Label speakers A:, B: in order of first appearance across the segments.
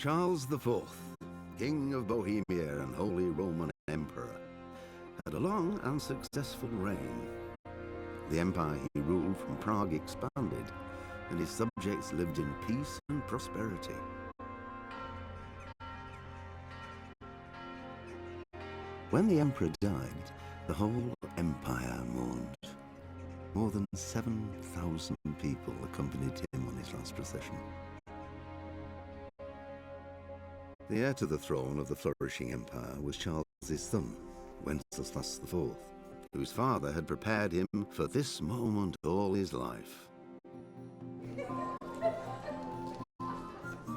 A: Charles IV, King of Bohemia and Holy Roman Emperor, had a long and successful reign. The empire he ruled from Prague expanded, and his subjects lived in peace and prosperity. When the emperor died, the whole empire mourned. More than 7,000 people accompanied him on his last procession. The heir to the throne of the flourishing empire was Charles's son, Wenceslas IV, whose father had prepared him for this moment all his life.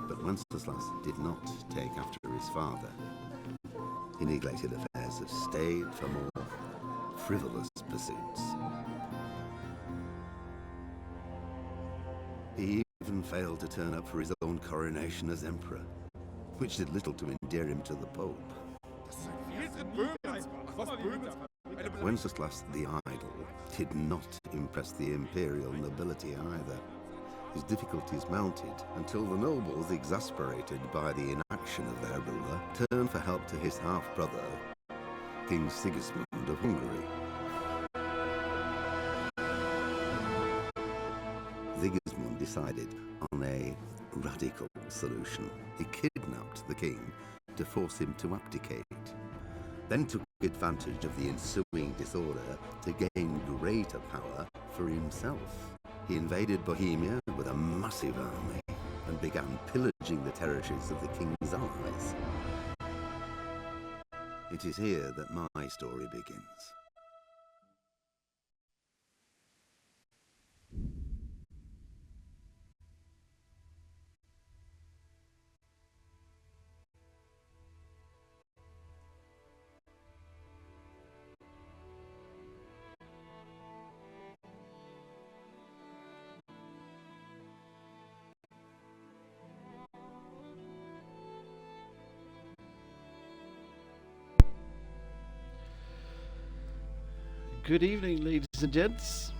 A: But Wenceslas did not take after his father. He neglected affairs of state for more frivolous pursuits. He even failed to turn up for his own coronation as emperor, which did little to endear him to the Pope. Wenceslas the Idle did not impress the imperial nobility either. His difficulties mounted until the nobles, exasperated by the inaction of their ruler, turned for help to his half-brother, King Sigismund of Hungary. Sigismund decided on a radical solution. He kidnapped the king to force him to abdicate, then took advantage of the ensuing disorder to gain greater power for himself. He invaded Bohemia with a massive army and began pillaging the territories of the king's allies. It is here that my story begins.
B: Good evening, ladies and gents.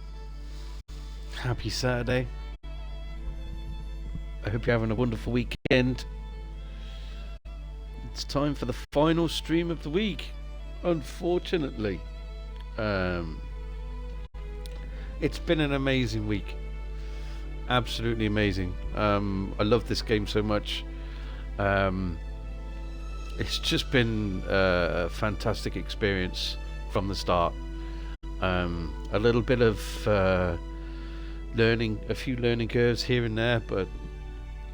B: Happy Saturday. I hope you're having a wonderful weekend. It's time for the final stream of the week, unfortunately. It's been an amazing week. Absolutely amazing. I love this game so much. It's just been a fantastic experience from the start. A little bit of learning, a few learning curves here and there, but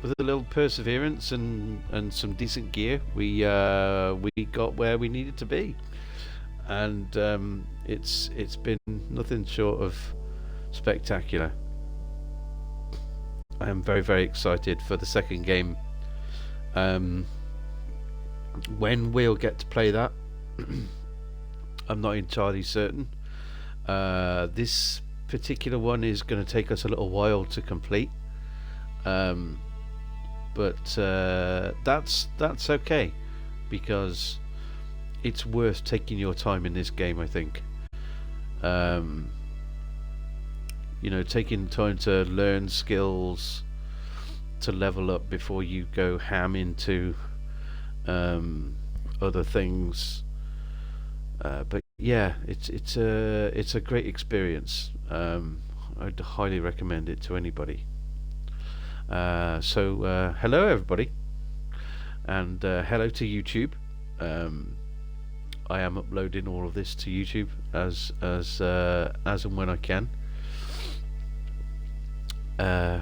B: with a little perseverance and some decent gear, we got where we needed to be, and it's been nothing short of spectacular. I am very, very excited for the second game. When we'll get to play that, I'm not entirely certain. This particular one is going to take us a little while to complete, but that's okay, because it's worth taking your time in this game, I think. Taking time to learn skills, to level up before you go ham into other things. But yeah, it's a great experience. I'd highly recommend it to anybody. So hello everybody, and hello to YouTube. I am uploading all of this to YouTube as and when I can.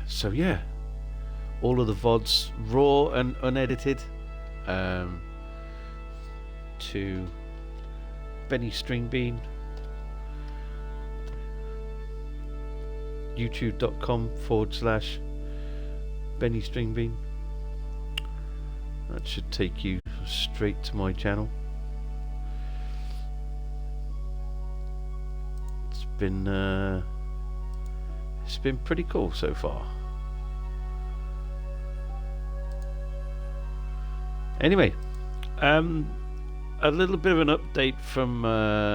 B: So yeah, all of the VODs raw and unedited to Benny Stringbean, youtube.com/Benny Stringbean. That should take you straight to my channel. It's been pretty cool so far. Anyway, a little bit of an update from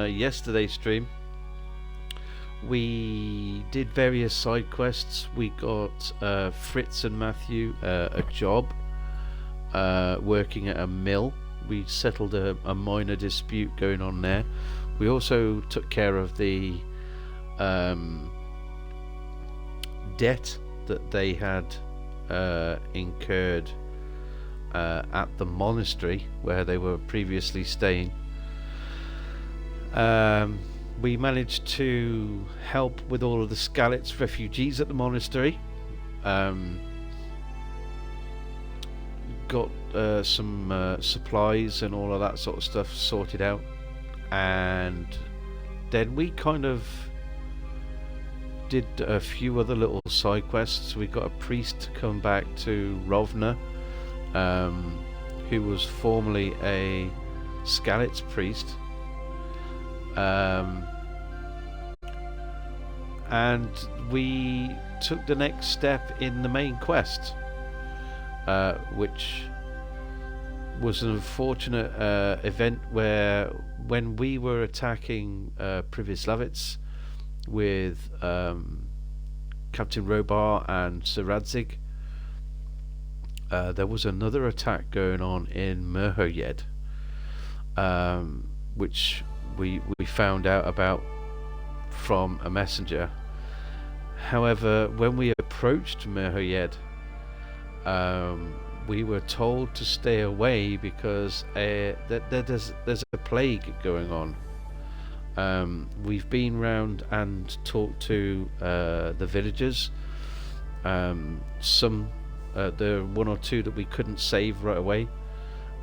B: yesterday's stream. We did various side quests. We got Fritz and Matthew a job working at a mill. We settled a minor dispute going on there. We also took care of the debt that they had incurred at the monastery where they were previously staying. We managed to help with all of the Skalitz refugees at the monastery. Got some supplies and all of that sort of stuff sorted out, and then we kind of did a few other little side quests. We got a priest to come back to Rovna, who was formerly a Skalitz priest, and we took the next step in the main quest, which was an unfortunate event where when we were attacking Privislavitz with Captain Robar and Sir Radzig, there was another attack going on in Merhoyed, which we found out about from a messenger. However, when we approached Merhoyed, we were told to stay away because there's a plague going on. We've been round and talked to the villagers. Some there are one or two that we couldn't save right away,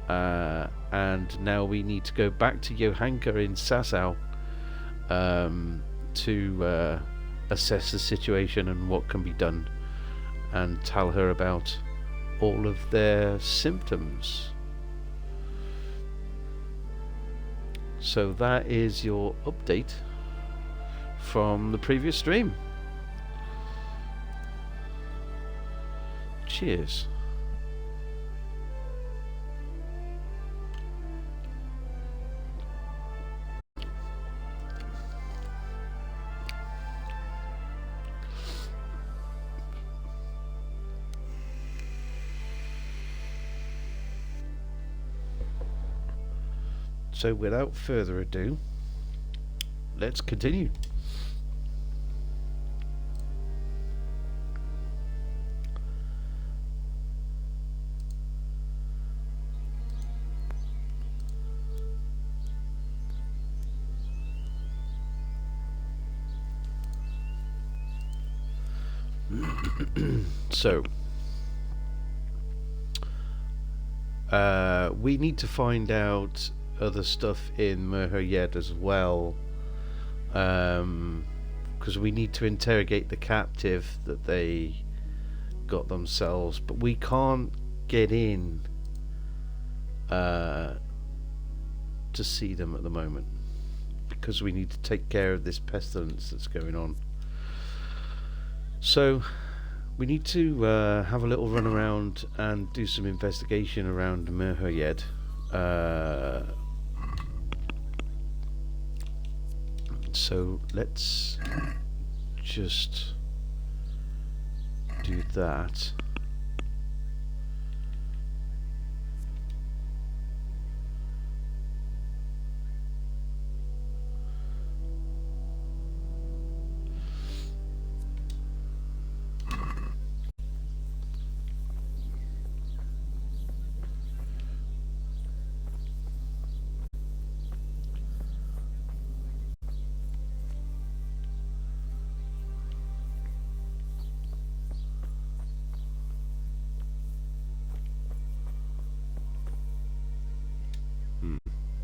B: and now we need to go back to Johanka in Sasau to assess the situation and what can be done, and tell her about all of their symptoms. So that is your update from the previous stream. Cheers. So without further ado, let's continue. So we need to find out other stuff in Merhoyed as well, because we need to interrogate the captive that they got themselves, but we can't get in to see them at the moment because we need to take care of this pestilence that's going on. So we need to have a little run around and do some investigation around Merhoyed. So let's just do that.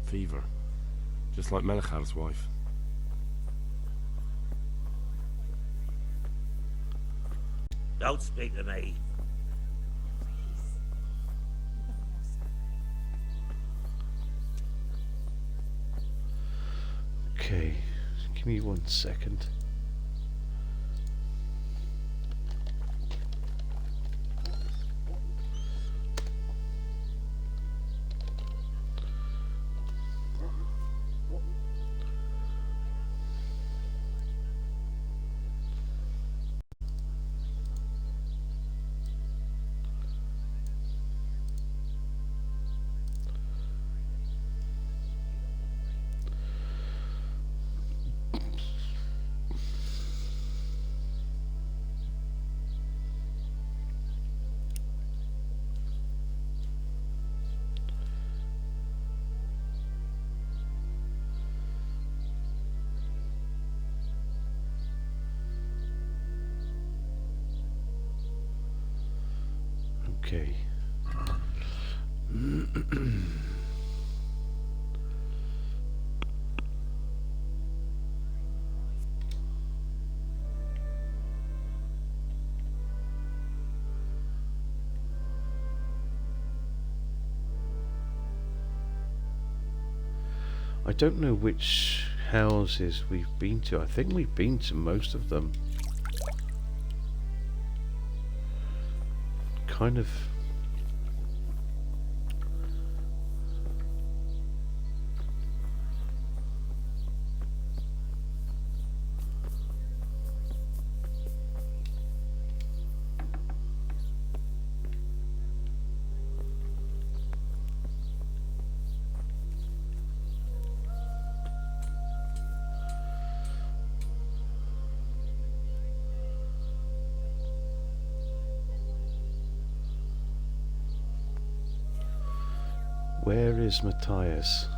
C: Fever. Just like Melachar's wife.
D: Don't speak to me.
B: Okay, give me 1 second. Okay. I don't know which houses we've been to. I think we've been to most of them. Kind of. Where is Matthias?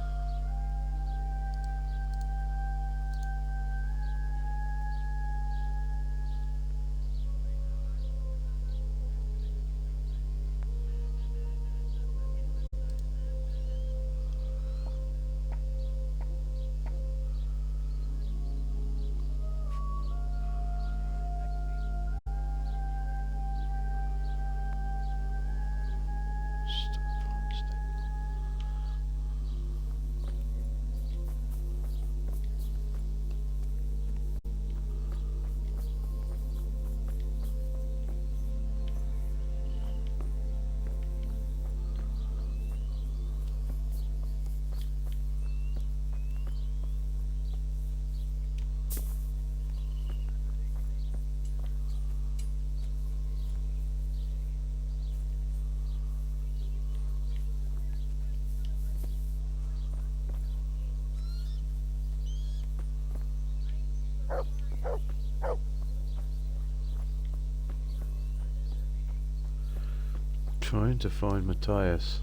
B: Trying to find Matthias,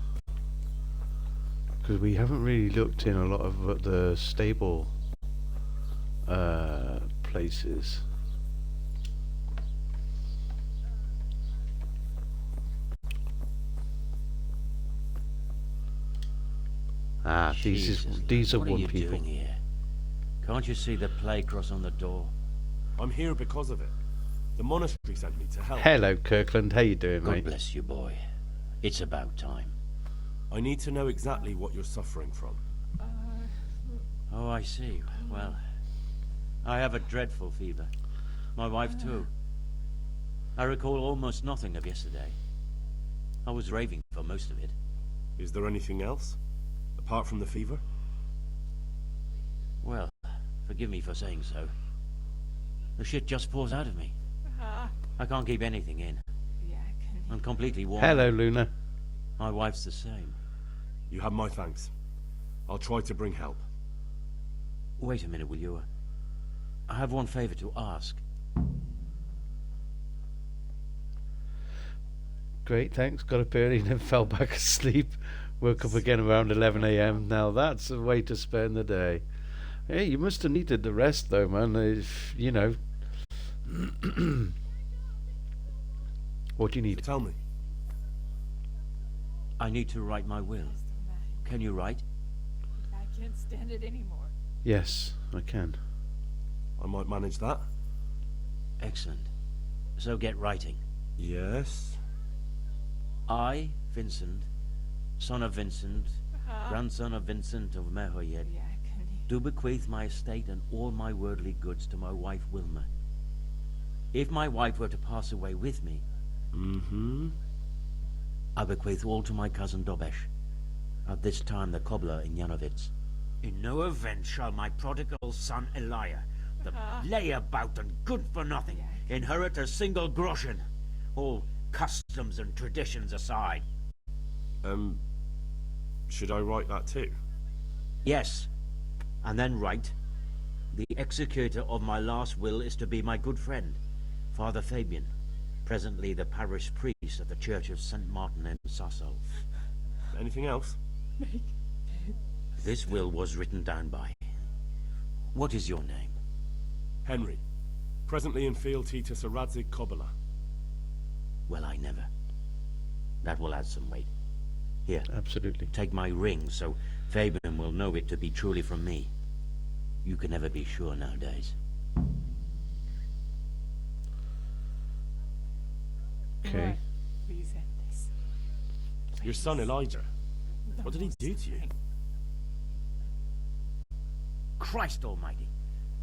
B: because we haven't really looked in a lot of the stable places. Ah,
D: Jesus,
B: these are
D: what
B: one
D: are you
B: people.
D: doing here? Can't you see the plague cross on the door?
C: I'm here because of it. The monastery sent me to help.
B: Hello, Kirkland. How you doing,
D: God
B: mate?
D: bless you, boy. It's about time.
C: I need to know exactly what you're suffering from.
D: Oh, I see. Well, I have a dreadful fever. My wife, too. I recall almost nothing of yesterday. I was raving for most of it.
C: Is there anything else? Apart from the fever?
D: Well, forgive me for saying so. The shit just pours out of me. I can't keep anything in. I'm completely worn.
B: Hello, Luna.
D: My wife's the same.
C: You have my thanks. I'll try to bring help.
D: Wait a minute, will you? I have one favor to ask.
B: Great, thanks. Got up early and then fell back asleep. Woke up again around 11 a.m. Now that's a way to spend the day. Hey, you must have needed the rest, though, man. If, you know. What do you need?
C: Tell me.
D: I need to write my will. Can you write?
E: I can't stand it anymore.
B: Yes, I can.
C: I might manage that.
D: Excellent. So get writing.
C: Yes.
D: I, Vincent, son of Vincent, grandson of Vincent of Mehoyed, do bequeath my estate and all my worldly goods to my wife Wilma. If my wife were to pass away with me, I bequeath all to my cousin Dobesh, at this time the cobbler in Yanovitz. In no event shall my prodigal son Elia, the layabout and good-for-nothing, inherit a single groschen, all customs and traditions aside.
C: Should I write that too?
D: Yes, and then write, the executor of my last will is to be my good friend, Father Fabian, presently the parish priest of the Church of St. Martin in Sasso.
C: Anything else?
D: This will was written down by. What is your name?
C: Henry. Presently in fealty to Sir Radzig Kobyla.
D: Well, I never. That will add some weight. Here,
B: Absolutely.
D: take my ring so Fabian will know it to be truly from me. You can never be sure nowadays.
B: Okay.
E: Lord, please end this.
C: Your son Elijah. What did he do to you?
D: Christ almighty.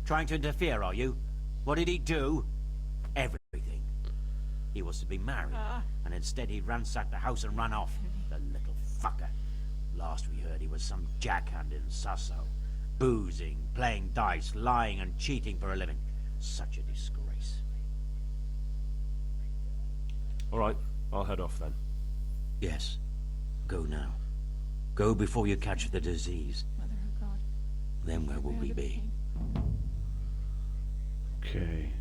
D: Trying to interfere, are you? What did he do? Everything. He was to be married, and instead he ransacked the house and ran off. The little fucker. Last we heard he was some jackhand in Sasso. Boozing, playing dice, lying and cheating for a living. Such a disgrace.
C: All right, I'll head off then.
D: Yes. Go now. Go before you catch the disease.
E: Mother of God.
D: Then where will we be?
B: Okay.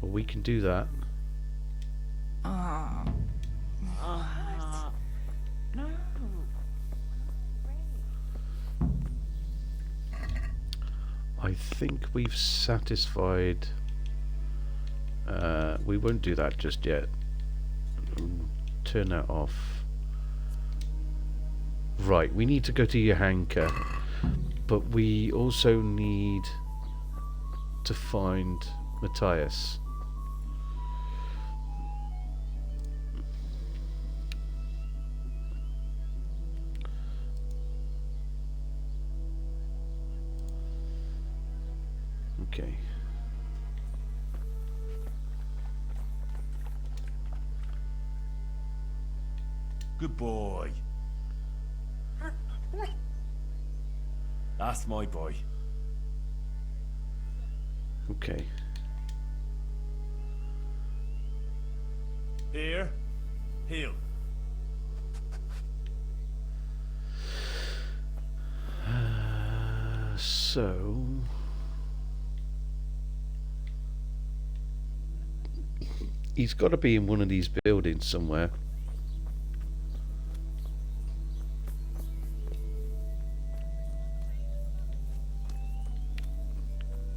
B: Well, we can do that.
E: No.
B: I think we've satisfied. We won't do that just yet. Turn that off. Right, we need to go to Yohanka, but we also need to find Matthias. Okay.
C: Good boy. That's my boy.
B: Okay.
C: Here. Heel.
B: So he's got to be in one of these buildings somewhere.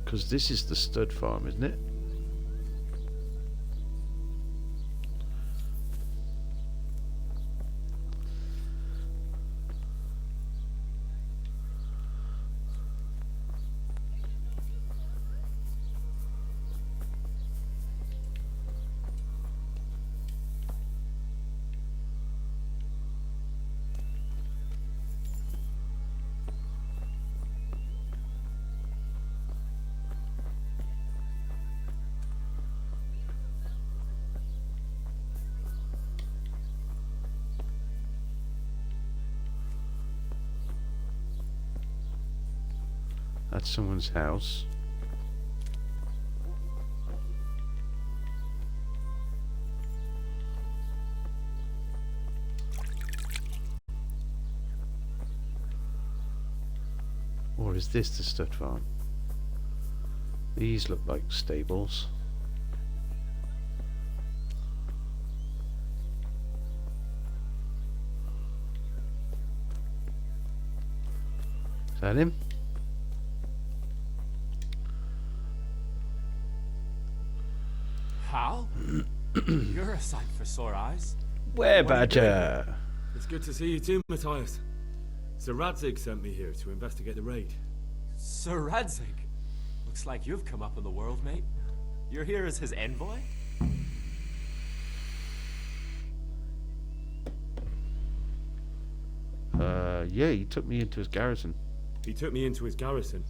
B: Because this is the stud farm, isn't it? That's someone's house. Or is this the stud farm? These look like stables. Is that him?
F: Hal? You're a sight for sore eyes.
B: Where,
G: What are you doing
B: Badger?
G: It's good to see you too, Matthias. Sir Radzig sent me here to investigate the raid.
F: Sir Radzig. Looks like you've come up in the world, mate. You're here as his envoy?
B: Yeah, he took me into his garrison.
G: He took me into his garrison.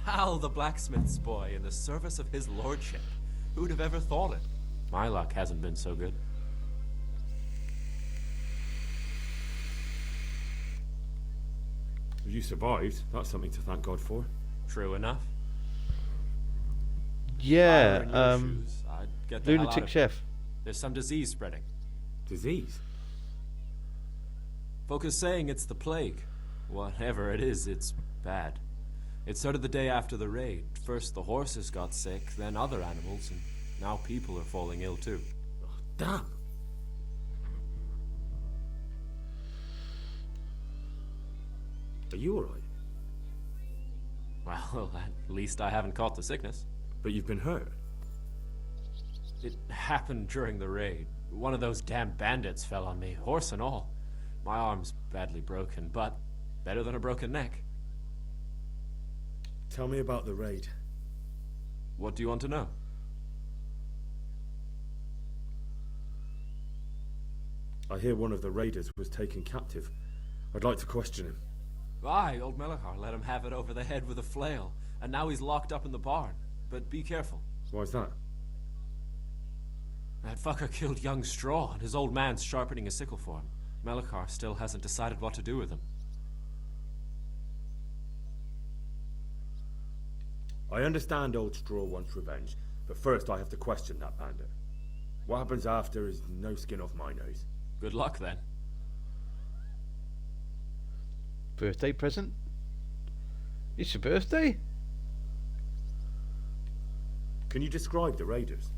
F: Hal, the blacksmith's boy, in the service of his lordship. Who'd have ever thought it? My luck hasn't been so good.
G: If you survived, that's something to thank God for.
F: True enough. If I were
B: Yeah,
F: in your shoes, I'd get the hell out
B: lunatic
F: of here.
B: chef.
F: There's some disease spreading.
G: Disease?
F: Folk are saying it's the plague. Whatever it is, it's bad. It started the day after the raid. First the horses got sick, then other animals, and now people are falling ill too.
G: Damn! Are you alright?
F: Well, at least I haven't caught the sickness.
G: But you've been hurt.
F: It happened during the raid. One of those damn bandits fell on me, horse and all. My arm's badly broken, but better than a broken neck.
G: Tell me about the raid.
F: What do you want to know?
G: I hear one of the raiders was taken captive. I'd like to question him.
F: Aye, old Melachar let him have it over the head with a flail, and now he's locked up in the barn. But be careful.
G: Why's that?
F: That fucker killed young Straw, and his old man's sharpening a sickle for him. Melachar still hasn't decided what to do with him.
G: I understand old Straw wants revenge, but first I have to question that bandit. What happens after is no skin off my nose.
F: Good luck, then.
B: Birthday present? It's your birthday?
G: Can you describe the raiders?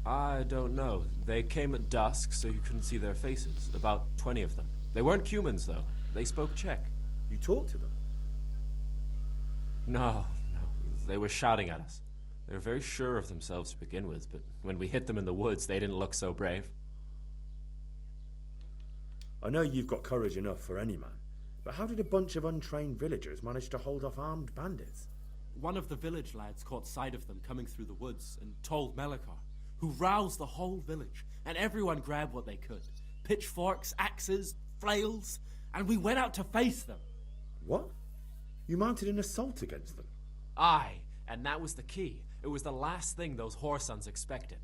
F: I don't know. They came at dusk, so you couldn't see their faces. About 20 of them. They weren't humans, though. They spoke Czech.
G: You talked to them?
F: No. They were shouting at us. They were very sure of themselves to begin with, but when we hit them in the woods, they didn't look so brave.
G: I know you've got courage enough for any man, but how did a bunch of untrained villagers manage to hold off armed bandits?
H: One of the village lads caught sight of them coming through the woods and told Melachar, who roused the whole village, and everyone grabbed what they could. Pitchforks, axes, flails, and we went out to face them.
G: What? You mounted an assault against them?
F: Aye, and that was the key. It was the last thing those whoresons expected.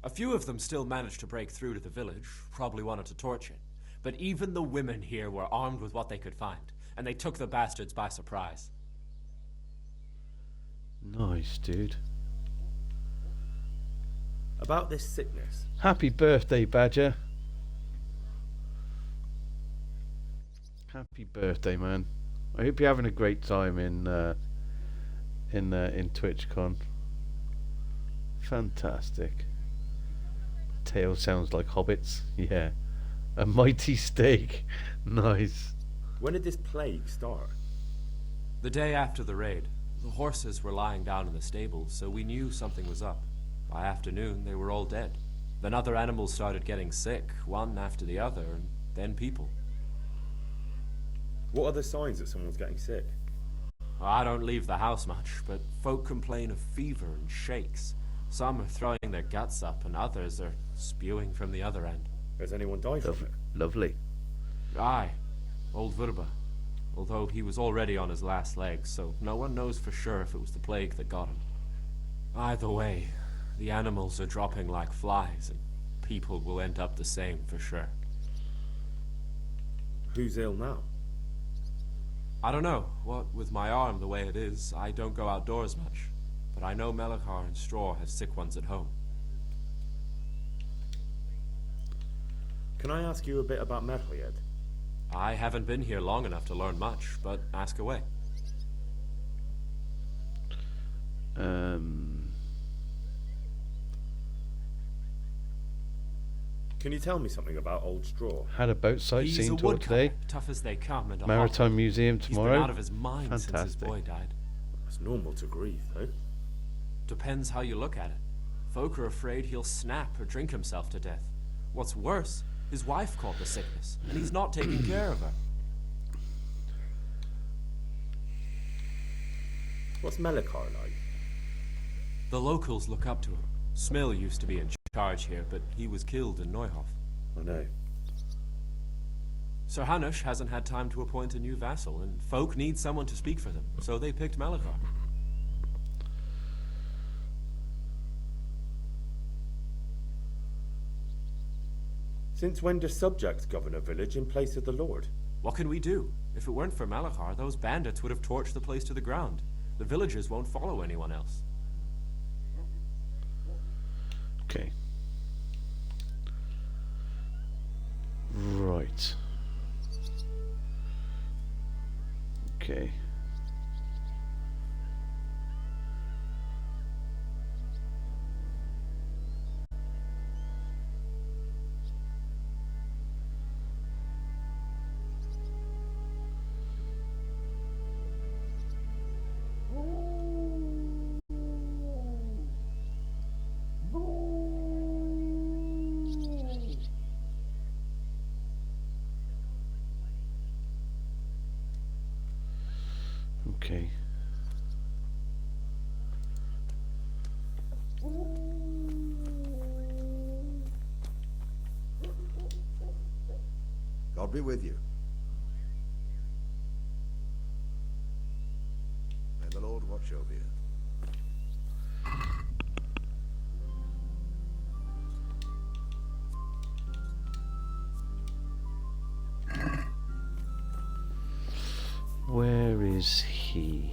F: A few of them still managed to break through to the village, probably wanted to torch it. But even the women here were armed with what they could find, and they took the bastards by surprise.
B: Nice, dude.
G: About this sickness.
B: Happy birthday, Badger. Happy birthday, man. I hope you're having a great time in TwitchCon. Fantastic. Tail sounds like hobbits. Yeah. A mighty steak. Nice.
G: When did this plague start?
F: The day after the raid, the horses were lying down in the stable, so we knew something was up. By afternoon, they were all dead. Then other animals started getting sick, one after the other, and then people.
G: What are the signs that someone's getting sick?
F: I don't leave the house much, but folk complain of fever and shakes. Some are throwing their guts up, and others are spewing from the other end.
G: Has anyone died from it?
B: Lovely.
F: Aye, old Verba. Although he was already on his last legs, so no one knows for sure if it was the plague that got him. Either way, the animals are dropping like flies, and people will end up the same for sure.
G: Who's ill now?
F: I don't know. What with my arm the way it is, I don't go outdoors much. But I know Melachar and Straw have sick ones at home.
G: Can I ask you a bit about Merliet?
F: I haven't been here long enough to learn much, but ask away.
G: Can you tell me something about Old Straw?
B: Had a boat
F: He's a
B: sightseeing tour
F: woodcutter,
B: today.
F: tough as they come, and a
B: Maritime
F: hot.
B: Museum
F: He's
B: tomorrow.
F: been out of his mind since his
B: Fantastic.
F: boy died.
G: That's normal to grieve, though.
F: Depends how you look at it. Folk are afraid he'll snap or drink himself to death. What's worse, his wife caught the sickness, and he's not taking care of her.
G: What's Melachar like?
F: The locals look up to him. Smill used to be in charge here, but he was killed in Neuhof.
G: I know.
F: Sir Hanush hasn't had time to appoint a new vassal, and folk need someone to speak for them, so they picked Melachar.
G: Since when do subjects govern a village in place of the lord?
F: What can we do? If it weren't for Melachar, those bandits would have torched the place to the ground. The villagers won't follow anyone else.
B: Okay. Right. Okay. Okay.
I: God be with you. May the Lord watch over you.
B: Where is he?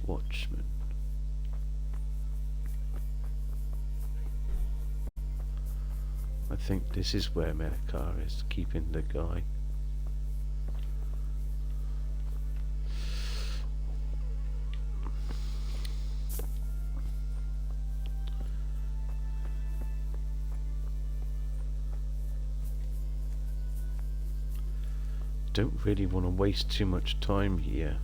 B: Watchman. I think this is where Melkar is keeping the guy. Don't really want to waste too much time here.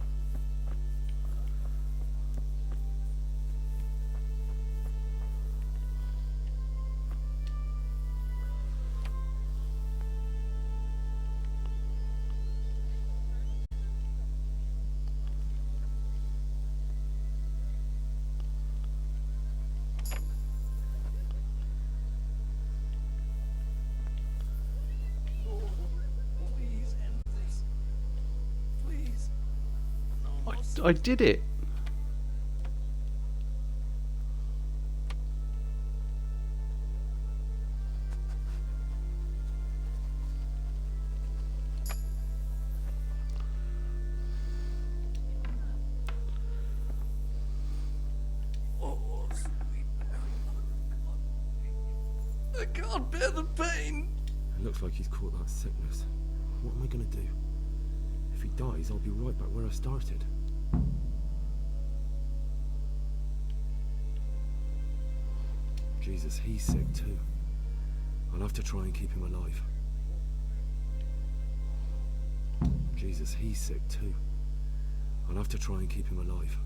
B: I did it.
J: I can't bear the pain.
C: It looks like he's caught that sickness. What am I gonna do? If he dies, I'll be right back where I started. Jesus, he's sick too. I'll have to try and keep him alive. Jesus, he's sick too. I'll have to try and keep him alive.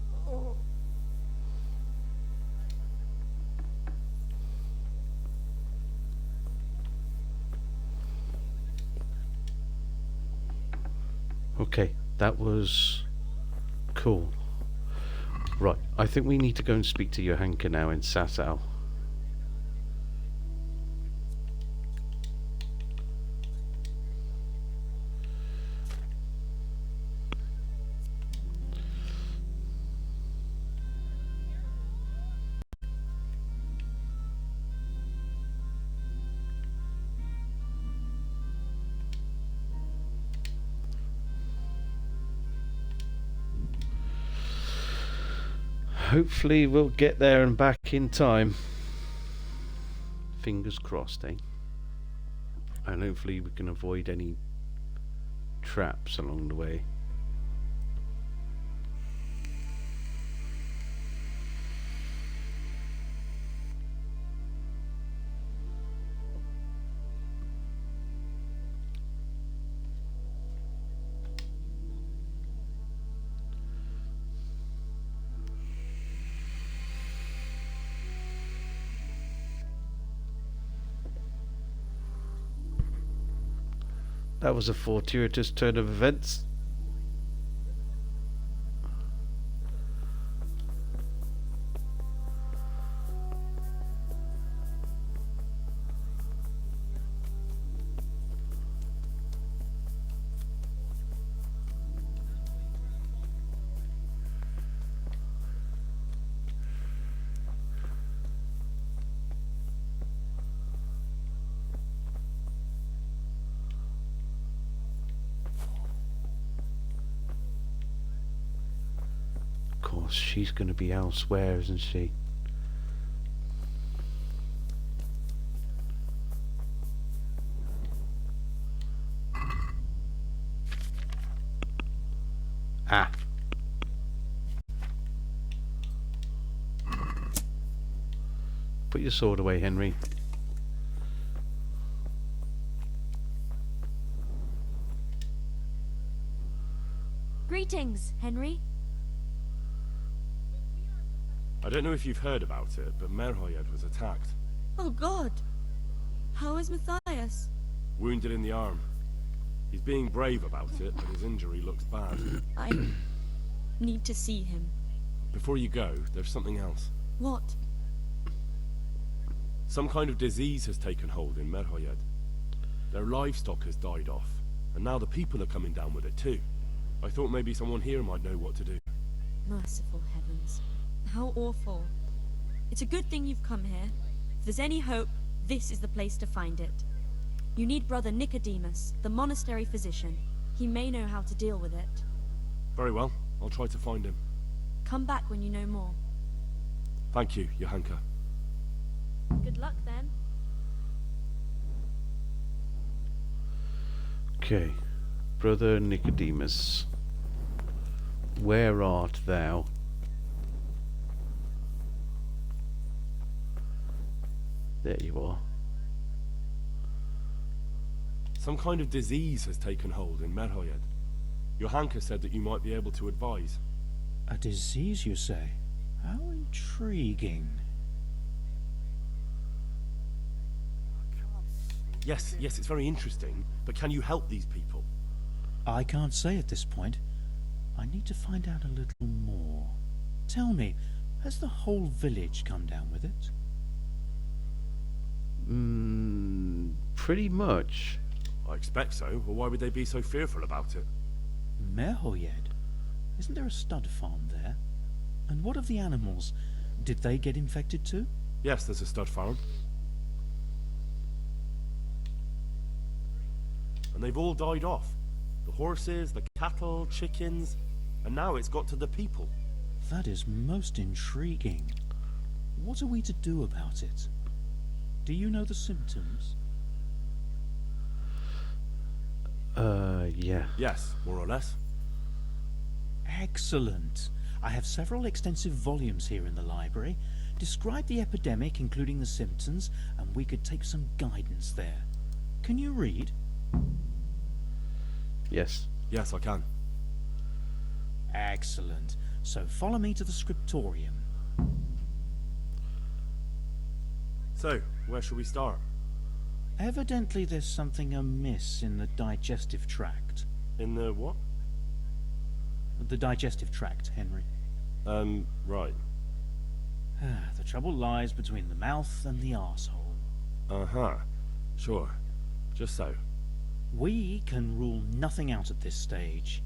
B: Okay, that was cool. Right, I think we need to go and speak to Johanka now in Sasau. Hopefully we'll get there and back in time. Fingers crossed, eh? And hopefully we can avoid any traps along the way. That was a fortuitous turn of events. She's going to be elsewhere, isn't she? Ah. Put your sword away, Henry.
K: Greetings, Henry.
C: I don't know if you've heard about it, but Merhoyed was attacked.
K: Oh God! How is Matthias?
G: Wounded in the arm. He's being brave about it, but his injury looks bad.
K: I need to see him.
G: Before you go, there's something else.
K: What?
G: Some kind of disease has taken hold in Merhoyed. Their livestock has died off, and now the people are coming down with it too. I thought maybe someone here might know what to do.
K: Merciful heavens. How awful. It's a good thing you've come here. If there's any hope, this is the place to find it. You need Brother Nicodemus, the monastery physician. He may know how to deal with it.
G: Very well, I'll try to find him.
K: Come back when you know more.
G: Thank you, Johanka.
K: Good luck then.
B: Okay. Brother Nicodemus, where art thou? There you are.
G: Some kind of disease has taken hold in Merhoyed. Johanka said that you might be able to advise.
L: A disease, you say? How intriguing.
G: Yes, it's very interesting, but can you help these people?
L: I can't say at this point. I need to find out a little more. Tell me, has the whole village come down with it?
B: Pretty much.
G: I expect so, or why would they be so fearful about it?
L: Merhoyed? Isn't there a stud farm there? And what of the animals? Did they get infected too?
G: Yes, there's a stud farm. And they've all died off. The horses, the cattle, chickens, and now it's got to the people.
L: That is most intriguing. What are we to do about it? Do you know the symptoms?
B: Yeah.
G: Yes, more or less.
L: Excellent. I have several extensive volumes here in the library. Describe the epidemic, including the symptoms, and we could take some guidance there. Can you read?
B: Yes.
G: Yes, I can.
L: Excellent. So follow me to the scriptorium.
G: So, where shall we start?
L: Evidently there's something amiss in the digestive tract.
G: In the what?
L: The digestive tract, Henry.
G: Right.
L: The trouble lies between the mouth and the arsehole.
G: Uh-huh. Sure. Just so.
L: We can rule nothing out at this stage.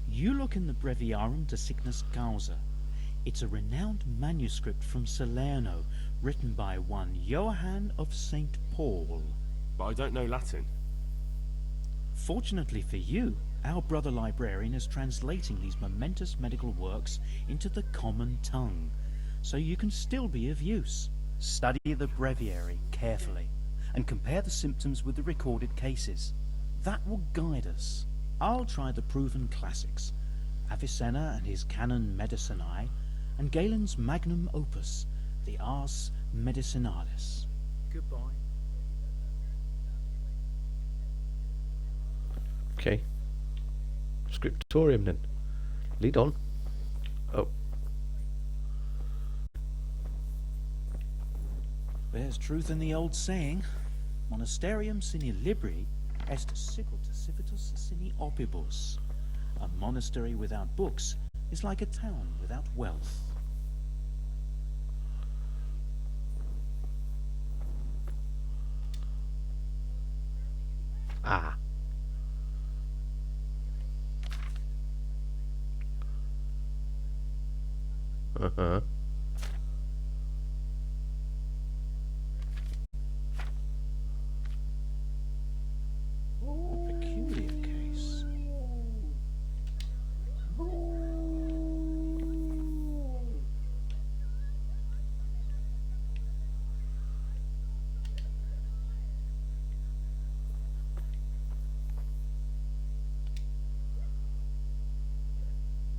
L: You look in the Breviarum de Sickness Causa. It's a renowned manuscript from Salerno, written by one Johann of St. Paul.
G: But I don't know Latin.
L: Fortunately for you, our brother librarian is translating these momentous medical works into the common tongue, so you can still be of use. Study the breviary carefully, and compare the symptoms with the recorded cases. That will guide us. I'll try the proven classics, Avicenna and his Canon Medicinae, and Galen's magnum opus, the Ars Medicinalis. Goodbye.
B: Okay. Scriptorium then. Lead on. Oh.
L: There's truth in the old saying, Monasterium sine libri est siculus civitas sine opibus. A monastery without books is like a town without wealth.
B: Ah. Uh-huh.
L: A peculiar case.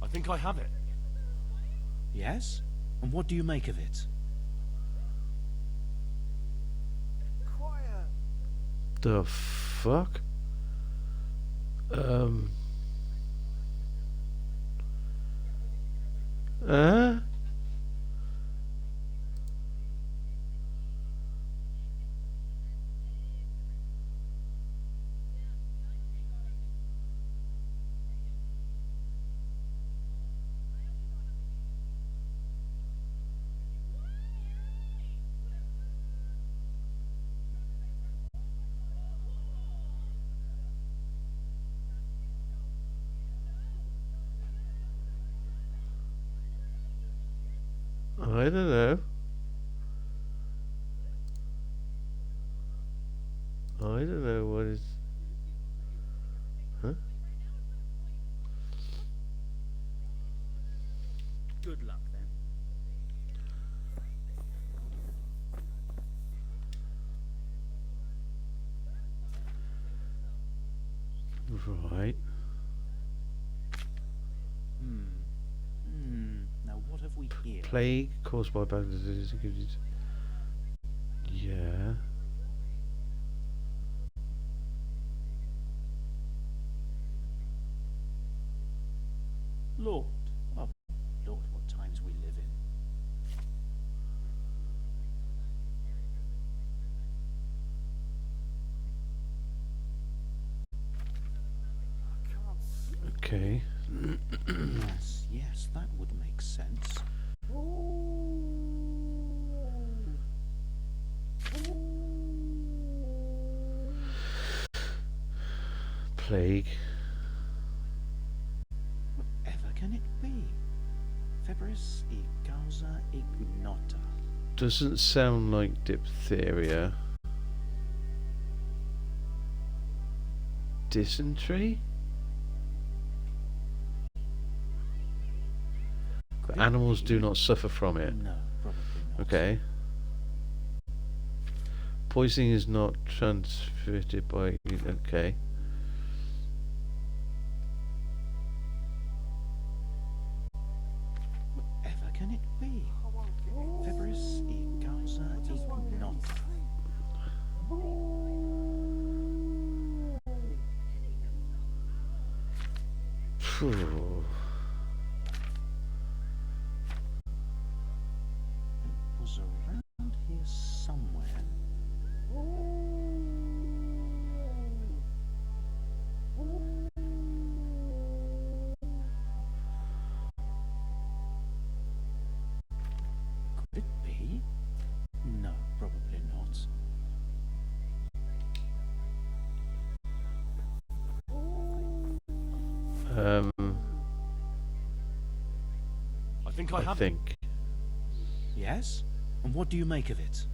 G: I think I have it.
L: Yes? And what do you make of it?
B: The fuck? don't know. I don't know what is. Huh?
L: Good luck then.
B: Right.
L: Now what have we here?
B: Plague caused by bad disease. Yeah.
L: Lord. Oh, Lord, what times we live in.
B: Okay.
L: Yes, that would make sense.
B: Plague.
L: Whatever can it be? Febris e causa ignota.
B: Doesn't sound like diphtheria. Dysentery? But animals do not suffer from it.
L: No, probably not.
B: Okay. Poisoning is not transmitted by... Okay.
L: Whatever can it be? Febris e causa ignota.
B: Phew.
L: It was around here somewhere. Could it be? No, probably not.
G: I think I have it.
B: think.
L: Yes? And what do you make of it?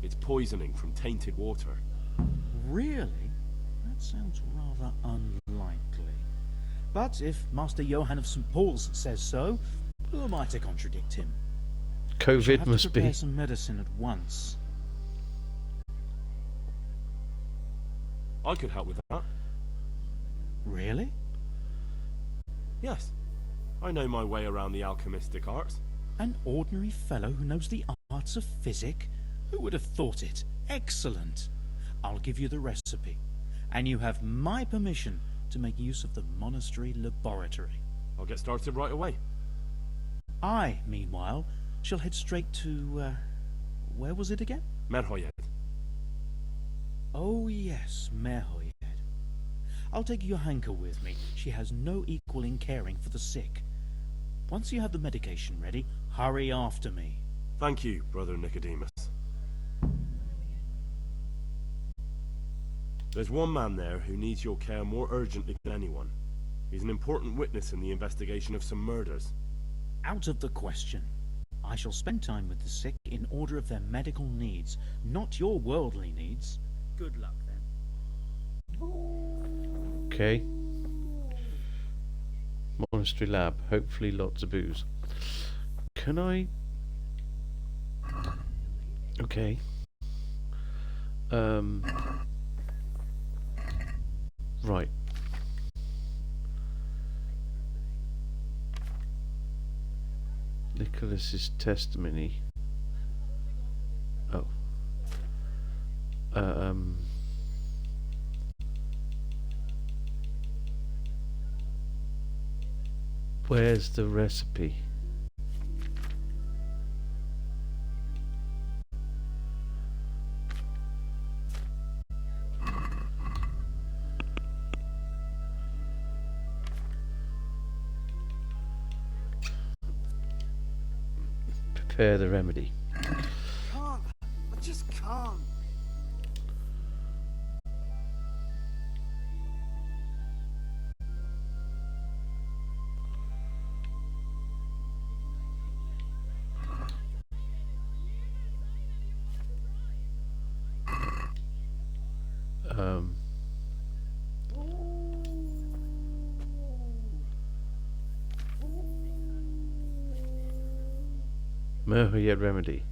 G: It's poisoning from tainted water.
L: Really? That sounds rather unlikely. But if Master Johann of St. Paul's says so, who am I to contradict him? We shall
B: COVID
L: have to
B: must
L: prepare
B: be.
L: some medicine at once.
G: I could help with that.
L: Really?
G: Yes. I know my way around the alchemistic arts.
L: An ordinary fellow who knows the arts of physic? Who would have thought it? Excellent. I'll give you the recipe. And you have my permission to make use of the monastery laboratory.
G: I'll get started right away.
L: I, meanwhile, shall head straight to, where was it again?
G: Merhoyed.
L: Oh yes, Merhoyed. I'll take Johanka with me. She has no equal in caring for the sick. Once you have the medication ready, hurry after me.
G: Thank you, Brother Nicodemus. There's one man there who needs your care more urgently than anyone. He's an important witness in the investigation of some murders.
L: Out of the question. I shall spend time with the sick in order of their medical needs, not your worldly needs. Good luck, then.
B: Okay. Monastery lab. Hopefully lots of booze. Can I... Okay. Right. Nicholas's testimony. Oh. Where's the recipe? Prepare the remedy.
J: Can't. I just can't.
B: Merhoyed remedy.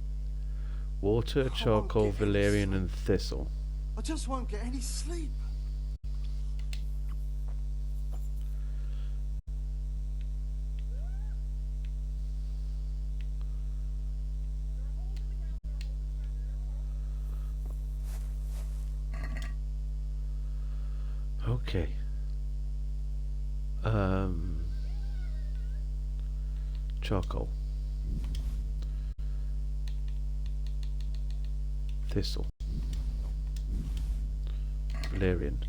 B: Water, charcoal, valerian and thistle.
J: I just won't get any sleep.
B: Okay. Charcoal. Thistle. Valerian.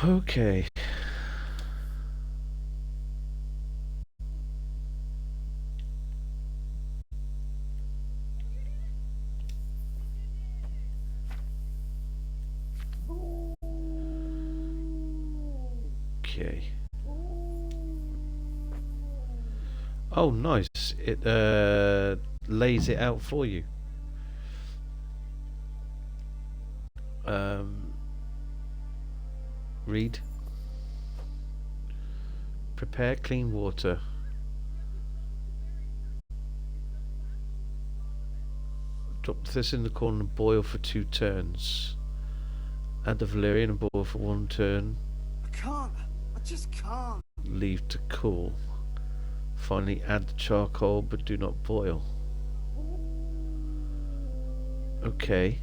B: Okay. Okay. Oh, nice. It lays it out for you. Read. Prepare clean water. Drop this in the corner and boil for 2 turns. Add the valerian and boil for 1 turn.
J: I can't. I just can't.
B: Leave to cool. Finally add the charcoal but do not boil. Okay.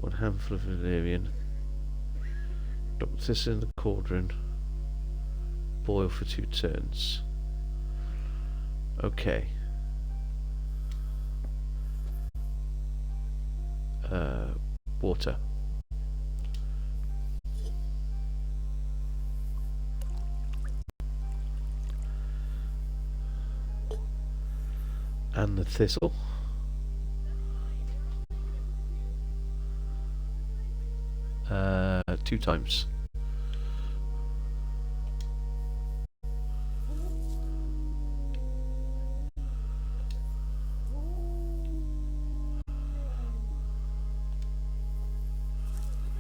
B: One handful of valerian. Drop this in the cauldron. Boil for 2 turns. Okay. Water. And the thistle. Two times.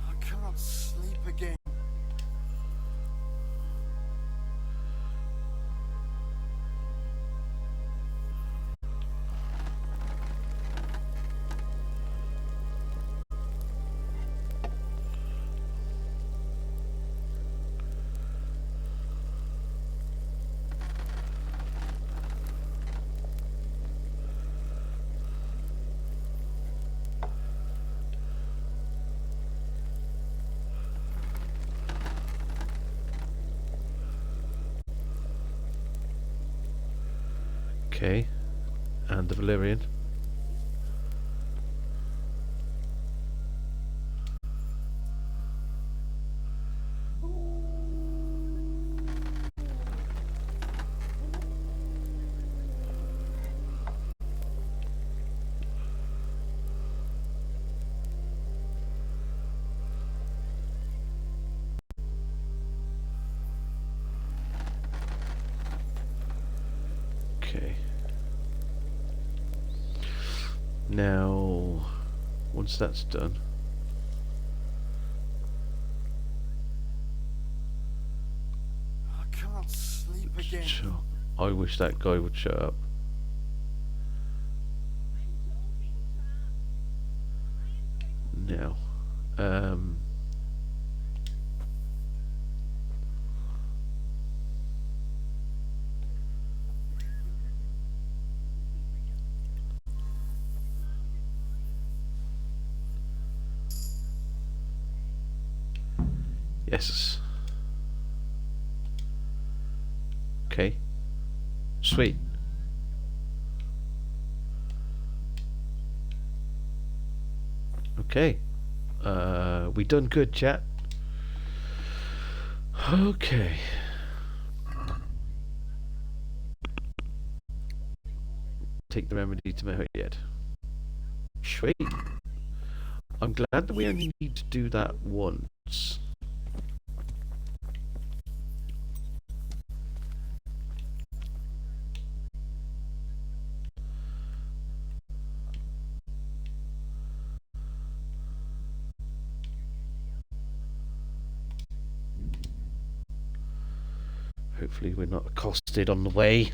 J: I can't sleep again.
B: Okay. And the valerian. Okay. Now, once that's done,
J: I can't sleep again.
B: I wish that guy would shut up. Now, yes. Okay. Sweet. Okay. We done good, chat. Okay. Take the remedy to Merhoyed. Sweet. I'm glad that we only need to do that once. Hopefully we're not accosted on the way.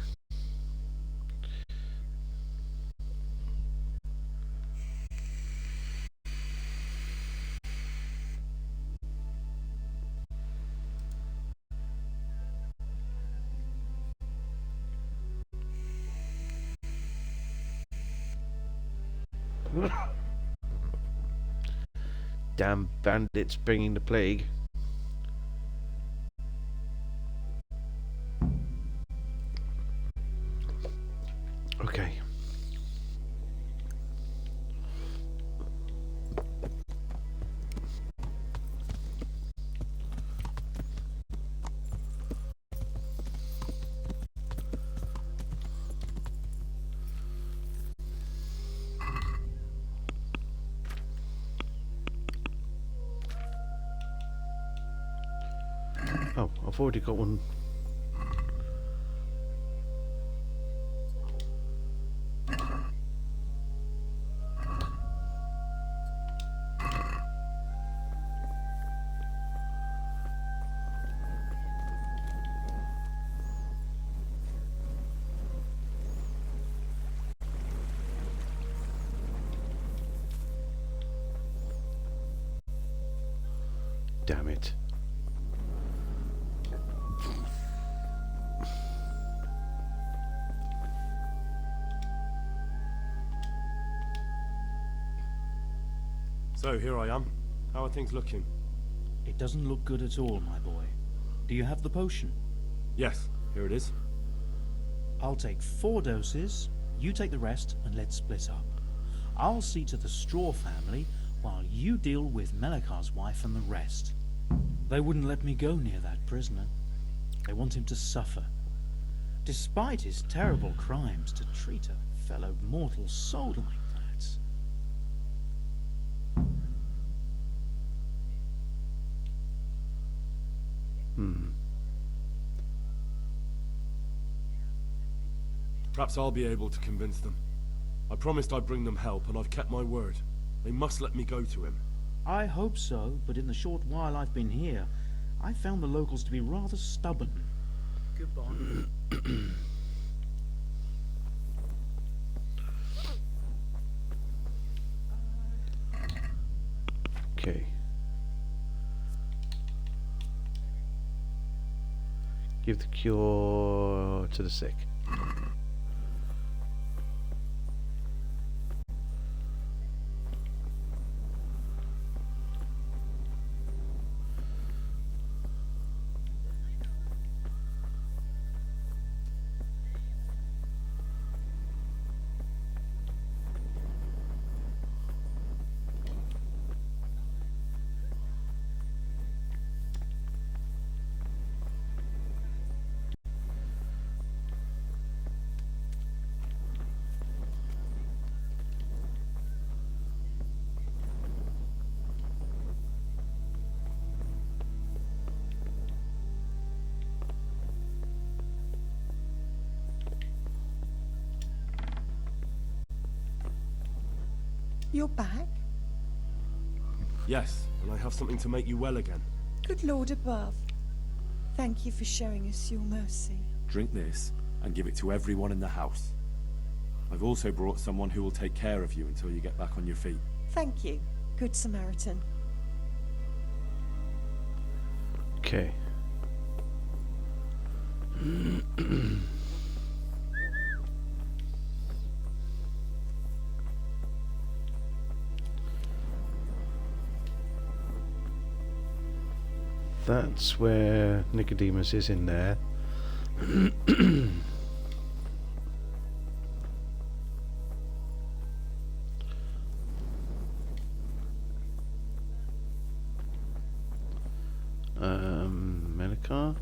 B: Damn bandits bringing the plague. Okay. Oh, I've already got one. Damn it.
G: So, here I am. How are things looking?
L: It doesn't look good at all, my boy. Do you have the potion?
G: Yes, here it is.
L: I'll take 4 doses, you take the rest, and let's split up. I'll see to the Straw family, while you deal with Melikar's wife and the rest. They wouldn't let me go near that prisoner. They want him to suffer. Despite his terrible crimes, to treat a fellow mortal soul like that.
G: Perhaps I'll be able to convince them. I promised I'd bring them help, and I've kept my word. They must let me go to him.
L: I hope so, but in the short while I've been here, I've found the locals to be rather stubborn. Goodbye.
B: Okay. Give the cure to the sick.
M: You're back?
G: Yes, and I have something to make you well again.
M: Good Lord above. Thank you for showing us your mercy.
N: Drink this and give it to everyone in the house. I've also brought someone who will take care of you until you get back on your feet.
M: Thank you, Good Samaritan.
B: Okay. That's where Nicodemus is in there. Melikar?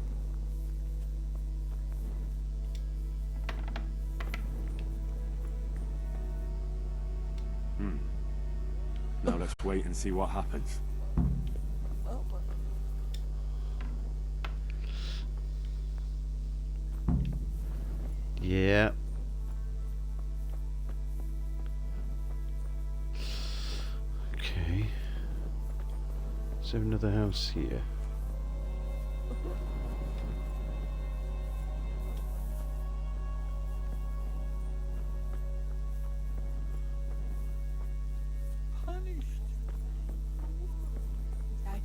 N: Now let's wait and see what happens.
B: Yeah. Okay. Is there another house here?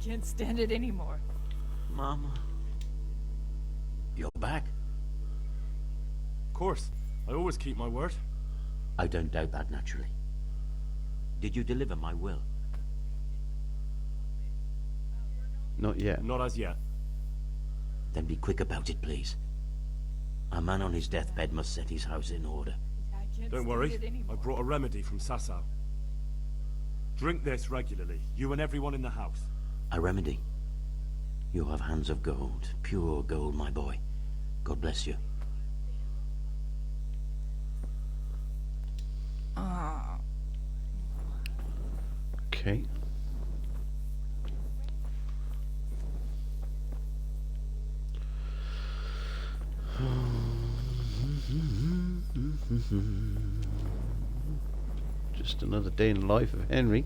E: can't stand it anymore.
D: Mama. You're back?
G: Of course. I always keep my word.
D: I don't doubt that, naturally. Did you deliver my will?
B: Not yet.
G: Not as yet.
D: Then be quick about it, please. A man on his deathbed must set his house in order.
E: I can't
G: Don't
E: stand
G: worry.
E: it anymore.
G: I brought a remedy from Sasau. Drink this regularly, you and everyone in the house.
D: A remedy? You have hands of gold, pure gold, my boy. God bless you.
B: Okay. Just another day in the life of Henry.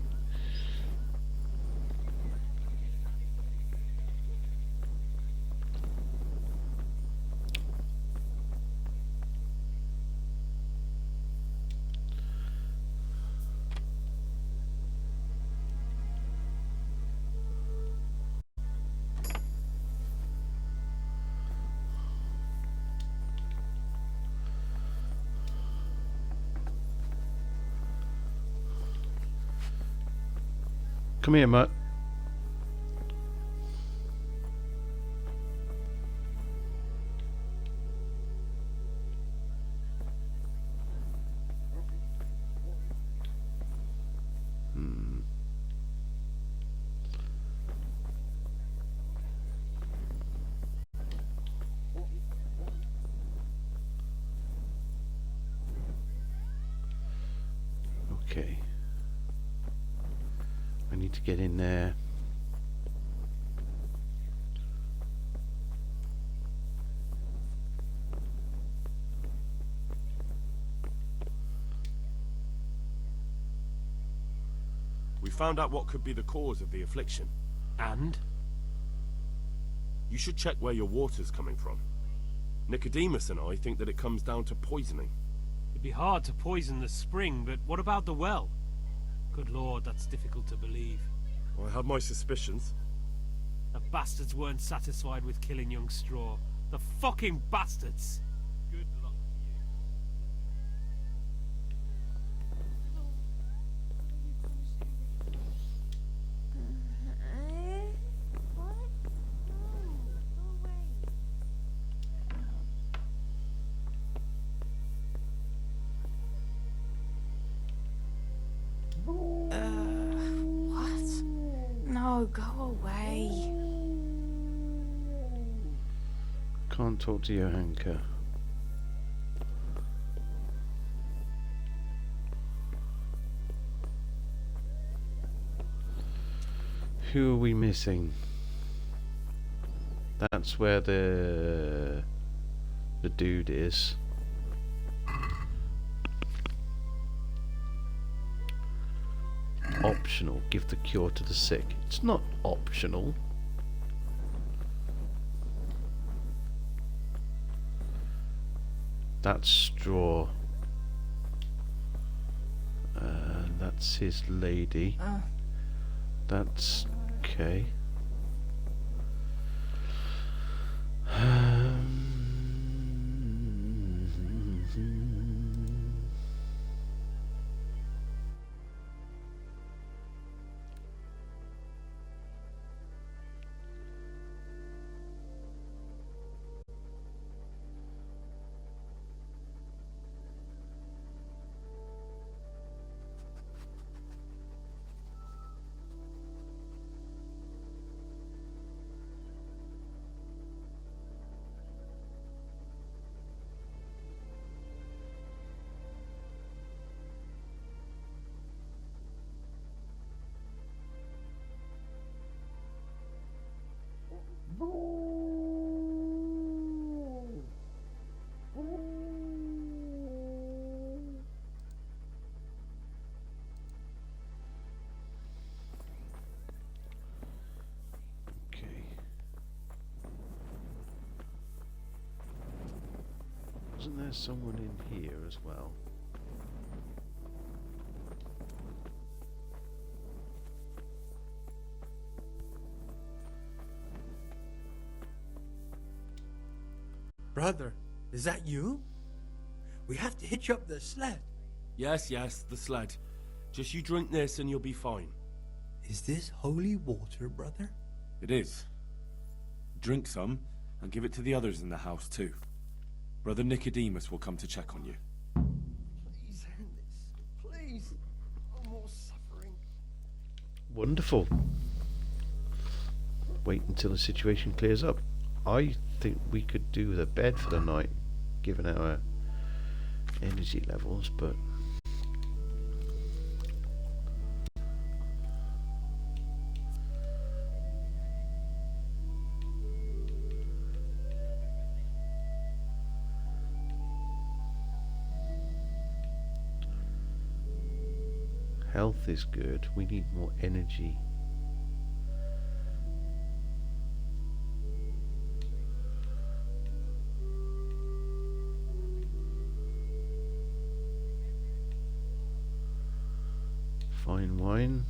B: Come here, Mutt. Okay. I need to get in there.
G: We found out what could be the cause of the affliction.
F: And?
G: You should check where your water's coming from. Nicodemus and I think that it comes down to poisoning.
O: It'd be hard to poison the spring, but what about the well? Good lord, that's difficult to believe.
G: I have my suspicions.
O: The bastards weren't satisfied with killing young Straw. The fucking bastards! Good luck
E: What? No, go away.
B: Can't talk to your anchor. Who are we missing? That's where the dude is. Optional. Give the cure to the sick. It's not optional. That's Straw. That's his lady. That's okay. Wasn't there someone in here as well?
P: Brother, is that you? We have to hitch up the sled.
G: Yes, the sled. Just you drink this and you'll be fine.
P: Is this holy water, brother?
N: It is. Drink some, and give it to the others in the house too. Brother Nicodemus will come to check on you.
J: Please end this. Please. No more suffering.
B: Wonderful. Wait until the situation clears up. I think we could do with a bed for the night, given our energy levels, but health is good. We need more energy. Fine wine.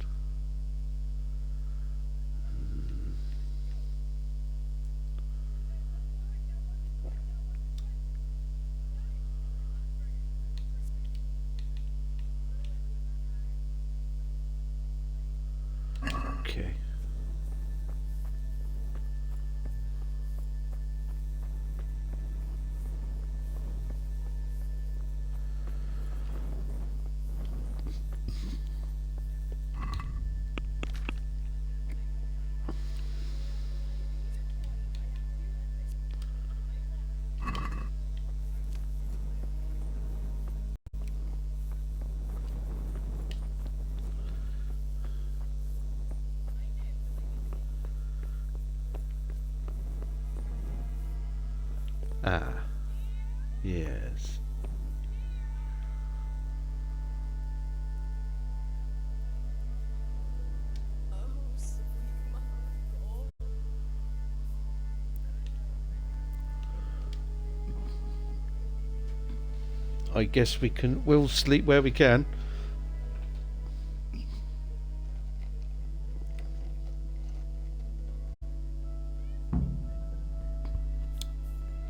B: Okay. Ah, yes. I guess we'll sleep where we can.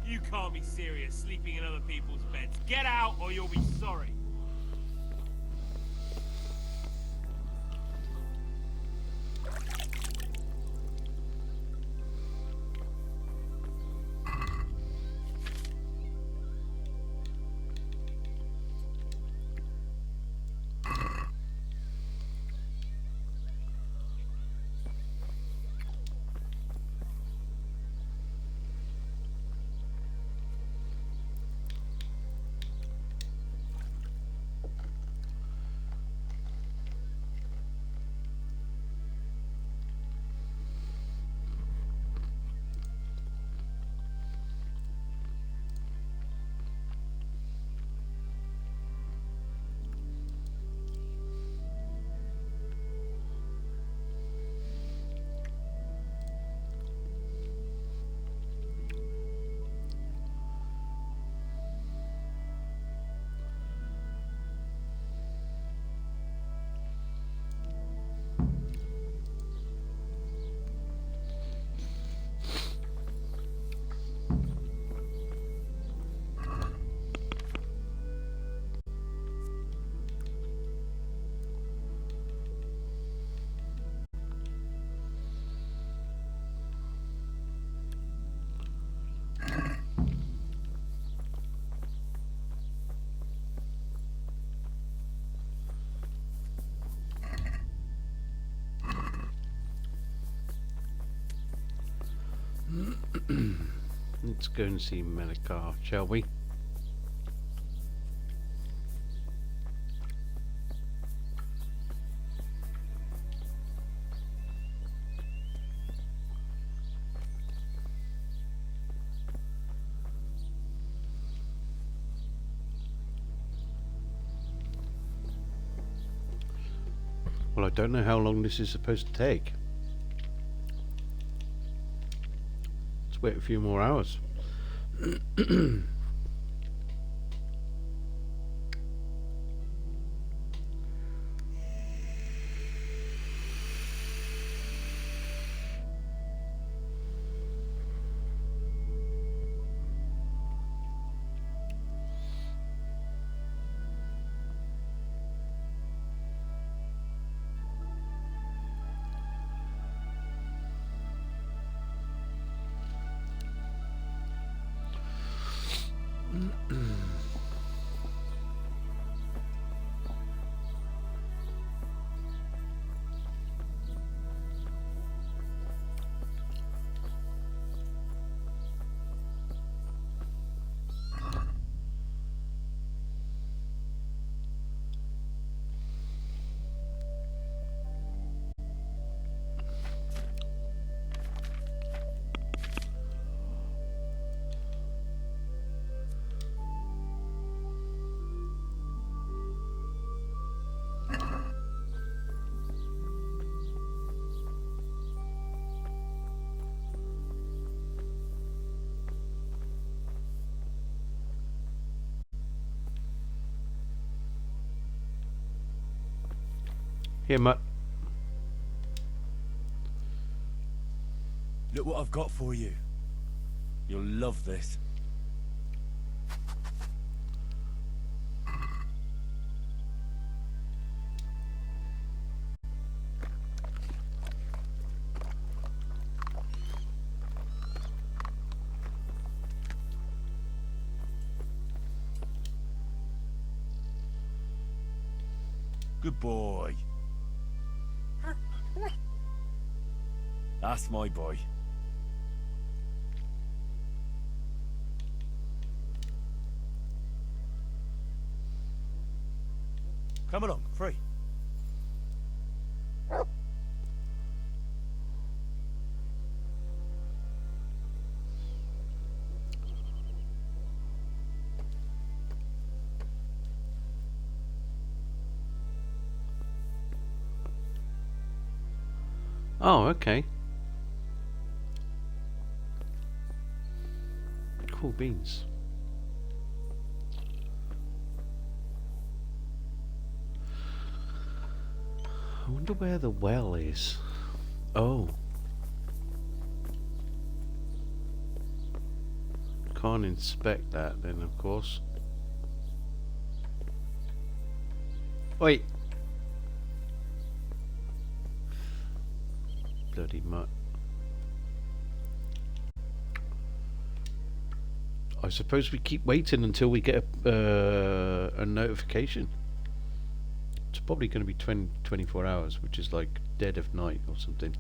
O: You can't be serious, sleeping in other people's beds. Get out or you'll be sorry.
B: Let's go and see Melikar, shall we? Well, I don't know how long this is supposed to take. Let's wait a few more hours. Here, Mutt.
N: Look what I've got for you. You'll love this. Good boy. That's my boy. Come along, free.
B: Oh, okay. Cool beans. I wonder where the well is. Oh. Can't inspect that then, of course. Wait. Bloody mutt. I suppose we keep waiting until we get a notification. It's probably going to be 24 hours, which is like dead of night or something.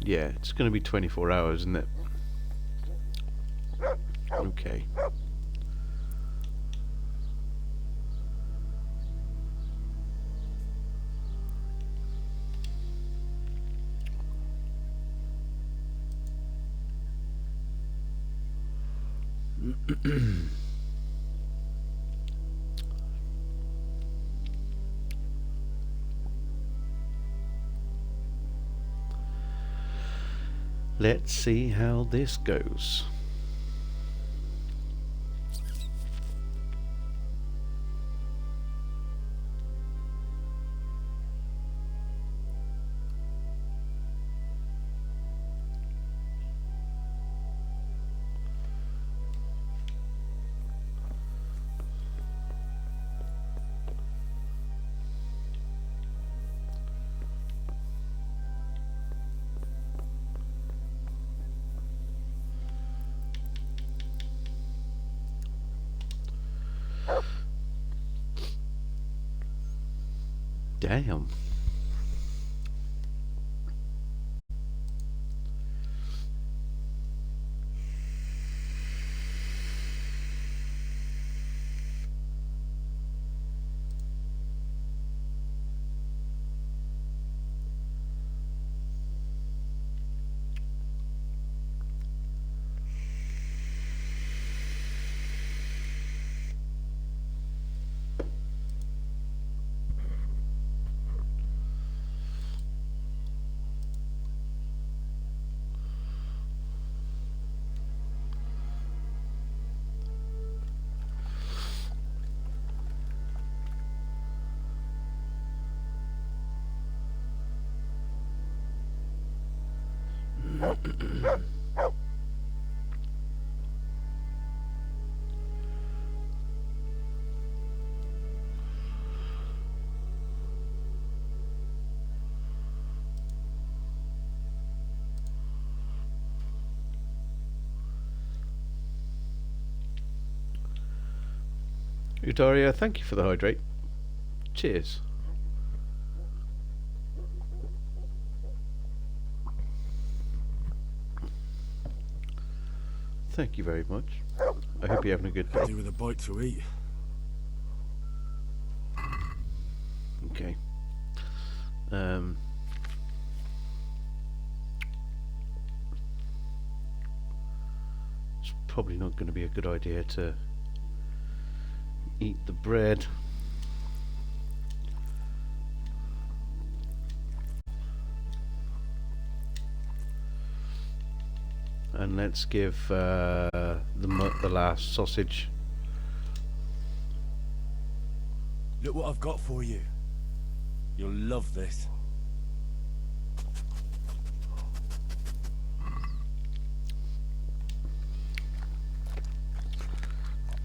B: Yeah, it's going to be 24 hours, isn't it? Okay. Let's see how this goes. Damn. Udaria, thank you for the hydrate. Cheers. Thank you very much. I hope you're having a good day.
G: Do with a bite to eat.
B: Okay. It's probably not going to be a good idea to eat the bread. And let's give the last sausage.
N: Look what I've got for you. You'll love this.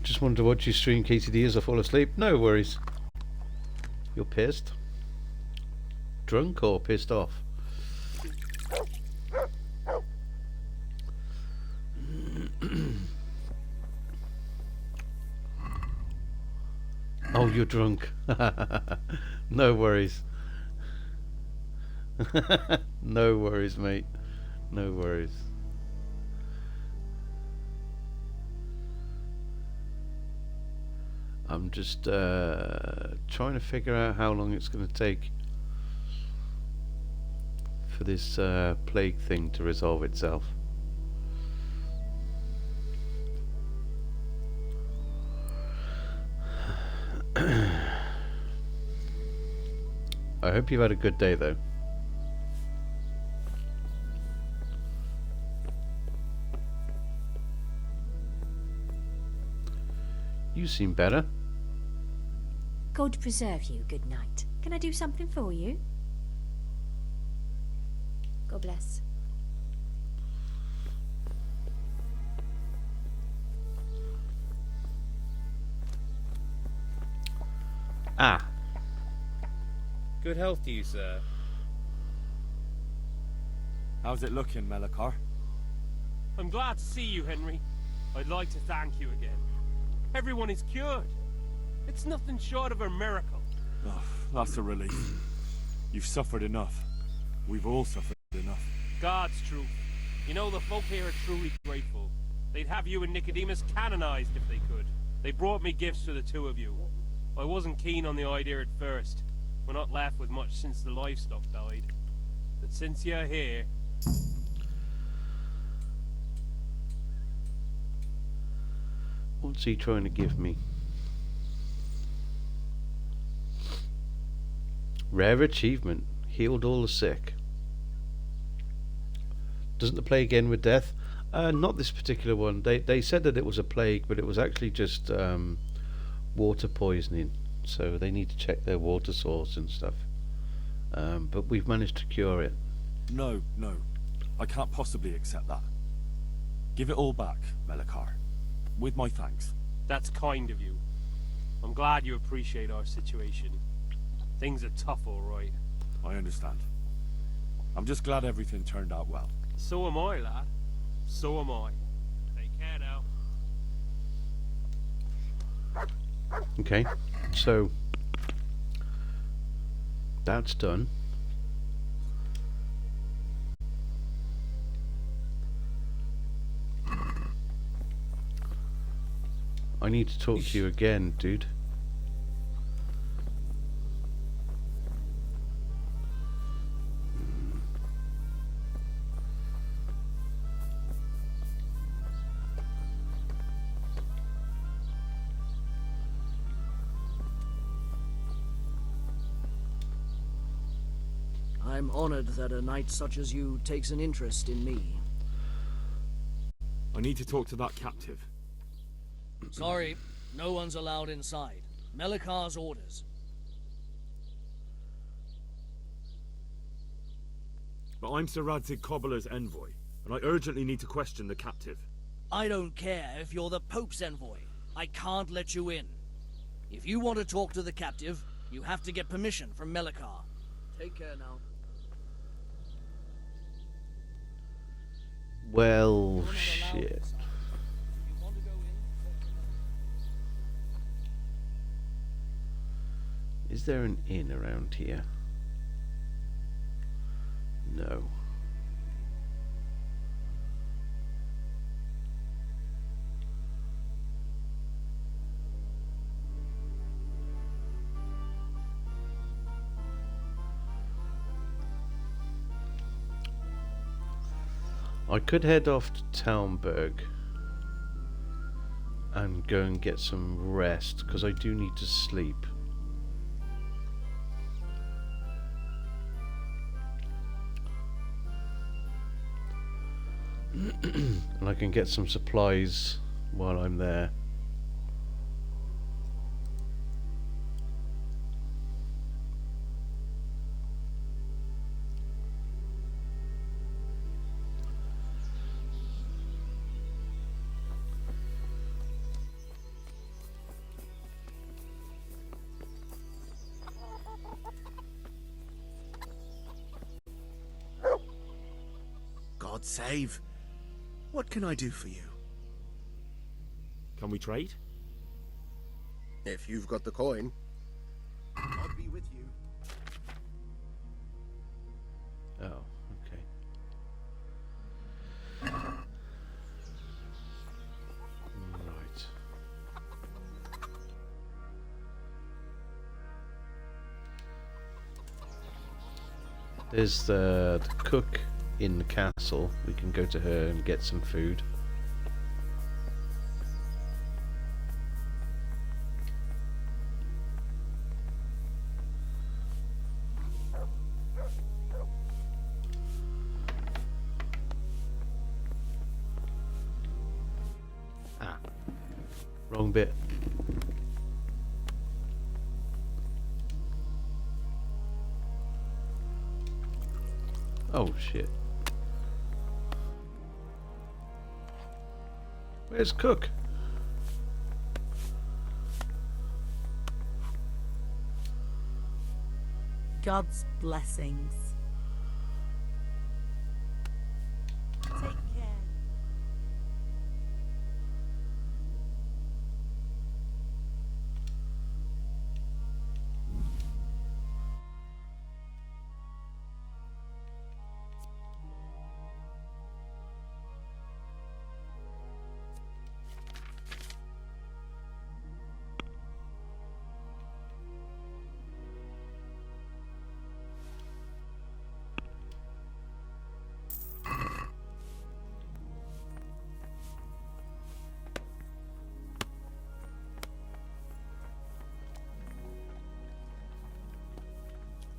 B: Just wanted to watch you stream KTD as I fall asleep. No worries. You're pissed? Drunk or pissed off? Oh, you're drunk. No worries. No worries, mate. No worries. I'm just trying to figure out how long it's going to take for this plague thing to resolve itself. I hope you've had a good day, though. You seem better.
Q: God preserve you, good night. Can I do something for you? God bless.
B: Ah.
O: Good health to you, sir.
N: How's it looking, Melikar?
O: I'm glad to see you, Henry. I'd like to thank you again. Everyone is cured. It's nothing short of a miracle.
N: Oh, that's a relief. You've suffered enough. We've all suffered enough.
O: God's truth. You know, the folk here are truly grateful. They'd have you and Nicodemus canonized if they could. They brought me gifts for the two of you. I wasn't keen on the idea at first. We're not left with much since the livestock died. But since you're here...
B: What's he trying to give me? Rare achievement. Healed all the sick. Doesn't the plague end with death? Not this particular one. They said that it was a plague, but it was actually just water poisoning. So they need to check their water source and stuff. But we've managed to cure it.
N: No. I can't possibly accept that. Give it all back, Melikar. With my thanks.
O: That's kind of you. I'm glad you appreciate our situation. Things are tough, all right.
N: I understand. I'm just glad everything turned out well.
O: So am I, lad. So am I. Take care now.
B: Okay, so that's done. I need to talk to you again, dude.
R: I'm honored that a knight such as you takes an interest in me.
C: I need to talk to that captive.
R: Sorry, no one's allowed inside. Melikar's orders.
C: But I'm Sir Radzig Cobbler's envoy, and I urgently need to question the captive.
R: I don't care if you're the Pope's envoy. I can't let you in. If you want to talk to the captive, you have to get permission from Melikar. Take care now.
B: Well, shit. Is there an inn around here? No. I could head off to Talmberg and go and get some rest, because I do need to sleep. And I can get some supplies while I'm there.
I: God save. What can I do for you?
C: Can we trade?
I: If you've got the coin. God be with you.
B: Oh, okay. Right. There's the cook in the castle. We can go to her and get some food. Ah, wrong bit. Oh shit. Where's Cook?
S: God's blessings. Take care.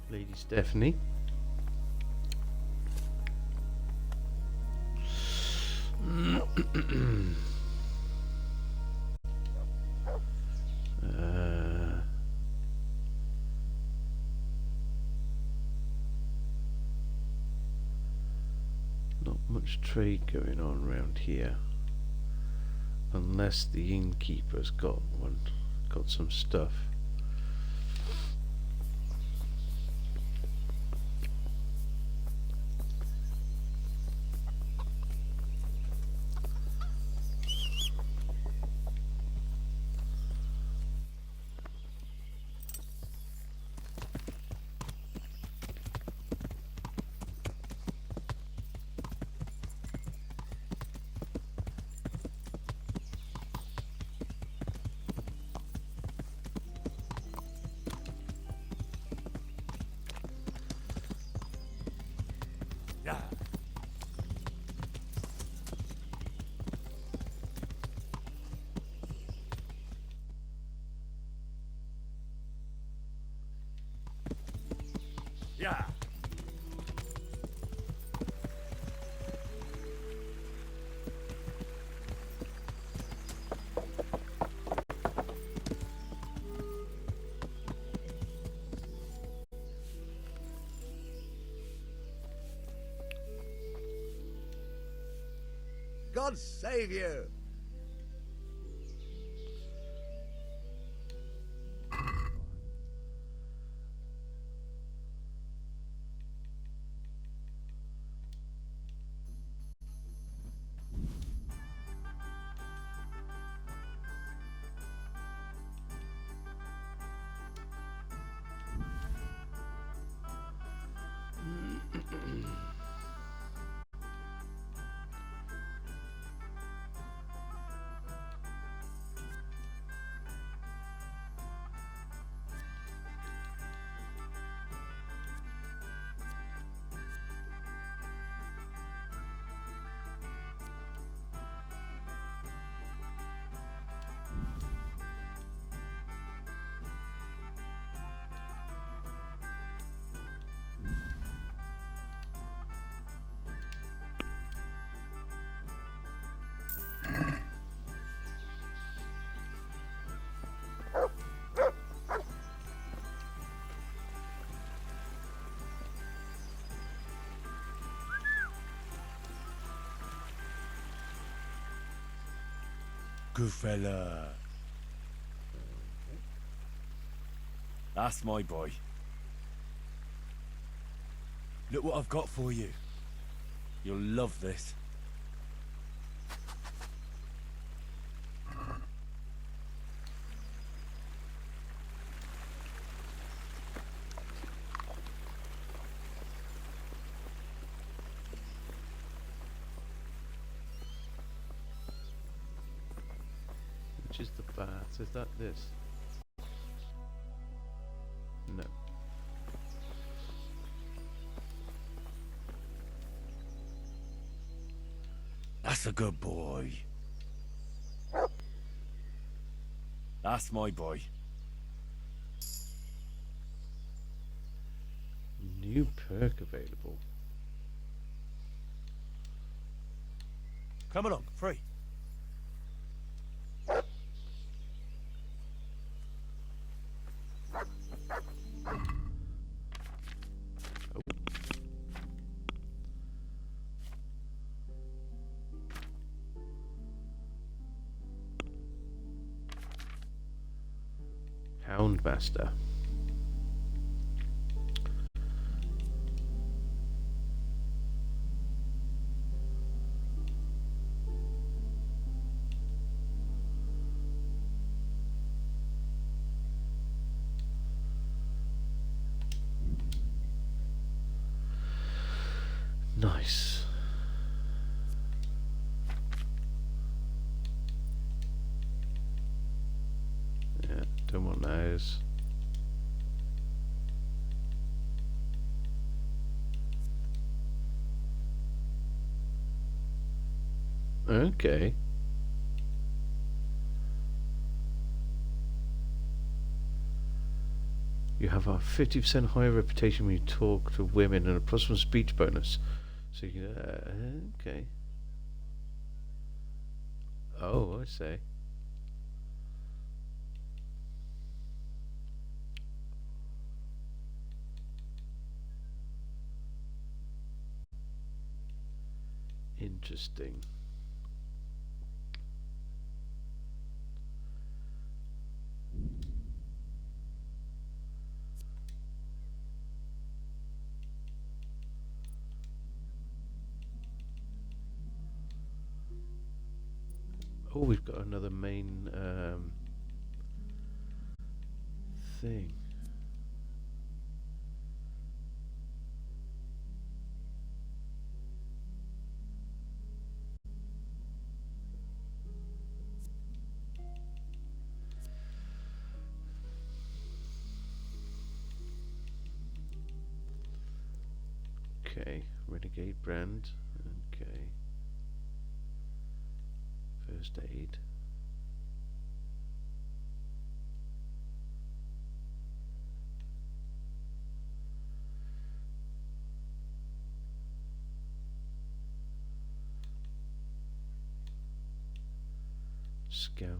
B: Lady Stephanie. Not much trade going on around here, unless the innkeeper's got some stuff.
I: Yeah. God save you!
N: good fella. That's my boy. Look what I've got for you. You'll love this.
B: Which is the bath? Is that this? No.
N: That's a good boy. That's my boy.
B: New perk available.
N: Come along, free.
B: Houndmaster. Nice. Yeah, don't want those. Okay. You have a 50% higher reputation when you talk to women and a +1 speech bonus. So you okay. Oh, I see. Interesting. Oh, we've got another main thing. Okay, Renegade brand. Okay. First aid. Scout.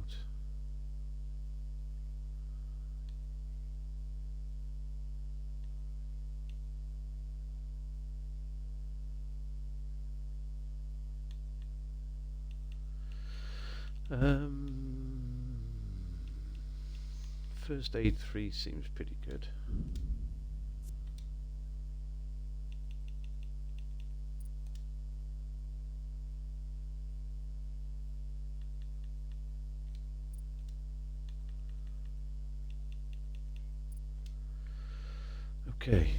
B: First aid 3 seems pretty good. Okay.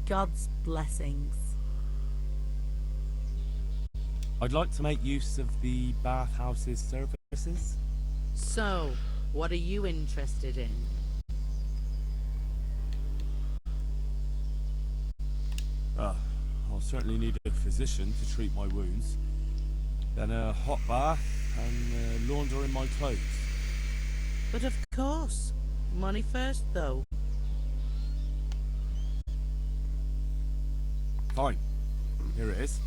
S: God's blessings.
N: I'd like to make use of the bathhouse's services.
S: So, what are you interested in?
N: I'll certainly need a physician to treat my wounds. Then a hot bath and laundering my clothes.
S: But of course. Money first, though.
N: Fine. Here it is.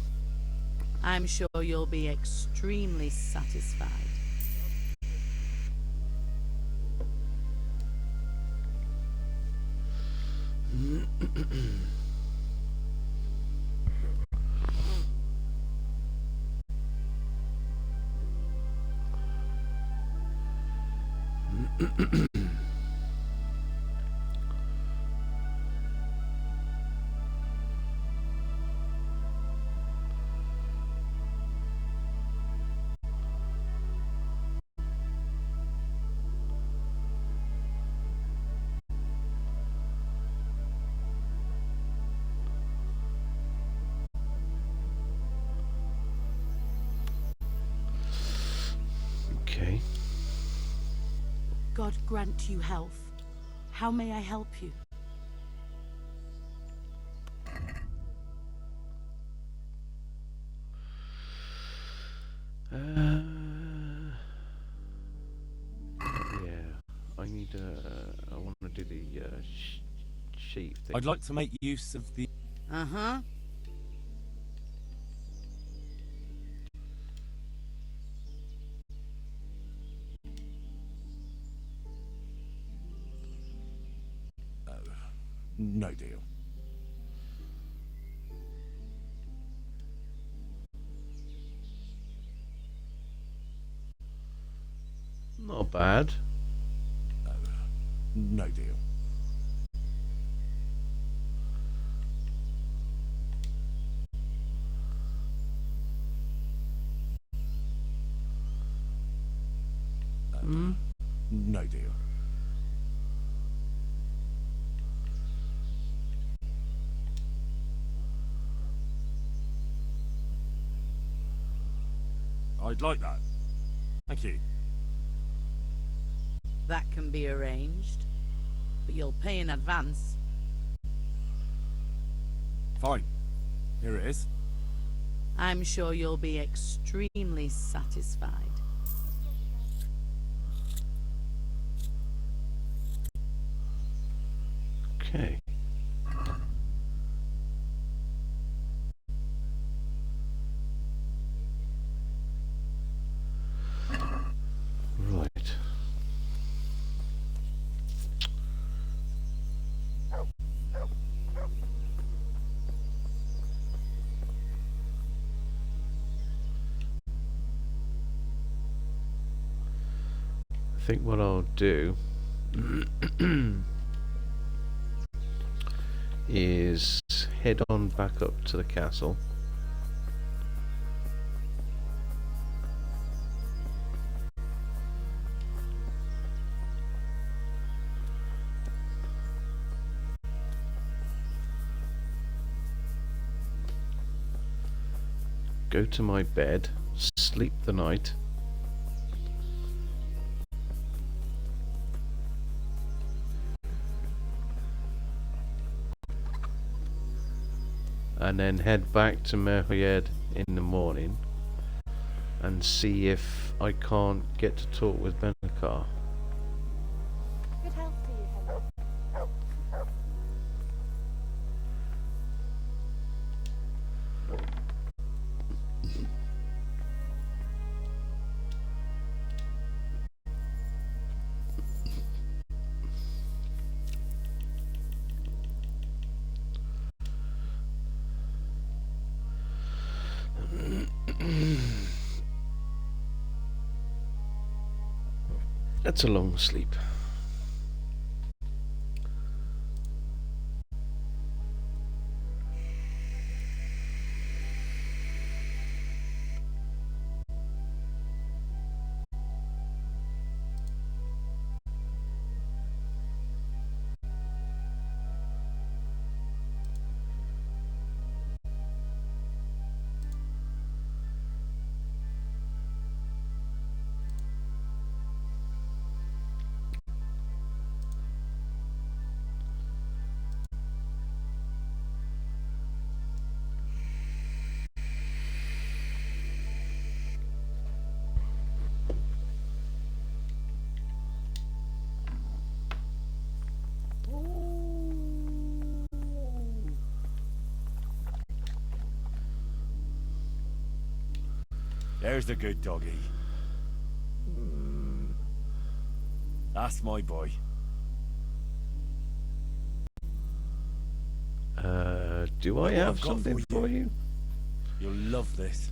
S: I'm sure you'll be extremely satisfied.
B: Okay.
T: God grant you health. How may I help you?
B: Yeah, I need. I want to do the sheep thing.
N: I'd like to make use of the.
S: Uh-huh.
N: No deal.
B: Not bad.
N: No deal. No deal. I'd like that. Thank you.
S: That can be arranged, but you'll pay in advance.
N: Fine. Here it is.
S: I'm sure you'll be extremely satisfied.
B: Okay. Right. I think what I'll do is head on back up to the castle. Go to my bed, sleep the night. And then head back to Merhoyed in the morning and see if I can't get to talk with Benikar.
E: Good health to you, Henry.
B: That's a long sleep.
N: There's the good doggy. That's my boy.
B: Do I have something for you?
N: You'll love this.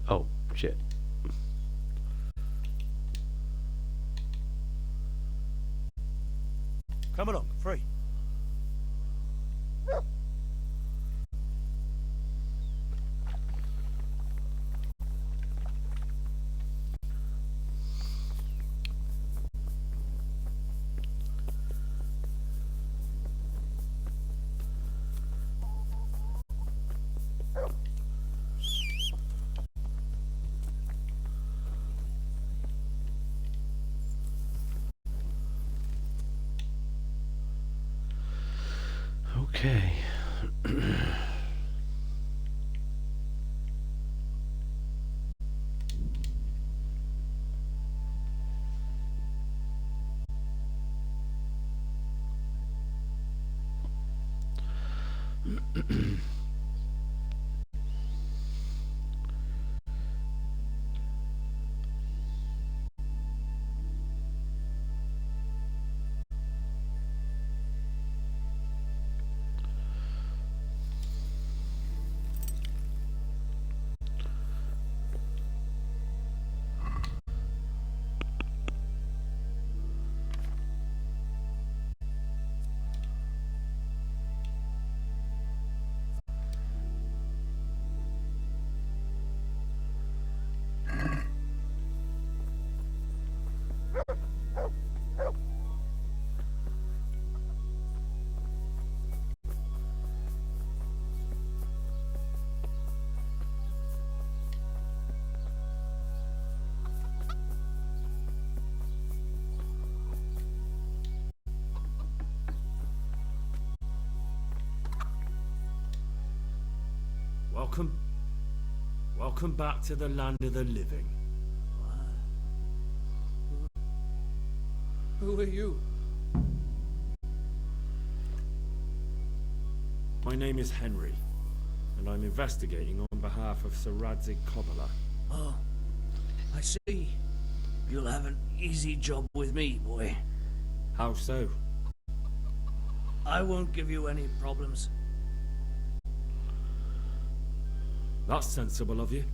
B: Oh, shit.
N: Come along, free.
B: Okay.
C: Welcome back to the land of the living.
R: Who are you?
C: My name is Henry, and I'm investigating on behalf of Sir Radzig Kobyla.
R: Oh, I see. You'll have an easy job with me, boy.
C: How so?
R: I won't give you any problems.
C: That's sensible of you.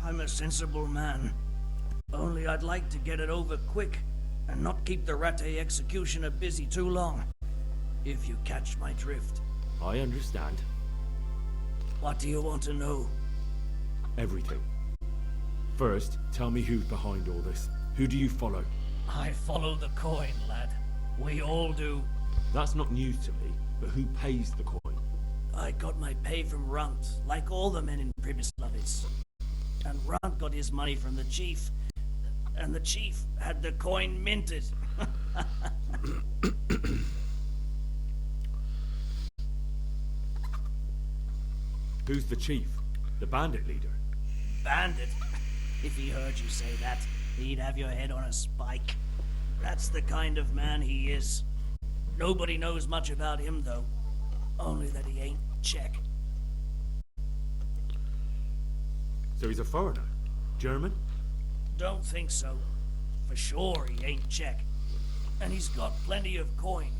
R: I'm a sensible man. Only I'd like to get it over quick and not keep the Rattay executioner busy too long. If you catch my drift.
C: I understand.
R: What do you want to know?
C: Everything. First, tell me who's behind all this. Who do you follow?
R: I follow the coin, lad. We all do.
C: That's not news to me, but who pays the coin?
R: I got my pay from Runt, like all the men in Pribyslavitz. And Runt got his money from the chief. And the chief had the coin minted.
C: Who's the chief? The bandit leader?
R: Bandit? If he heard you say that, he'd have your head on a spike. That's the kind of man he is. Nobody knows much about him, though. Only that he ain't Czech.
C: So he's a foreigner? German?
R: Don't think so. For sure he ain't Czech. And he's got plenty of coin.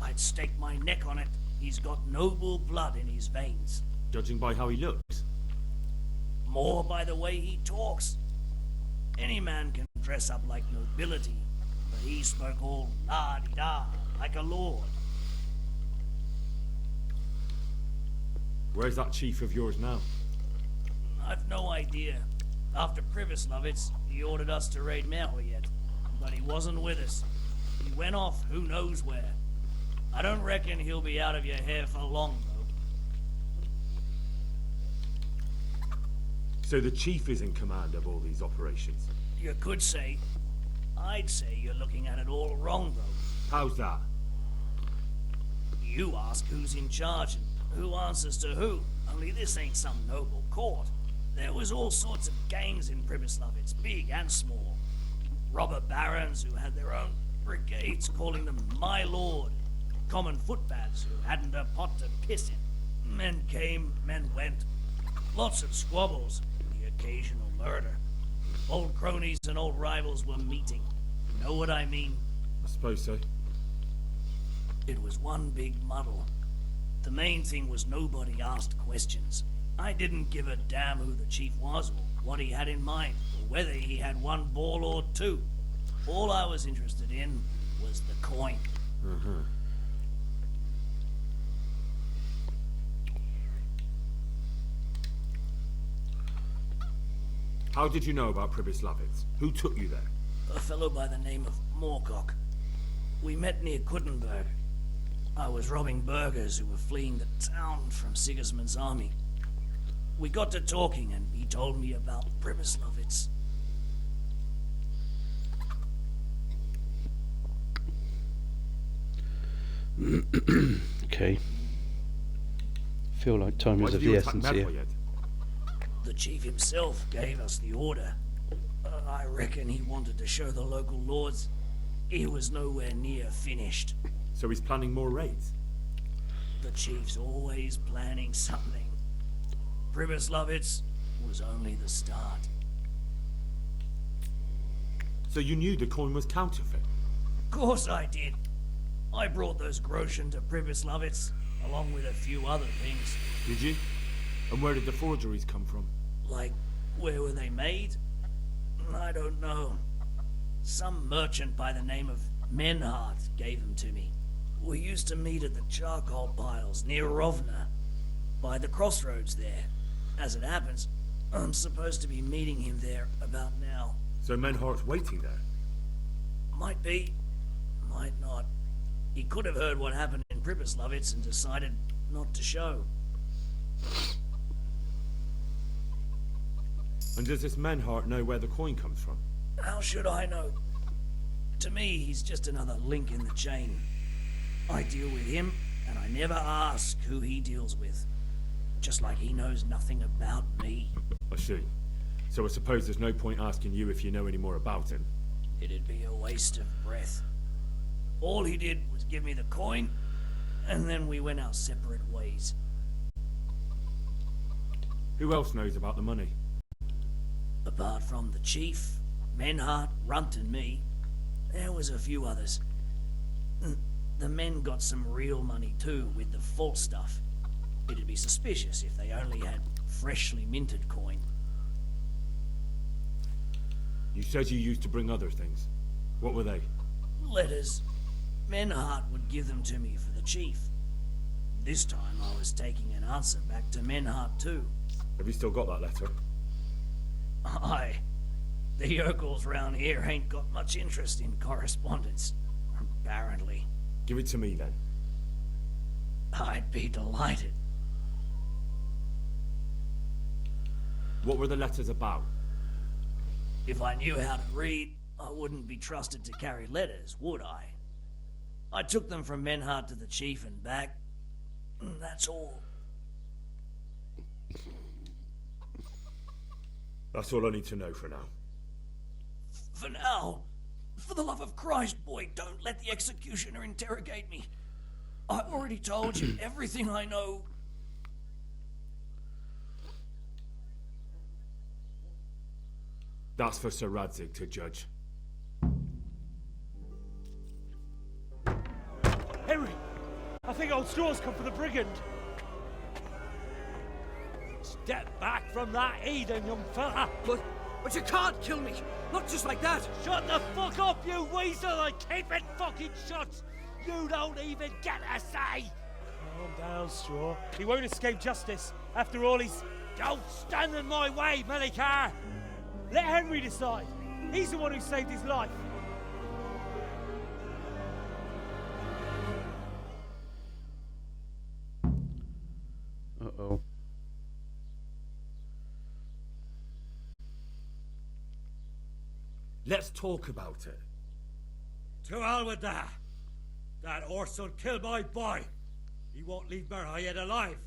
R: I'd stake my neck on it. He's got noble blood in his veins.
C: Judging by how he looks?
R: More by the way he talks. Any man can dress up like nobility, but he spoke all la-di-da, like a lord.
C: Where's that chief of yours now?
R: I've no idea. After Pribyslavitz, he ordered us to raid Merhoyet, but he wasn't with us. He went off who knows where. I don't reckon he'll be out of your hair for long, though.
G: So the chief is in command of all these operations?
R: You could say. I'd say you're looking at it all wrong, though.
G: How's that?
R: You ask who's in charge and who answers to who. Only this ain't some noble court. There was all sorts of gangs in Pribyslavitz, big and small. Robber barons who had their own brigades calling them my lord. Common footpads who hadn't a pot to piss in. Men came, men went. Lots of squabbles, the occasional murder. Old cronies and old rivals were meeting. Know what I mean?
G: I suppose so.
R: It was one big muddle. The main thing was nobody asked questions. I didn't give a damn who the chief was or what he had in mind, or whether he had one ball or two. All I was interested in was the coin.
G: How did you know about Pribyslavitz? Who took you there?
R: A fellow by the name of Moorcock. We met near Kuttenberg. I was robbing burghers who were fleeing the town from Sigismund's army. We got to talking and he told me about Pribyslavitz.
B: Okay. Feel like time is of the essence here.
R: The chief himself gave us the order. I reckon he wanted to show the local lords he was nowhere near finished.
G: So he's planning more raids?
R: The chief's always planning something. Pribyslavitz was only the start.
G: So you knew the coin was counterfeit?
R: Of course I did. I brought those groschen to Pribyslavitz, along with a few other things.
G: Did you? And where did the forgeries come from?
R: Like, where were they made? I don't know. Some merchant by the name of Menhart gave them to me. We used to meet at the charcoal piles near Rovna, by the crossroads there. As it happens, I'm supposed to be meeting him there about now.
G: So Menhart's waiting there?
R: Might be, might not. He could have heard what happened in Pribyslavitz and decided not to show.
G: And does this Menhart know where the coin comes from?
R: How should I know? To me, he's just another link in the chain. I deal with him, and I never ask who he deals with. Just like he knows nothing about me.
G: I see. So I suppose there's no point asking you if you know any more about him.
R: It'd be a waste of breath. All he did was give me the coin, and then we went our separate ways.
G: Who else knows about the money?
R: Apart from the chief, Menhart, Runt and me, there was a few others. The men got some real money too, with the false stuff. It'd be suspicious if they only had freshly minted coin.
G: You said you used to bring other things. What were they?
R: Letters. Menhart would give them to me for the chief. This time I was taking an answer back to Menhart too.
G: Have you still got that letter?
R: Aye. The yokels round here ain't got much interest in correspondence, apparently.
G: Give it to me then.
R: I'd be delighted.
G: What were the letters about?
R: If I knew how to read, I wouldn't be trusted to carry letters, would I? I took them from Menhart to the chief and back. That's all.
G: That's all I need to know for now.
R: For now? For the love of Christ, boy, don't let the executioner interrogate me. I already told you everything I know.
G: That's for Sir Radzig to judge.
U: Henry! I think old Straw's come for the brigand. Step back from that heathen, young fella!
V: But you can't kill me! Not just like that!
U: Shut the fuck up, you weasel, and keep it fucking shut! You don't even get a say! Calm down, Straw. He won't escape justice. After all, he's... Don't stand in my way, Melikar! Let Henry decide. He's the one who saved his life.
B: Uh-oh.
C: Let's talk about it.
A: To hell with that. That horse will kill my boy. He won't leave Merhayed alive.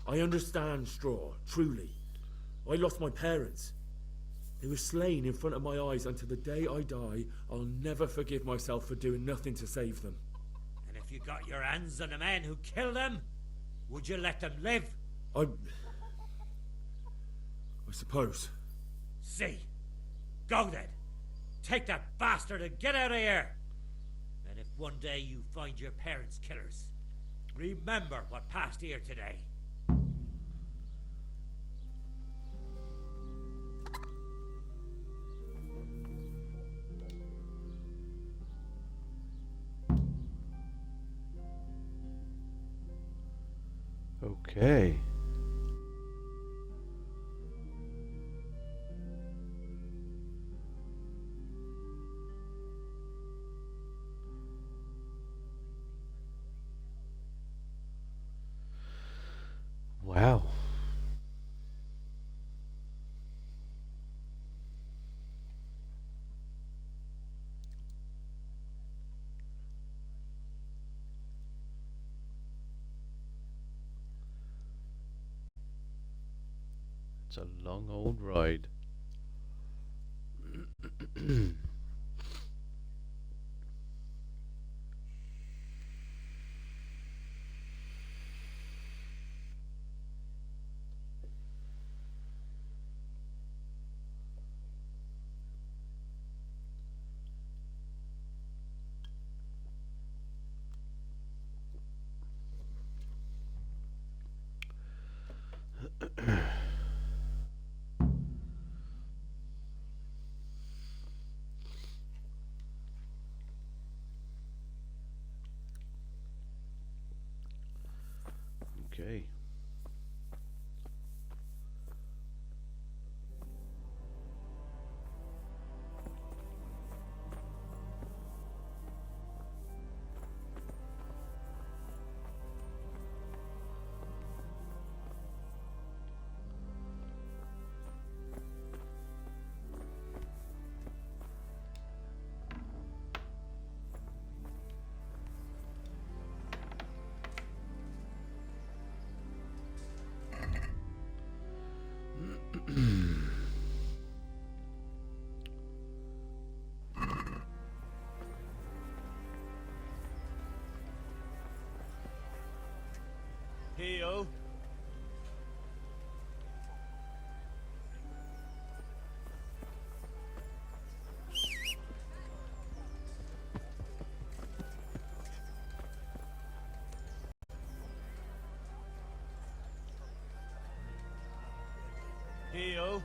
C: I understand, Straw, truly. I lost my parents. They were slain in front of my eyes. Until the day I die, I'll never forgive myself for doing nothing to save them.
A: And if you got your hands on the men who killed them, would you let them live?
C: I suppose.
A: See. Go then. Take that bastard and get out of here. And if one day you find your parents' killers, remember what passed here today.
B: Okay. Wow. It's a long old ride. Okay.
N: Heal. Heal.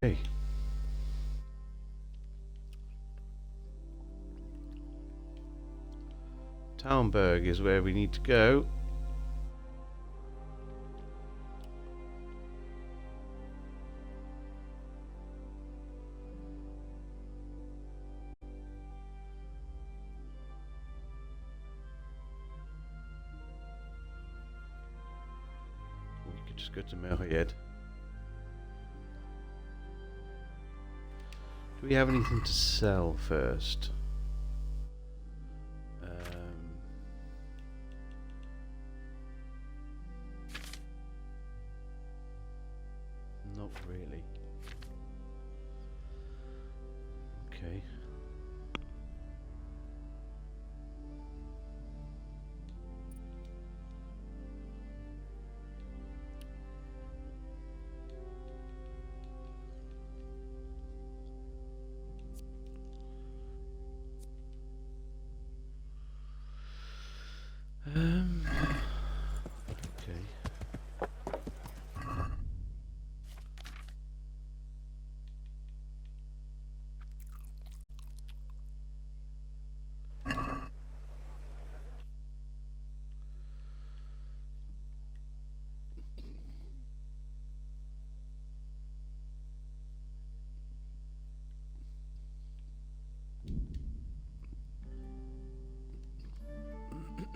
B: Okay. Talmberg is where we need to go. We could just go to Merhayed. Do we have anything to sell first? Not really. Okay. Okay.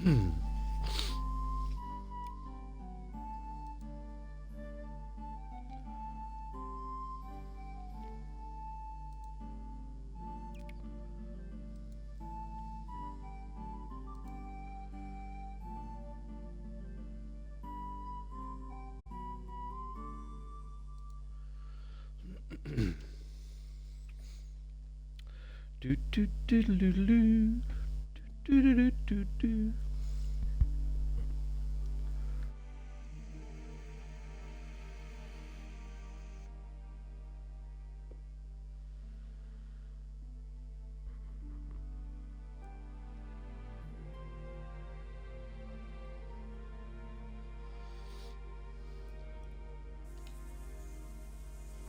B: Do do do do do do do do do do.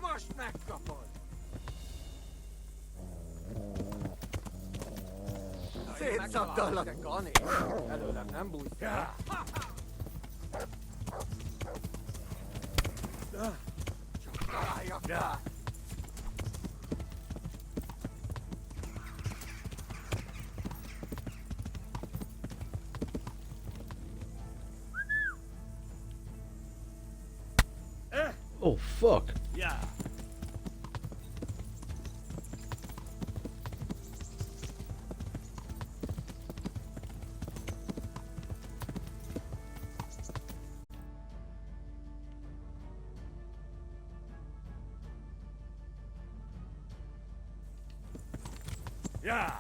V: Marsh back up on.
I: It's a dollar.
V: Hello, lang ambush.
B: Oh fuck.
V: Yeah. Yeah.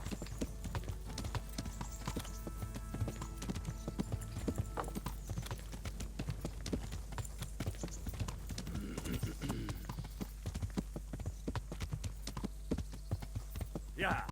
V: Yeah.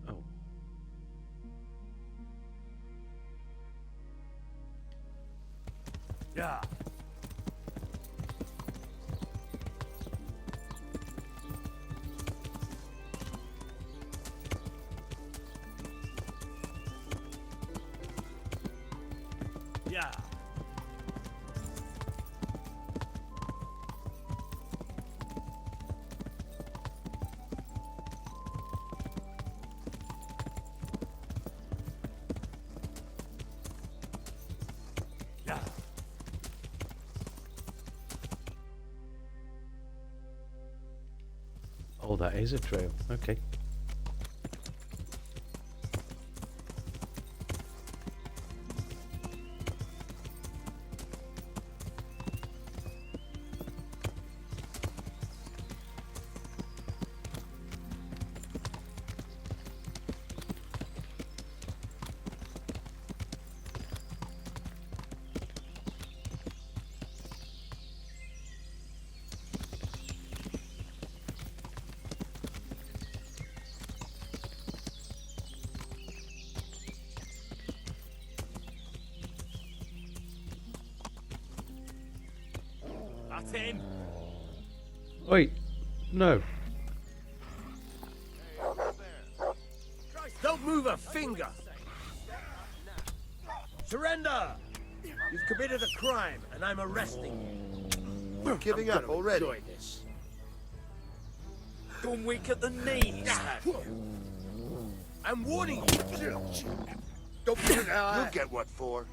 B: Oh.
V: Yeah. Yeah. Yeah.
B: Oh, that is a trail. Okay.
V: That's him.
B: Wait. No.
I: Don't move a finger. Surrender. You've committed a crime, and I'm arresting you.
H: You're giving up already.
I: Enjoy this.
V: Gone weak at the knees, have you?
I: I'm warning you.
H: Don't You'll get what for.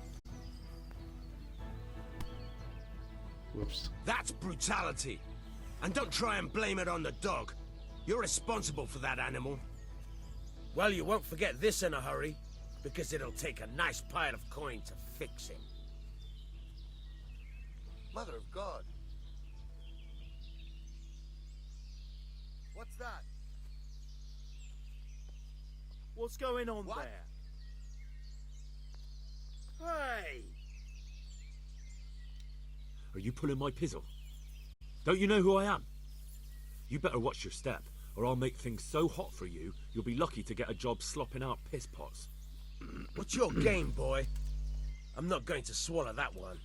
B: Whoops.
I: That's brutality. And don't try and blame it on the dog. You're responsible for that animal. Well, you won't forget this in a hurry, because it'll take a nice pile of coin to fix him.
H: Mother of God. What's that?
V: What's going on
H: What?
V: there? Hey!
C: Are you pulling my pizzle? Don't you know who I am? You better watch your step, or I'll make things so hot for you, you'll be lucky to get a job slopping out piss pots.
I: What's your game, boy? I'm not going to swallow that one.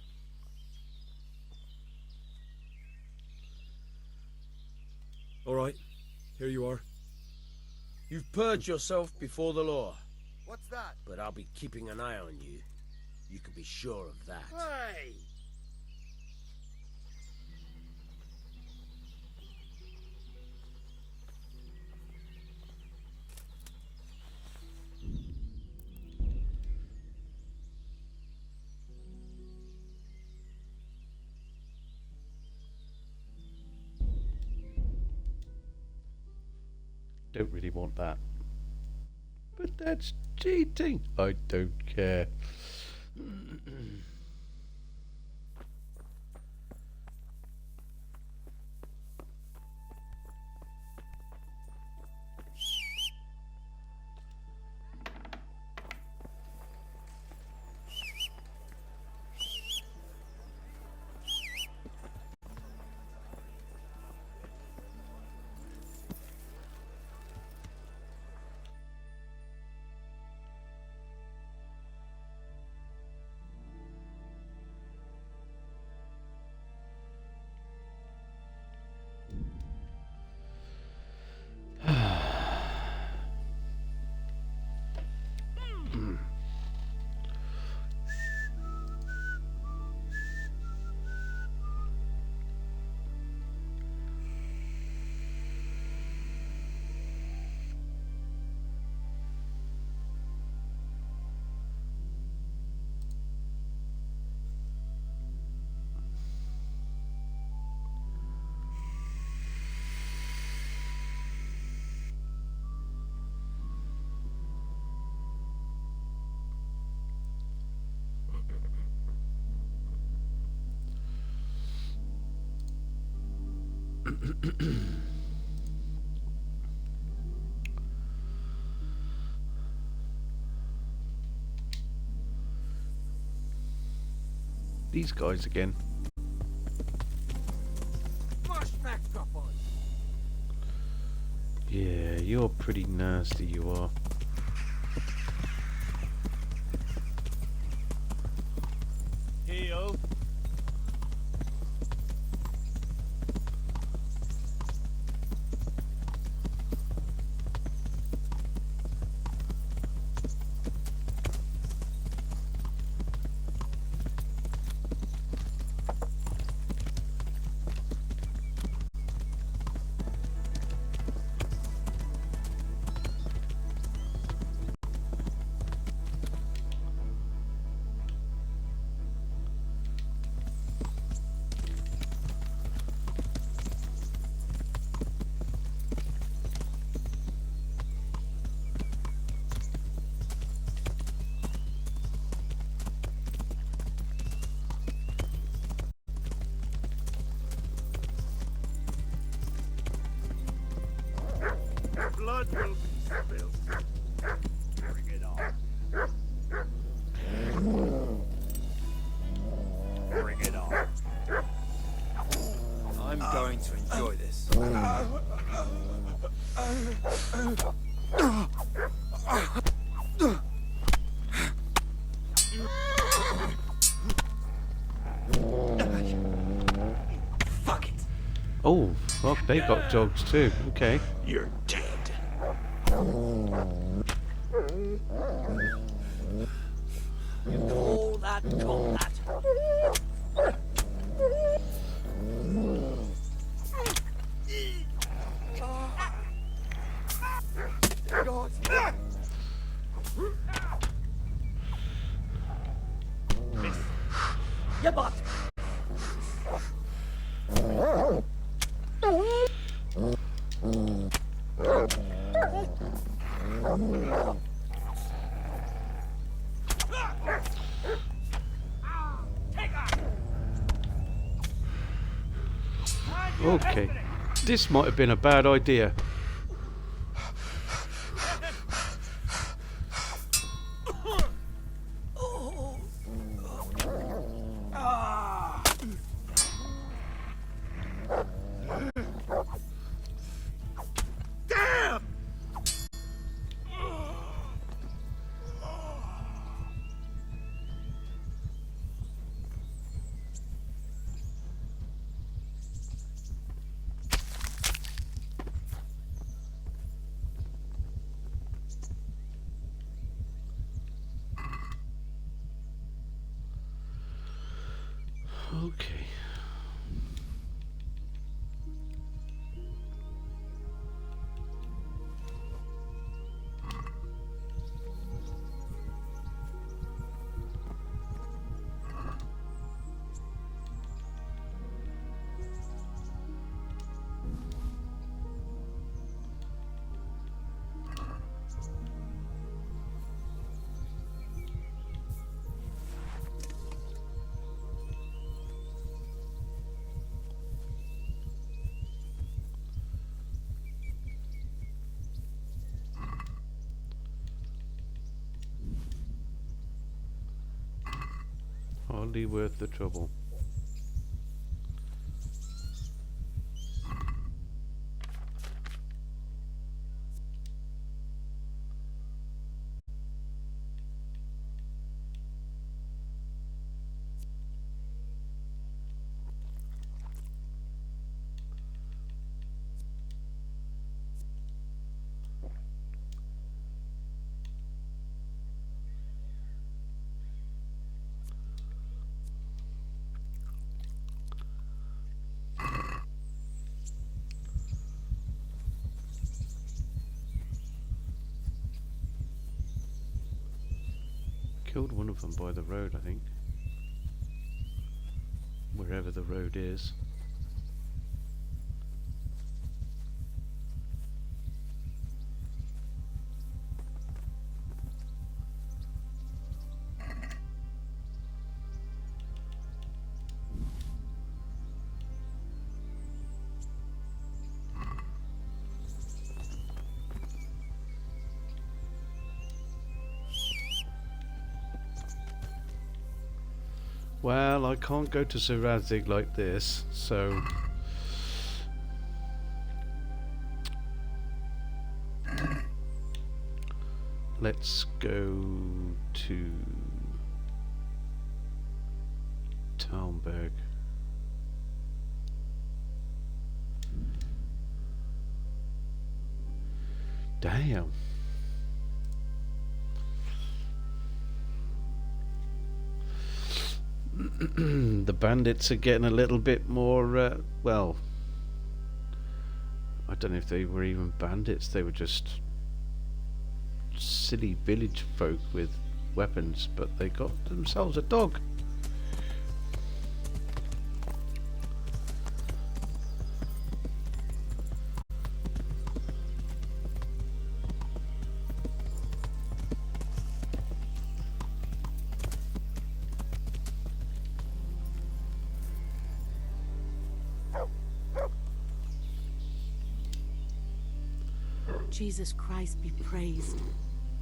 C: All right, here you are.
I: You've purged yourself before the law.
H: What's that?
I: But I'll be keeping an eye on you. You can be sure of that.
H: Hey!
B: Don't really want that. But that's cheating. I don't care. These guys again. Yeah, you're pretty nasty, you are.
U: Heyo.
V: Blood will be spilled. Bring it on. Bring it on.
P: I'm going to enjoy this.
B: Fuck it. Oh, fuck, they got dogs too. Okay.
V: You're dead.
R: All that combat.
V: God.
R: Yeah, but.
B: Okay. This might have been a bad idea.
V: Damn!
B: Okay. Hardly worth the trouble. Killed one of them by the road, I think. Wherever the road is. Well, I can't go to Sirazig like this, so... Let's go to... Talmberg. Damn. The bandits are getting a little bit more, well, I don't know if they were even bandits, they were just silly village folk with weapons, but they got themselves a dog.
T: Jesus Christ be praised.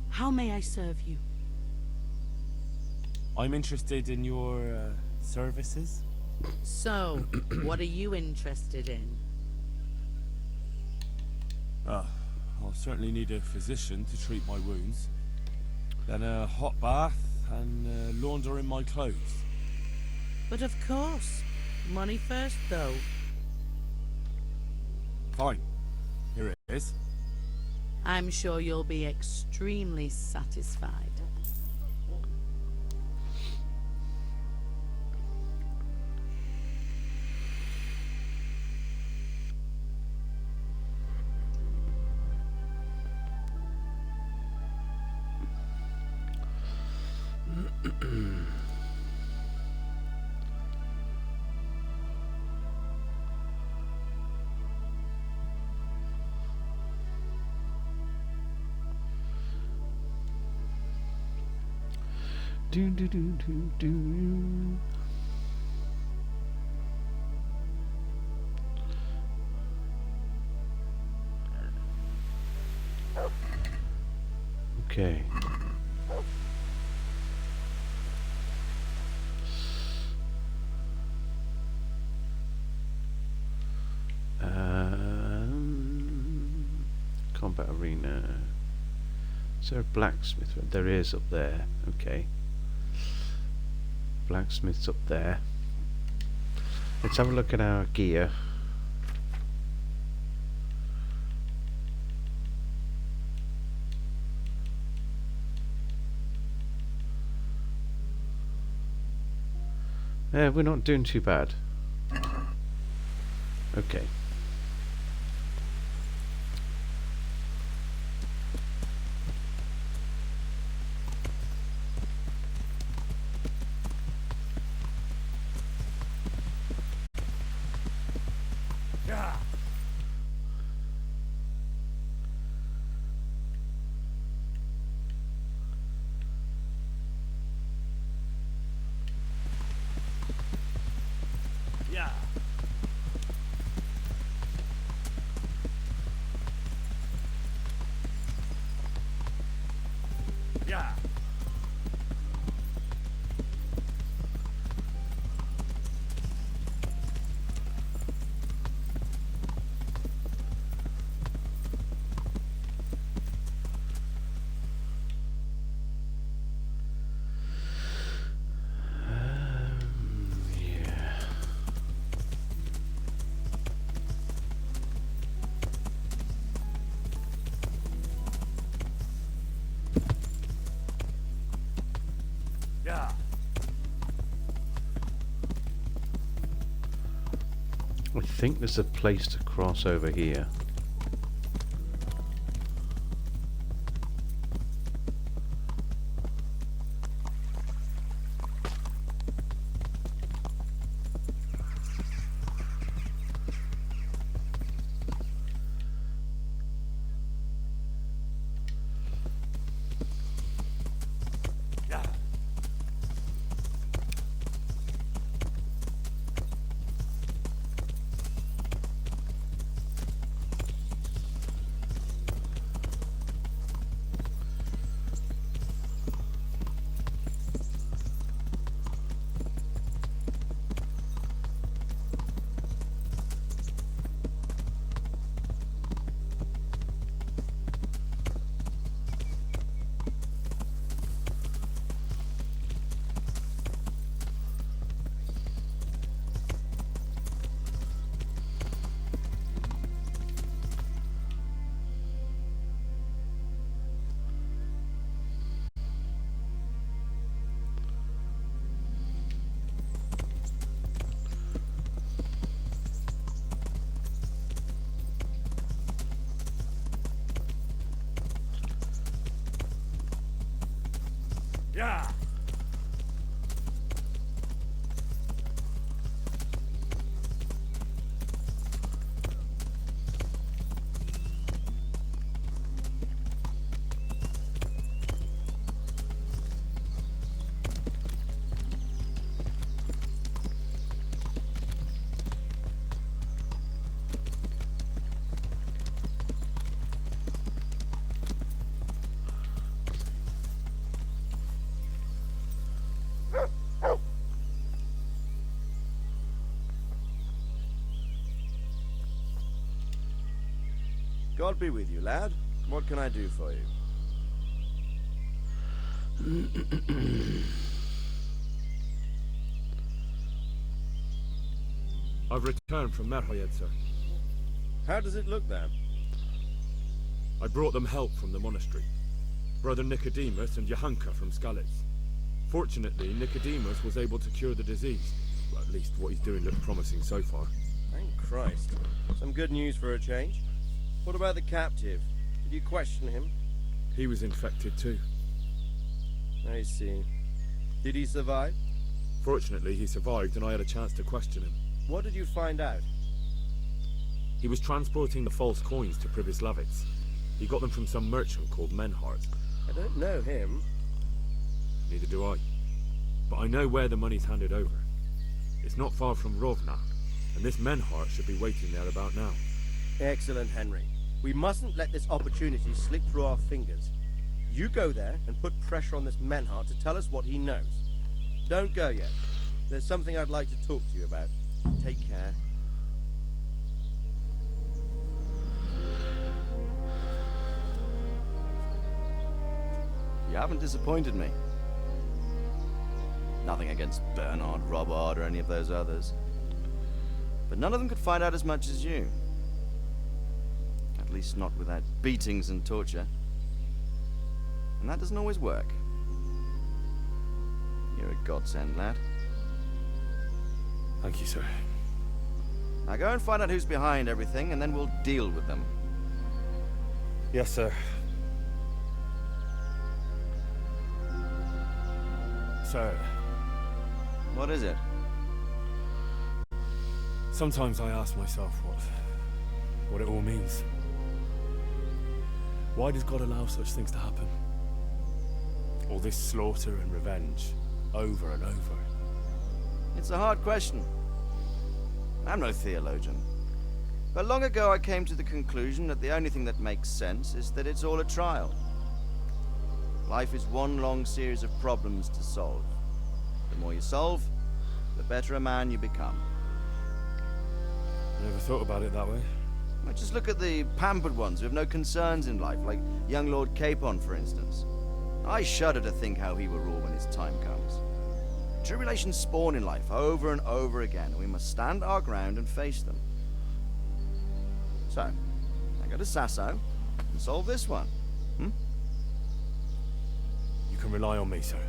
T: How may I serve you?
N: I'm interested in your services.
S: So, what are you interested in?
N: I'll certainly need a physician to treat my wounds. Then a hot bath and laundering my clothes.
S: But of course. Money first, though.
N: Fine. Here it is.
S: I'm sure you'll be extremely satisfied.
B: Do do do do do. Okay. Combat arena. Is there a blacksmith? There is up there. Okay. Blacksmith's up there. Let's have a look at our gear. We're not doing too bad. Okay.
U: Yeah. Yeah. Yeah. Yeah.
B: I think there's a place to cross over here.
U: Yeah. Yeah.
K: God be with you, lad. What can I do for you?
C: I've returned from Merhoyed, sir.
K: How does it look there?
C: I brought them help from the monastery. Brother Nicodemus and Johanka from Skalitz. Fortunately, Nicodemus was able to cure the disease. Well, at least what he's doing looks promising so far.
K: Thank Christ. Some good news for a change. What about the captive? Did you question him?
C: He was infected too.
K: I see. Did he survive?
C: Fortunately, he survived and I had a chance to question him.
K: What did you find out?
C: He was transporting the false coins to Pribyslavitz. He got them from some merchant called Menhart.
K: I don't know him.
C: Neither do I. But I know where the money's handed over. It's not far from Rovna, and this Menhart should be waiting there about now.
K: Excellent, Henry. We mustn't let this opportunity slip through our fingers. You go there and put pressure on this Menhart to tell us what he knows. Don't go yet. There's something I'd like to talk to you about. Take care.
L: You haven't disappointed me. Nothing against Bernard, Robert, or any of those others. But none of them could find out as much as you. At least not without beatings and torture. And that doesn't always work. You're a godsend, lad.
G: Thank you, sir.
L: Now go and find out who's behind everything, and then we'll deal with them.
G: Yes, sir. Sir.
L: What is it?
G: Sometimes I ask myself what it all means. Why does God allow such things to happen? All this slaughter and revenge, over and over.
L: It's a hard question. I'm no theologian. But long ago I came to the conclusion that the only thing that makes sense is that it's all a trial. Life is one long series of problems to solve. The more you solve, the better a man you become.
G: I never thought about it that way.
L: Well, just look at the pampered ones who have no concerns in life, like young Lord Capon, for instance. I shudder to think how he will rule when his time comes. Tribulations spawn in life over and over again, and we must stand our ground and face them. So, I go to Sasso and solve this one.
G: You can rely on me, sir.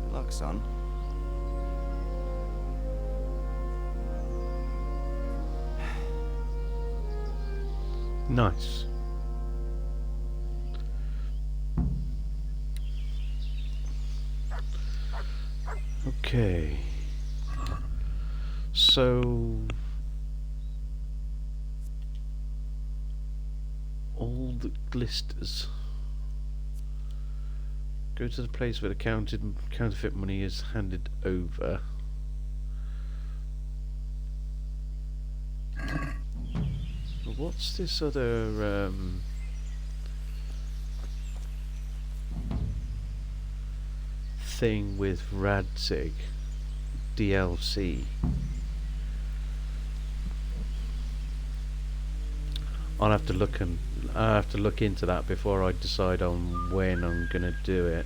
L: Good luck, son.
B: Nice. Okay. So all the glisters. Go to the place where the counterfeit money is handed over. What's this other thing with Radzig DLC? I'll have to look into that before I decide on when I'm gonna do it.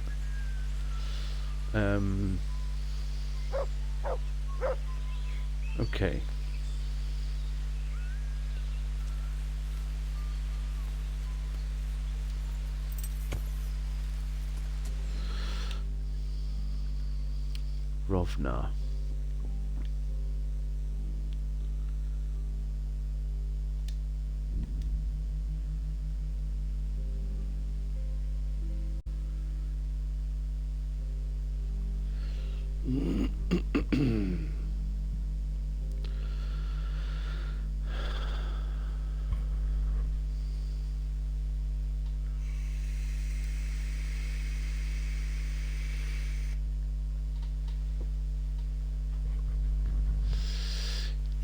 B: Okay. Rovna.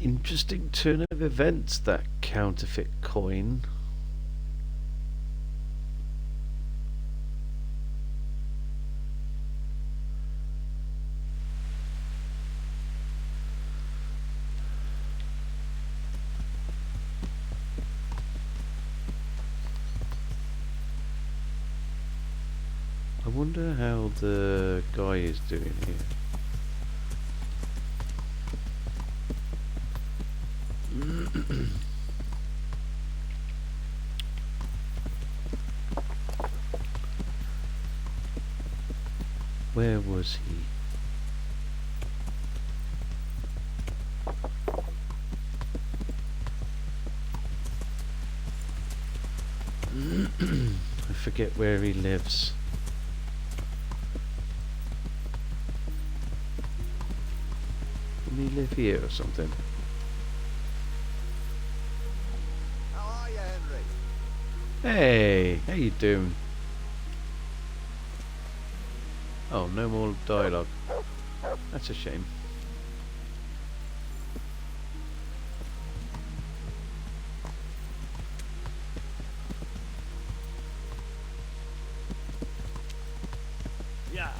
B: Interesting turn of events, that counterfeit coin. I wonder how the guy is doing here. Where was he? I forget where he lives. Didn't he live here or something?
H: How are you, Henry?
B: Hey, how you doing? Oh, no more dialogue. That's a shame.
U: Yeah.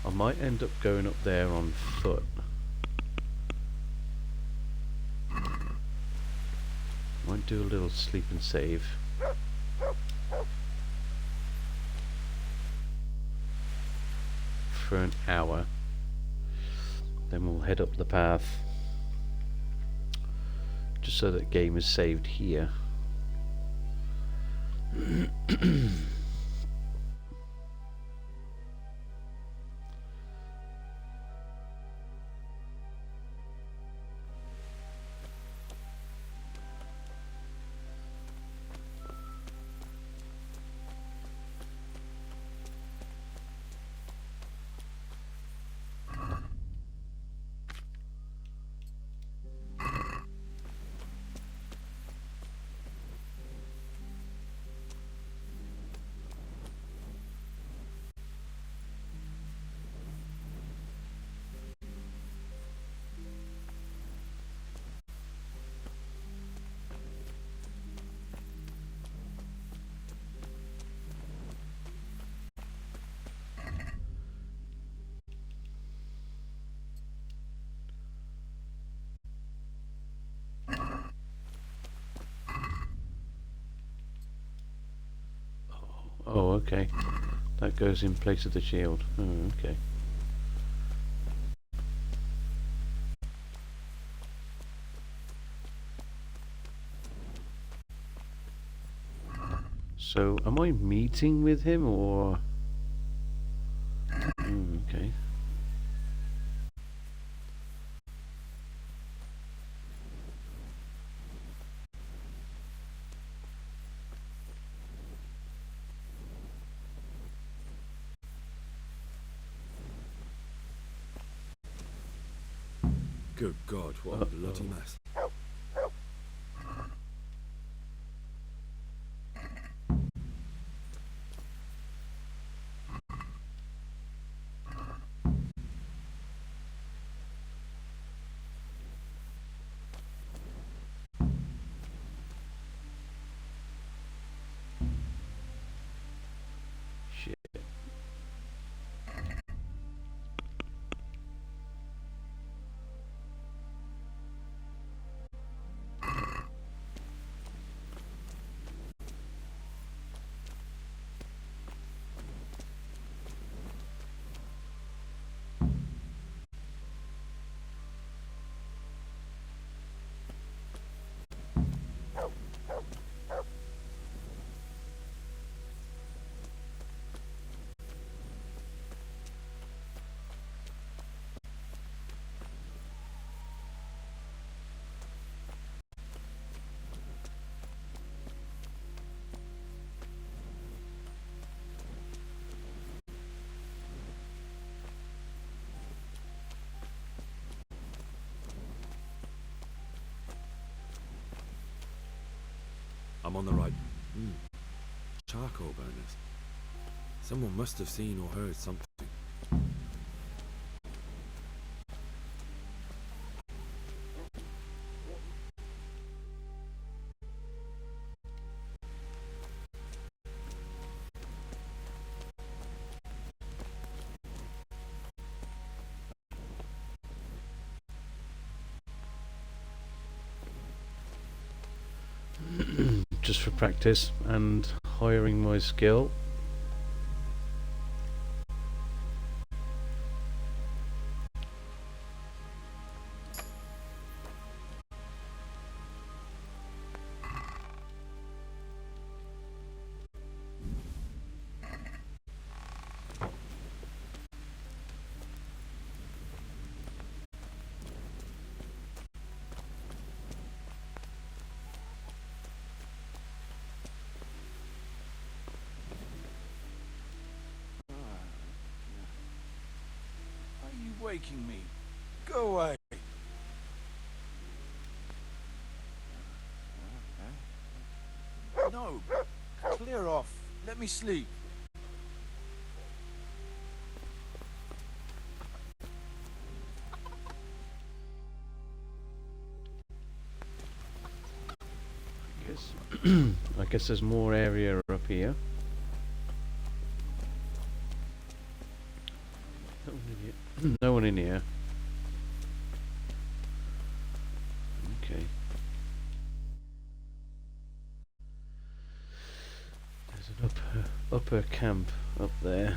B: I might end up going up there on foot. Might do a little sleep and save. For an hour. Then we'll head up the path, just so that game is saved here. Oh, okay. That goes in place of the shield. Oh, okay. So, am I meeting with him, or... okay.
C: Good God, what a bloody mess.
B: Shit.
C: I'm on the right. Charcoal burners. Someone must have seen or heard something.
B: Just for practice and hiring my skill.
N: Waking me. Go away. No. Clear off. Let me sleep.
B: I guess there's more area up here. No one in here. Okay. There's an upper camp up there.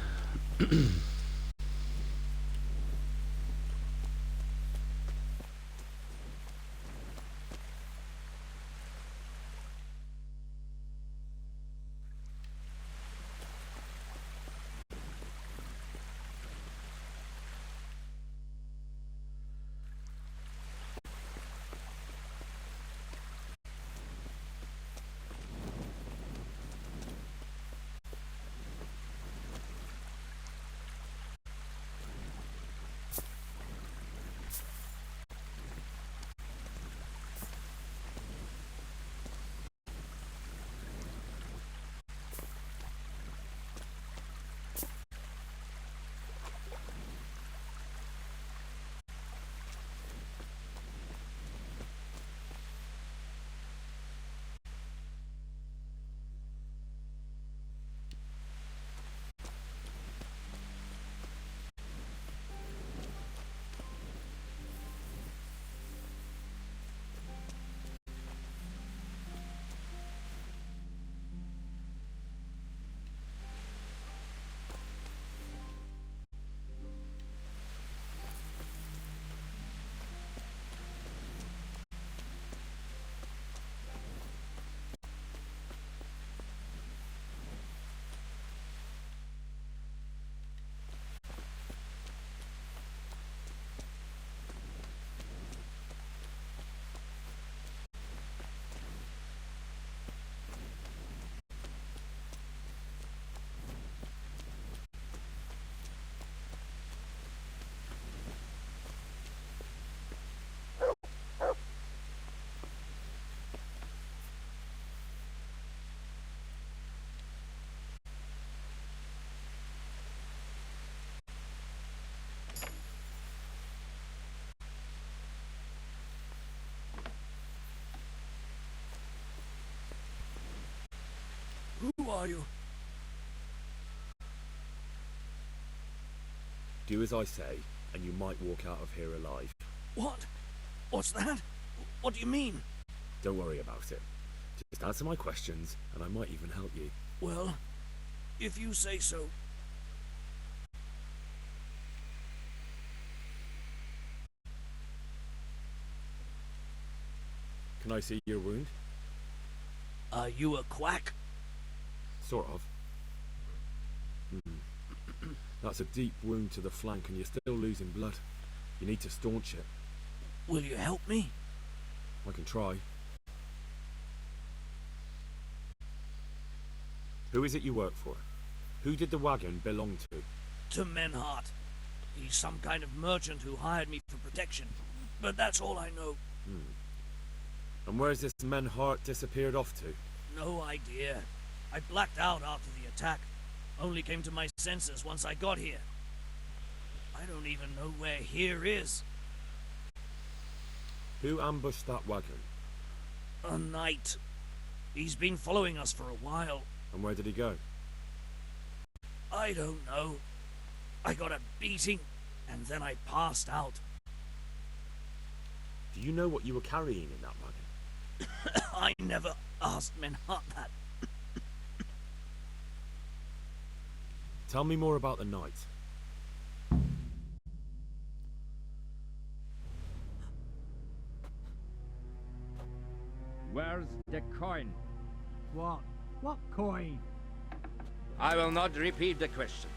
R: are you?
C: Do as I say, and you might walk out of here alive.
R: What? What's that? What do you mean?
C: Don't worry about it. Just answer my questions, and I might even help you.
R: Well, if you say so.
C: Can I see your wound?
R: Are you a quack?
C: Sort of. That's a deep wound to the flank and you're still losing blood. You need to staunch it.
R: Will you help me?
C: I can try. Who is it you work for? Who did the wagon belong to?
R: To Menhart. He's some kind of merchant who hired me for protection. But that's all I know.
C: And where's this Menhart disappeared off to?
R: No idea. I blacked out after the attack. Only came to my senses once I got here. I don't even know where here is.
C: Who ambushed that wagon?
R: A knight. He's been following us for a while.
C: And where did he go?
R: I don't know. I got a beating, and then I passed out.
C: Do you know what you were carrying in that wagon?
R: I never asked Menhart that.
C: Tell me more about the knight.
D: Where's the coin?
M: What? What coin?
D: I will not repeat the question.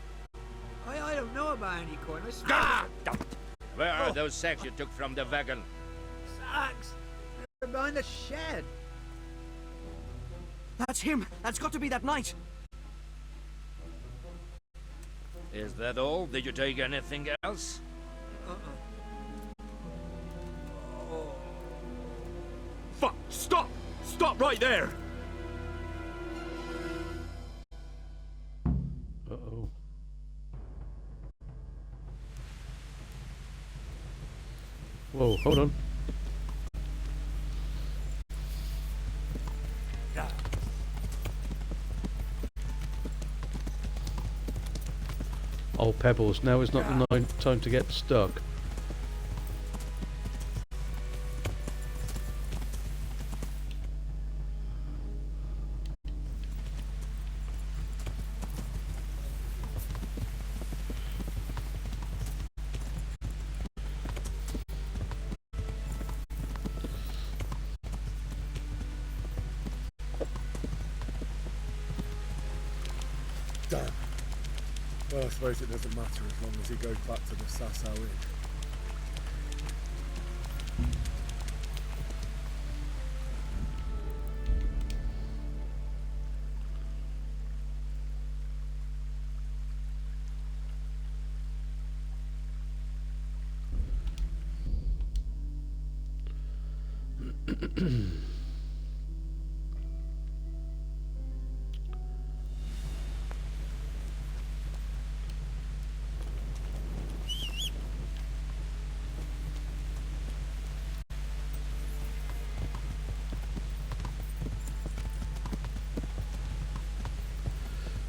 M: I don't know about any coin. I swear.
D: Ah! Where are those sacks you took from the wagon?
M: Sacks? They're behind the shed.
R: That's him! That's got to be that knight!
D: Is that all? Did you take anything else?
C: Fuck! Stop! Stop right there!
B: Uh-oh. Whoa, hold on. Oh, Pebbles, now is not the time to get stuck.
C: Damn. Well, I suppose it doesn't matter as long as he goes back to the Sasau Inn.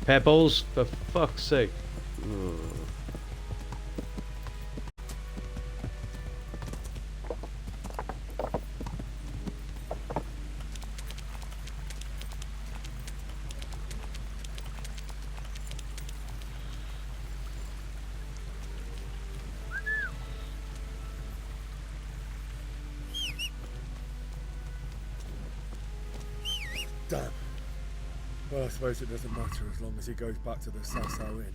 B: Pebbles, for fuck's sake. Ugh.
C: Damn. Well, I suppose it doesn't matter as long as he goes back to the Sasau Inn.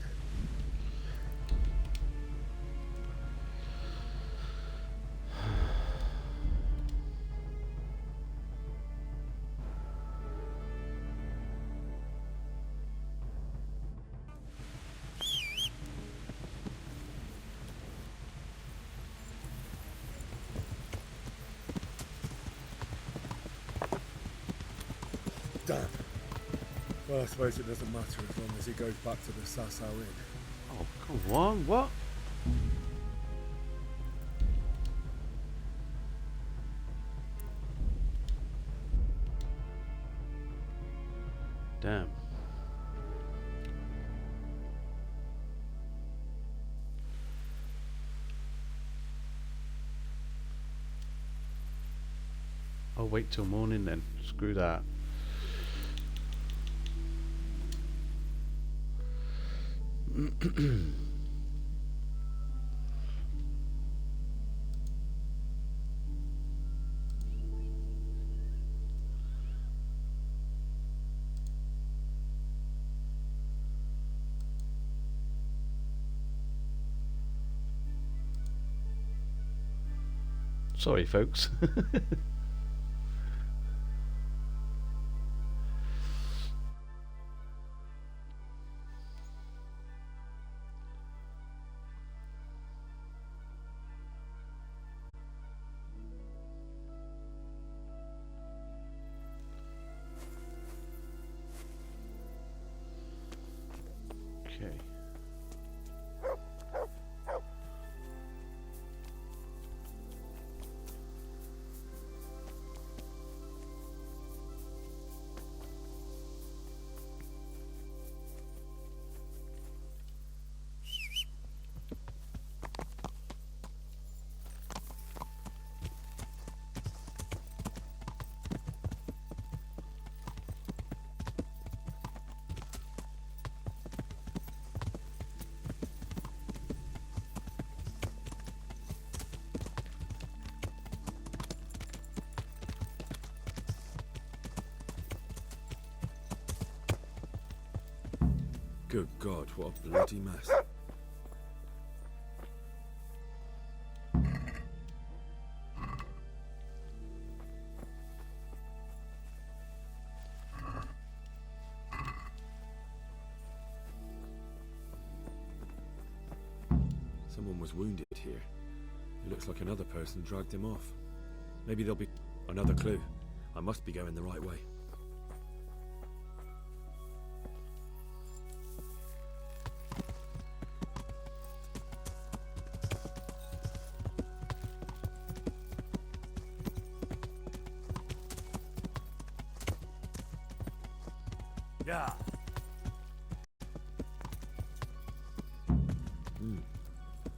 C: Damn. Well, I suppose it doesn't matter as long as he goes back to the Sasau Inn.
B: Oh, come on, what? Damn. I'll wait till morning then. Screw that. Sorry, folks. Okay.
C: Good God, what a bloody mess. Someone was wounded here. It looks like another person dragged him off. Maybe there'll be another clue. I must be going the right way.
I: Yeah.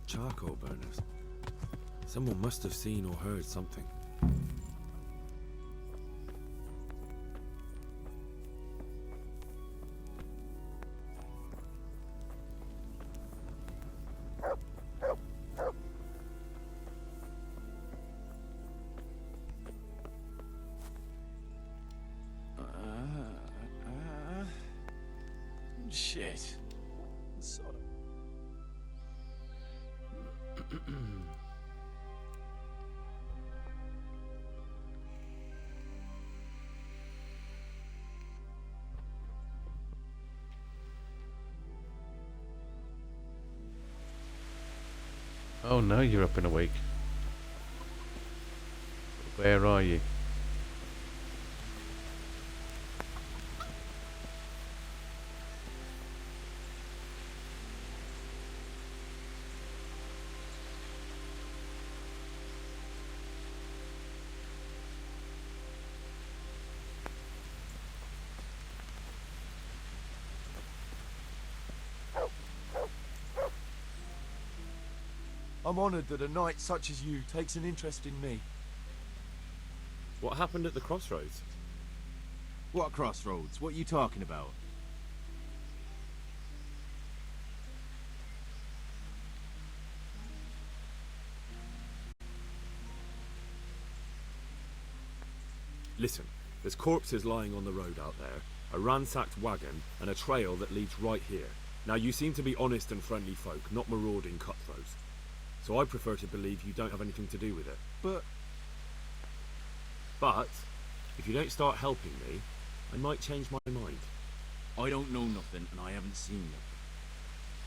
C: Charcoal burners. Someone must have seen or heard something.
N: Shit. Sort of.
B: Oh no, you're up and awake. Where are you?
F: I'm honoured that a knight such as you takes an interest in me.
C: What happened at the crossroads?
J: What crossroads? What are you talking about?
C: Listen, there's corpses lying on the road out there, a ransacked wagon, and a trail that leads right here. Now, you seem to be honest and friendly folk, not marauding cutthroats. So I prefer to believe you don't have anything to do with it. But if you don't start helping me, I might change my mind.
J: I don't know nothing, and I haven't seen nothing.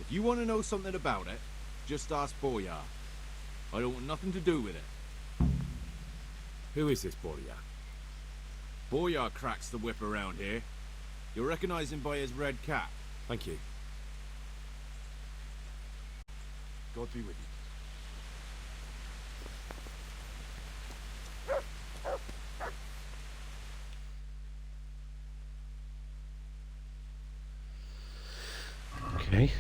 J: If you want to know something about it, just ask Boyar. I don't want nothing to do with it.
C: Who is this Boyar?
J: Boyar cracks the whip around here. You'll recognize him by his red cap.
C: Thank you.
F: God be with you.
B: Okay.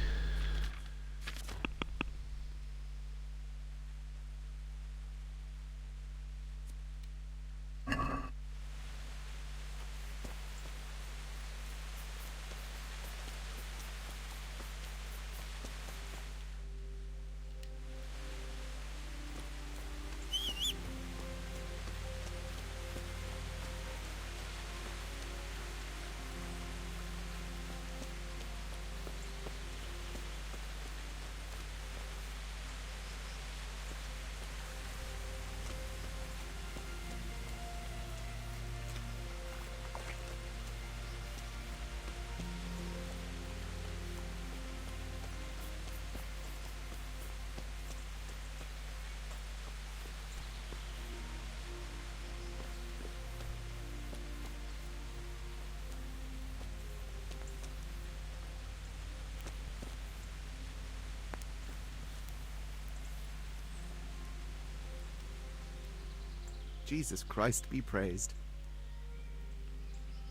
O: Jesus Christ be praised.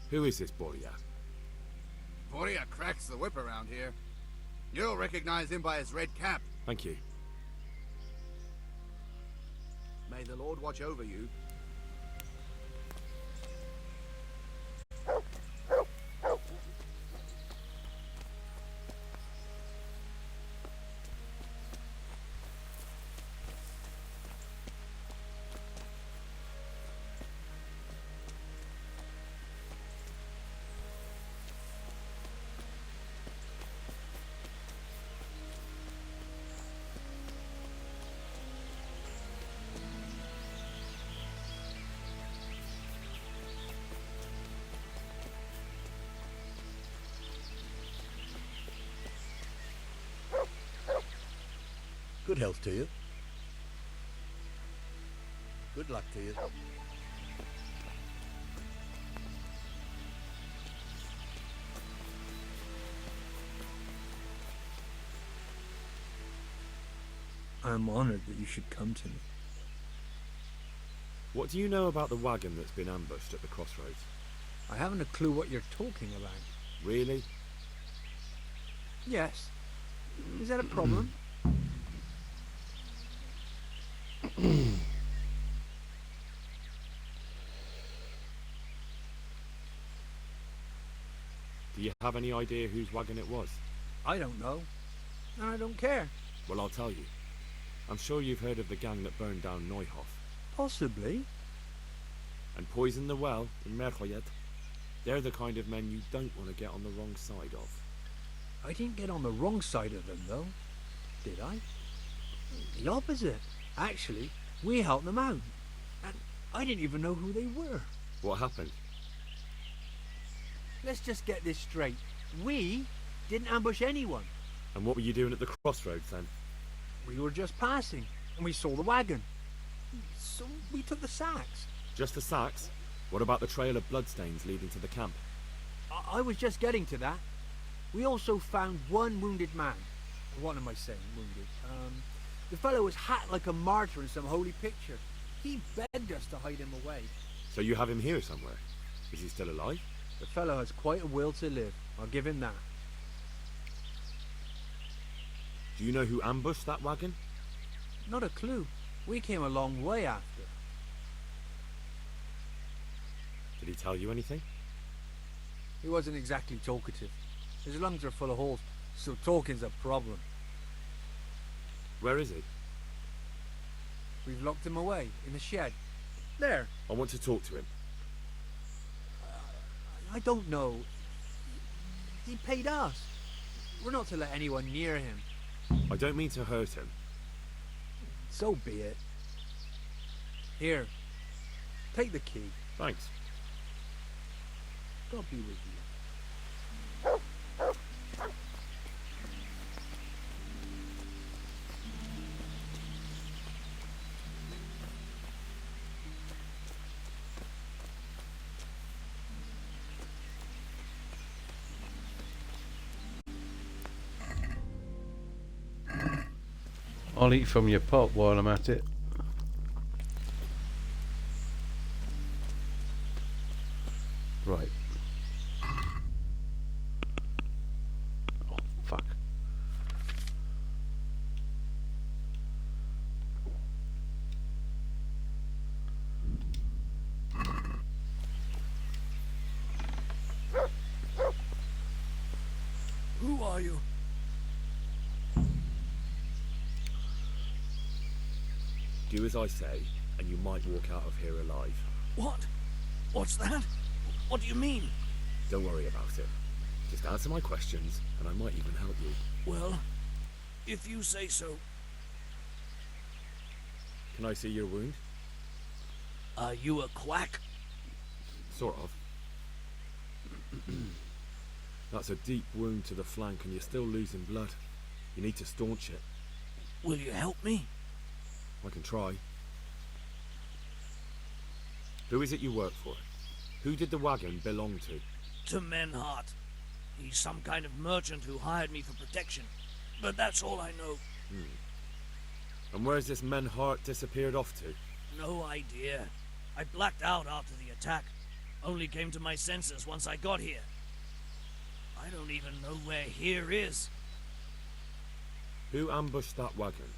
G: Who is this Borya?
Q: Borya cracks the whip around here. You'll recognize him by his red cap.
G: Thank you.
Q: May the Lord watch over you.
M: Good health to you. Good luck to you.
W: I'm honored that you should come to me.
G: What do you know about the wagon that's been ambushed at the crossroads?
W: I haven't a clue what you're talking about.
G: Really?
W: Yes. Is that a problem?
G: Do you have any idea whose wagon it was?
W: I don't know. And I don't care.
G: Well, I'll tell you. I'm sure you've heard of the gang that burned down Neuhof.
W: Possibly.
G: And poisoned the well in Merhoyet. They're the kind of men you don't want to get on the wrong side of.
W: I didn't get on the wrong side of them, though. Did I? The opposite. Actually, we helped them out. And I didn't even know who they were.
G: What happened?
W: Let's just get this straight. We didn't ambush anyone.
G: And what were you doing at the crossroads then?
W: We were just passing, and we saw the wagon. So we took the sacks.
G: Just the sacks? What about the trail of bloodstains leading to the camp?
W: I was just getting to that. We also found one wounded man. What am I saying, wounded? The fellow was hacked like a martyr in some holy picture. He begged us to hide him away.
G: So you have him here somewhere? Is he still alive?
W: The fellow has quite a will to live. I'll give him that.
G: Do you know who ambushed that wagon?
W: Not a clue. We came a long way after.
G: Did he tell you anything?
W: He wasn't exactly talkative. His lungs are full of holes, so talking's a problem.
G: Where is he?
W: We've locked him away, in the shed. There.
G: I want to talk to him.
W: I don't know. He paid us. We're not to let anyone near him.
G: I don't mean to hurt him.
W: So be it. Here. Take the key.
G: Thanks.
W: God be with you.
B: I'll eat from your pot while I'm at it. Right. Oh, fuck.
I: Who are you?
G: Do as I say, and you might walk out of here alive.
R: What? What's that? What do you mean?
G: Don't worry about it. Just answer my questions, and I might even help you.
R: Well, if you say so.
G: Can I see your wound?
R: Are you a quack?
G: Sort of. That's a deep wound to the flank, and you're still losing blood. You need to staunch it.
R: Will you help me?
G: I can try. Who is it you work for? Who did the wagon belong to?
R: To Menhart. He's some kind of merchant who hired me for protection. But that's all I know.
G: And where's this Menhart disappeared off to?
R: No idea. I blacked out after the attack. Only came to my senses once I got here. I don't even know where here is.
C: Who ambushed that wagon?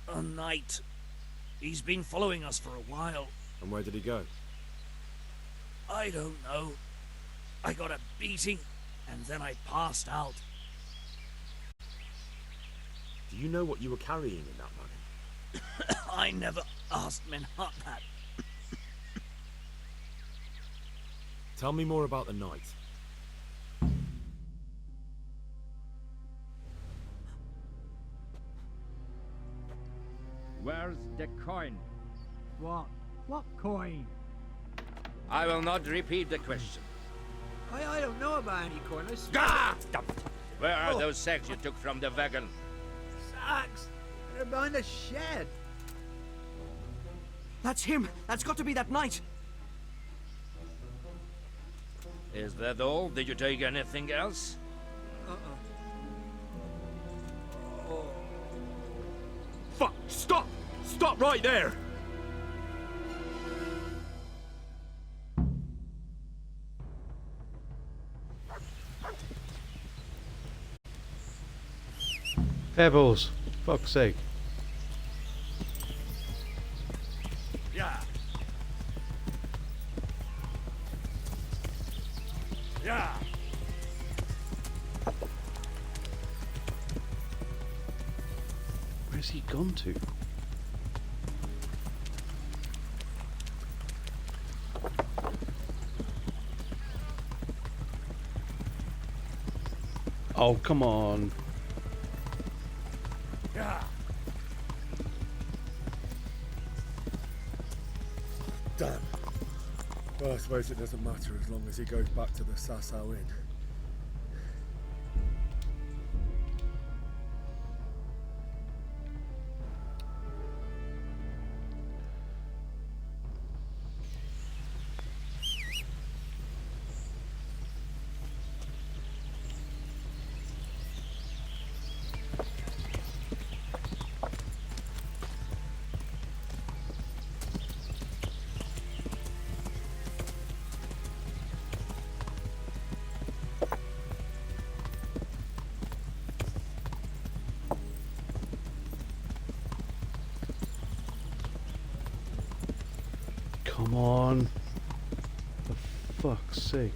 R: A knight. He's been following us for a while.
C: And where did he go?
R: I don't know. I got a beating, and then I passed out.
C: Do you know what you were carrying in that wagon?
R: I never asked Menhart that.
C: Tell me more about the knight.
D: Where's the coin?
W: What? What coin?
D: I will not repeat the question.
W: I don't know about any coin. I swear.
D: Ah! Where are those sacks you took from the wagon?
W: Sacks! They're behind the shed.
K: That's him! That's got to be that knight!
D: Is that all? Did you take anything else?
W: Oh.
C: Fuck! Stop! Stop right there!
B: Pebbles, fuck's sake.
I: Yeah. Yeah.
B: Where's he gone to? Oh, come on.
I: Yeah.
C: Damn. Well, I suppose it doesn't matter as long as he goes back to the Sasau Inn.
B: Come on. For fuck's sake.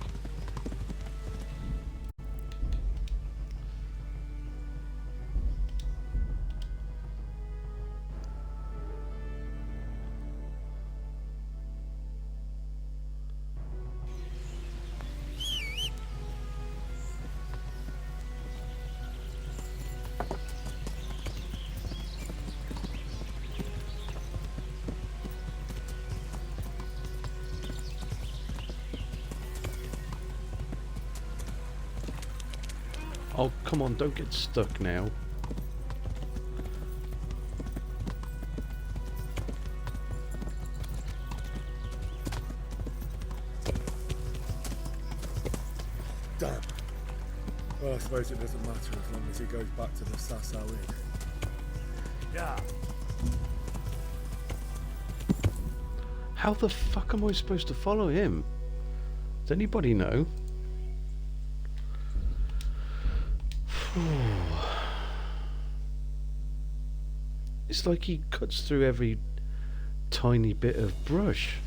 B: Oh, come on, don't get stuck now.
C: Damn. Well, I suppose it doesn't matter as long as he goes back to the Sasau Inn.
I: Yeah.
B: How the fuck am I supposed to follow him? Does anybody know? It's like he cuts through every tiny bit of brush.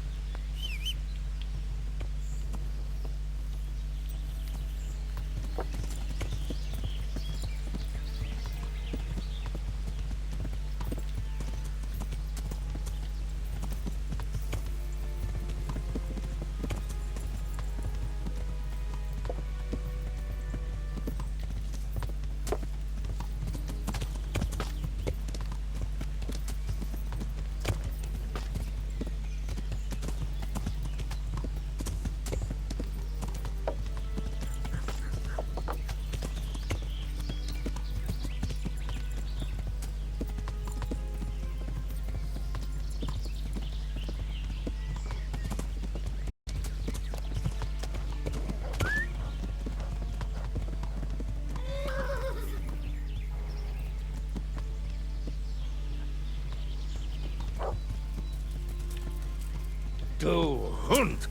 I: to hunt.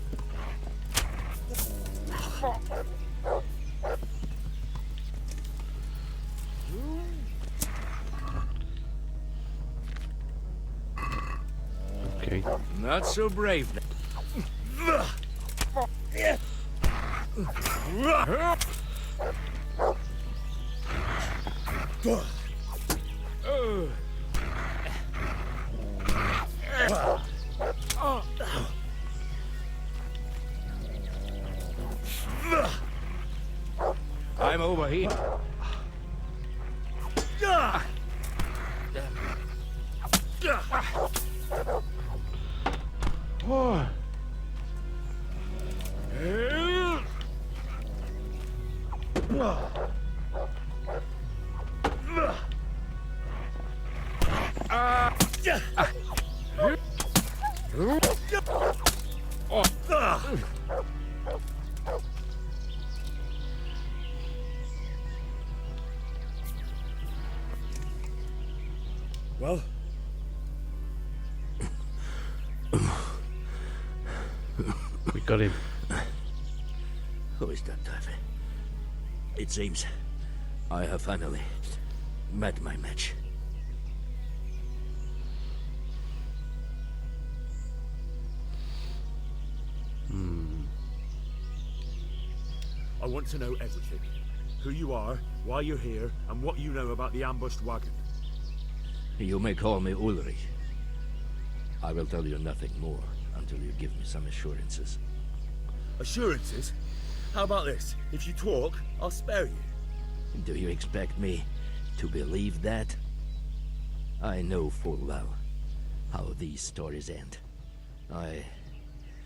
B: Okay.
I: Not so brave. I'm over here.
B: Oh.
C: Well?
B: We got him.
I: Who is that, Davy? It seems I have finally met my match.
C: I want to know everything. Who you are, why you're here, and what you know about the ambushed wagon.
I: You may call me Ulrich. I will tell you nothing more until you give me some assurances.
C: Assurances? How about this? If you talk, I'll spare you.
I: Do you expect me to believe that? I know full well how these stories end. I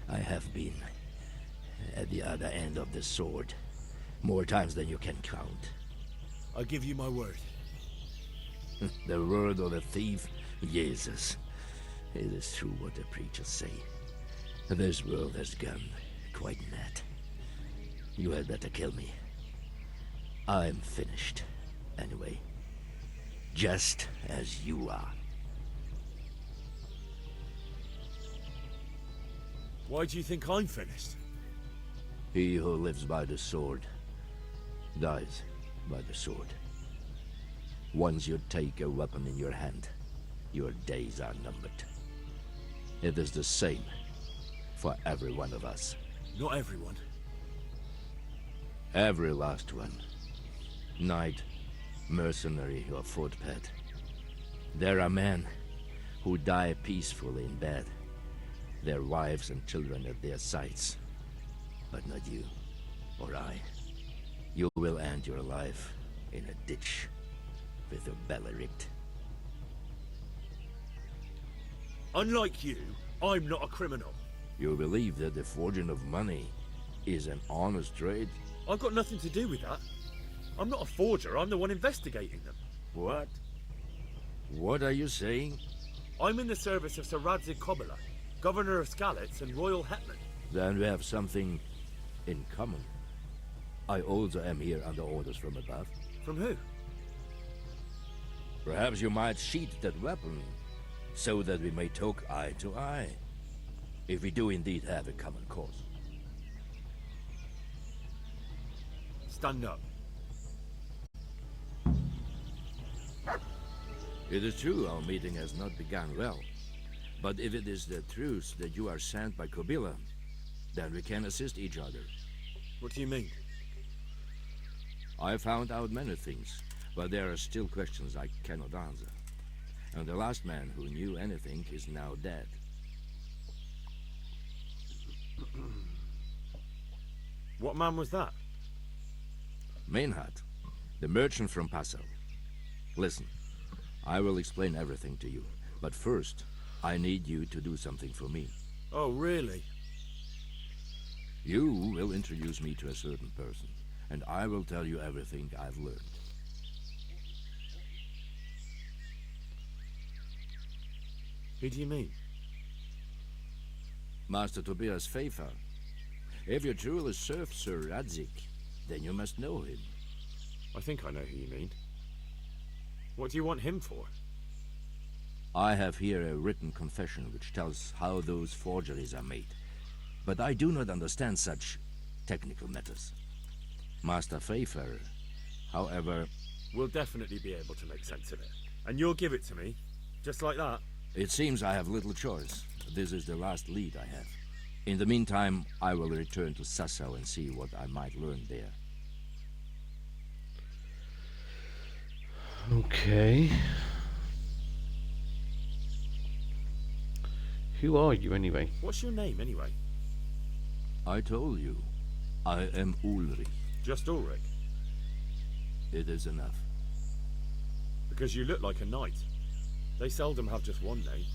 I: have been at the other end of the sword more times than you can count.
C: I give you my word.
I: The word of a thief? Jesus. It is true what the preachers say. This world has gone quite mad. You had better kill me. I'm finished, anyway. Just as you are.
C: Why do you think I'm finished?
I: He who lives by the sword dies by the sword. Once you take a weapon in your hand, your days are numbered. It is the same for every one of us.
C: Not everyone.
I: Every last one. Knight, mercenary, or footpad. There are men who die peacefully in bed, their wives and children at their sides. But not you, or I. You will end your life in a ditch with your belly ripped.
C: Unlike you, I'm not a criminal.
I: You believe that the forging of money is an honest trade?
C: I've got nothing to do with that. I'm not a forger, I'm the one investigating them.
I: What? What are you saying?
C: I'm in the service of Sir Radzig Kobyla, Governor of Skalitz and Royal Hetman.
I: Then we have something in common. I also am here under orders from above.
C: From who?
I: Perhaps you might sheath that weapon, so that we may talk eye to eye. If we do indeed have a common cause.
C: Stand up.
I: It is true our meeting has not begun well. But if it is the truth that you are sent by Kobyla, then we can assist each other.
C: What do you mean?
I: I found out many things, but there are still questions I cannot answer. And the last man who knew anything is now dead.
C: What man was that?
I: Meinhard, the merchant from Passau. Listen, I will explain everything to you, but first, I need you to do something for me.
C: Oh, really?
I: You will introduce me to a certain person, and I will tell you everything I've learned.
C: Who do you mean?
I: Master Tobias Pfeiffer. If you truly serve Sir Radzig, then you must know him.
C: I think I know who you mean. What do you want him for?
A: I have here a written confession which tells how those forgeries are made, but I do not understand such technical matters. Master Fayfarer, however...
C: We'll definitely be able to make sense of it. And you'll give it to me, just like that?
A: It seems I have little choice. This is the last lead I have. In the meantime, I will return to Sasau and see what I might learn there.
B: Okay. Who are you, anyway?
C: What's your name, anyway?
A: I told you. I am Ulrich.
C: Just Ulrich?
A: It is enough.
C: Because you look like a knight. They seldom have just one name.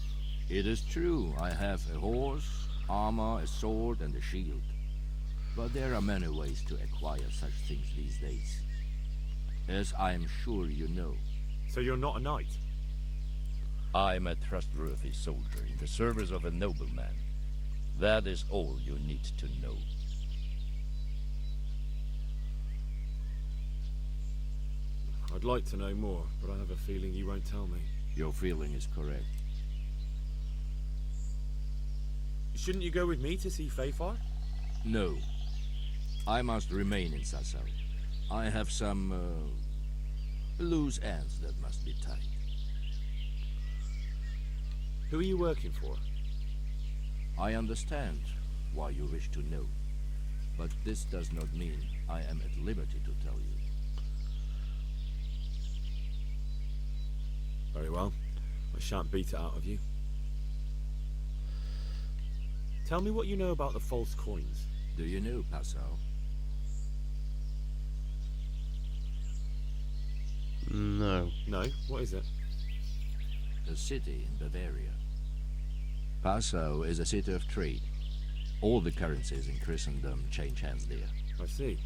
A: It is true. I have a horse, armor, a sword, and a shield. But there are many ways to acquire such things these days. As I am sure you know.
C: So you're not a knight?
D: I'm a trustworthy soldier in the service of a nobleman. That is all you need to know.
C: I'd like to know more, but I have a feeling you won't tell me.
A: Your feeling is correct.
C: Shouldn't you go with me to see Fayfar?
A: No. I must remain in Sasau. I have some, loose ends that must be tied.
C: Who are you working for?
A: I understand why you wish to know, but this does not mean I am at liberty to tell you.
C: Very well. I shan't beat it out of you. Tell me what you know about the false coins.
A: Do you know Passau?
B: No.
C: No? What is it?
A: A city in Bavaria. Passau is a city of trade. All the currencies in Christendom change hands there.
C: I see.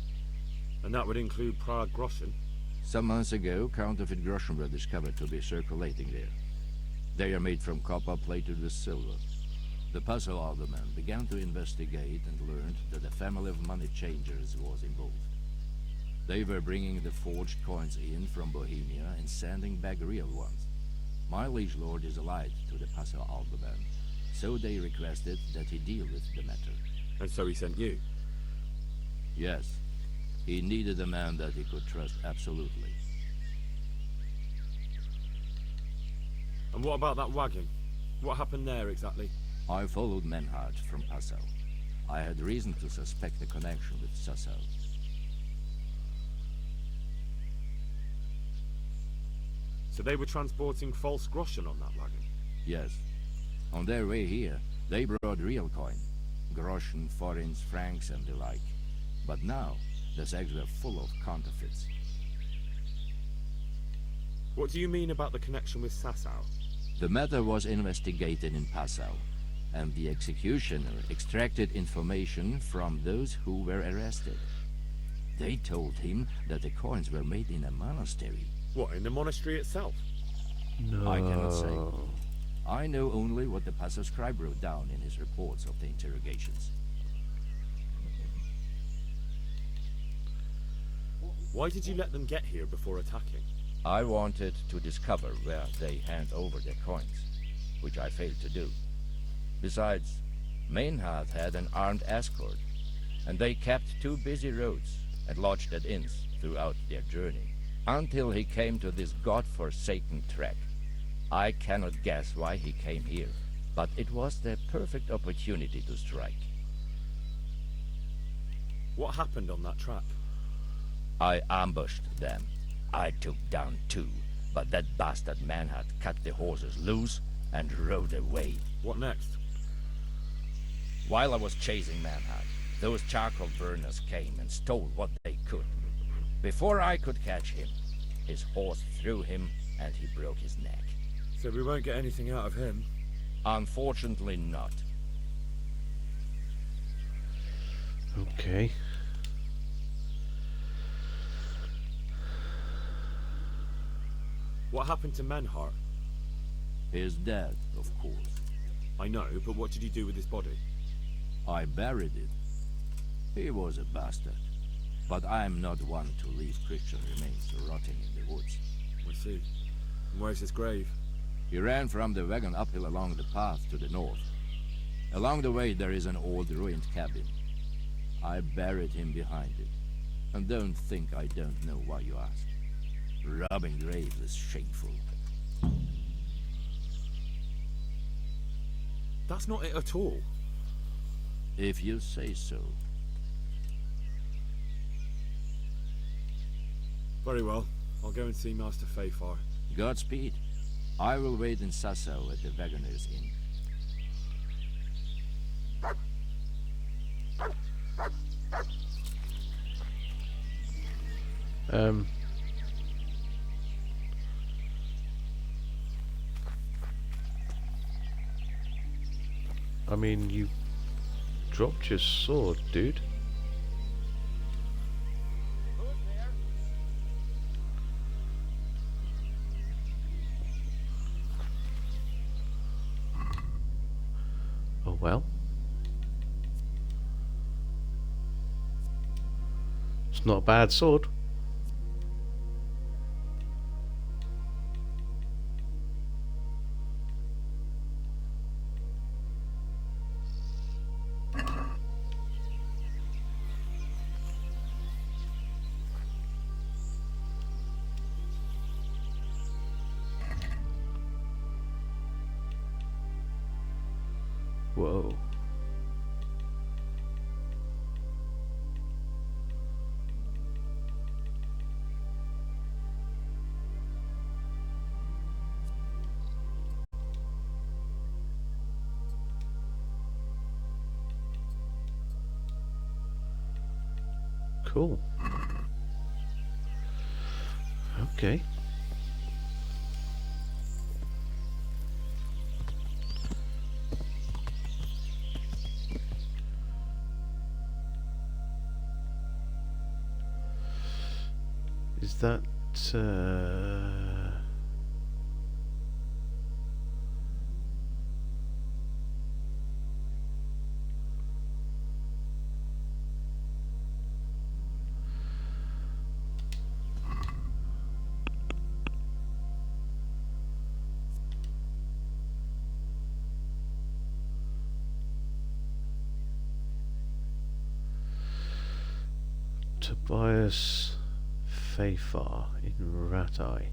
C: And that would include Prague groschen?
A: Some months ago, counterfeit groschen were discovered to be circulating there. They are made from copper plated with silver. The Passau alderman began to investigate and learned that a family of money changers was involved. They were bringing the forged coins in from Bohemia and sending back real ones. My liege lord is allied to the Passau alderman, so they requested that he deal with the matter.
C: And so he sent you?
A: Yes. He needed a man that he could trust absolutely.
C: And what about that wagon? What happened there exactly?
A: I followed Menhard from Passau. I had reason to suspect a connection with Sasau.
C: So they were transporting false groschen on that wagon?
A: Yes. On their way here, they brought real coin. Groschen, forints, francs, and the like. But now, the sacks were full of counterfeits.
C: What do you mean about the connection with Sasau?
A: The matter was investigated in Passau, and the executioner extracted information from those who were arrested. They told him that the coins were made in a monastery.
C: What, in the monastery itself?
B: No.
A: I cannot say. I know only what the Passau scribe wrote down in his reports of the interrogations.
C: Why did you let them get here before attacking?
D: I wanted to discover where they hand over their coins, which I failed to do. Besides, Maynard had an armed escort, and they kept two busy roads and lodged at inns throughout their journey, until he came to this god-forsaken track. I cannot guess why he came here, but it was the perfect opportunity to strike.
C: What happened on that track?
D: I ambushed them. I took down two, but that bastard Manhart cut the horses loose and rode away.
C: What next?
D: While I was chasing Manhart, those charcoal burners came and stole what they could. Before I could catch him, his horse threw him and he broke his neck.
C: So we won't get anything out of him?
D: Unfortunately not.
B: Okay.
C: What happened to Menhart?
A: He is dead, of course.
C: I know, but what did you do with his body?
A: I buried it. He was a bastard. But I am not one to leave Christian remains rotting in the woods.
C: I see. And where's his grave?
A: He ran from the wagon uphill along the path to the north. Along the way there is an old ruined cabin. I buried him behind it. And don't think I don't know why you ask. Robbing graves is shameful.
C: That's not it at all.
A: If you say so.
C: Very well. I'll go and see Master Fayfar.
A: Godspeed. I will wait in Sasau at the Wagoner's Inn.
B: I mean, you dropped your sword, dude. Oh well. It's not a bad sword. Whoa. Cool. Okay. Is that Tobias Fayfar in Ratai?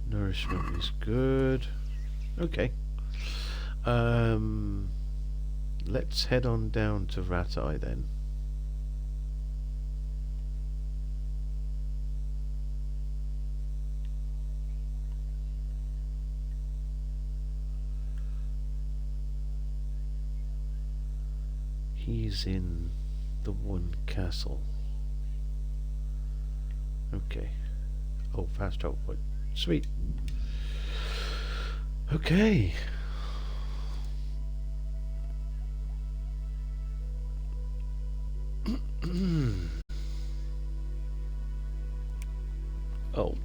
B: Nourishment is good. Okay. Let's head on down to Ratai then. He's in the one castle. Okay. Oh, fast travel point. Sweet. Okay. Oh.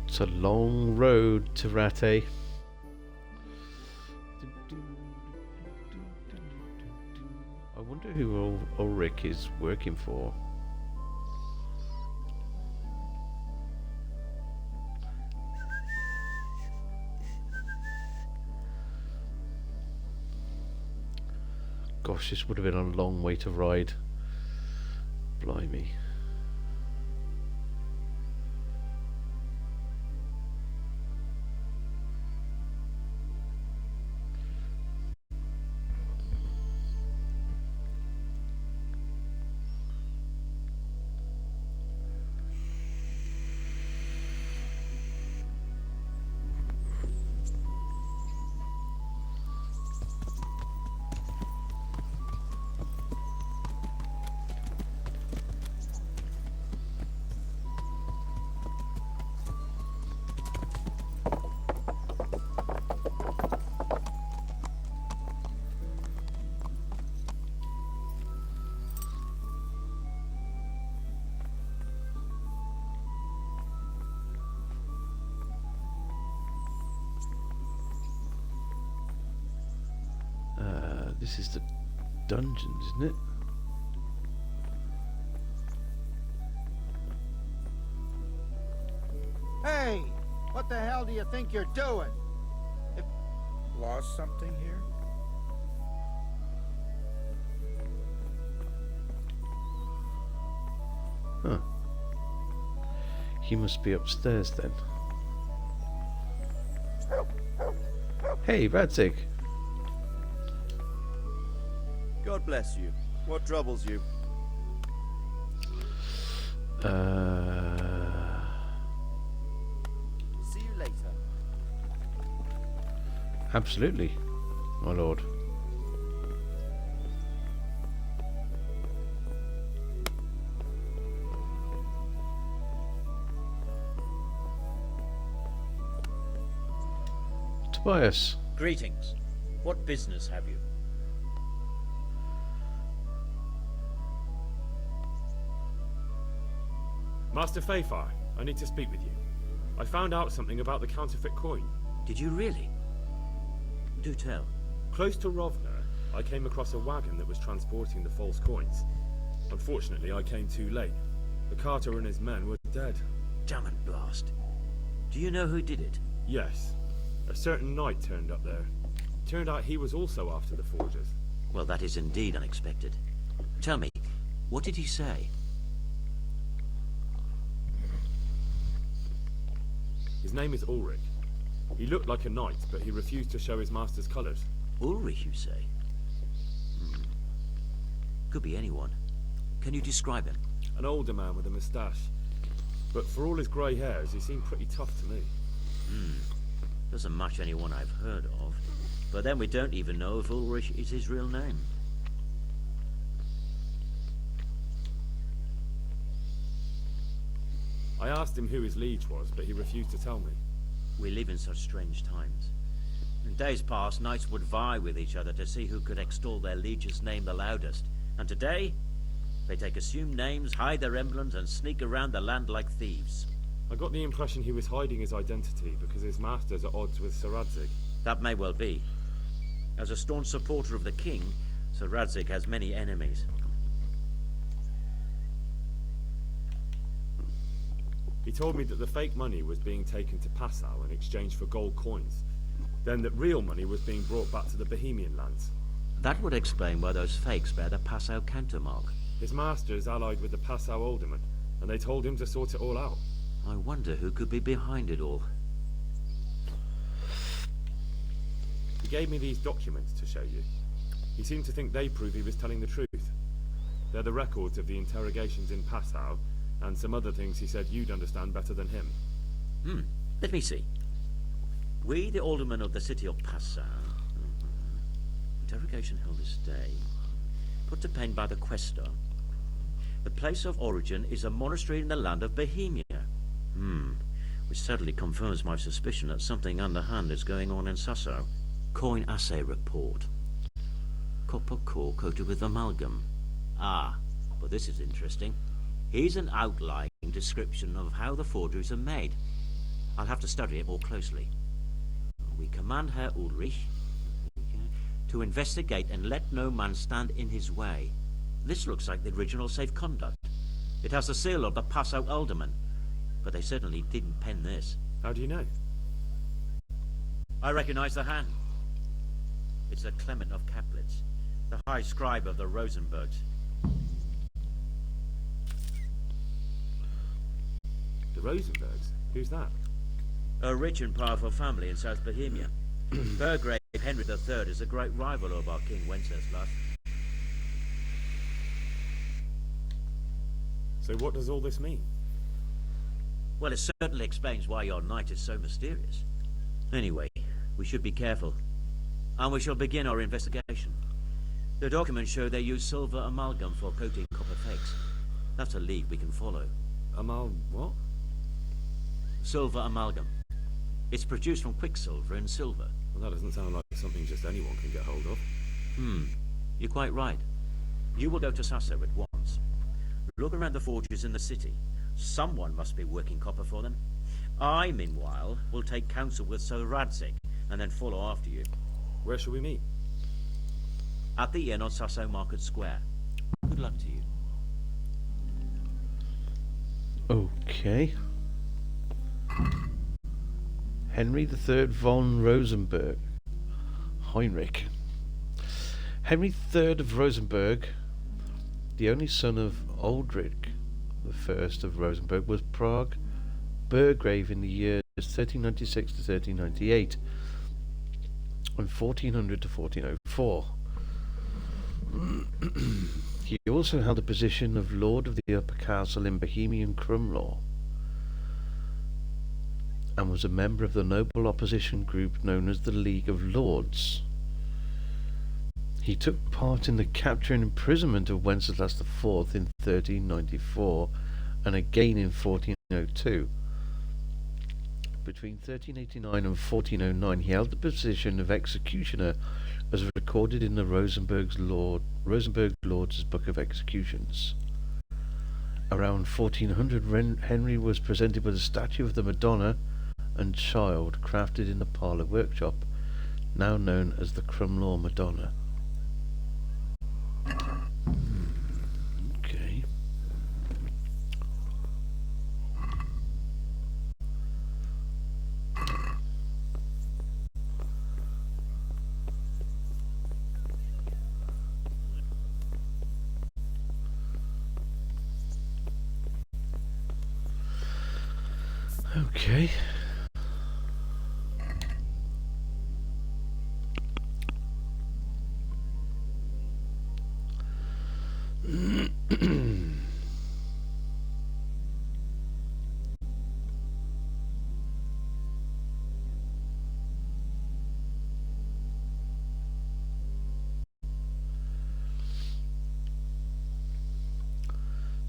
B: It's a long road to Rattay. I wonder who Ulrich is working for. Gosh, this would have been a long way to ride. Blimey. This is the dungeons, isn't it?
M: Hey, what the hell do you think you're doing? Lost something here?
B: Huh. He must be upstairs then. Hey, Radzig.
L: God bless you. What troubles you? See you later.
B: Absolutely, my lord. Tobias.
E: Greetings. What business have you?
C: Master Fayfar, I need to speak with you. I found out something about the counterfeit coin.
E: Did you really? Do tell.
C: Close to Rovna, I came across a wagon that was transporting the false coins. Unfortunately, I came too late. The carter and his men were dead.
E: Damn and blast. Do you know who did it?
C: Yes. A certain knight turned up there. Turned out he was also after the forgers.
E: Well, that is indeed unexpected. Tell me, what did he say?
C: His name is Ulrich. He looked like a knight, but he refused to show his master's colours.
E: Ulrich, you say? Could be anyone. Can you describe him?
C: An older man with a moustache. But for all his grey hairs, he seemed pretty tough to me.
E: Doesn't match anyone I've heard of. But then we don't even know if Ulrich is his real name.
C: I asked him who his liege was, but he refused to tell me.
E: We live in such strange times. In days past, knights would vie with each other to see who could extol their liege's name the loudest. And today, they take assumed names, hide their emblems, and sneak around the land like thieves.
C: I got the impression he was hiding his identity because his master's at odds with Sir Radzig.
E: That may well be. As a staunch supporter of the king, Sir Radzig has many enemies.
C: He told me that the fake money was being taken to Passau in exchange for gold coins. Then that real money was being brought back to the Bohemian lands.
E: That would explain why those fakes bear the Passau countermark.
C: His master is allied with the Passau alderman, and they told him to sort it all out.
E: I wonder who could be behind it all.
C: He gave me these documents to show you. He seemed to think they prove he was telling the truth. They're the records of the interrogations in Passau, and some other things he said you'd understand better than him.
E: Let me see. We, the aldermen of the city of Passau, interrogation held this day, put to pen by the questor. The place of origin is a monastery in the land of Bohemia. Which certainly confirms my suspicion that something underhand is going on in Sasso. Coin assay report. Copper core coated with amalgam. But this is interesting. Here's an outline description of how the forgeries are made. I'll have to study it more closely. We command Herr Ulrich to investigate and let no man stand in his way. This looks like the original safe conduct. It has the seal of the Passau alderman, but they certainly didn't pen this.
C: How do you know?
E: I recognize the hand. It's the Clement of Caplitz, the high scribe of the Rosenbergs.
C: The Rosenbergs? Who's that?
E: A rich and powerful family in South Bohemia. Burgrave Henry III is a great rival of our King Wenceslas.
C: So what does all this mean?
E: Well, it certainly explains why your knight is so mysterious. Anyway, we should be careful. And we shall begin our investigation. The documents show they use silver amalgam for coating copper fakes. That's a lead we can follow.
C: What?
E: Silver amalgam. It's produced from quicksilver and silver.
C: Well, that doesn't sound like something just anyone can get hold of.
E: You're quite right. You will go to Sasso at once. Look around the forges in the city. Someone must be working copper for them. I, meanwhile, will take counsel with Sir Radzig and then follow after you.
C: Where shall we meet?
E: at the inn on Sasso Market Square. Good luck to you.
B: Okay. Henry III von Rosenberg. Heinrich. Henry III of Rosenberg, the only son of Aldrich I of Rosenberg, was Prague Burgrave in the years 1396 to 1398 and 1400 to 1404. He also held the position of Lord of the Upper Castle in Bohemian Krumlov and was a member of the noble opposition group known as the League of Lords. He took part in the capture and imprisonment of Wenceslas IV in 1394 and again in 1402. Between 1389 and 1409 he held the position of executioner as recorded in the Rosenberg Lords' Book of Executions. Around 1400 Henry was presented with a statue of the Madonna and Child crafted in the parlour workshop, now known as the Krumlov Madonna. Okay. Okay.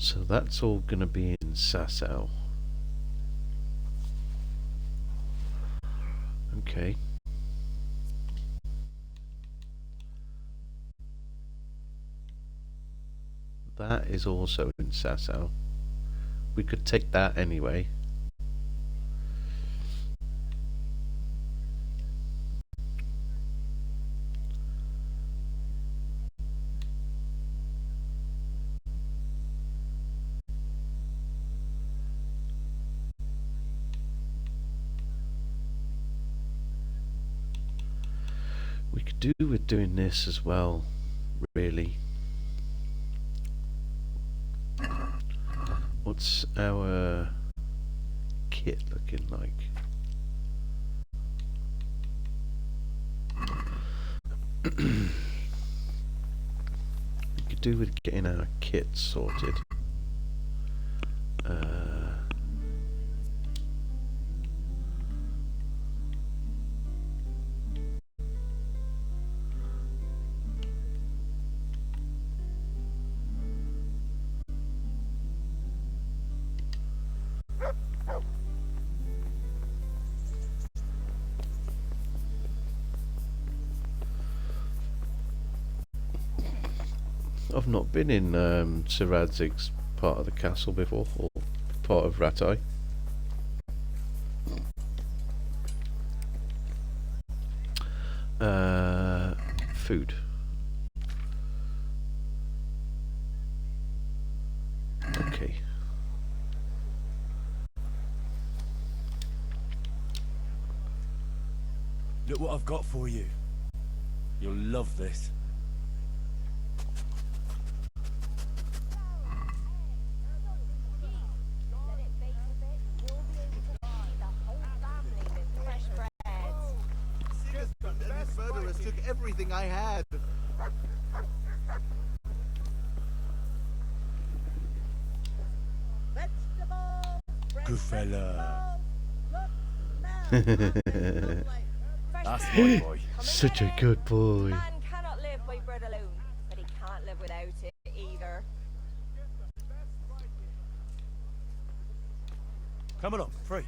B: So that's all going to be in Sasau. Okay. That is also in Sasau. We could take that anyway. We could do with doing this as well, really. What's our kit looking like? We could do with getting our kit sorted. I've not been in Sir Radzig's part of the castle before, or part of Ratai. Food. Okay.
G: Look what I've got for you. You'll love this.
Q: Murderers took everything I had.
G: Good fella. That's my boy.
B: Such a good boy.
P: Man cannot live by bread alone, but he can't live without it either.
G: Come along, free.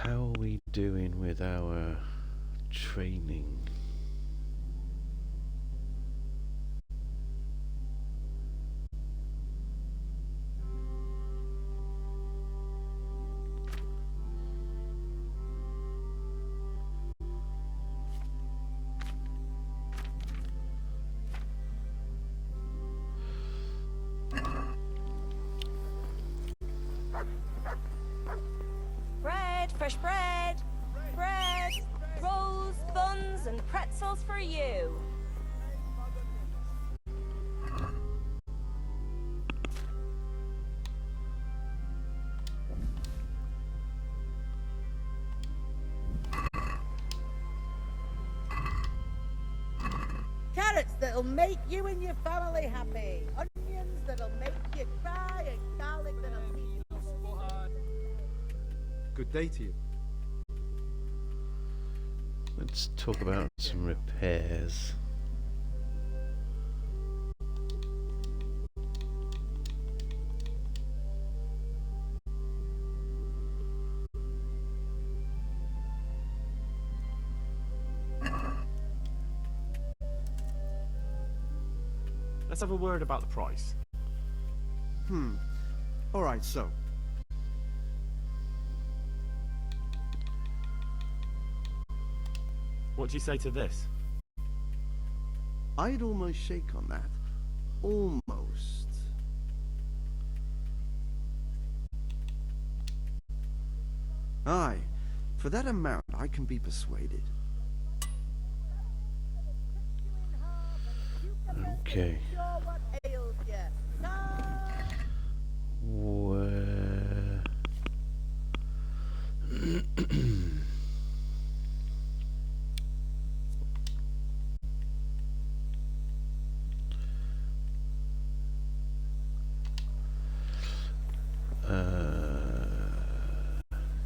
B: How are we doing with our training?
P: pretzels for you.
S: Carrots that'll make you and your family happy. Onions that'll make you cry, and garlic that'll keep you.
F: Good day to you.
B: Let's talk about some repairs.
G: Let's have a word about the price.
F: Alright, so.
G: What do you say to this?
F: I'd almost shake on that. Almost. Aye, for that amount I can be persuaded.
B: Okay. Where...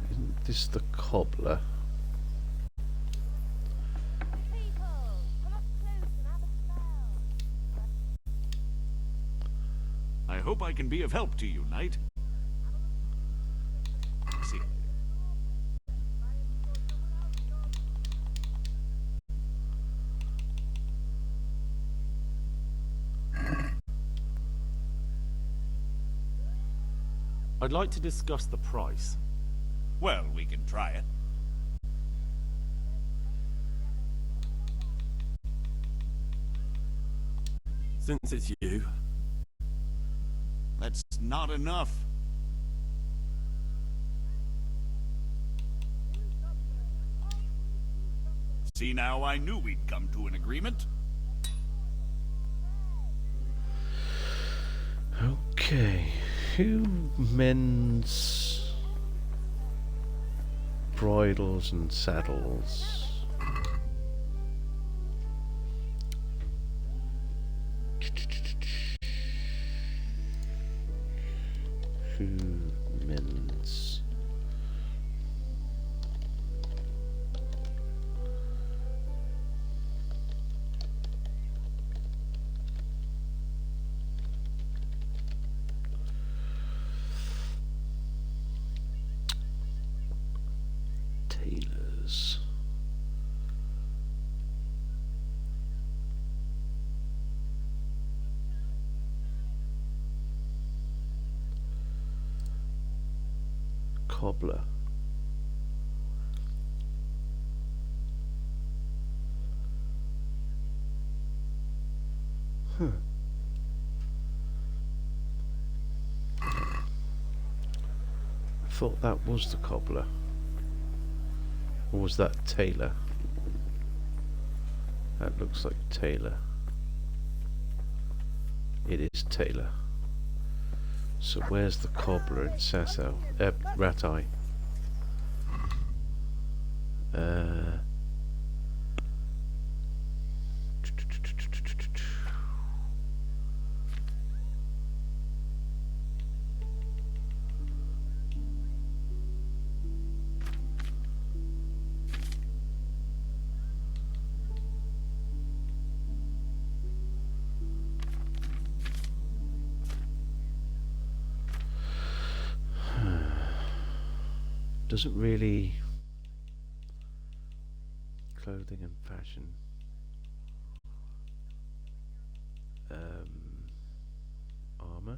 B: isn't this the cobbler?
J: I hope I can be of help to you, knight. See you later.
G: I'd like to discuss the price.
J: Well, we can try it.
G: Since it's you,
J: That's not enough. See now, I knew we'd come to an agreement.
B: Okay, who mends bridles and saddles? Who mends? Tailors. Cobbler. Huh. I thought that was the cobbler. Or was that tailor? That looks like tailor. It is tailor. So where's the cobbler in Sasau? Ratai. Doesn't really... Clothing and fashion. Armor?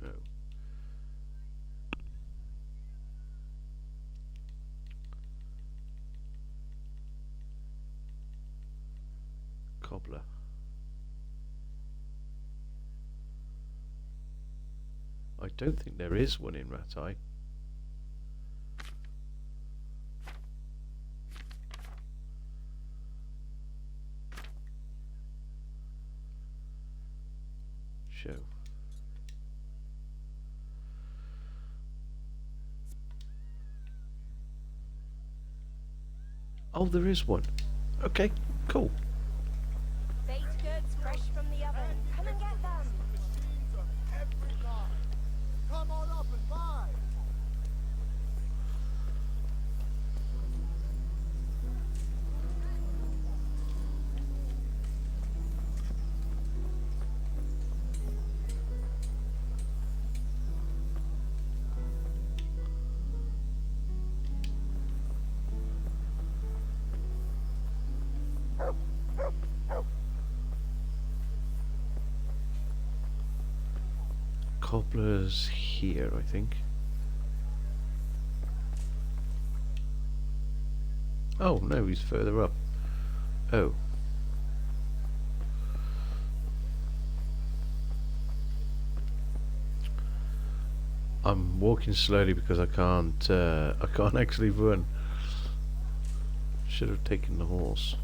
B: No. Cobbler. I don't think there is one in Ratai. show. Oh, there is one. Okay, cool.
P: Baked goods fresh from the oven. Come and get them.
F: Machines of every kind. Come on up and buy.
B: Cobbler's here, I think. Oh, no, he's further up. Oh. I'm walking slowly because I can't actually run. Should have taken the horse.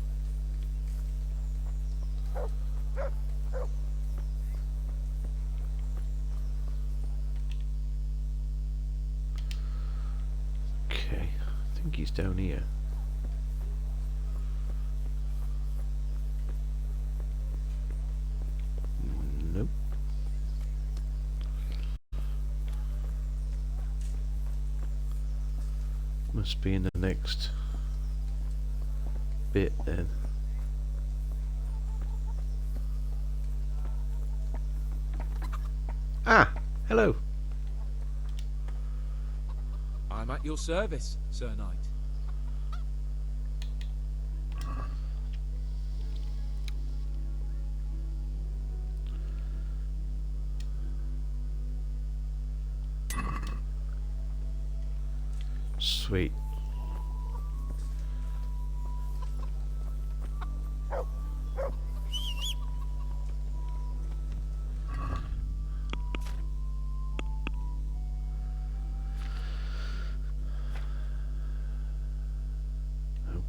B: Okay, I think he's down here. Nope. Must be in the next bit then. Ah, hello.
H: I'm at your service, Sir Knight.
B: Sweet.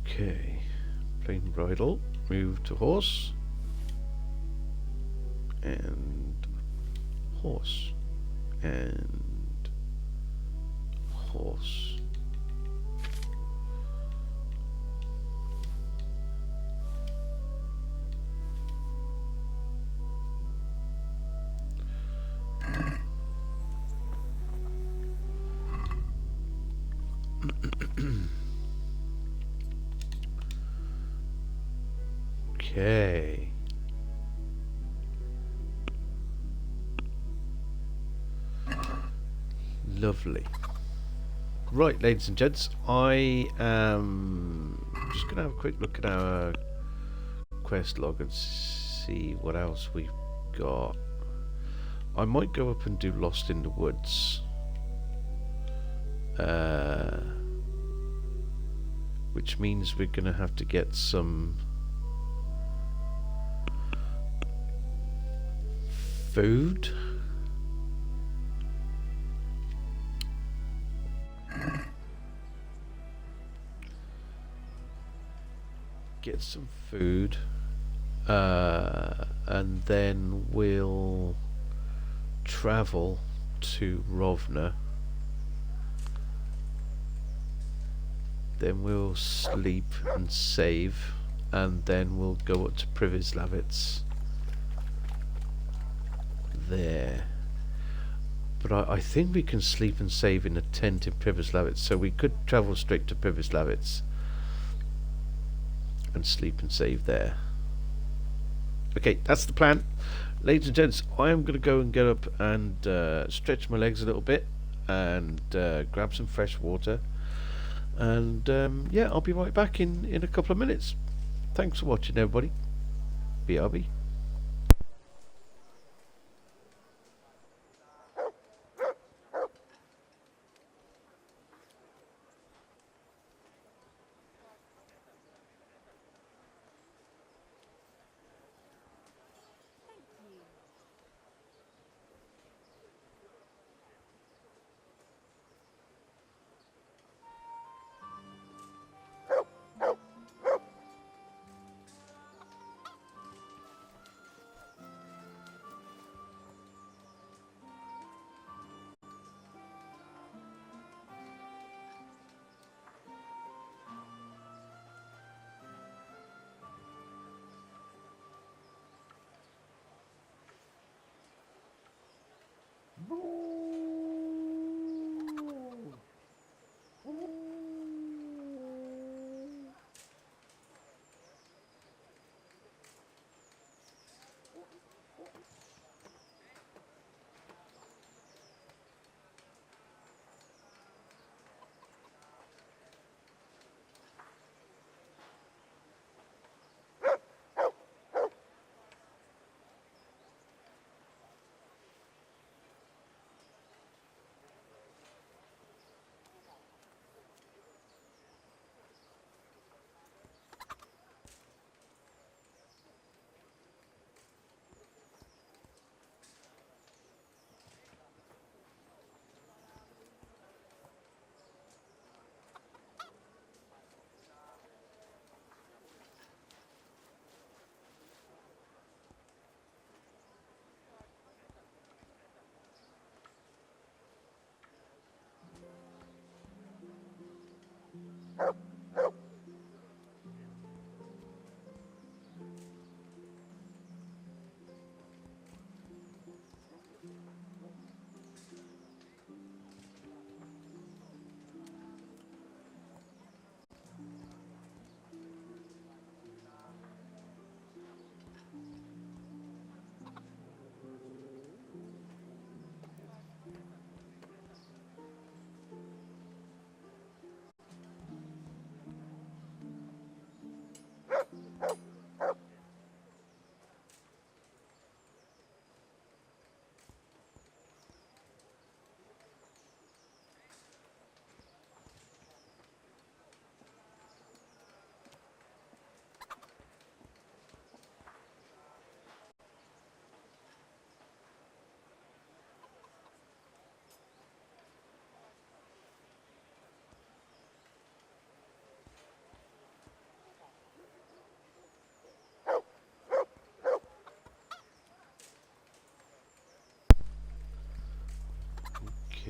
B: Okay, plain bridle, move to horse, and horse, and horse. Okay. Lovely. Right, ladies and gents, I am just going to have a quick look at our quest log and see what else we've got. I might go up and do Lost in the Woods. Which means we're going to have to get some food. Get some food, and then we'll travel to Rovna. Then we'll sleep and save, and then we'll go up to Privislavitz. There. But I think we can sleep and save in a tent in Privislavitz, so we could travel straight to Privislavitz and sleep and save there. Okay, that's the plan. Ladies and gents, I am going to go and get up and stretch my legs a little bit and grab some fresh water. And yeah, I'll be right back in a couple of minutes. Thanks for watching, everybody. BRB.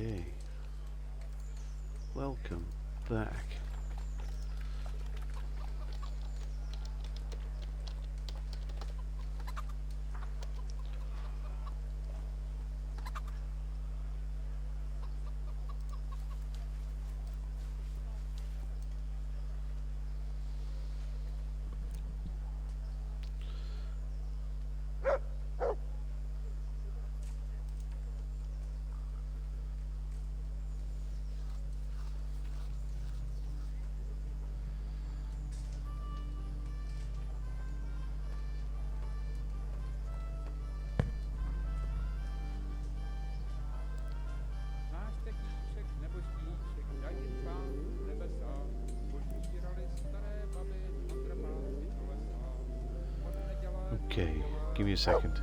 B: Okay. Welcome back. Okay, give me a second.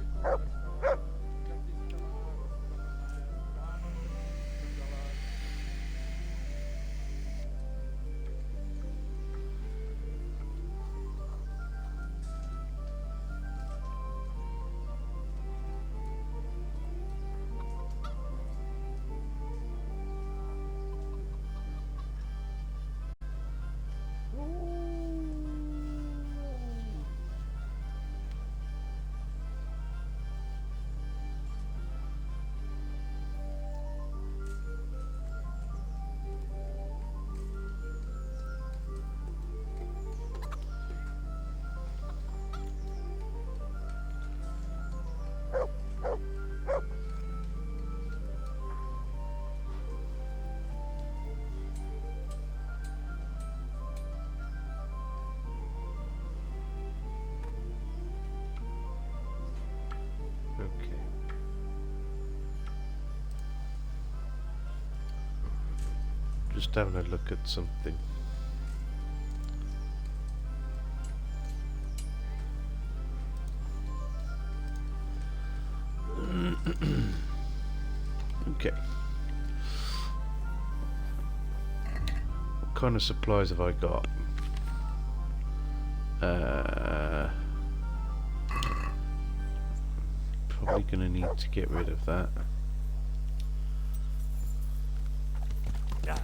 B: Okay. Just having a look at something. Okay. What kind of supplies have I got? Probably going to need to get rid of that.
I: Yeah.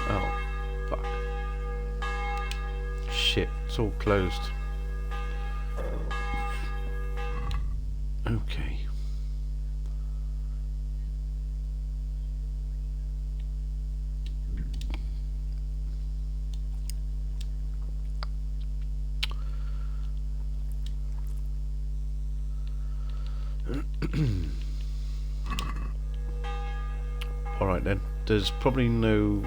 B: Oh, fuck. Shit, it's all closed. Okay. Alright then, there's probably no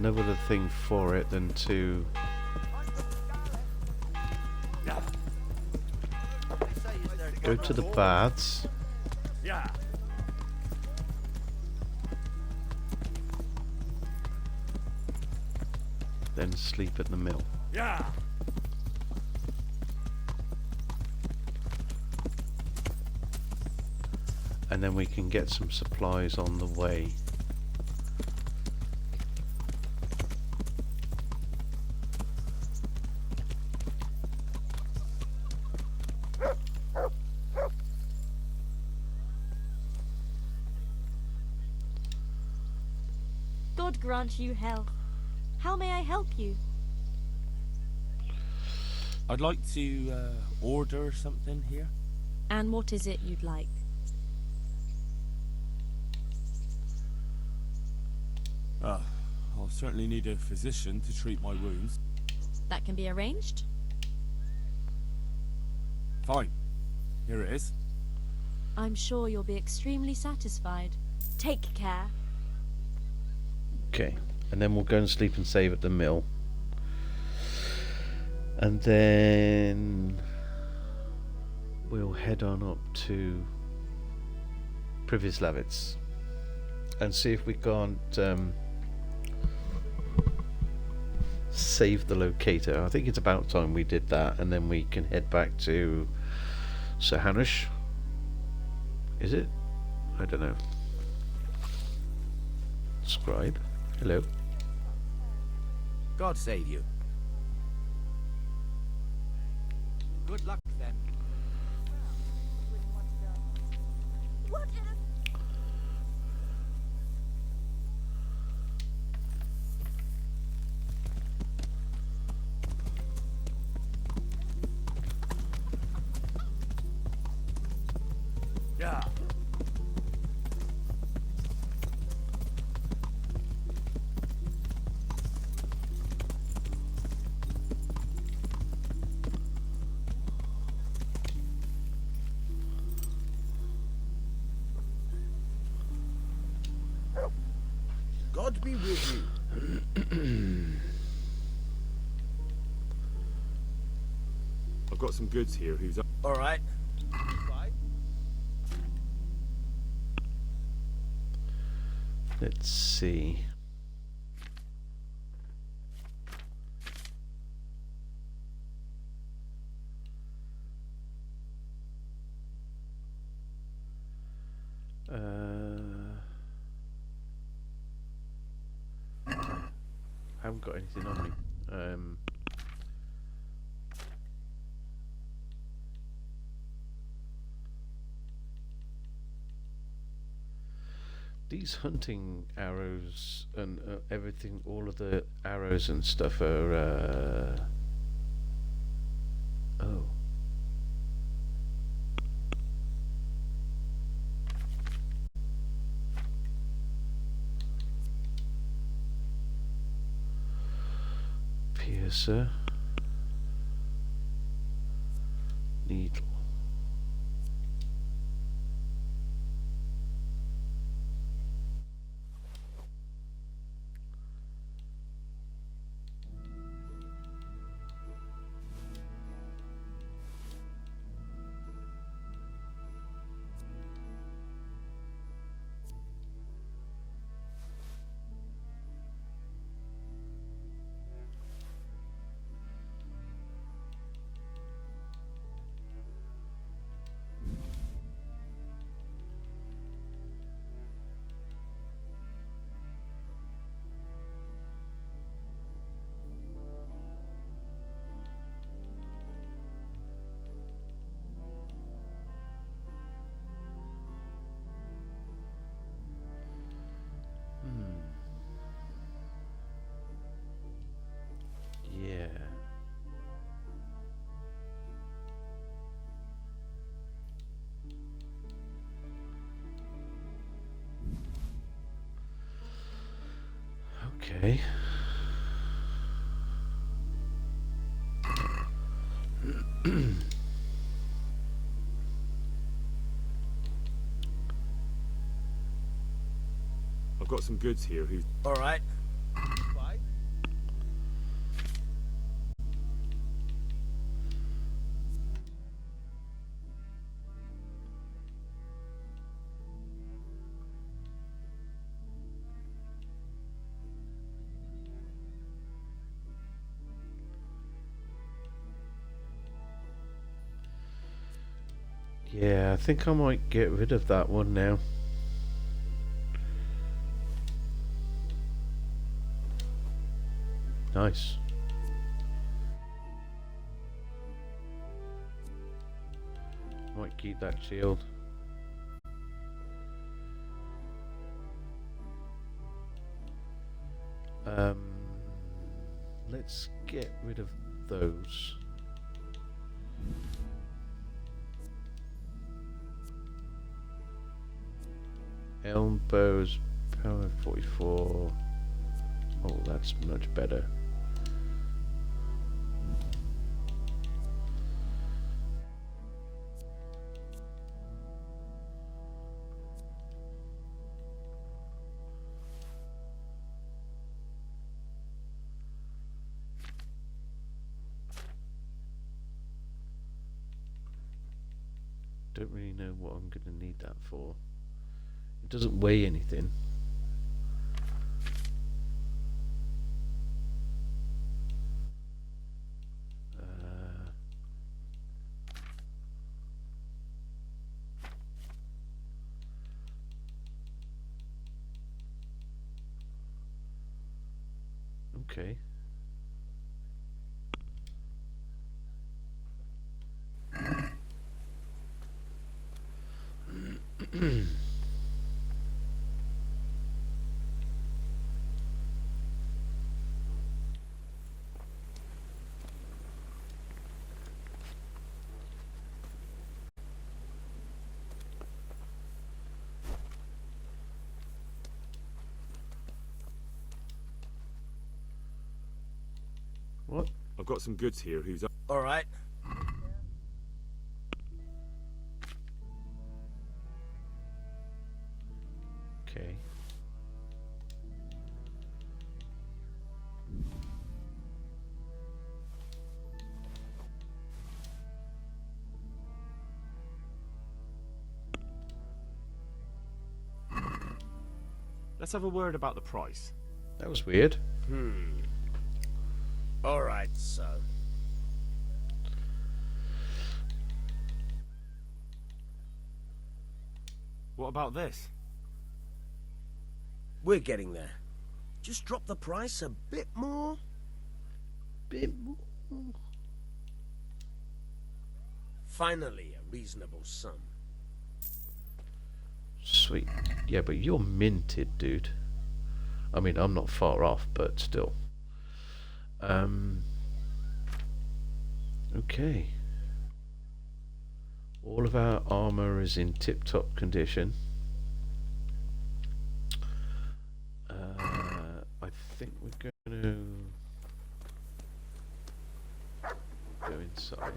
B: other thing for it than to go to the baths.
I: Yeah.
B: Then sleep at the mill.
I: Yeah.
B: And then we can get some supplies on the way.
T: God grant you health. How may I help you?
N: I'd like to order something here.
T: And what is it you'd like?
N: I'll certainly need a physician to treat my wounds.
T: That can be arranged.
N: Fine. Here it is.
T: I'm sure you'll be extremely satisfied. Take care.
B: Okay, and then we'll go and sleep and save at the mill. And then we'll head on up to Privislavitz and see if we can't save the locator. I think it's about time we did that, and then we can head back to Sir Hanush. Is it? I don't know. Scribe. Hello.
I: God save you.
H: Good luck then.
P: What in a...
I: Yeah. God be with you.
G: I've got some goods here. Who's up?
I: All right.
B: Let's see. I haven't got anything on me. These hunting arrows and everything, all of the arrows and stuff are. Oh. Piercer. Needle. Yeah. Okay.
G: I've got some goods here. Who's
I: all right?
B: Yeah, I think I might get rid of that one now. Nice. Might keep that shield. Let's get rid of those. Elm bows, power 44. Oh, that's much better. Don't really know what I'm going to need that for. It doesn't weigh anything. Okay. What?
G: I've got some goods here. Who's up?
I: All right.
B: Okay.
G: Let's have a word about the price.
B: That was weird.
I: All right, so.
G: What about this?
I: We're getting there. Just drop the price a bit more. Finally, a reasonable sum.
B: Sweet. Yeah, but you're minted, dude. I mean, I'm not far off, but still. Okay. All of our armor is in tip-top condition. I think we're going to go inside.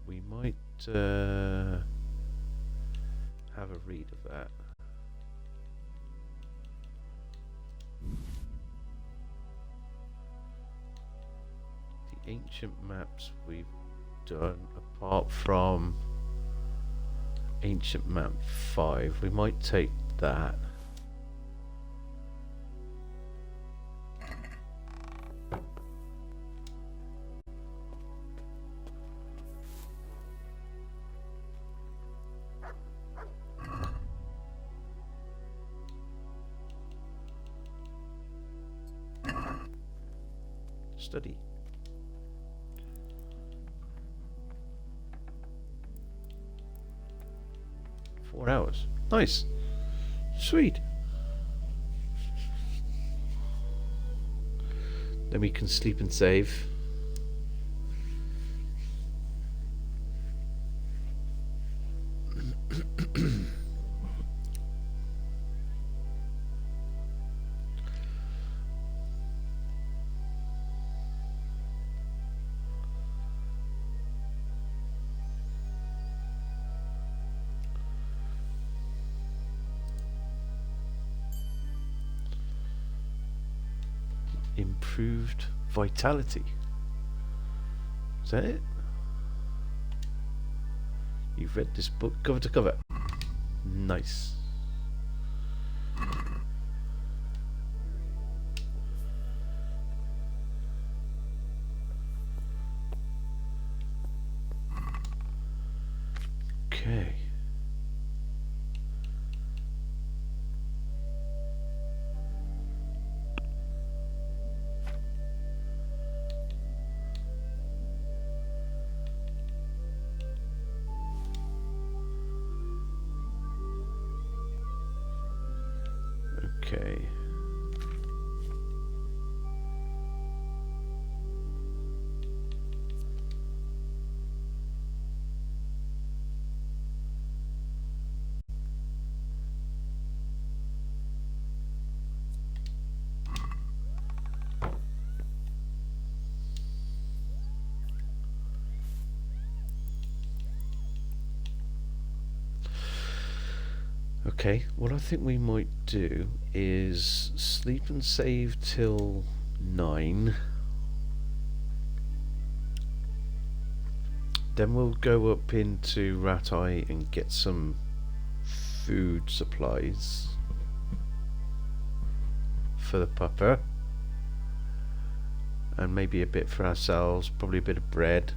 B: We might have a read of that. The ancient maps we've done, apart from ancient map 5, we might take that. Study. Four hours. Nice. Sweet. Then we can sleep and save. Improved vitality. Is that it? You've read this book cover to cover. Nice. Okay. Okay. Okay, what I think we might do is sleep and save till 9. Then we'll go up into Rat Eye and get some food supplies for the pupper, and maybe a bit for ourselves, probably a bit of bread,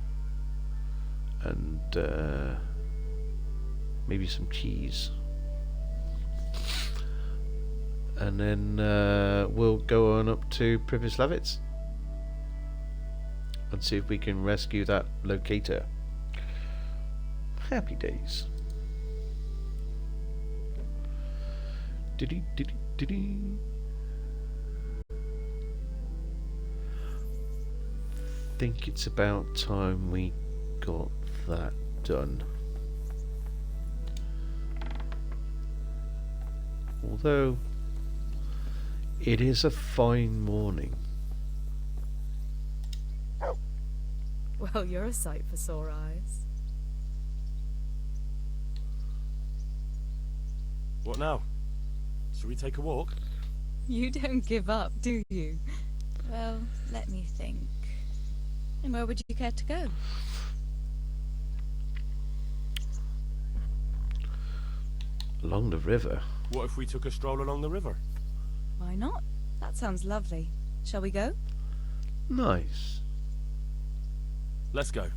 B: and maybe some cheese. And then we'll go on up to Privislavitz and see if we can rescue that locator. Happy days. Think it's about time we got that done. Although it is a fine morning.
O: Well, you're a sight for sore eyes.
G: What now? Shall we take a walk?
O: You don't give up, do you?
T: Well, let me think. And where would you care to go?
B: Along the river.
G: What if we took a stroll along the river?
O: Why not? That sounds lovely. Shall we go?
B: Nice.
G: Let's go.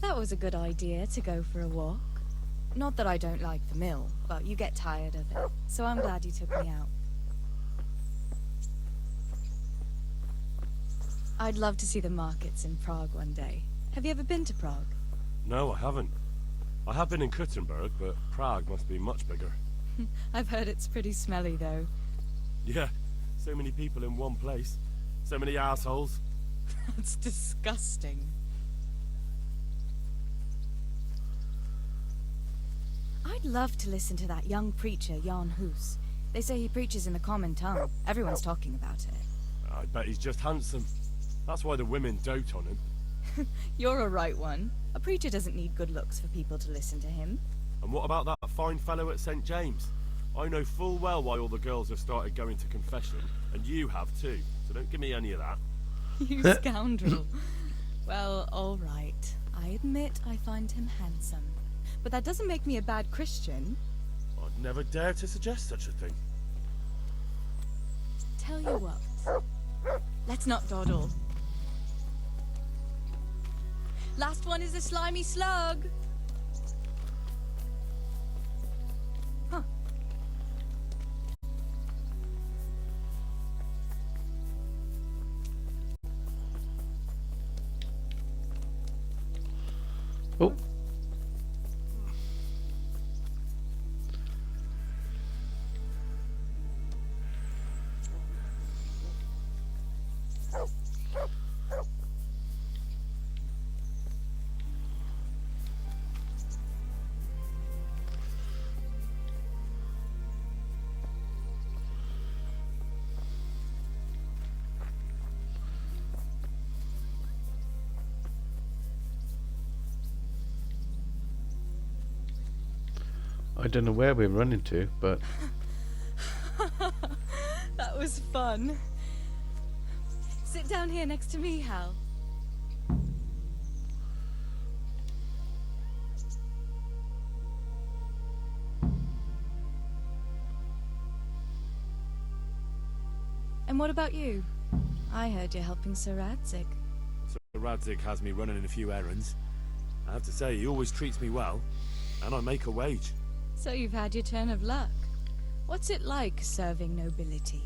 O: That was a good idea to go for a walk. Not that I don't like the mill, but you get tired of it. So I'm glad you took me out. I'd love to see the markets in Prague one day. Have you ever been to Prague?
G: No, I haven't. I have been in Kuttenberg, but Prague must be much bigger.
O: I've heard it's pretty smelly, though.
G: Yeah, so many people in one place. So many assholes.
O: That's disgusting. I'd love to listen to that young preacher, Jan Hus. They say he preaches in the common tongue. Everyone's talking about it.
G: I bet he's just handsome. That's why the women dote on him.
O: You're a right one. A preacher doesn't need good looks for people to listen to him.
G: And what about that fine fellow at St. James? I know full well why all the girls have started going to confession, and you have too, so don't give me any of that.
O: You scoundrel. Well, all right. I admit I find him handsome. But that doesn't make me a bad Christian.
G: I'd never dare to suggest such a thing.
O: Tell you what. Let's not dawdle. Last one is a slimy slug. Huh.
B: Oh. I don't know where we're running to, but...
O: That was fun. Sit down here next to me, Hal. And what about you? I heard you're helping Sir Radzig.
G: Sir Radzig has me running a few errands. I have to say, he always treats me well, and I make a wage.
O: So you've had your turn of luck. What's it like serving nobility?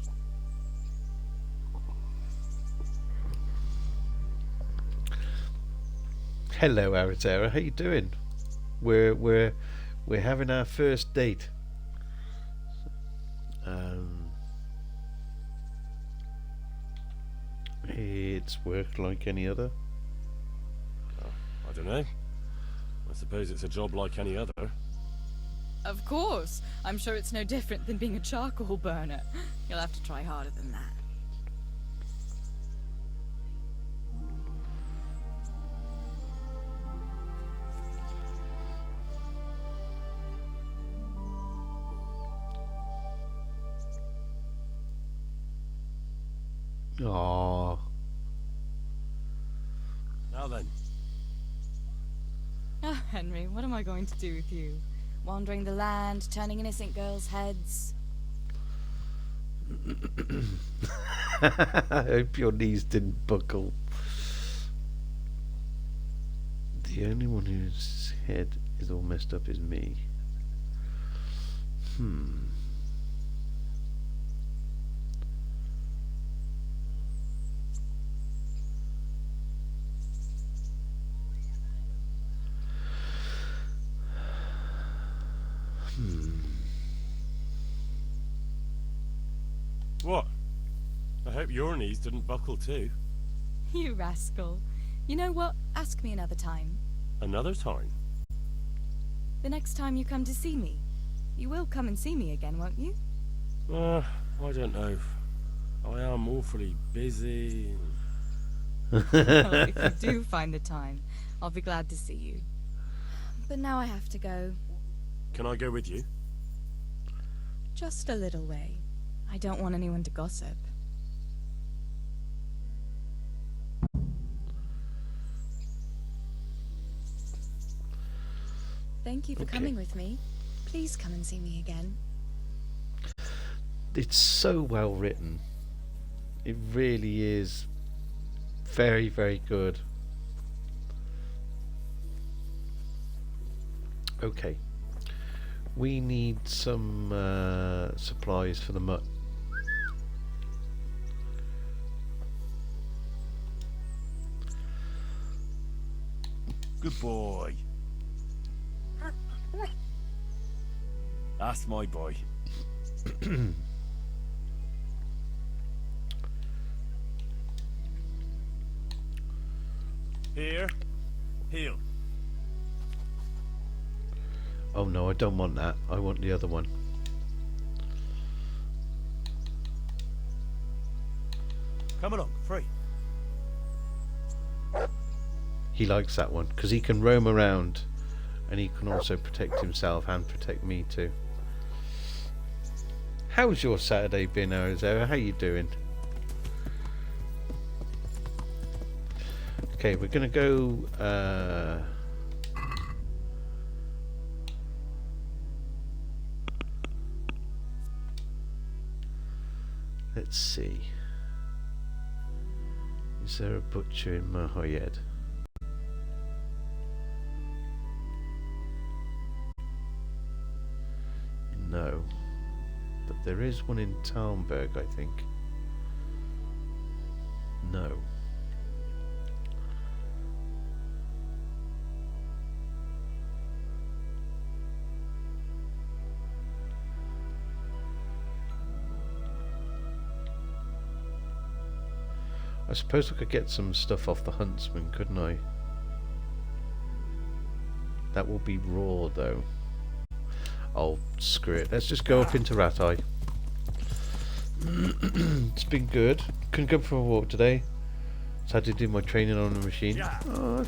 B: Hello, Aratera. How you doing? We're having our first date. It's work like any other.
G: I don't know. I suppose it's a job like any other.
O: Of course. I'm sure it's no different than being a charcoal burner. You'll have to try harder than that.
B: Aww.
G: Now then.
O: Ah, Henry, what am I going to do with you? Wandering the land, turning innocent girls' heads.
B: I hope your knees didn't buckle. The only one whose head is all messed up is me.
G: What? I hope your knees didn't buckle too.
O: You rascal. You know what? Ask me another time.
G: Another time?
O: The next time you come to see me. You will come and see me again, won't you?
G: I don't know. I am awfully busy.
O: Well, if you do find the time, I'll be glad to see you. But now I have to go.
G: Can I go with you?
O: Just a little way. I don't want anyone to gossip. Thank you for coming with me. Please come and see me again.
B: It's so well written. It really is very, very good. Okay. We need some supplies for the mutt.
G: Good boy. That's my boy. Here. Heel.
B: Oh no, I don't want that. I want the other one.
G: Come along, free.
B: He likes that one because he can roam around and he can also protect himself and protect me too. How's your Saturday been, Arizona? How you doing? Okay, we're gonna go let's see. Is there a butcher in Mahoyed? No. But there is one in Talmberg, I think. No. I suppose I could get some stuff off the huntsman, couldn't I? That will be raw, though. Oh, screw it. Let's just go up into Ratai. It's been good. Couldn't go for a walk today. Just had to do my training on the machine. Oh,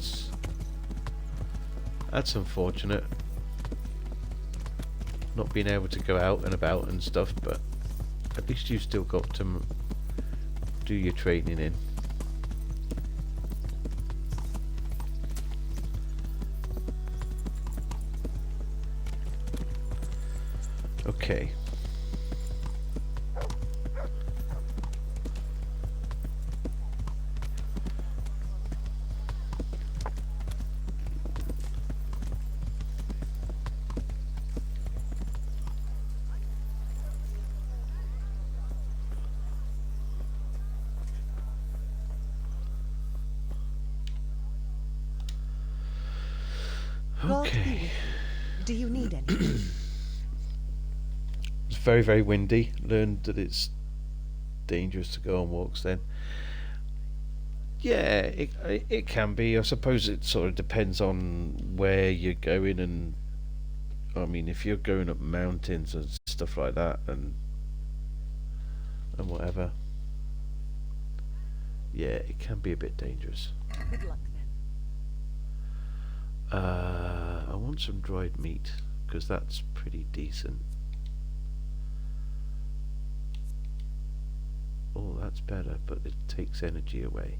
B: that's unfortunate. Not being able to go out and about and stuff, but at least you've still got to do your training in. Okay. Okay.
R: Do you need any?
B: It's very, very windy. Learned that it's dangerous to go on walks then. Yeah, it can be. I suppose it sort of depends on where you're going, and I mean, if you're going up mountains and stuff like that, and whatever, yeah, it can be a bit dangerous.
R: Good luck then.
B: I want some dried meat because that's pretty decent. Oh, that's better, but it takes energy away.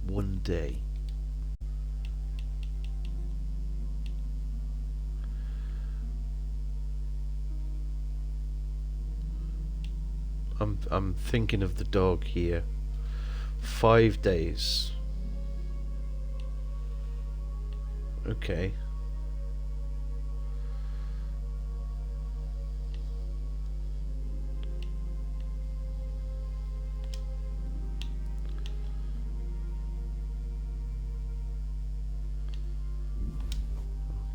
B: One day. I'm thinking of the dog here. 5 days. Okay.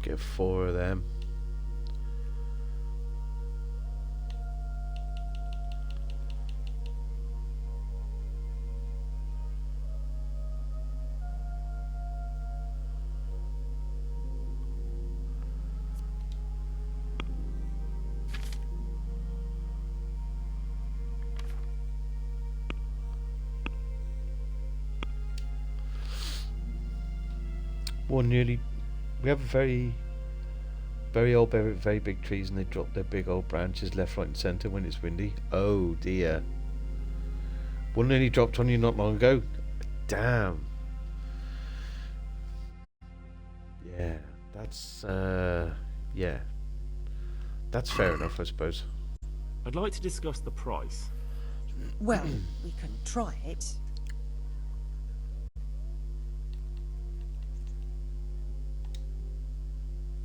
B: Get 4 of them. Well, nearly. We have a very old, very big trees, and they drop their big old branches left, right, and centre when it's windy. Oh dear. One nearly dropped on you not long ago. Damn. Yeah, that's yeah. That's fair enough, I suppose.
G: I'd like to discuss the price.
R: Well, we can try it.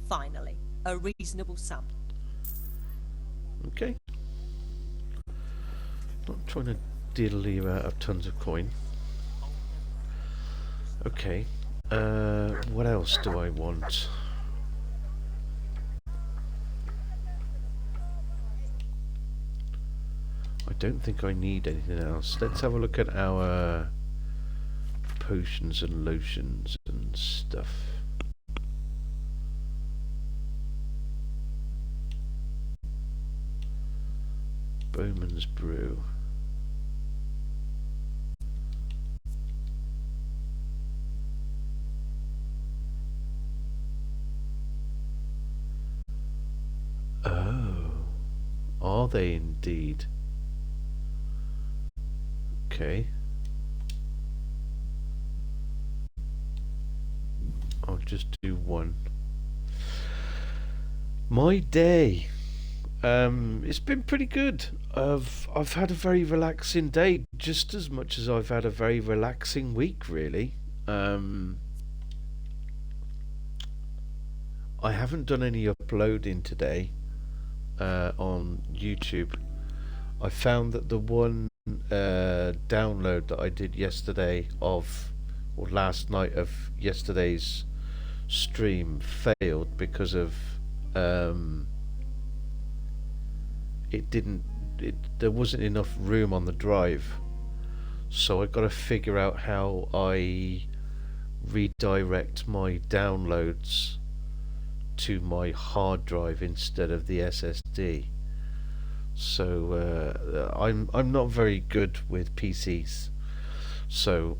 R: Finally, a reasonable sum.
B: Okay. Not trying to diddle you out of tons of coin. Okay. What else do I want? I don't think I need anything else. Let's have a look at our potions and lotions and stuff. Bowman's Brew. Oh, are they indeed? Okay. I'll just do one. My day. It's been pretty good. I've had a very relaxing day, just as much as I've had a very relaxing week, really. I haven't done any uploading today on YouTube. I found that the one download that I did yesterday or last night of yesterday's stream failed because of there wasn't enough room on the drive, so I got to figure out how I redirect my downloads to my hard drive instead of the SSD. So I'm not very good with PCs, so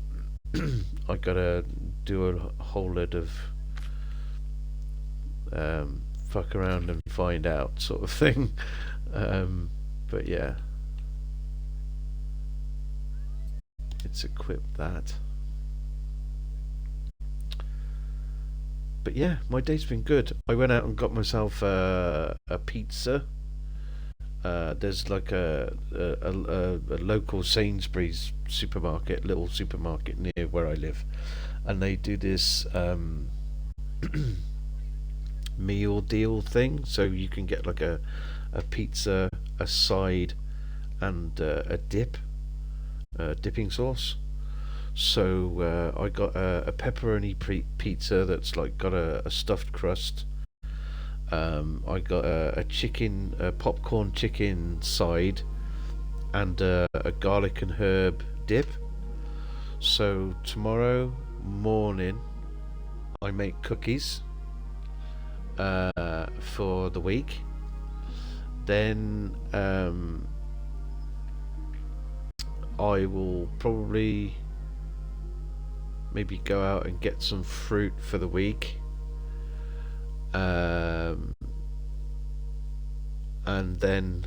B: I gotta do a whole lot of fuck around and find out sort of thing. But yeah, it's equipped that. But yeah, my day's been good. I went out and got myself a pizza. There's like a local Sainsbury's supermarket, little supermarket near where I live, and they do this meal deal thing, so you can get like a pizza, a side, and a dipping sauce. So I got a pepperoni pizza that's like got a stuffed crust, I got a chicken, a popcorn chicken side, and a garlic and herb dip. So tomorrow morning, I make cookies for the week. Then I will probably maybe go out and get some fruit for the week. And then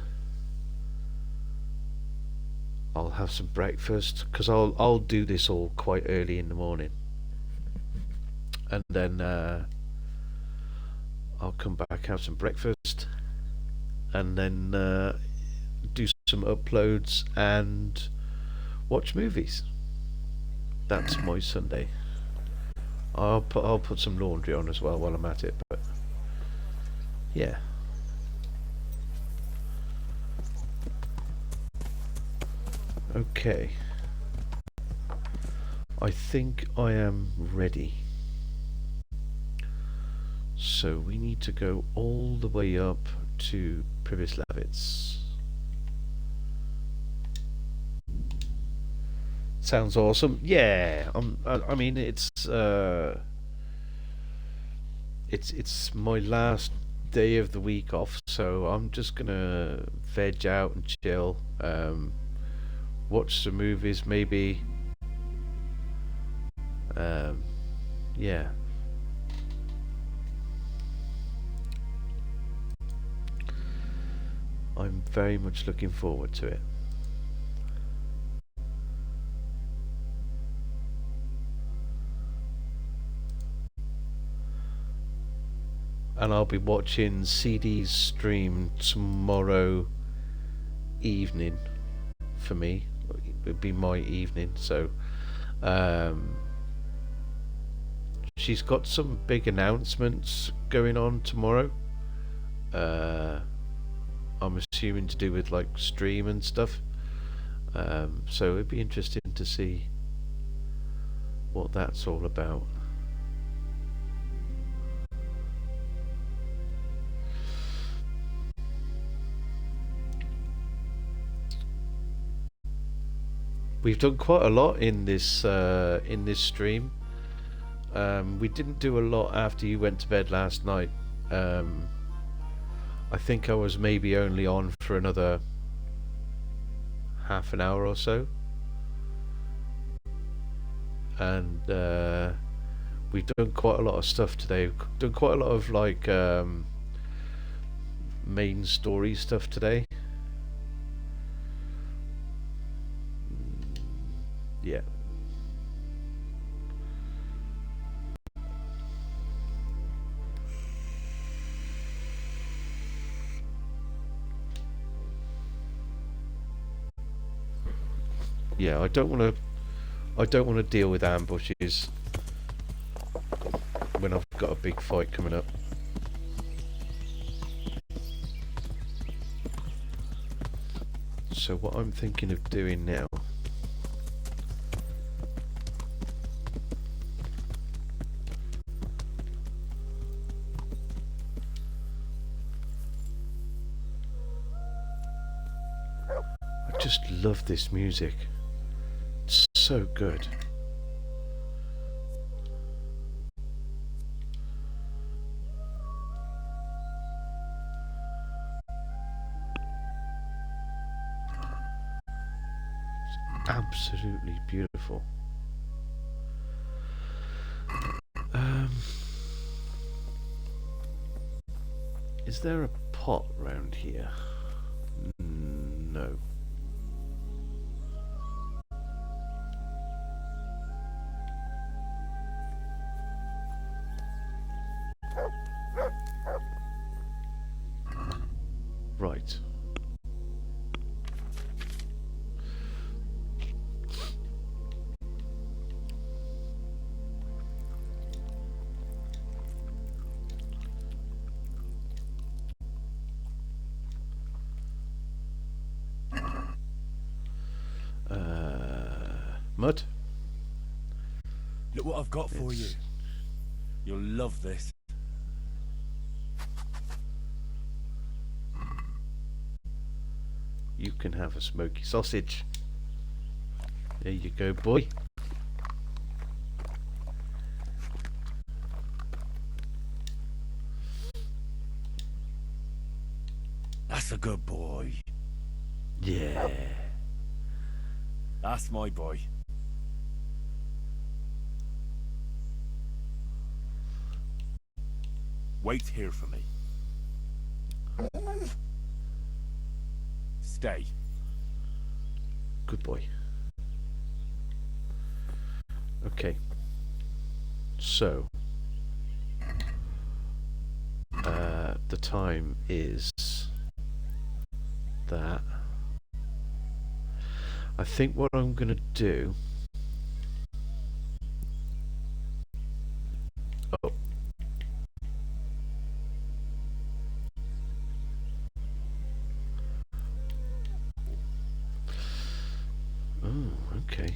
B: I'll have some breakfast, because I'll do this all quite early in the morning, and then I'll come back, have some breakfast, and then do some uploads and watch movies. That's my Sunday. I'll put some laundry on as well while I'm at it, but yeah. Okay. I think I am ready. So we need to go all the way up to Privislavitz. Sounds awesome. Yeah, I mean it's my last day of the week off, so I'm just gonna veg out and chill, watch some movies maybe. Yeah. I'm very much looking forward to it. And I'll be watching CD's stream tomorrow evening. For me, it'd be my evening. So she's got some big announcements going on tomorrow. I'm assuming to do with like stream and stuff. So it'd be interesting to see what that's all about. We've done quite a lot in this stream. We didn't do a lot after you went to bed last night. I think I was maybe only on for another half an hour or so. And we've done quite a lot of stuff today. We've done quite a lot of like main story stuff today. Yeah. Yeah, I don't want to deal with ambushes when I've got a big fight coming up. So what I'm thinking of doing now, I just love this music. It's so good. It's absolutely beautiful. Is there a pot round here? No. Right. Mud?
N: Look what I've got for you. You'll love this.
B: can have a smoky sausage. There you go, boy.
N: That's a good boy.
B: Yeah.
N: That's my boy. Wait here for me. Stay.
B: Good boy. Okay. So, the time is that. I think what I'm going to do... Oh. Oh, okay.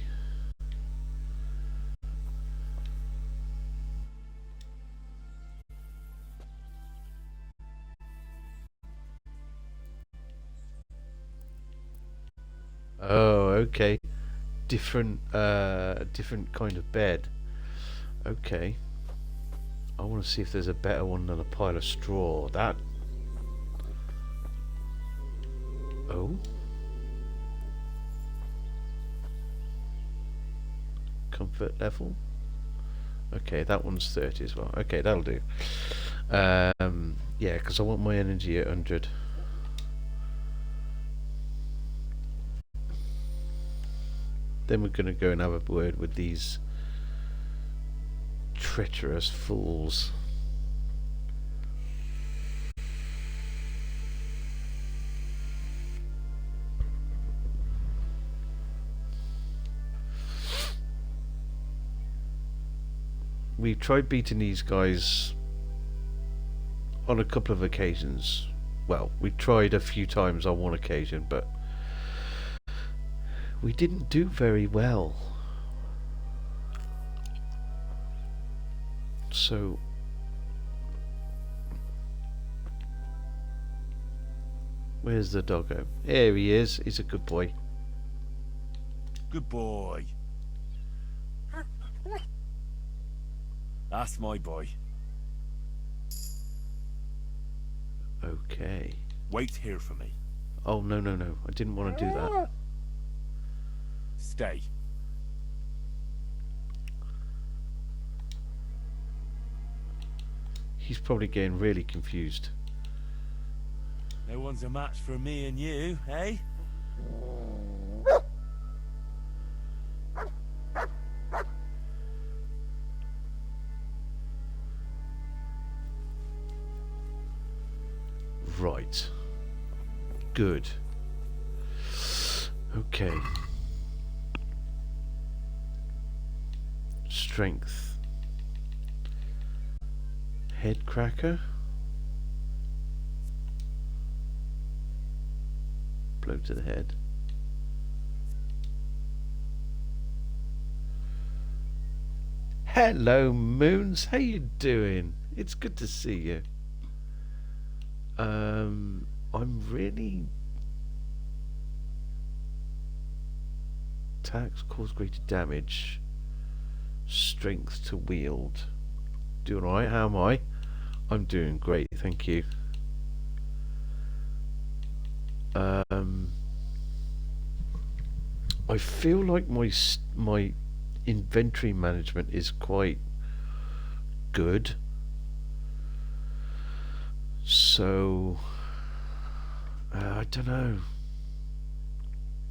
B: Oh, okay. Different kind of bed. Okay. I want to see if there's a better one than a pile of straw. That... Oh? Comfort level? Okay, that one's 30 as well. Okay, that'll do. Yeah, because I want my energy at 100. Then we're going to go and have a word with these treacherous fools. We've tried beating these guys on a couple of occasions. Well, we tried a few times on one occasion, but we didn't do very well. So where's the doggo? Here he is. He's a good boy.
N: Good boy. That's my boy.
B: Okay.
N: Wait here for me.
B: Oh, no, no, no. I didn't want to do that.
N: Stay.
B: He's probably getting really confused.
N: No one's a match for me and you, eh?
B: Right. Good. Okay. Strength. Head cracker. Blow to the head. Hello, Moons. How you doing? It's good to see you. I'm really... Attacks cause greater damage. Strength to wield. Doing alright, how am I? I'm doing great, thank you. I feel like my inventory management is quite good. So I don't know.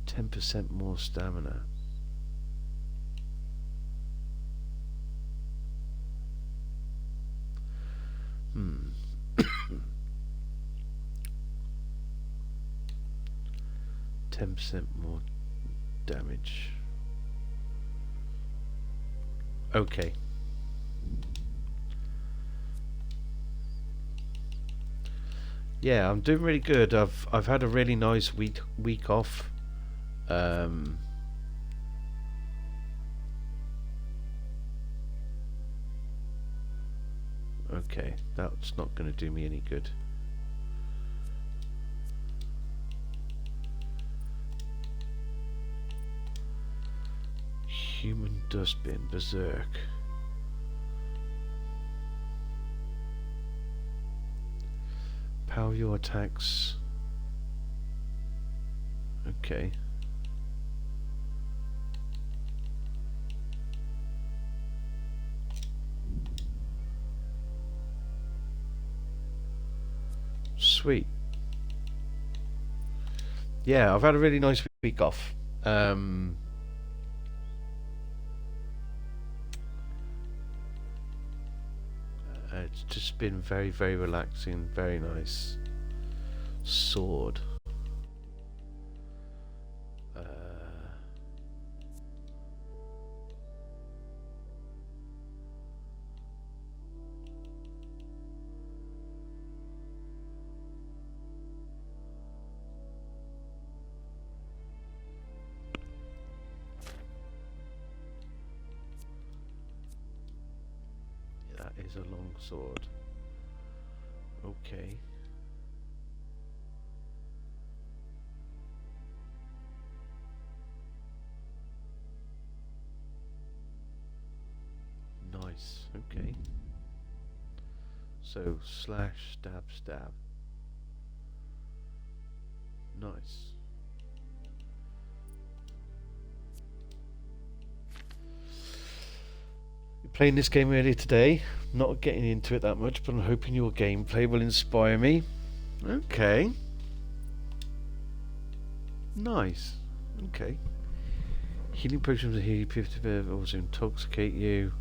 B: 10% more stamina. Hmm. 10% more damage. Okay. Yeah, I'm doing really good. I've had a really nice week off. Okay, that's not going to do me any good. Human dustbin, berserk. Power your attacks. Okay. Sweet. Yeah, I've had a really nice week off. It's just been very, very relaxing, very nice. Sword. That is a long sword. Okay. Nice. Okay. So slash, stab, stab. Nice. Playing this game earlier today, not getting into it that much, but I'm hoping your gameplay will inspire me. Okay. Nice. Okay. Healing potions are here, also intoxicate you.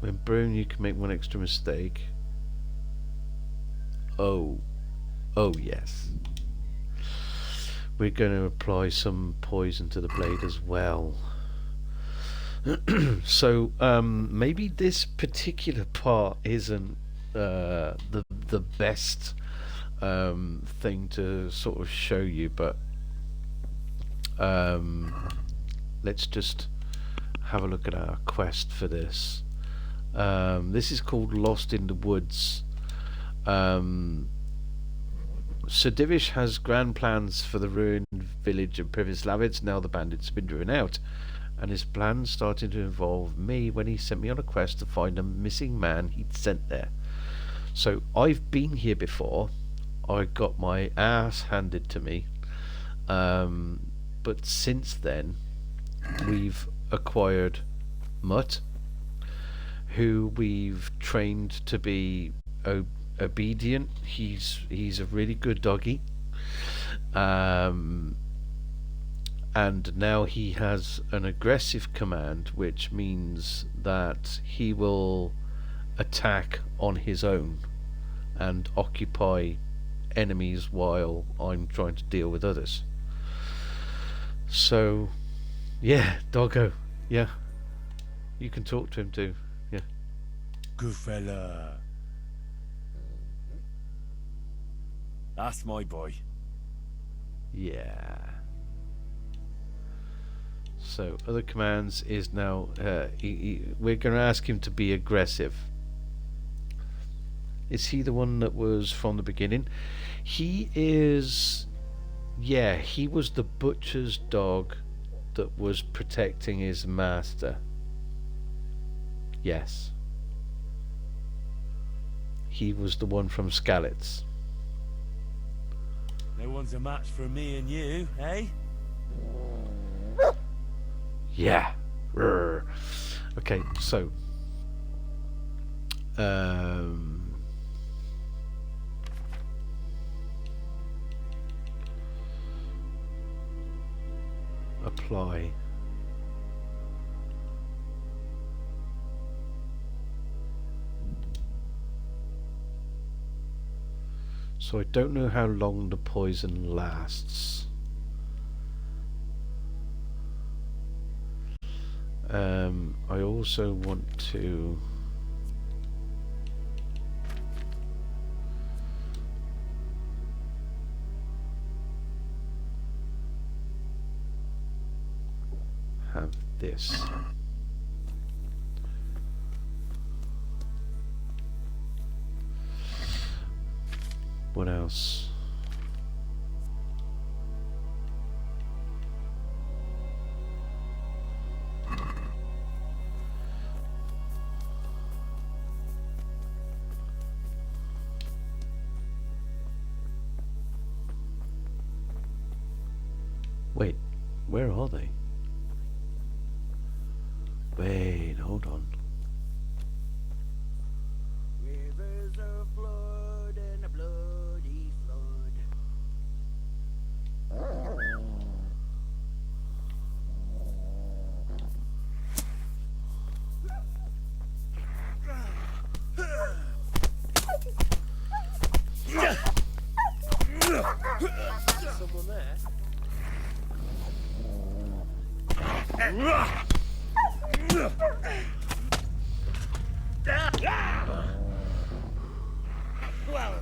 B: When brewing, you can make one extra mistake. Oh. Oh, yes. We're going to apply some poison to the blade as well. So maybe this particular part isn't the best thing to sort of show you, but let's just have a look at our quest for this. This is called Lost in the Woods. Sir Divish has grand plans for the ruined village of Privislavids now the bandits have been driven out, and his plans started to involve me when he sent me on a quest to find a missing man he'd sent there. So I've been here before. I got my ass handed to me, but since then we've acquired Mutt, who we've trained to be obedient. He's a really good doggy, and now he has an aggressive command, which means that he will attack on his own and occupy enemies while I'm trying to deal with others. So yeah, doggo, yeah, you can talk to him too. Yeah,
N: Good fella. That's my boy.
B: yeah. So other commands is now we're going to ask him to be aggressive. Is he the one that was from the beginning? He is. Yeah, he was the butcher's dog that was protecting his master. Yes. He was the one from Skalitz.
N: No one's a match for me and you, eh?
B: Yeah. Rrr. Okay, so apply. So I don't know how long the poison lasts. I also want to have this. What else? Wait, where are they? Wait, hold on.
M: Rivers of blood and a bloody flood.
I: Someone there? Well,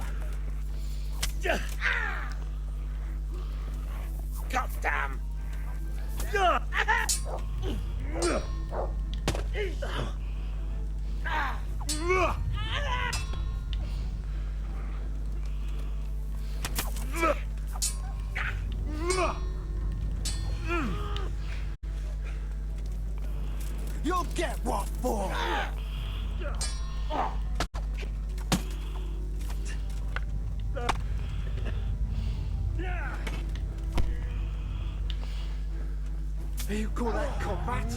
I: goddamn!
M: You'll get what for! You call that combat?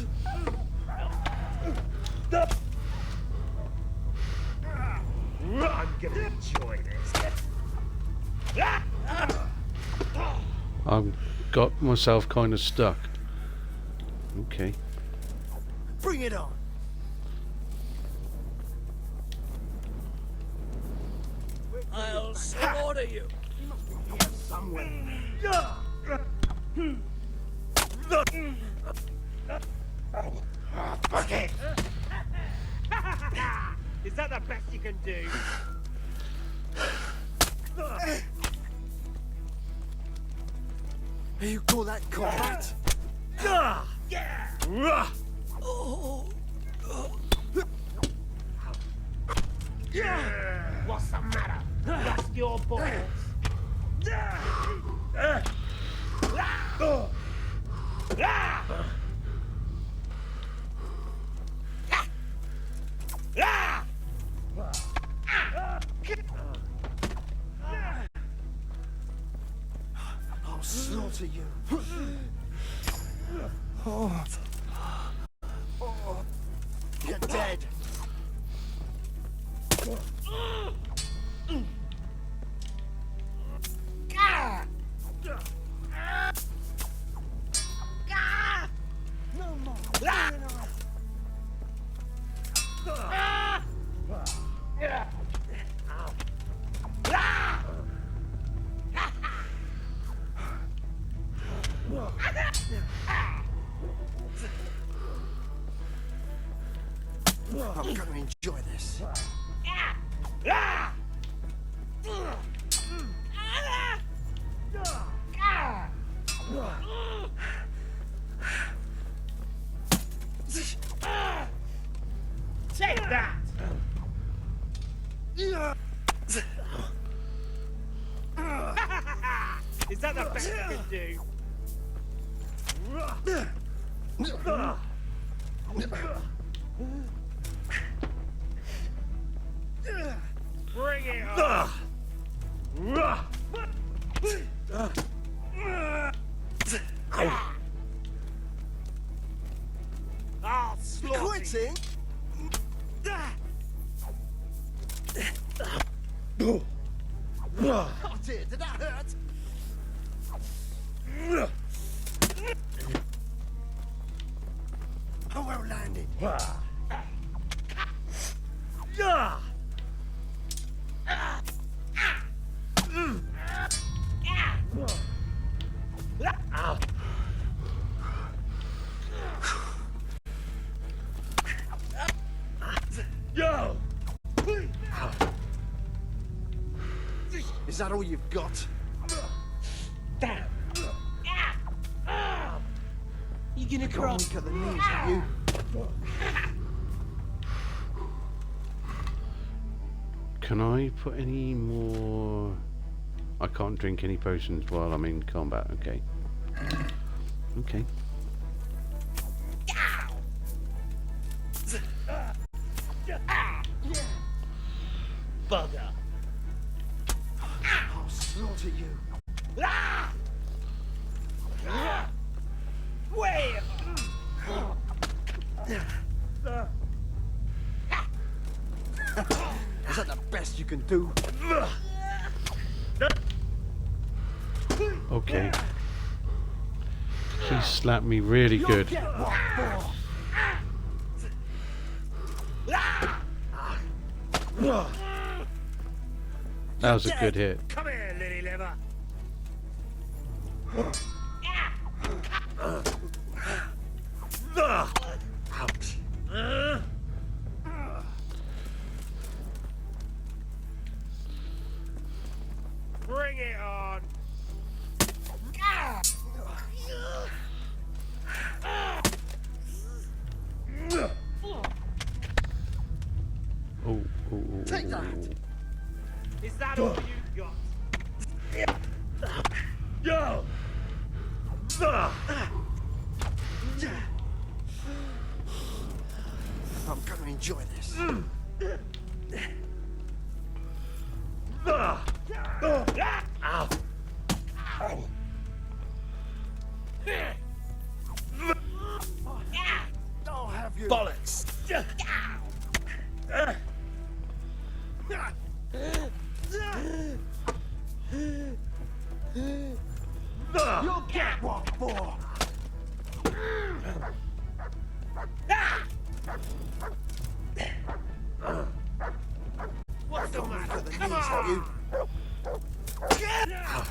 I: I'm gonna enjoy this.
B: I've got myself kind of stuck. Okay.
M: Bring it on!
I: I'll slaughter you.
M: You must be here somewhere.
I: Fuck it! Is that the best you can do?
M: You call that combat?
I: What's the matter? Lost your balls?
M: I'll slaughter you. Oh. You're dead. No more. I'm gonna enjoy this.
I: Take that! Is that the best you can do? Bring it on! I'll slaughter you.
M: Quitting? Oh dear, did that hurt? Oh, well landed.
I: Yo!
M: Is that all you've got?
I: Damn!
M: You gonna crawl? Weak at the knees, are you?
B: Can I put any more... I can't drink any potions while I'm in combat, okay. Okay.
I: Bugger!
M: I'll slaughter you.
I: Way.
F: Is that the best you can do?
B: Okay. He slapped me really good. That was a good hit.
I: Come here, lily liver. Ouch. Bring it on.
B: Oh,
I: Take that. Is that all you got? Yo!
F: I'm gonna enjoy this.
I: Ow!
F: I'll have you.
I: Bollocks!
F: You'll get what for?
I: What's the matter?
F: The
I: Come
F: knees, have
I: on!
F: you?
I: Now.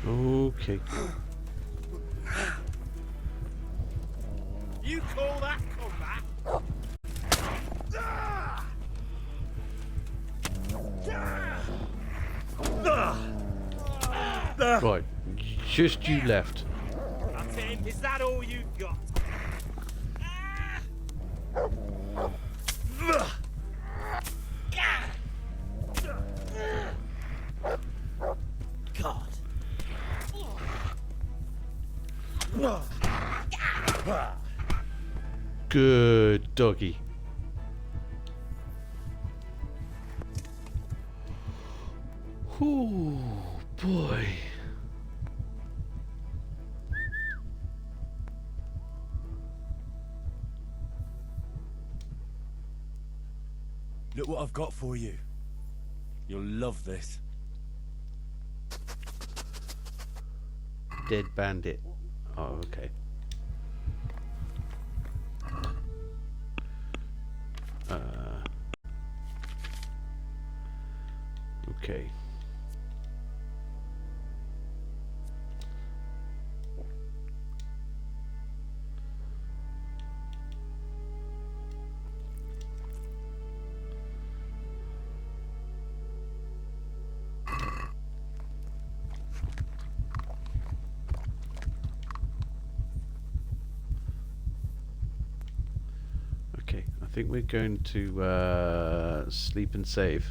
B: Okay.
I: You call that combat?
B: Right. Just you left.
I: That's him. Is that all you got? God.
B: Good doggy. Ooh, boy.
G: Look what I've got for you. You'll love this.
B: Dead bandit. Oh, okay. Okay. Okay, I think we're going to sleep and save.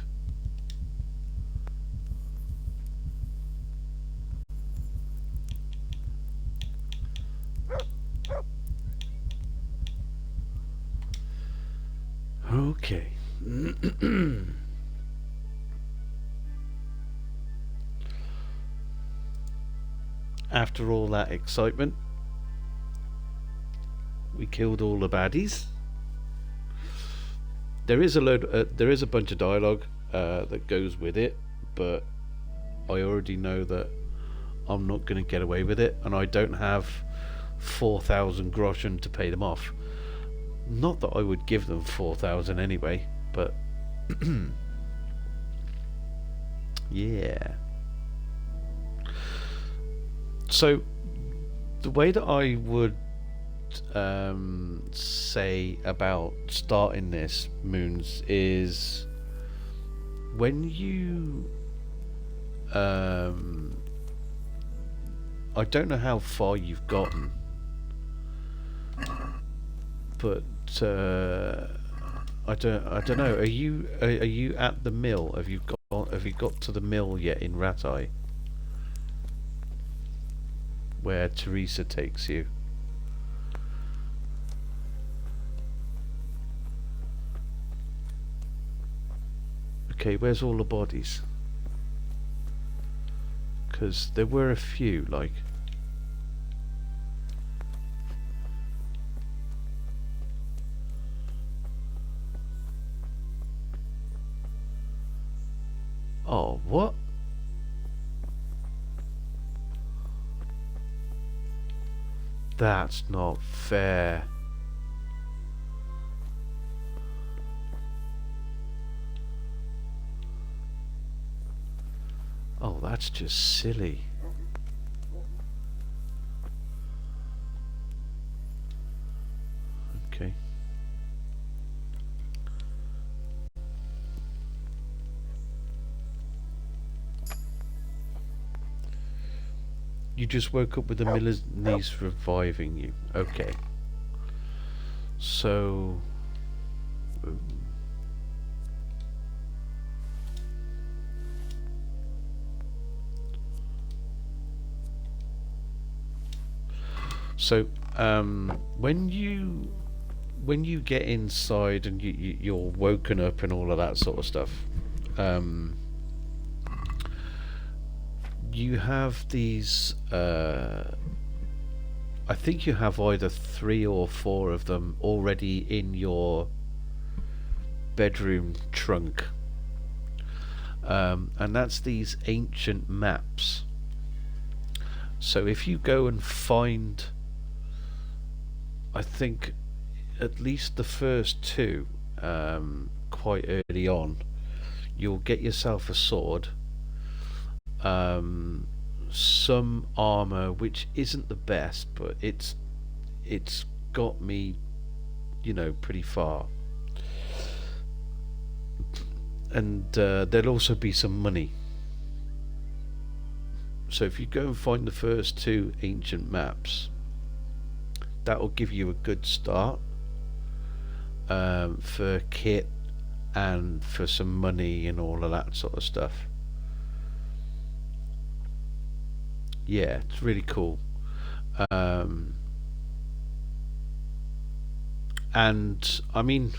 B: Okay. After all that excitement, we killed all the baddies. There is a bunch of dialogue that goes with it, but I already know that I'm not going to get away with it, and I don't have 4,000 groschen to pay them off. Not that I would give them 4,000 anyway, but yeah. So the way that I would say about starting this, Moons, is when you I don't know how far you've gotten, but I don't know. Are you at the mill? Have you Have you got to the mill yet in Ratai? Where Teresa takes you? Okay, where's all the bodies? Because there were a few, like... Oh, what? That's not fair. Oh, that's just silly. Okay. You just woke up with the miller's niece reviving you. Okay. So... So, when you get inside and you're woken up and all of that sort of stuff, you have these, I think you have either 3 or 4 of them already in your bedroom trunk, and that's these ancient maps. So if you go and find, I think, at least the first 2 quite early on, you'll get yourself a sword, some armor which isn't the best, but it's got me, you know, pretty far, and there'll also be some money. So if you go and find the first 2 ancient maps, that will give you a good start for kit and for some money and all of that sort of stuff. Yeah, it's really cool. And I mean,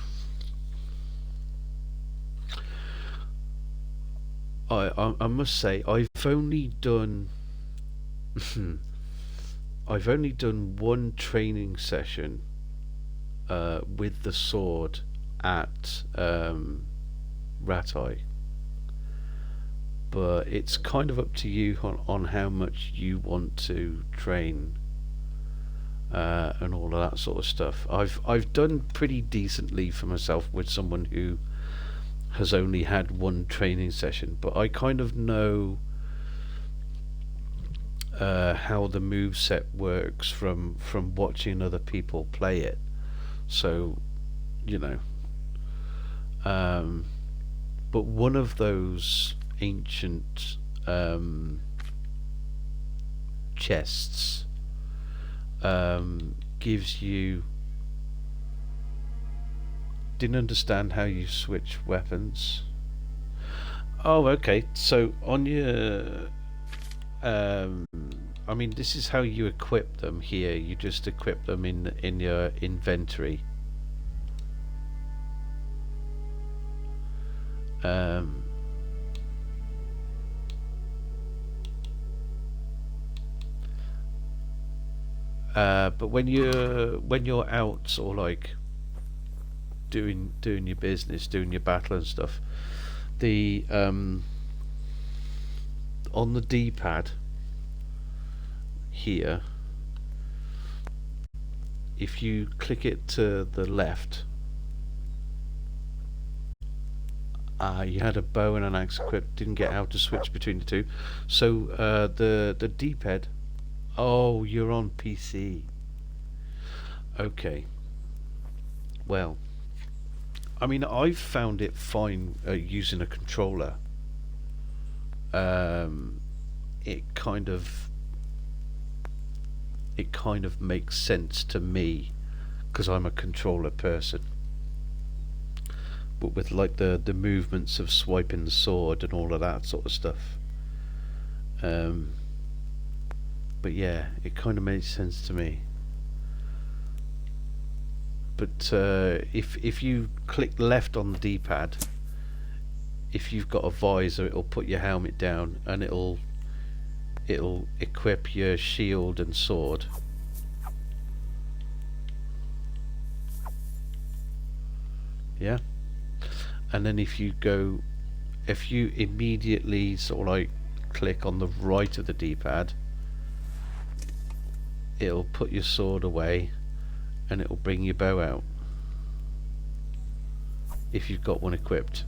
B: I must say, I've only done I've only done 1 training session with the sword at Ratai, but it's kind of up to you on how much you want to train and all of that sort of stuff. I've done pretty decently for myself with someone who has only had 1 training session, but I kind of know how the moveset works from watching other people play it. So, you know, but one of those ancient chests gives you... Didn't understand how you switch weapons. Oh, okay. So on your I mean, this is how you equip them here. You just equip them in your inventory. But when you're out, or like doing your business, doing your battle and stuff, the on the D-pad here, if you click it to the left, you had a bow and an axe equipped, didn't get how to switch between the 2. So the D-pad, oh, you're on PC. Okay. Well, I mean, I've found it fine using a controller. It kind of makes sense to me because I'm a controller person. but with like the movements of swiping the sword and all of that sort of stuff. But yeah, it kind of makes sense to me. But if you click left on the D-pad, if you've got a visor, it'll put your helmet down and it'll equip your shield and sword. Yeah, and then if you immediately sort of like click on the right of the D-pad, it'll put your sword away and it'll bring your bow out if you've got one equipped.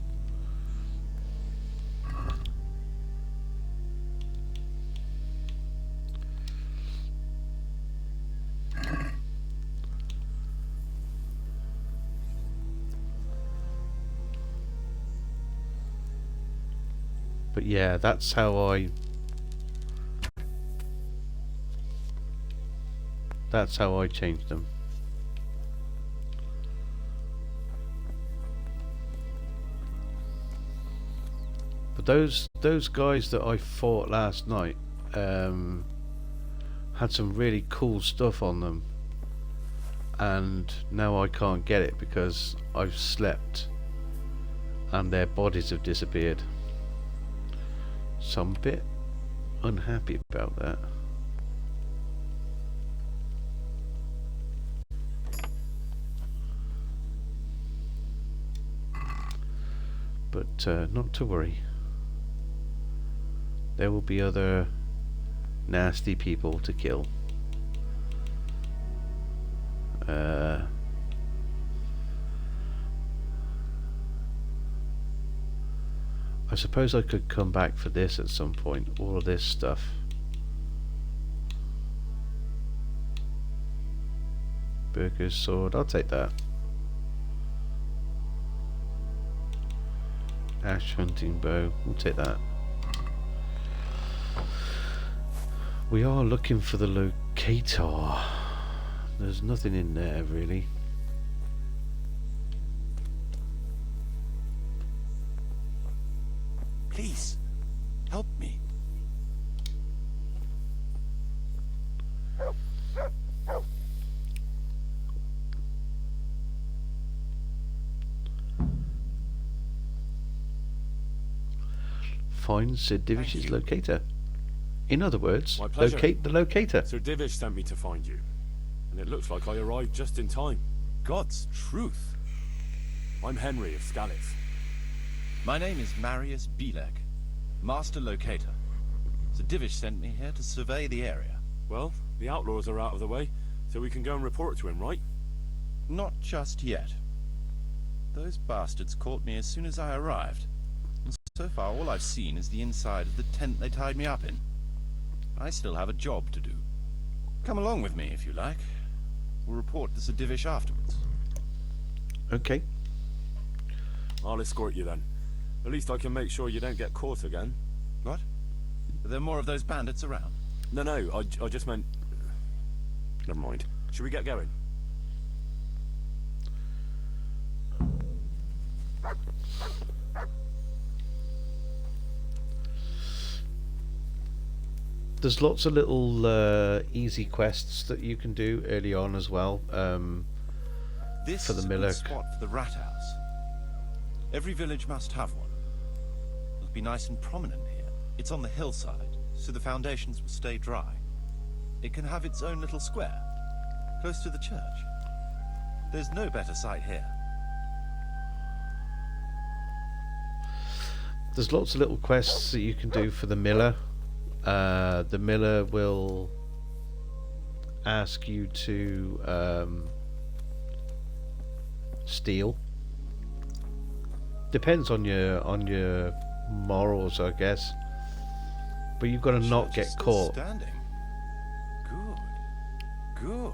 B: But yeah, that's how I changed them. But those guys that I fought last night had some really cool stuff on them, and now I can't get it because I've slept and their bodies have disappeared. So I'm a bit unhappy about that. But not to worry. There will be other nasty people to kill. I suppose I could come back for this at some point, all of this stuff. Berger's sword, I'll take that. Ash hunting bow, we'll take that. We are looking for the locator. There's nothing in there really.
N: Please, help me.
B: Find Sir Divish's locator. In other words,
G: My pleasure.
B: locate the locator.
G: Sir Divish sent me to find you, and it looks like I arrived just in time.
N: God's truth.
G: I'm Henry of Scalitz.
K: My name is Marius Bielek, Master Locator. Sir Divish sent me here to survey the area.
G: Well, the outlaws are out of the way, so we can go and report to him, right?
K: Not just yet. Those bastards caught me as soon as I arrived, and so far all I've seen is the inside of the tent they tied me up in. I still have a job to do. Come along with me if you like. We'll report to Sir Divish afterwards.
B: Okay.
G: I'll escort you then. At least I can make sure you don't get caught again.
K: What? Are there more of those bandits around?
G: No, I just meant... Never mind. Should we get going?
B: There's lots of little easy quests that you can do early on as well.
K: This
B: for the
K: is a
B: miller.
K: good spot for the rat house. Every village must have one. It'll be nice and prominent here. It's on the hillside, so the foundations will stay dry. It can have its own little square, close to the church. There's no better site here.
B: There's lots of little quests that you can do for the miller. The miller will ask you to steal. Depends on your morals, I guess. But you've got to not get caught.
K: Standing. Good.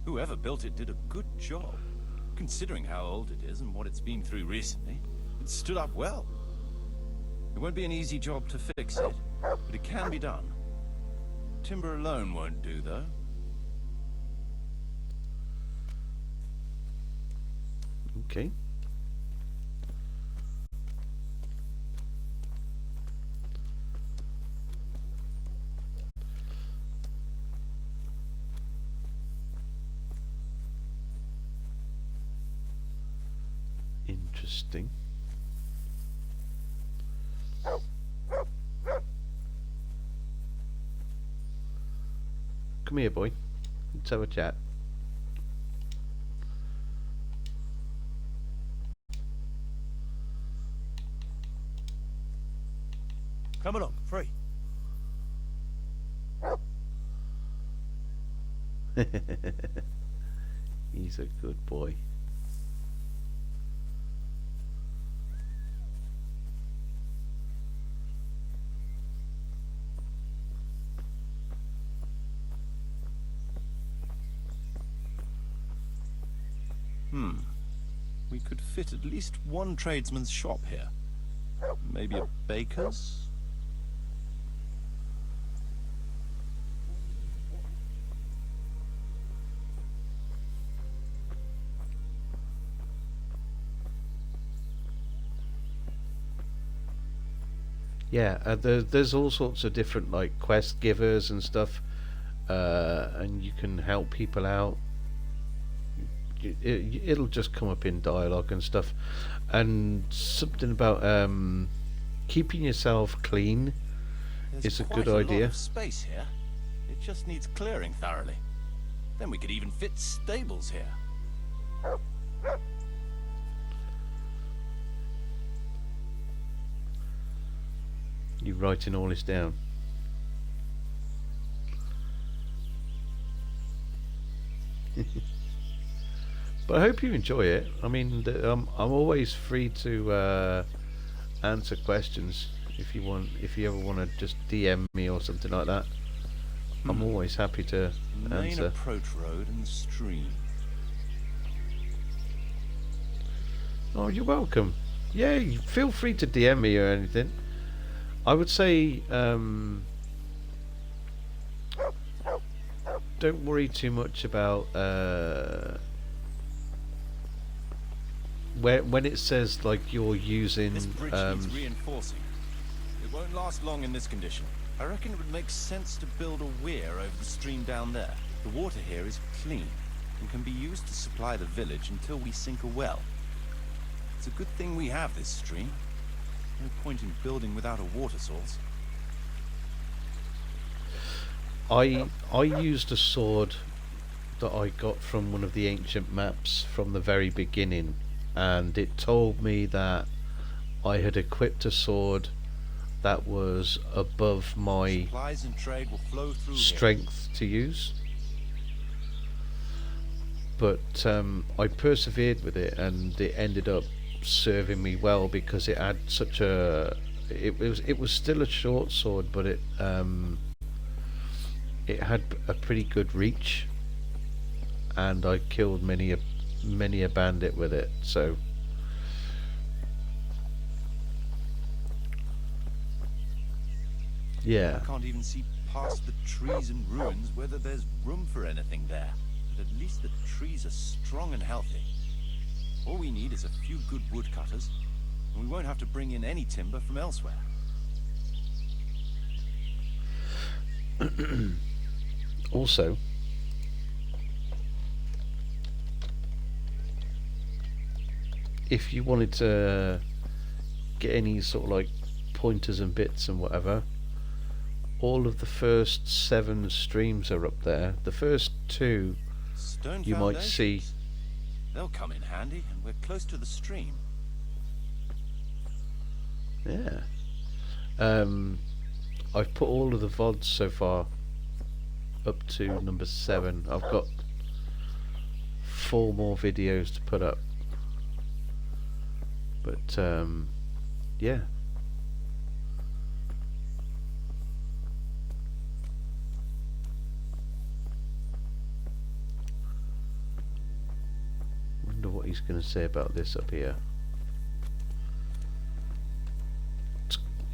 K: Whoever built it did a good job, considering how old it is and what it's been through recently. It stood up well. It won't be an easy job to fix it, but it can be done. Timber alone won't do, though.
B: Okay. interesting. Come here, boy. Let's have a chat.
F: Come along, free.
B: He's a good boy.
K: We could fit at least one tradesman's shop here. Maybe a baker's?
B: Yeah, there's all sorts of different like quest givers and stuff, and you can help people out. It'll just come up in dialogue and stuff, and something about keeping yourself clean is a good idea.
K: There's quite a lot of space here. It just needs clearing thoroughly. Then we could even fit stables here.
B: You writing all this down? But I hope you enjoy it. I mean, I'm always free to answer questions if you want. If you ever want to just DM me or something like that, I'm always happy to
K: Main
B: answer.
K: approach road and stream.
B: Oh, you're welcome. Yeah, you feel free to DM me or anything. I would say don't worry too much about when it says like you're using
K: This bridge needs reinforcing. It won't last long in this condition. I reckon it would make sense to build a weir over the stream down there. The water here is clean and can be used to supply the village until we sink a well. It's a good thing we have this stream. No point in building without a water source.
B: I used a sword that I got from one of the ancient maps from the very beginning, and it told me that I had equipped a sword that was above my
K: Supplies and trade will flow through
B: strength to use. But I persevered with it, and it ended up serving me well because it had such a it was still a short sword, but it had a pretty good reach, and I killed many a bandit with it. So yeah,
K: I can't even see past the trees and ruins whether there's room for anything there. But at least the trees are strong and healthy. All we need is a few good woodcutters, and we won't have to bring in any timber from elsewhere.
B: Also, if you wanted to get any sort of like pointers and bits and whatever, all of the first 7 streams are up there. The first 2
K: Stone
B: you might see.
K: They'll come in handy, and we're close to the stream.
B: Yeah. I've put all of the VODs so far up to number 7. I've got 4 more videos to put up. But yeah. Wonder what he's going to say about this up here.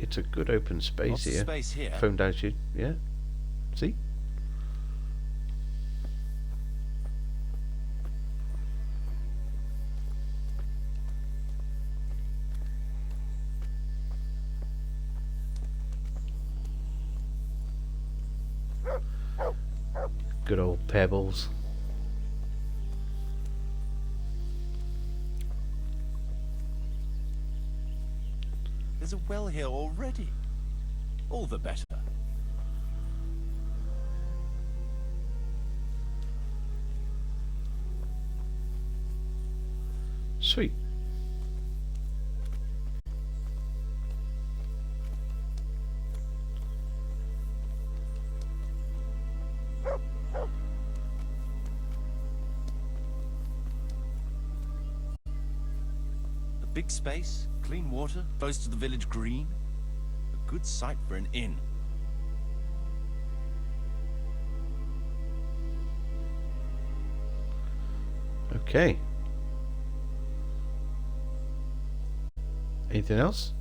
B: It's a good open space
K: Lots of
B: here.
K: space here.
B: Phone down to you. Yeah. See? Good old pebbles.
K: There's a well here already. All the better.
B: Sweet.
K: A big space, clean water, close to the village green. A good site for an inn.
B: Okay. Anything else?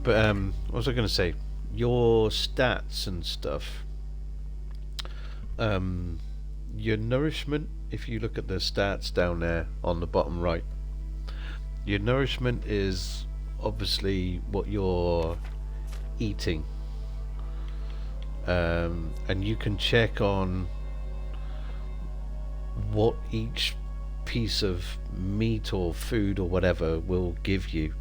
B: But what was I going to say? Your stats and stuff. Your nourishment, if you look at the stats down there on the bottom right, your nourishment is obviously what you're eating, and you can check on what each piece of meat or food or whatever will give you.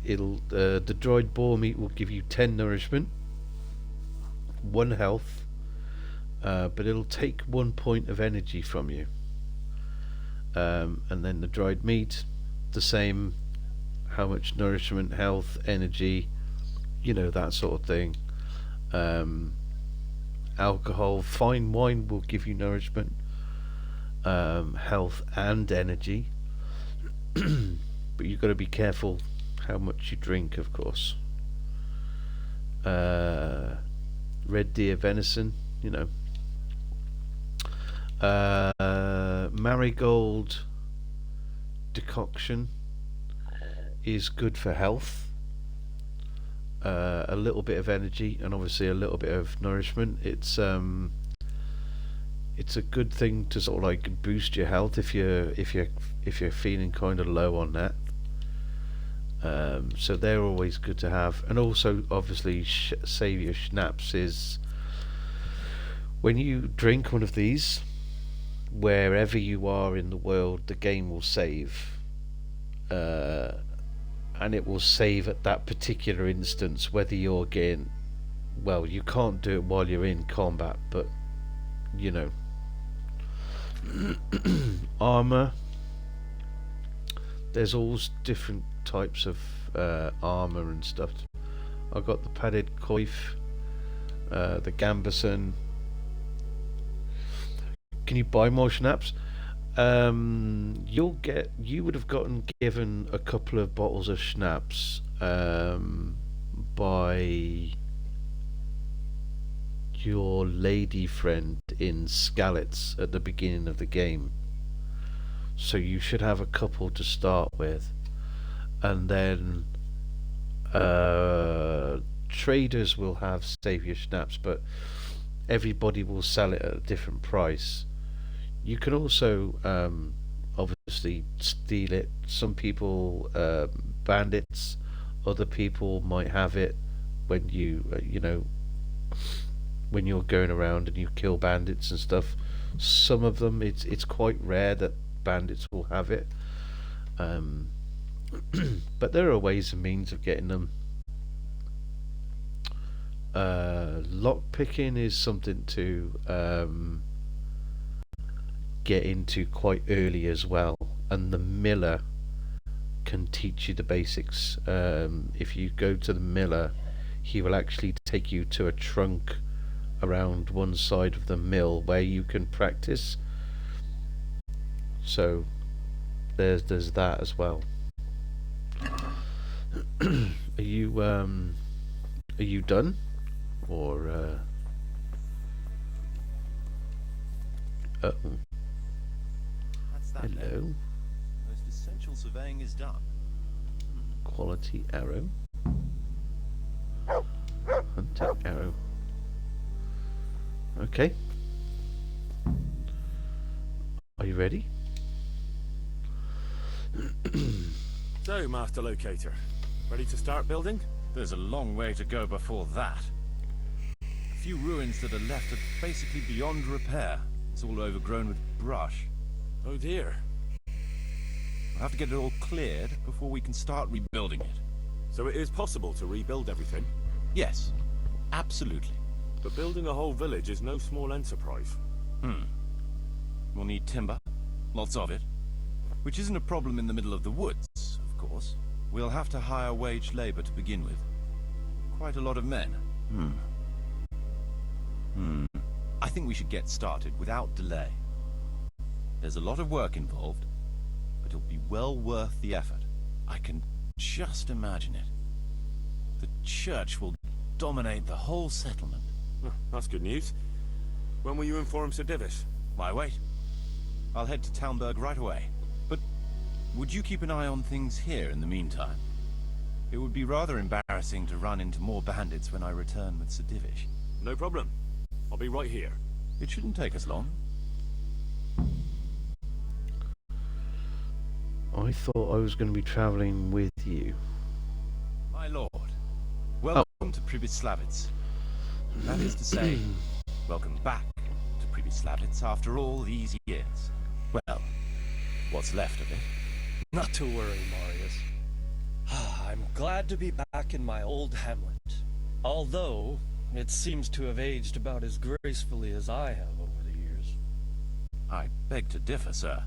B: It'll the droid boar meat will give you 10 nourishment, 1 health, but it'll take 1 point of energy from you. And then the dried meat, the same, how much nourishment, health, energy, you know, that sort of thing. Alcohol, fine wine will give you nourishment, health and energy. But you've got to be careful how much you drink, of course. Red deer venison, you know. Marigold decoction is good for health, a little bit of energy, and obviously a little bit of nourishment. It's a good thing to sort of like boost your health if you're feeling kind of low on that. So they're always good to have. And also obviously Saviour Schnapps is, when you drink one of these, wherever you are in the world, the game will save, and it will save at that particular instance, whether you're getting, well, you can't do it while you're in combat, but you know. Armor, there's all different types of armor and stuff. I've got the padded coif, the gambeson. Can you buy more schnapps? You would have gotten given a couple of bottles of schnapps by your lady friend in Skalitz at the beginning of the game. So you should have a couple to start with, and then traders will have Saviour Schnapps, but everybody will sell it at a different price. You can also obviously steal it. Some people, bandits, other people might have it when you you know, when you're going around and you kill bandits and stuff. Some of them, it's quite rare that bandits will have it, but there are ways and means of getting them. Lock picking is something to get into quite early as well, and the miller can teach you the basics. If you go to the miller, he will actually take you to a trunk around one side of the mill where you can practice. So there's that as well. Are you done, or
K: That's that.
B: hello?
K: Most essential surveying is done.
B: Quality arrow. Hunting arrow. Okay. Are you ready?
G: So, Master Locator, ready to start building?
K: There's a long way to go before that. A few ruins that are left are basically beyond repair. It's all overgrown with brush.
G: Oh dear.
K: We'll have to get it all cleared before we can start rebuilding it.
G: So it is possible to rebuild everything?
K: Yes, absolutely.
G: But building a whole village is no small enterprise.
K: We'll need timber, lots of it, which isn't a problem in the middle of the woods, of course. We'll have to hire wage labor to begin with. Quite a lot of men. I think we should get started without delay. There's a lot of work involved, but it'll be well worth the effort. I can just imagine it. The church will dominate the whole settlement.
G: That's good news. When will you inform Sir Divish?
K: Why wait? I'll head to Townburg right away. But would you keep an eye on things here in the meantime? It would be rather embarrassing to run into more bandits when I return with Sir Divish.
G: No problem. I'll be right here.
K: It shouldn't take us long.
B: I thought I was going to be travelling with you.
K: My lord, welcome to Pribyslavitz. That is to say, welcome back to Pribyslavitz after all these years. Well, what's left of it.
U: Not to worry, Marius. I'm glad to be back in my old hamlet. Although, it seems to have aged about as gracefully as I have over the years.
K: I beg to differ, sir.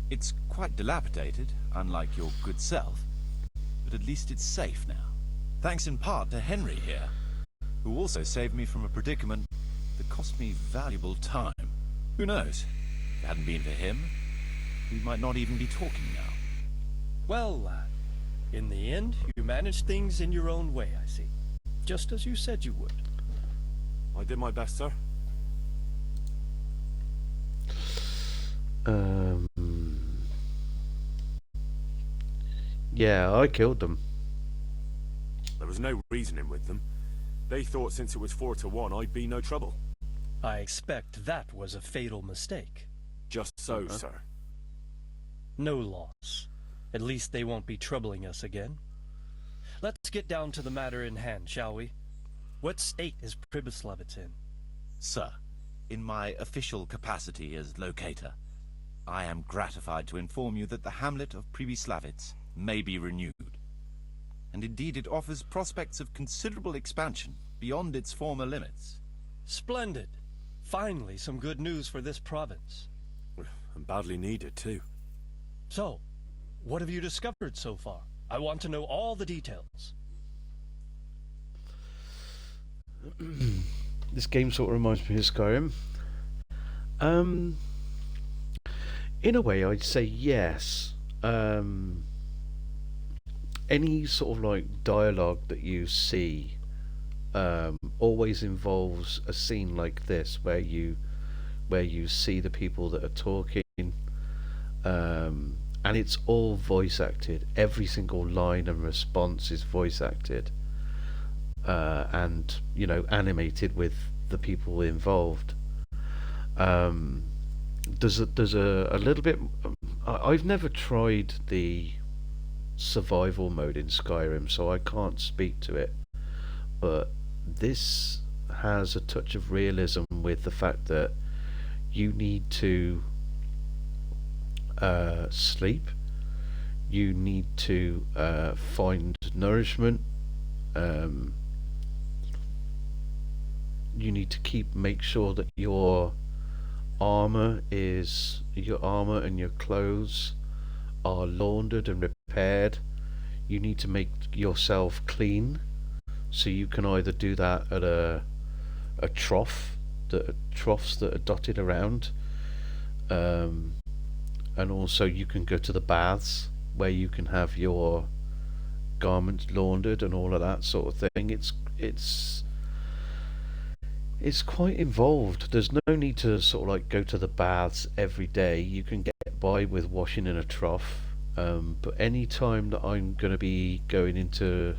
K: It's quite dilapidated, unlike your good self. But at least it's safe now. Thanks in part to Henry here, who also saved me from a predicament that cost me valuable time. Who knows? If it hadn't been for him, we might not even be talking now.
U: Well, lad, in the end, you managed things in your own way, I see. Just as you said you would.
G: I did my best, sir.
B: Yeah, I killed them.
G: There was no reasoning with them. They thought since it was 4-1, I'd be no trouble.
U: I expect that was a fatal mistake.
G: Just so, sir.
U: No loss. At least they won't be troubling us again. Let's get down to the matter in hand, shall we? What state is Pribyslavitz in?
K: Sir, in my official capacity as locator, I am gratified to inform you that the hamlet of Pribyslavitz may be renewed. And indeed it offers prospects of considerable expansion beyond its former limits.
U: Splendid. Finally, some good news for this province.
G: And badly needed, too.
U: So, what have you discovered so far? I want to know all the details.
B: This game sort of reminds me of Skyrim. In a way, I'd say yes. Any sort of like dialogue that you see always involves a scene like this, where you see the people that are talking, and it's all voice acted. Every single line and response is voice acted, and animated with the people involved. There's a little bit. I've never tried the survival mode in Skyrim, so I can't speak to it, but this has a touch of realism with the fact that you need to sleep, you need to find nourishment, you need to make sure that your armor and your clothes are laundered and repaired. You need to make yourself clean, so you can either do that at a troughs that are dotted around, and also you can go to the baths where you can have your garments laundered and all of that sort of thing. It's quite involved. There's no need to sort of like go to the baths every day. You can get by with washing in a trough, but any time that I'm going to be going into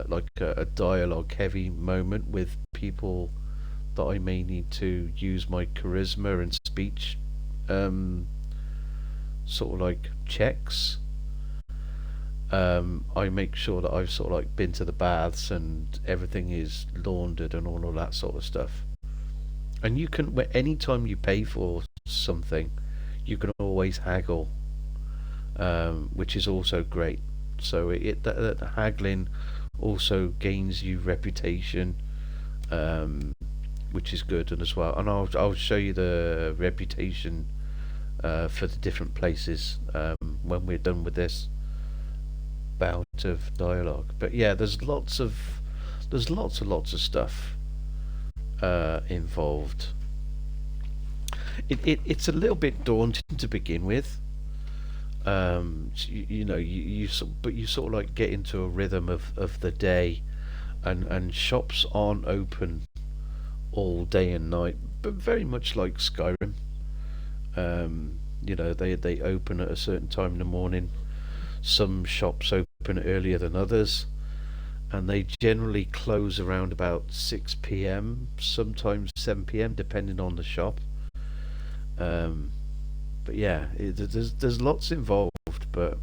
B: like a dialogue heavy moment with people that I may need to use my charisma and speech sort of like checks, I make sure that I've sort of like been to the baths and everything is laundered and all of that sort of stuff. And you can, anytime you pay for something, you can always haggle, which is also great. So the haggling also gains you reputation, which is good and as well. And I'll show you the reputation for the different places when we're done with this bout of dialogue. But yeah, there's lots and lots of stuff involved. It's a little bit daunting to begin with. You know, but you sort of like get into a rhythm of the day, and shops aren't open all day and night, but very much like Skyrim. You know, they open at a certain time in the morning. Some shops open earlier than others, and they generally close around about 6 p.m, sometimes 7 p.m, depending on the shop. But yeah, there's lots involved, but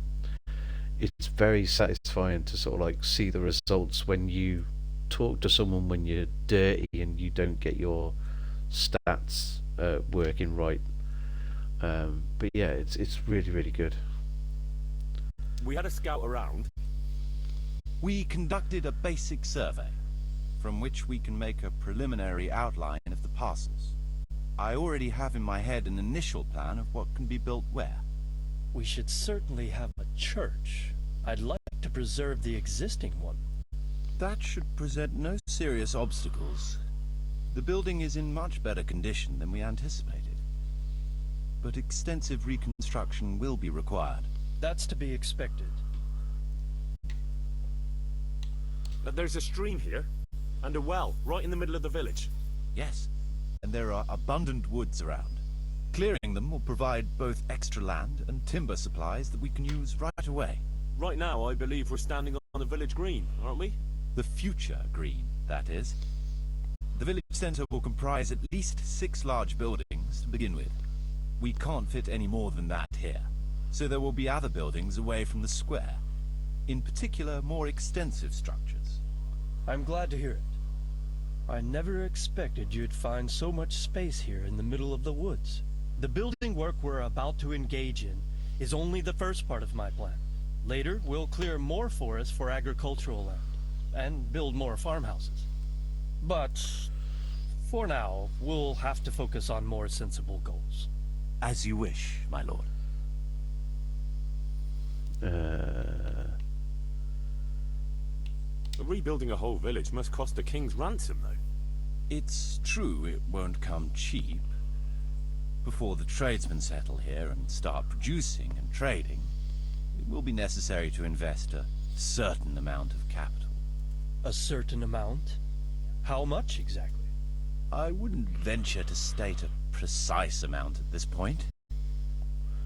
B: it's very satisfying to sort of like see the results when you talk to someone when you're dirty and you don't get your stats working right. But yeah, it's really, really good.
G: We had a scout around.
K: We conducted a basic survey, from which we can make a preliminary outline of the parcels. I already have in my head an initial plan of what can be built where.
U: We should certainly have a church. I'd like to preserve the existing one.
K: That should present no serious obstacles. The building is in much better condition than we anticipated. But extensive reconstruction will be required.
U: That's to be expected.
G: There's a stream here, and a well, right in the middle of the village.
K: Yes, and there are abundant woods around. Clearing them will provide both extra land and timber supplies that we can use right away.
G: Right now, I believe we're standing on the village green, aren't we?
K: The future green, that is. The village centre will comprise at least 6 large buildings to begin with. We can't fit any more than that here, so there will be other buildings away from the square. In particular, more extensive structures.
U: I'm glad to hear it. I never expected you'd find so much space here in the middle of the woods. The building work we're about to engage in is only the first part of my plan. Later, we'll clear more forest for agricultural land, and build more farmhouses. But for now, we'll have to focus on more sensible goals.
K: As you wish, my lord.
G: Rebuilding a whole village must cost a king's ransom, though.
K: It's true it won't come cheap. Before the tradesmen settle here and start producing and trading, it will be necessary to invest a certain amount of capital.
U: A certain amount? How much exactly?
K: I wouldn't venture to state a precise amount at this point,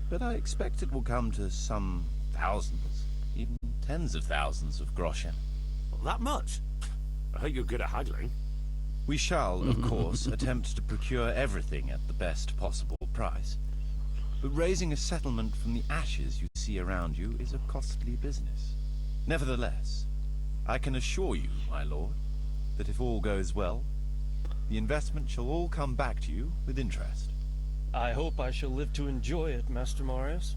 K: but I expect it will come to some thousands, even tens of thousands of groschen.
G: That much? I hope you're good at haggling.
K: We shall, of course, attempt to procure everything at the best possible price. But raising a settlement from the ashes you see around you is a costly business. Nevertheless, I can assure you, my lord, that if all goes well, the investment shall all come back to you with interest.
U: I hope I shall live to enjoy it, Master Marius.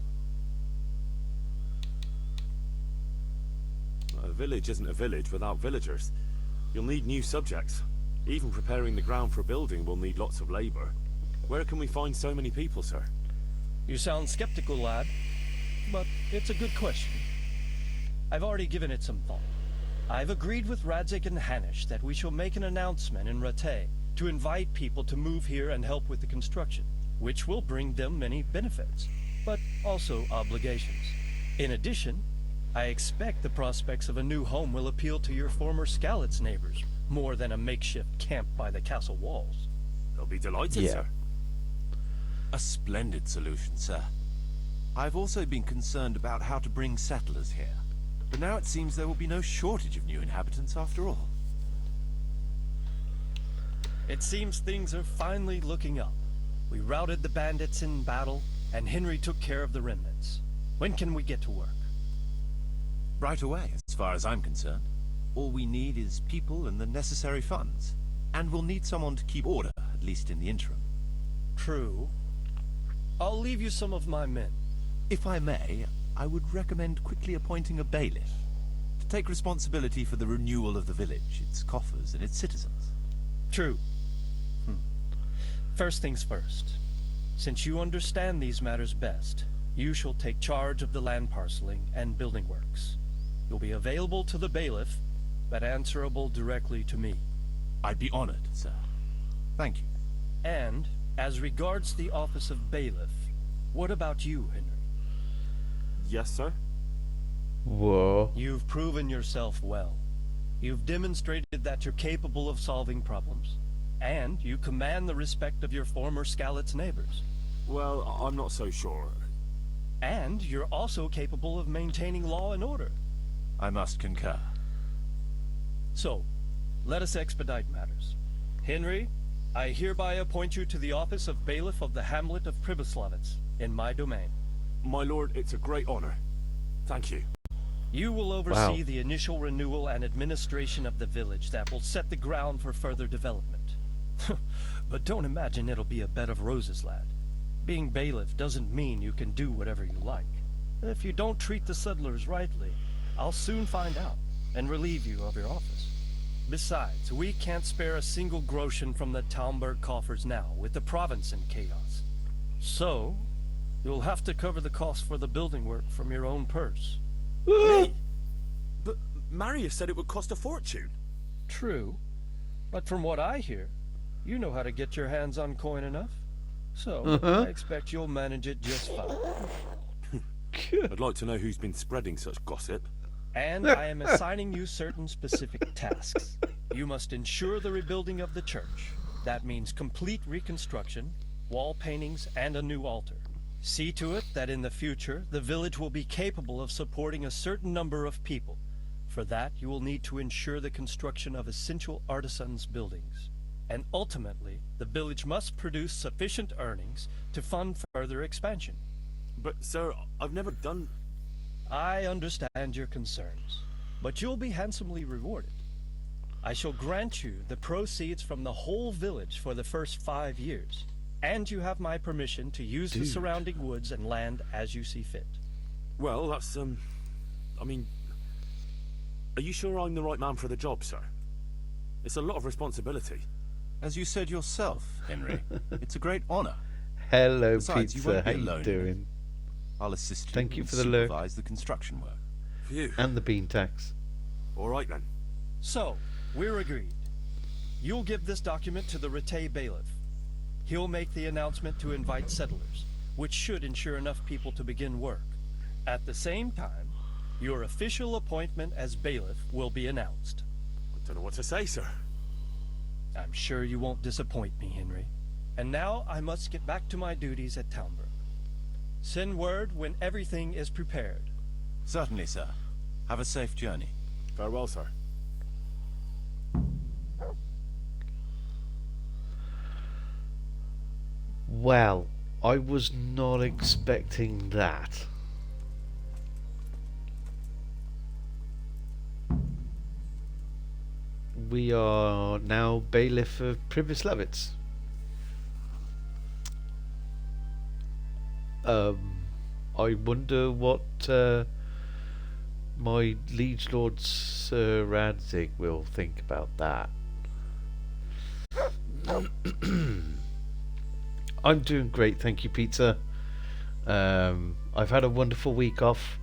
G: A village isn't a village without villagers. You'll need new subjects. Even preparing the ground for building will need lots of labor. Where can we find so many people, sir?
U: You sound skeptical, lad, but it's a good question. I've already given it some thought. I've agreed with Radzig and Hanish that we shall make an announcement in Rattay to invite people to move here and help with the construction, which will bring them many benefits, but also obligations. In addition, I expect the prospects of a new home will appeal to your former Skalitz neighbors, more than a makeshift camp by the castle walls.
G: They'll be delighted, sir.
K: A splendid solution, sir. I've also been concerned about how to bring settlers here, but now it seems there will be no shortage of new inhabitants after all.
U: It seems things are finally looking up. We routed the bandits in battle, and Henry took care of the remnants. When can we get to work?
K: right away, as far as I'm concerned. All we need is people and the necessary funds. And we'll need someone to keep order, at least in the interim.
U: True. I'll leave you some of my men.
K: If I may, I would recommend quickly appointing a bailiff to take responsibility for the renewal of the village, its coffers and its citizens.
U: True. First things first. Since you understand these matters best, you shall take charge of the land parceling and building works. You'll be available to the bailiff, but answerable directly to me.
K: I'd be honored, sir. Thank you.
U: And, as regards the office of bailiff, what about you, Henry?
G: Yes, sir?
B: Whoa.
U: You've proven yourself well. You've demonstrated that you're capable of solving problems. And you command the respect of your former Skalitz neighbors.
G: Well, I'm not so sure.
U: And you're also capable of maintaining law and order.
K: I must concur.
U: So, let us expedite matters. Henry, I hereby appoint you to the office of bailiff of the hamlet of Pribyslavitz, in my domain.
G: My lord, it's a great honor. Thank you.
U: You will oversee the initial renewal and administration of the village that will set the ground for further development. But don't imagine it'll be a bed of roses, lad. Being bailiff doesn't mean you can do whatever you like. If you don't treat the settlers rightly, I'll soon find out and relieve you of your office. Besides, we can't spare a single groschen from the Talmberg coffers now, with the province in chaos. So, you'll have to cover the cost for the building work from your own purse.
G: Me? But Marius said it would cost a fortune.
U: True, but from what I hear, you know how to get your hands on coin enough. So, I expect you'll manage it just fine.
G: I'd like to know who's been spreading such gossip.
U: And I am assigning you certain specific tasks. You must ensure the rebuilding of the church. That means complete reconstruction, wall paintings, and a new altar. See to it that in the future, the village will be capable of supporting a certain number of people. For that, you will need to ensure the construction of essential artisans' buildings. And ultimately, the village must produce sufficient earnings to fund further expansion.
G: But, sir, I've never done...
U: I understand your concerns, but you'll be handsomely rewarded. I shall grant you the proceeds from the whole village for the first 5 years, and you have my permission to use the surrounding woods and land as you see fit.
G: Well, that's, I mean... Are you sure I'm the right man for the job, sir? It's a lot of responsibility.
K: As you said yourself, Henry, it's a great honor.
B: Hello,
K: Besides,
B: Pizza.
K: you won't
B: How
K: be
B: you
K: alone.
B: doing?
K: I'll assist you.
B: Thank you
K: and
B: for the lurk.
K: supervise the construction work.
G: Phew.
B: And the bean tax.
G: All right, then.
U: So, we're agreed. You'll give this document to the Rete bailiff. He'll make the announcement to invite settlers, which should ensure enough people to begin work. At the same time, your official appointment as bailiff will be announced.
G: I don't know what to say, sir.
U: I'm sure you won't disappoint me, Henry. And now I must get back to my duties at Talmberg. Send word when everything is prepared.
K: Certainly, sir. Have a safe journey.
G: Farewell, sir.
B: Well, I was not expecting that. We are now bailiff of Pribyslavitz. I wonder what my liege lord Sir Radzig will think about that. I'm doing great, thank you, Pizza. I've had a wonderful week off.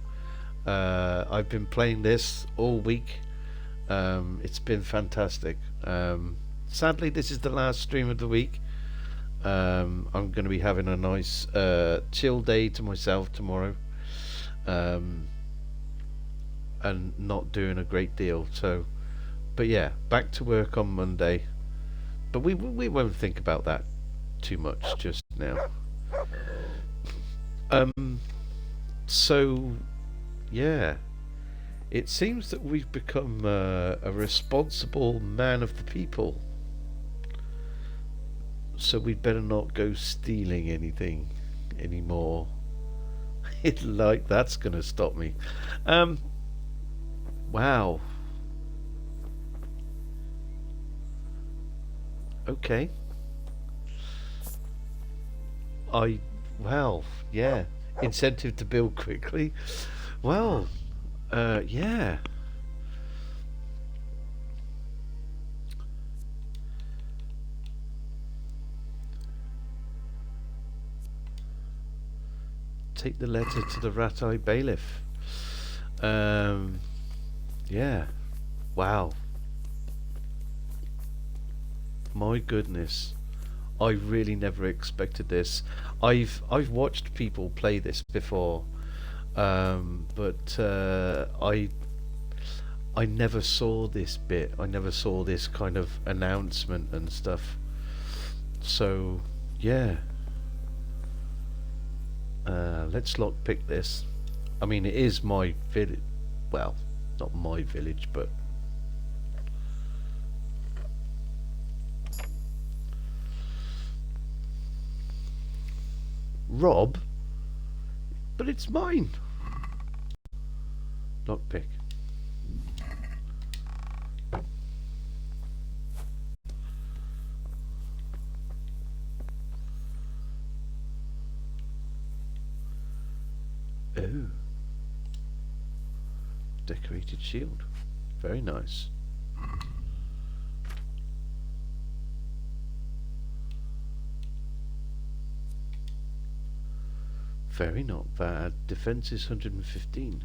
B: I've been playing this all week. It's been fantastic. Sadly, this is the last stream of the week. I'm going to be having a nice chill day to myself tomorrow, and not doing a great deal. So, but yeah, back to work on Monday. But we won't think about that too much just now. So yeah, it seems that we've become a responsible man of the people. So we'd better not go stealing anything anymore. Like that's gonna stop me. Wow. Okay. Well, yeah. Incentive to build quickly. Well, yeah. Take the letter to the Rat-Eye Bailiff. Yeah. Wow. My goodness. I really never expected this. I've watched people play this before, but I never saw this bit. I never saw this kind of announcement and stuff. So yeah. Let's lockpick this. I mean, it is my village. Well, not my village, but Rob. But it's mine. Lockpick. Oh. Decorated shield. Very nice. Very not bad. Defense is 115.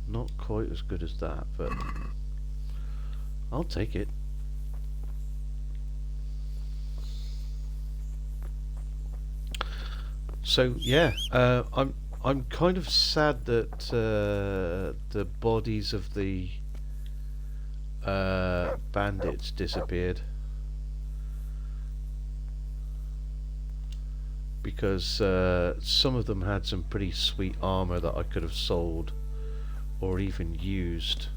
B: Not quite as good as that, but I'll take it. So yeah, I'm kind of sad that the bodies of the bandits disappeared, because some of them had some pretty sweet armor that I could have sold or even used.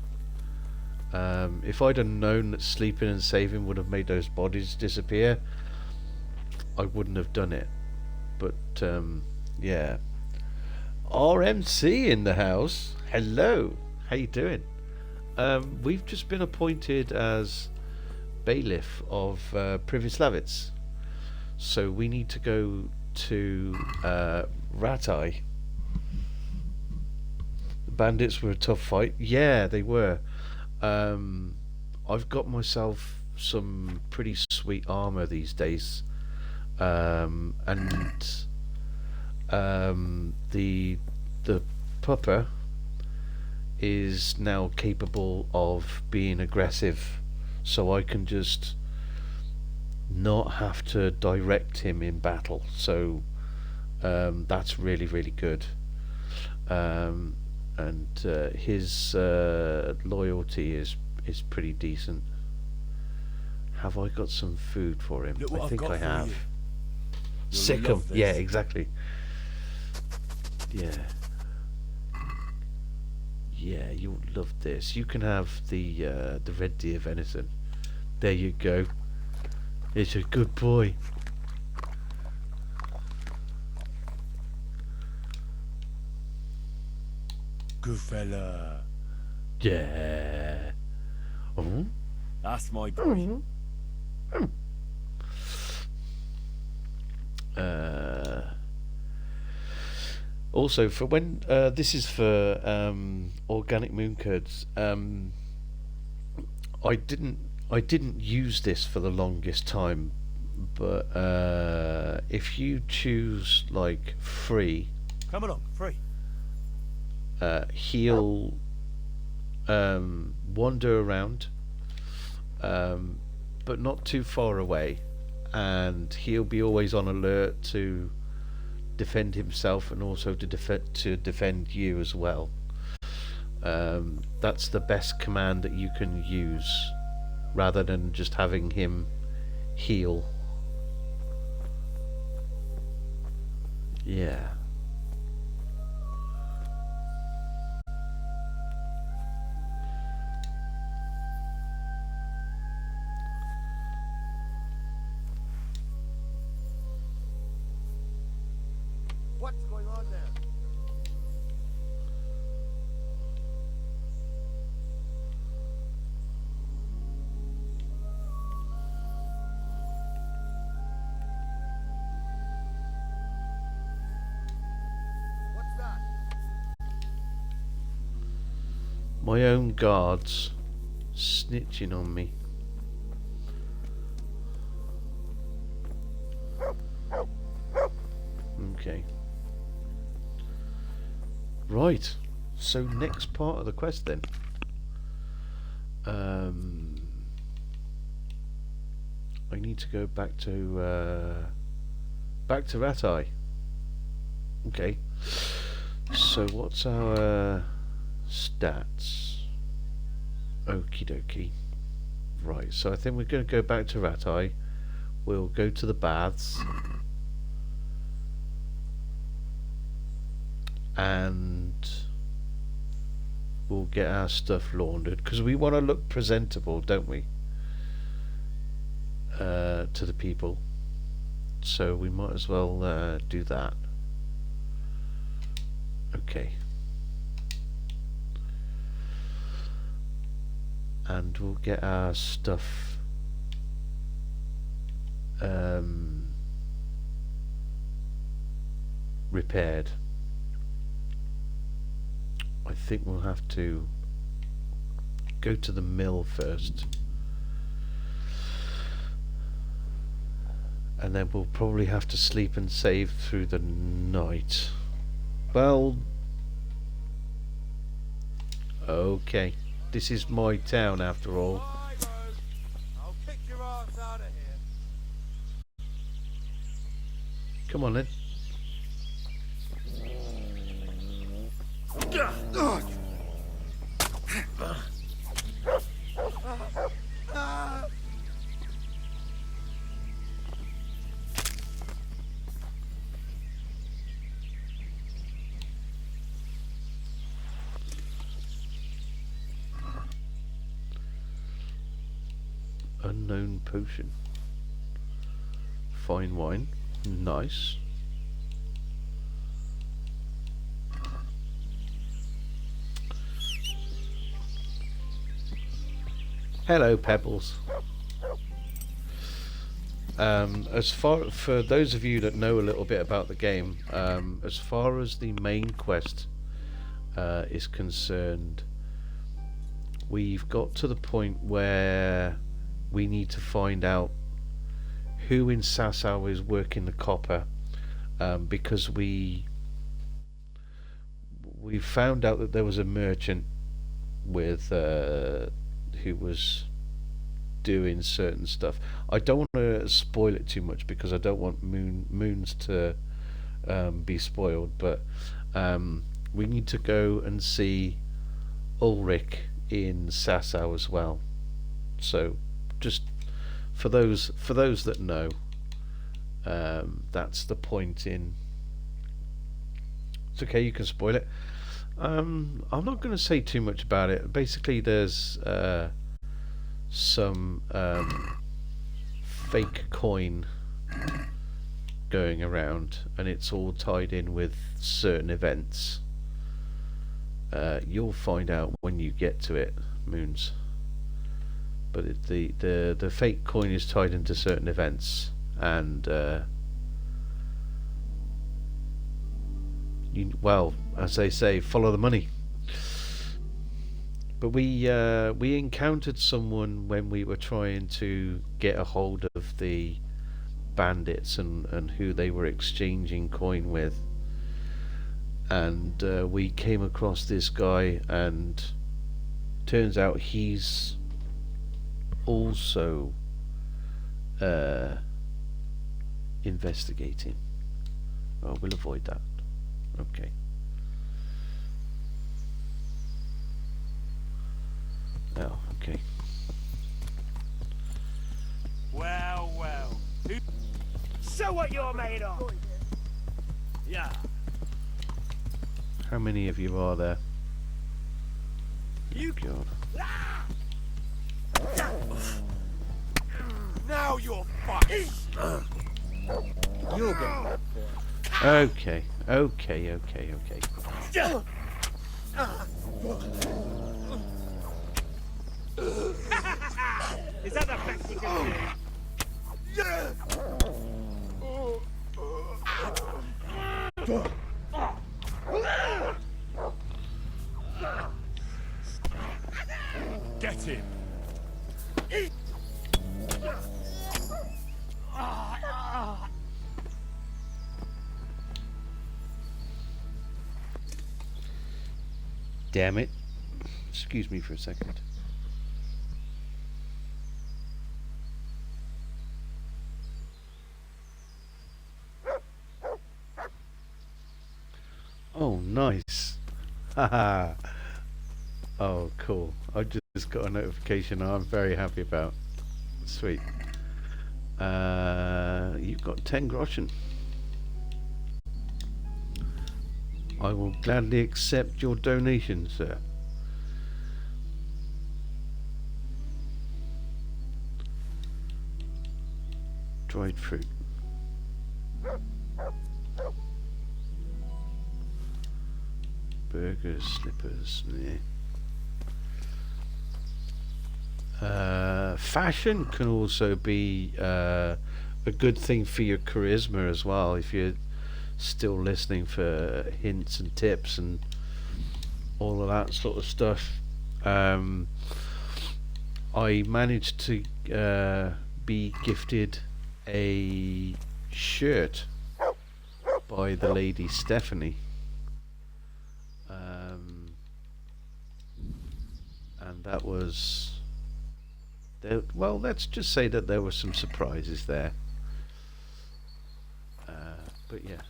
B: If I'd have known that sleeping and saving would have made those bodies disappear, I wouldn't have done it. But yeah. RMC in the house. Hello. How you doing? We've just been appointed as bailiff of Privislavitz, so we need to go to Rat-Eye. The bandits were a tough fight. Yeah, they were. I've got myself some pretty sweet armor these days, and the pupper is now capable of being aggressive, so I can just not have to direct him in battle. So that's really, really good. And his loyalty is pretty decent. Have I got some food for him? I think I have. Sick him. Yeah, exactly. Yeah. Yeah, you'll love this. You can have the red deer venison. There you go. It's a good boy.
N: Good fella.
B: Yeah. Oh.
N: That's my boy.
B: Also, for when this is for organic moon curds. I didn't use this for the longest time, but if you choose like free,
N: come along, free.
B: He'll wander around, but not too far away, and he'll be always on alert to defend himself and also to defend you as well. That's the best command that you can use, rather than just having him heal. Yeah.
F: What's going on there?
B: My own guards snitching on me. Okay. Right. So next part of the quest then. I need to go back to Ratai. Okay. So what's our stats? Okie dokie. Right, so I think we're going to go back to Ratai. We'll go to the baths. And we'll get our stuff laundered, because we want to look presentable, don't we? To the people. So we might as well do that. Okay. And we'll get our stuff repaired. I think we'll have to go to the mill first. And then we'll probably have to sleep and save through the night. Well, okay. This is my town after all.
F: I'll kick your ass out of here.
B: Come on then. Unknown potion. Fine wine. Nice. Hello, Pebbles. As far for those of you that know a little bit about the game, as far as the main quest is concerned, we've got to the point where we need to find out who in Sasau is working the copper, because we found out that there was a merchant with who was doing certain stuff. I don't want to spoil it too much because I don't want Moons to be spoiled, but we need to go and see Ulrich in Sasau as well. So just for those that know, that's the point in. It's okay, you can spoil it. I'm not going to say too much about it. Basically, there's some fake coin going around, and it's all tied in with certain events. You'll find out when you get to it, Moons. But the fake coin is tied into certain events, and well, as they say, follow the money. But we encountered someone when we were trying to get a hold of the bandits and who they were exchanging coin with, and we came across this guy, and turns out he's also investigating. Oh, we'll avoid that. Okay. Oh, okay.
I: Well, well. Show what you're made of. Yeah.
B: How many of you are there?
I: You
B: God.
I: Now you're fucked.
M: You'll get
B: Okay.
I: Is that the best you can do?
B: damn it. Excuse me for a second. Oh, nice. Haha. Oh, cool. I just got a notification I'm very happy about. Sweet. You've got 10 groschen. I will gladly accept your donation, sir. Dried fruit. Burgers, slippers, fashion can also be a good thing for your charisma as well, if you're still listening for hints and tips and all of that sort of stuff. I managed to be gifted a shirt by the lady Stephanie. And that was well, let's just say that there were some surprises there. But yeah,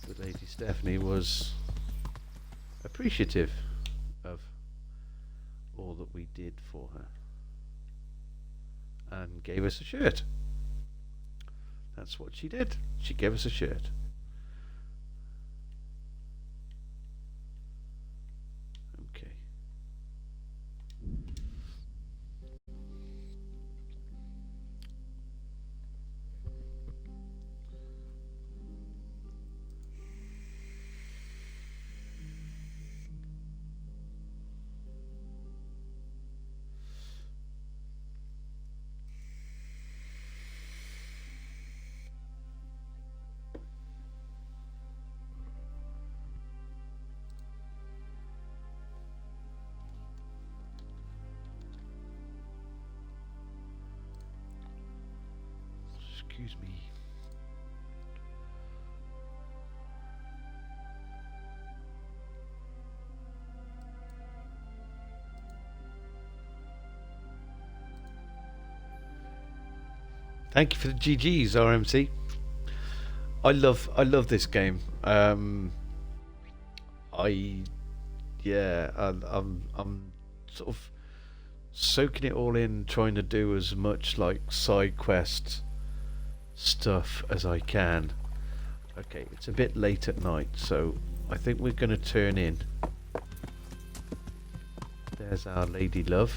B: the lady Stephanie was appreciative of all that we did for her and gave us a shirt. That's what she did. She gave us a shirt. Okay. Excuse me. Thank you for the GGs, RMC. I love this game. I'm sort of soaking it all in, trying to do as much like side quest stuff as I can. Okay, it's a bit late at night, so I think we're going to turn in. There's our lady love.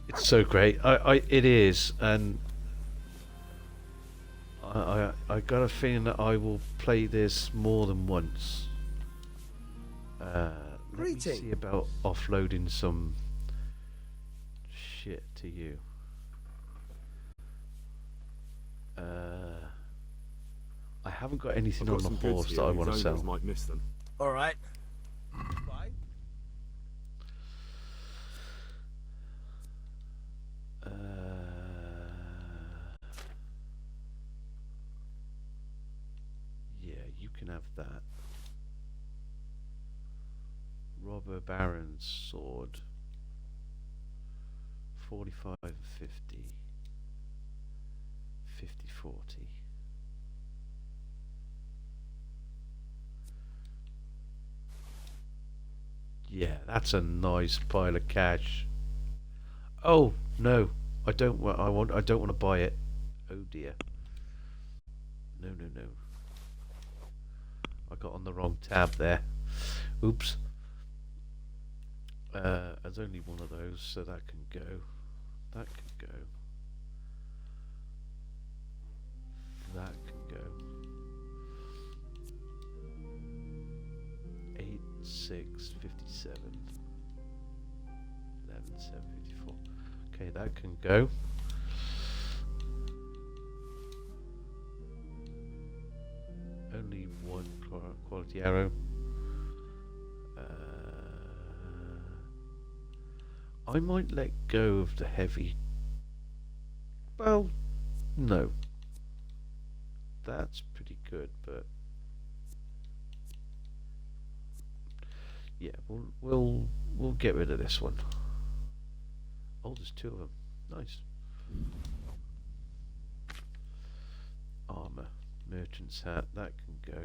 B: It's so great. It is, and I got a feeling that I will play this more than once. Let me see about offloading some shit to you. I haven't got anything on the horse that I want to sell.
G: Might miss them.
I: All right.
B: Yeah, you can have that. Robber Baron's sword. 45 and 50. 50-40. Yeah, that's a nice pile of cash. Oh no, I don't want. I don't want to buy it. Oh dear. No. I got on the wrong tab there. Oops. There's only one of those, so that can go. That can go. That can go. 8, 6, 57. 11, 7, 54. Okay, that can go. Only one quality arrow. I might let go of the heavy. Well, no. That's pretty could, but yeah, we'll get rid of this one. Oh, there's two of them. Nice. Armor, merchant's hat, that can go.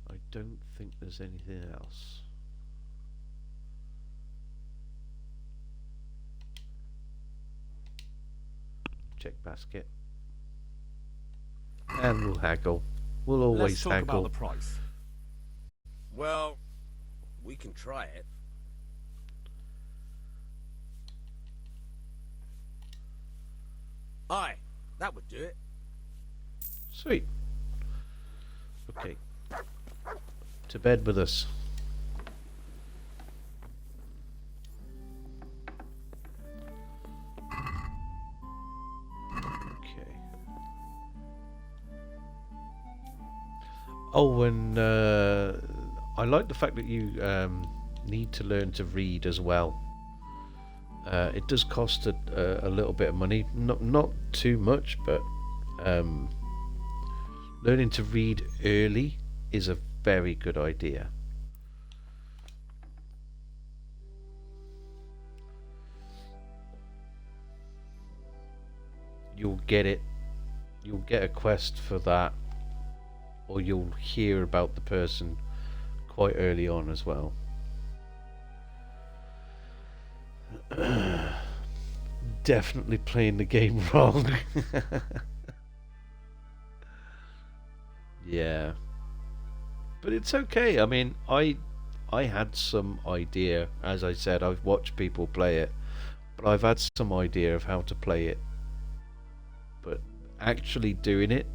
B: I don't think there's anything else. Check basket. And we'll haggle. We'll always
G: Let's talk
B: haggle.
G: about the price.
I: Well, we can try it. Aye, that would do it.
B: Sweet. Okay. To bed with us. Okay. Oh, and I like the fact that you need to learn to read as well. It does cost a little bit of money, not too much, but learning to read early is a very good idea. You'll get it. You'll get a quest for that, or you'll hear about the person quite early on as well. Definitely playing the game wrong. Yeah, but it's okay. I mean, I had some idea. As I said, I've watched people play it, but I've had some idea of how to play it. But actually doing it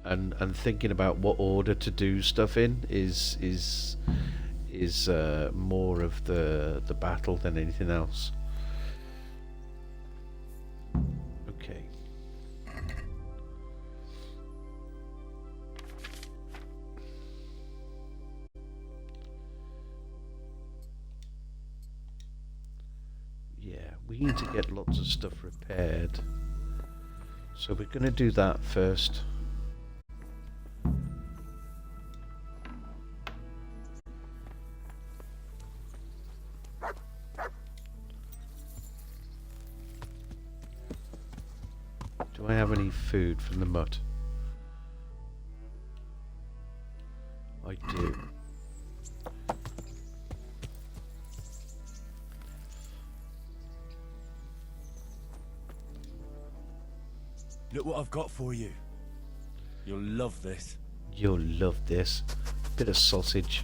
B: and thinking about what order to do stuff in is more of the battle than anything else. Okay. Yeah, we need to get lots of stuff repaired. So we're going to do that first. Do I have any food from the mutt? I do.
G: Look what I've got for you. You'll love this.
B: You'll love this. Bit of sausage.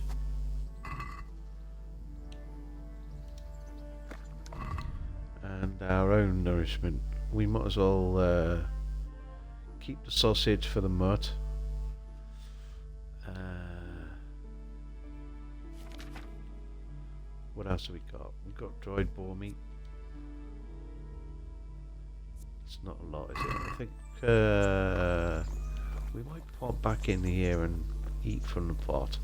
B: And our own nourishment. We might as well keep the sausage for the mutt. What else have we got? We've got dried boar meat. It's not a lot, is it? I think we might pop back in here and eat from the pot.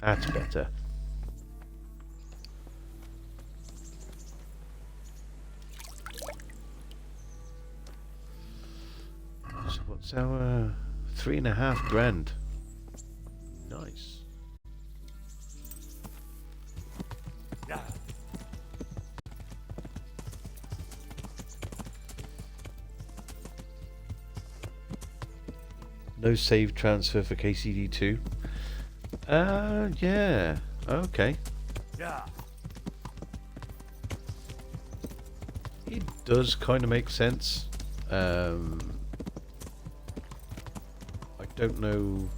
B: That's better. So what's our 3.5 grand? Nice. No save transfer for KCD2. Yeah. Okay.
G: Yeah.
B: It does kind of make sense. I don't know.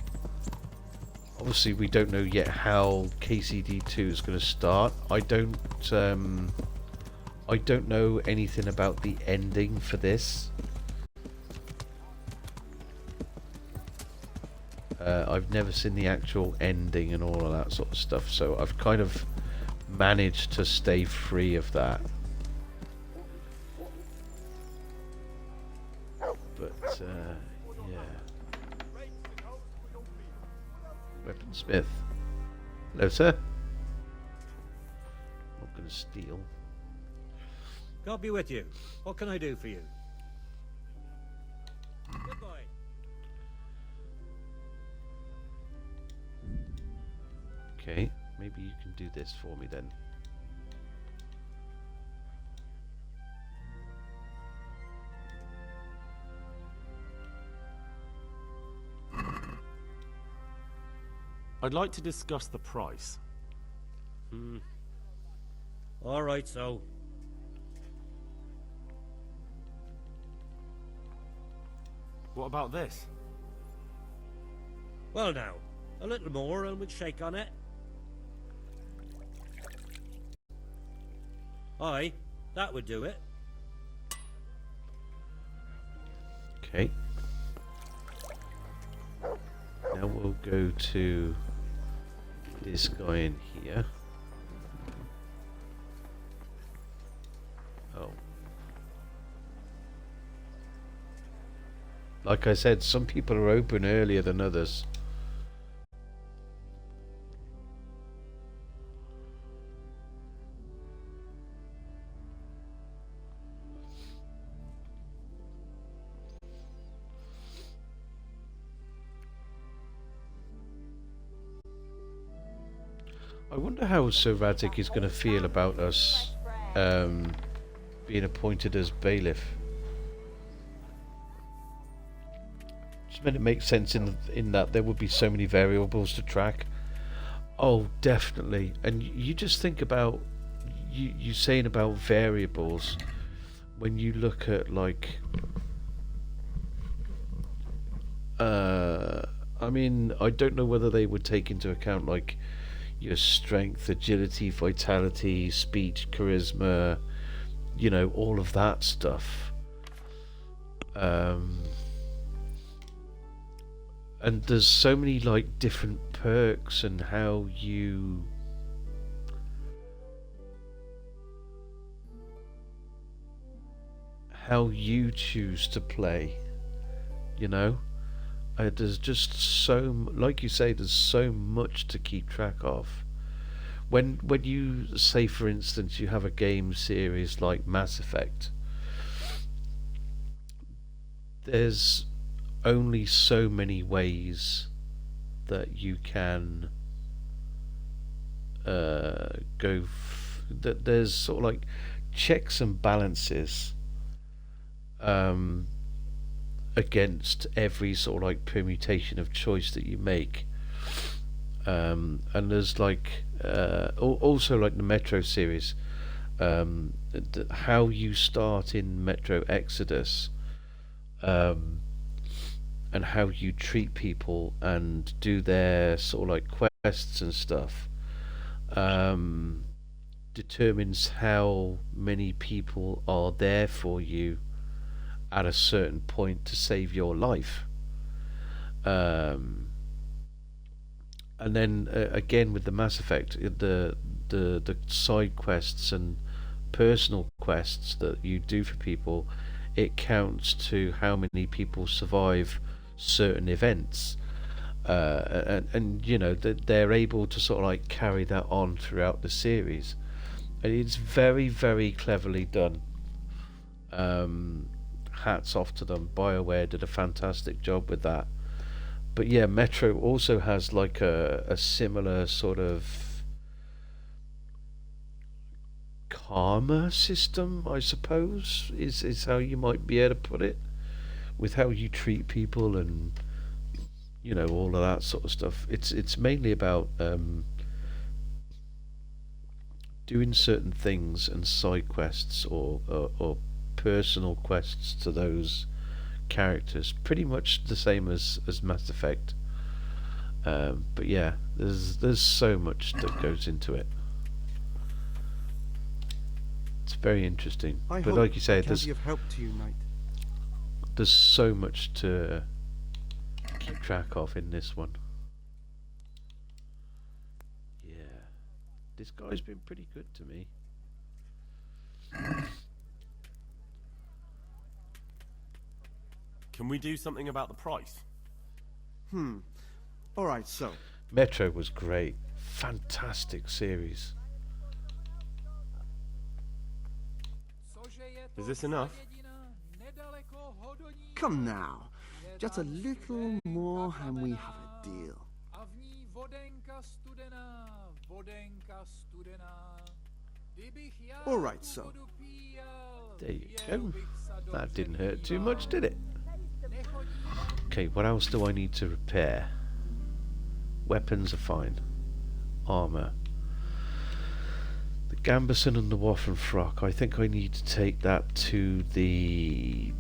B: Obviously, we don't know yet how KCD2 is going to start. I don't know anything about the ending for this. I've never seen the actual ending and all of that sort of stuff, so I've kind of managed to stay free of that. But yeah. Smith. Hello, sir. Not going to steal.
D: God be with you. What can I do for you? Good boy.
B: Okay, maybe you can do this for me then.
G: I'd like to discuss the price.
D: All right, so.
G: What about this?
D: Well now, a little more and we'd shake on it. Aye, that would do it.
B: Okay. Now we'll go to this guy in here. Oh. Like I said, some people are open earlier than others. I wonder how Sir Radic is going to feel about us being appointed as bailiff. Just meant it makes sense in that there would be so many variables to track. Oh, definitely. And you just think about you saying about variables when you look at like. I mean, I don't know whether they would take into account like your strength, agility, vitality, speech, charisma, you know, all of that stuff. And there's so many like different perks and how you choose to play, you know. There's just so, like you say, there's so much to keep track of. When you say, for instance, you have a game series like Mass Effect, there's only so many ways that you can go. That there's sort of like checks and balances. Against every sort of like permutation of choice that you make, and there's like also like the Metro series, how you start in Metro Exodus, and how you treat people and do their sort of like quests and stuff, determines how many people are there for you at a certain point to save your life. And then again with the Mass Effect, the side quests and personal quests that you do for people, it counts to how many people survive certain events, and you know that they're able to sort of like carry that on throughout the series, and it's very, very cleverly done. Hats off to them. BioWare did a fantastic job with that. But yeah, Metro also has like a similar sort of karma system, I suppose, is how you might be able to put it, with how you treat people and, you know, all of that sort of stuff. It's mainly about doing certain things and side quests or personal quests to those characters, pretty much the same as Mass Effect. But yeah, there's so much that goes into it. It's very interesting. But like you say, there's so much to keep track of in this one. Yeah, this guy's been pretty good to me.
G: Can we do something about the price?
M: Alright, so.
B: Metro was great. Fantastic series.
G: Is this enough?
A: Come now. Just a little more and we have a deal. All right, so.
B: There you go. That didn't hurt too much, did it? Okay, what else do I need to repair? Weapons are fine. Armour. The gambeson and the waffen frock. I think I need to take that to the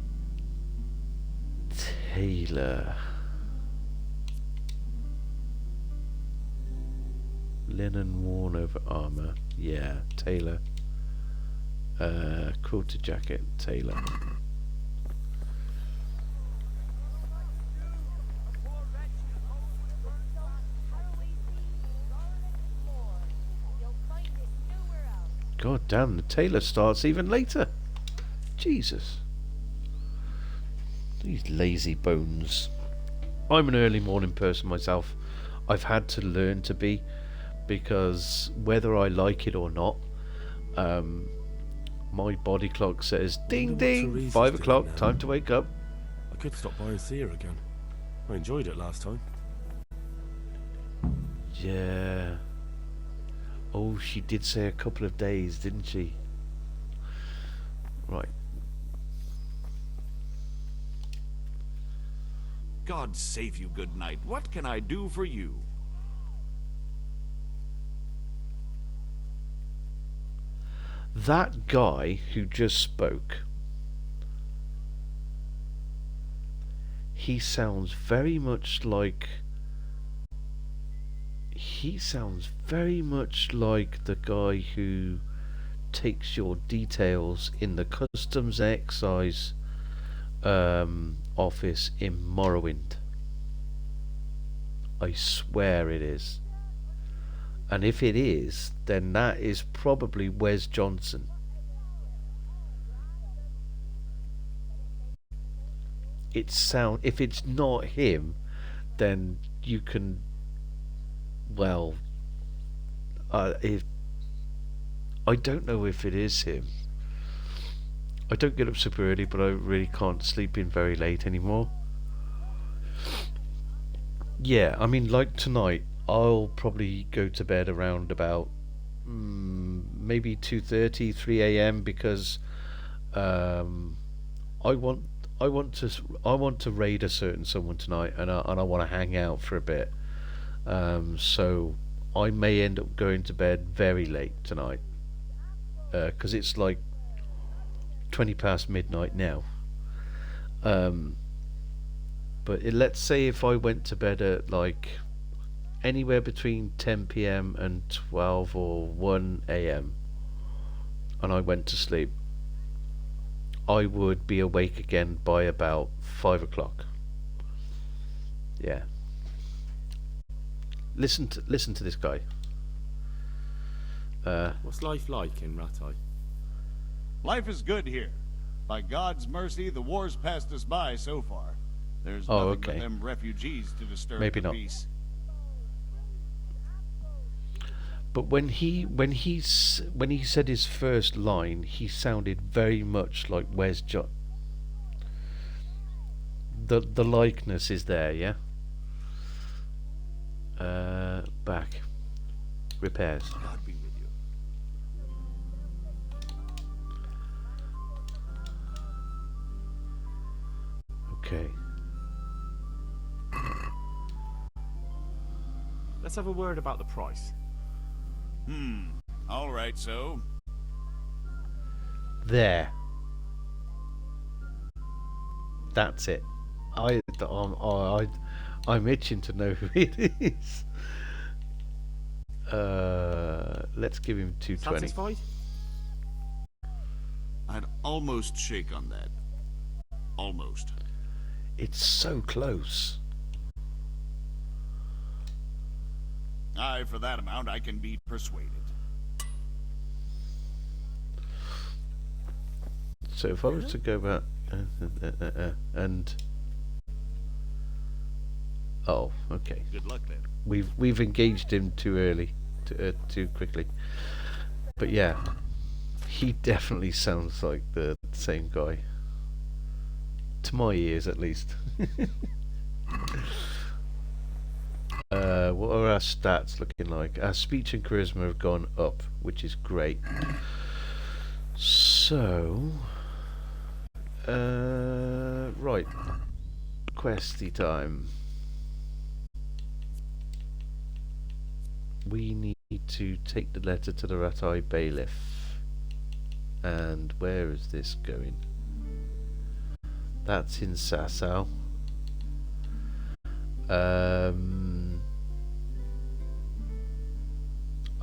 B: tailor. Linen worn over armour. Yeah, tailor. Quarter jacket, tailor. God damn, the tailor starts even later. Jesus. These lazy bones. I'm an early morning person myself. I've had to learn to be, because whether I like it or not, my body clock says ding ding, 5 o'clock, time to wake up.
G: I could stop by and see her again. I enjoyed it last time.
B: Yeah. Oh, she did say a couple of days, didn't she? Right.
J: God save you, good knight. What can I do for you?
B: That guy who just spoke, he sounds very much like the guy who takes your details in the customs and excise office in Morrowind. I swear it is. And if it is, then that is probably Wes Johnson. If it's not him, then you can, well, if I don't know if it is him. I don't get up super early, but I really can't sleep in very late anymore. Yeah, I mean, like tonight, I'll probably go to bed around about maybe 2:30, 3 a.m. because I want to raid a certain someone tonight, and I want to hang out for a bit. So I may end up going to bed very late tonight because it's like 20 past midnight now. But let's say if I went to bed at like anywhere between 10 p.m. and 12 or 1 a.m. and I went to sleep, I would be awake again by about 5 o'clock. Yeah. Listen to this guy.
G: What's life like in Ratai?
J: Life is good here. By God's mercy, the war's passed us by so far. There's nothing but them refugees to disturb
B: Maybe
J: the
B: not.
J: peace.
B: But when he said his first line, he sounded very much like Wes John. The likeness is there, yeah. Back. Repairs.
J: God be with you.
B: Okay.
G: Let's have a word about the price.
J: All right, so.
B: There. That's it. I'm itching to know who it is. Let's give him 220.
G: Satisfied?
J: I'd almost shake on that. Almost.
B: It's so close.
J: Aye, for that amount, I can be persuaded.
B: So if I was to go back and Oh, okay.
J: Good luck then.
B: We've engaged him too early, too quickly. But yeah, he definitely sounds like the same guy. To my ears, at least. What are our stats looking like? Our speech and charisma have gone up, which is great. So, right, questy time. We need to take the letter to the Ratai bailiff. And where is this going? That's in Sasau.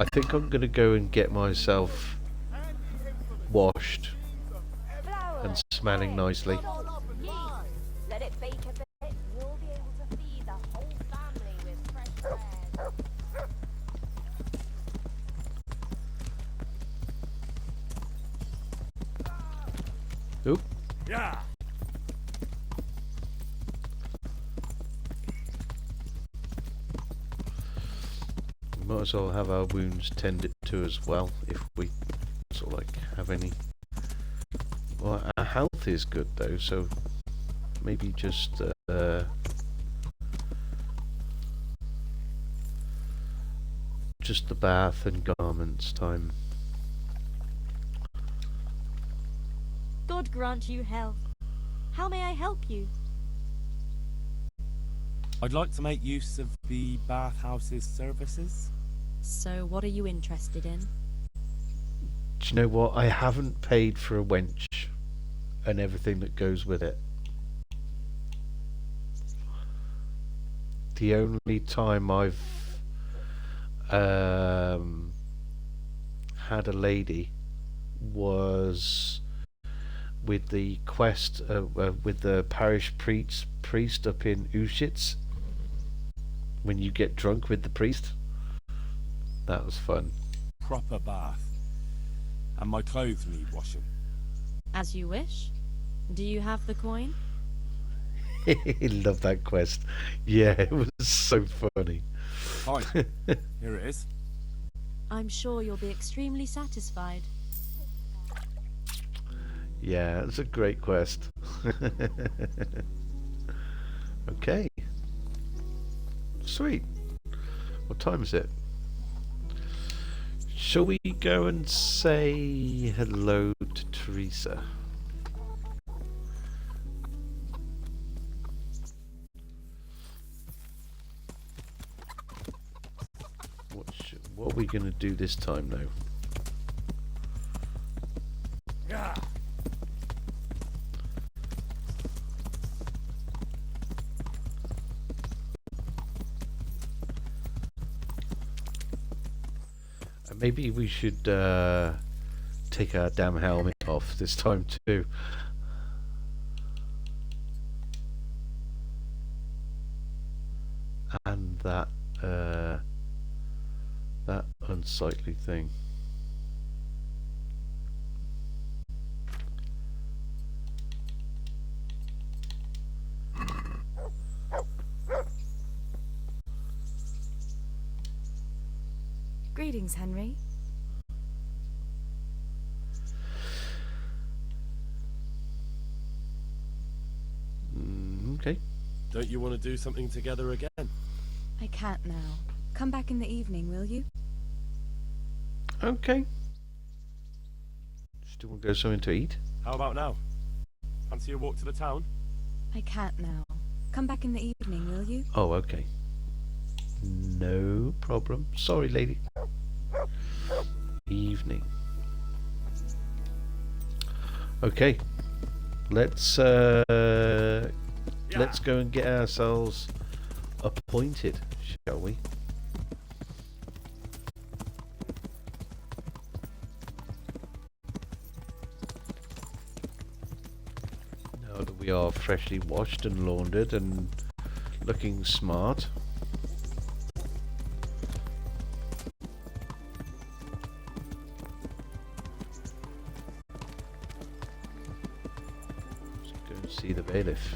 B: I think I'm going to go and get myself washed and smelling nicely.
P: Let it bake a bit. You'll be able to feed the whole family with fresh bread.
B: Oop.
C: Yeah.
B: We might as well have our wounds tended to as well, if we sort of like have any. Well, our health is good though, so maybe just the bath and garments time.
T: God grant you health. How may I help you?
N: I'd like to make use of the bathhouse's services.
T: So, what are you interested in?
B: Do you know what? I haven't paid for a wench and everything that goes with it. The only time I've had a lady was with the quest with the parish priest up in Ushitz. When you get drunk with the priest, that was fun.
N: Proper bath. And my clothes need washing.
T: As you wish. Do you have the coin?
B: Love that quest. Yeah, it was so funny.
N: Hi, here it is.
T: I'm sure you'll be extremely satisfied.
B: Yeah, it's a great quest. Okay. Sweet. What time is it? Shall we go and say hello to Teresa? What are we going to do this time though?
C: Yeah.
B: Maybe we should take our damn helmet off this time too. And that unsightly thing.
O: Greetings, Henry.
B: Okay.
G: Don't you want to do something together again?
O: I can't now. Come back in the evening, will you?
B: Okay. Still want to go something to eat?
G: How about now? Fancy a walk to the town?
O: I can't now. Come back in the evening, will you?
B: Oh, okay. No problem. Sorry, lady. Evening. Okay. Let's go and get ourselves appointed, shall we? Now that we are freshly washed and laundered and looking smart. Let's go and see the bailiff.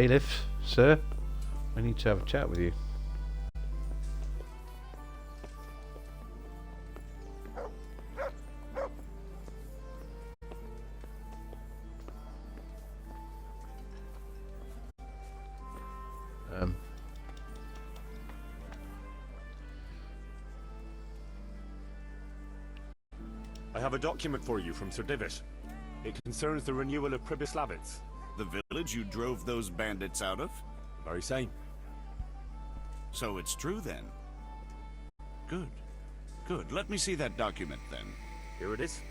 B: Bailiff, sir, I need to have a chat with you.
L: I have a document for you from Sir Divish. It concerns the renewal of Pribyslavitz.
V: The village you drove those bandits out of?
L: Very same.
V: So it's true then? Good. Good. Let me see that document then.
L: Here it is.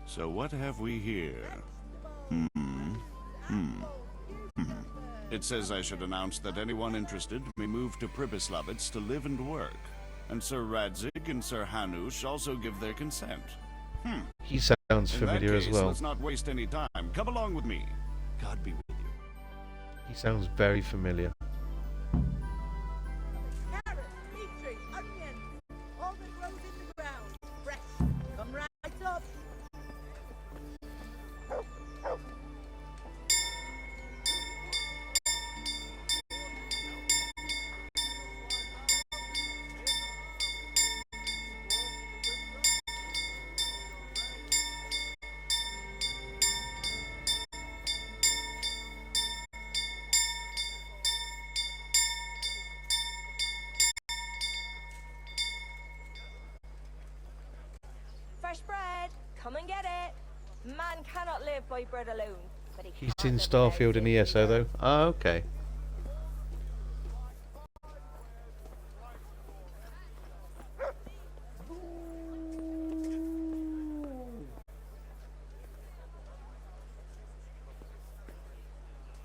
V: So what have we here? It says I should announce that anyone interested may move to Pribyslavitz to live and work. And Sir Radzig and Sir Hanush also give their consent.
B: He sounds familiar
V: In that case,
B: as well.
V: Let's not waste any time. Come along with me. God be with you.
B: He sounds very familiar.
S: Carrots, beetroot, onions, all that grows in the ground. Fresh. Come right up.
P: Fresh bread, come and get it. Man cannot live by bread alone. But he
B: He's
P: can
B: in
P: live
B: Starfield
P: without
B: in ESO though. Ah, okay.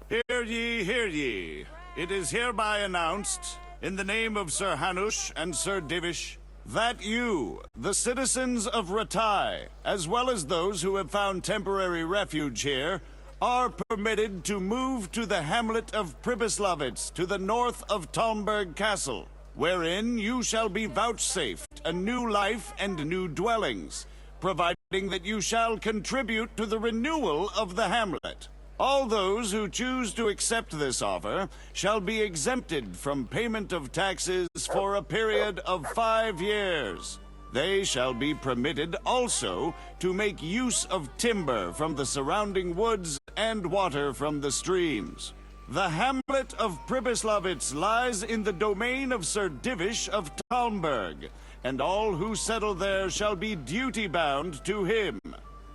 V: Hear ye, hear ye. It is hereby announced, in the name of Sir Hanush and Sir Divish, that you, the citizens of Ratai, as well as those who have found temporary refuge here, are permitted to move to the hamlet of Pribyslavitz to the north of Talmberg Castle, wherein you shall be vouchsafed a new life and new dwellings, providing that you shall contribute to the renewal of the hamlet. All those who choose to accept this offer shall be exempted from payment of taxes for a period of 5 years. They shall be permitted also to make use of timber from the surrounding woods and water from the streams. The hamlet of Pribyslavitz lies in the domain of Sir Divish of Talmberg, and all who settle there shall be duty-bound to him.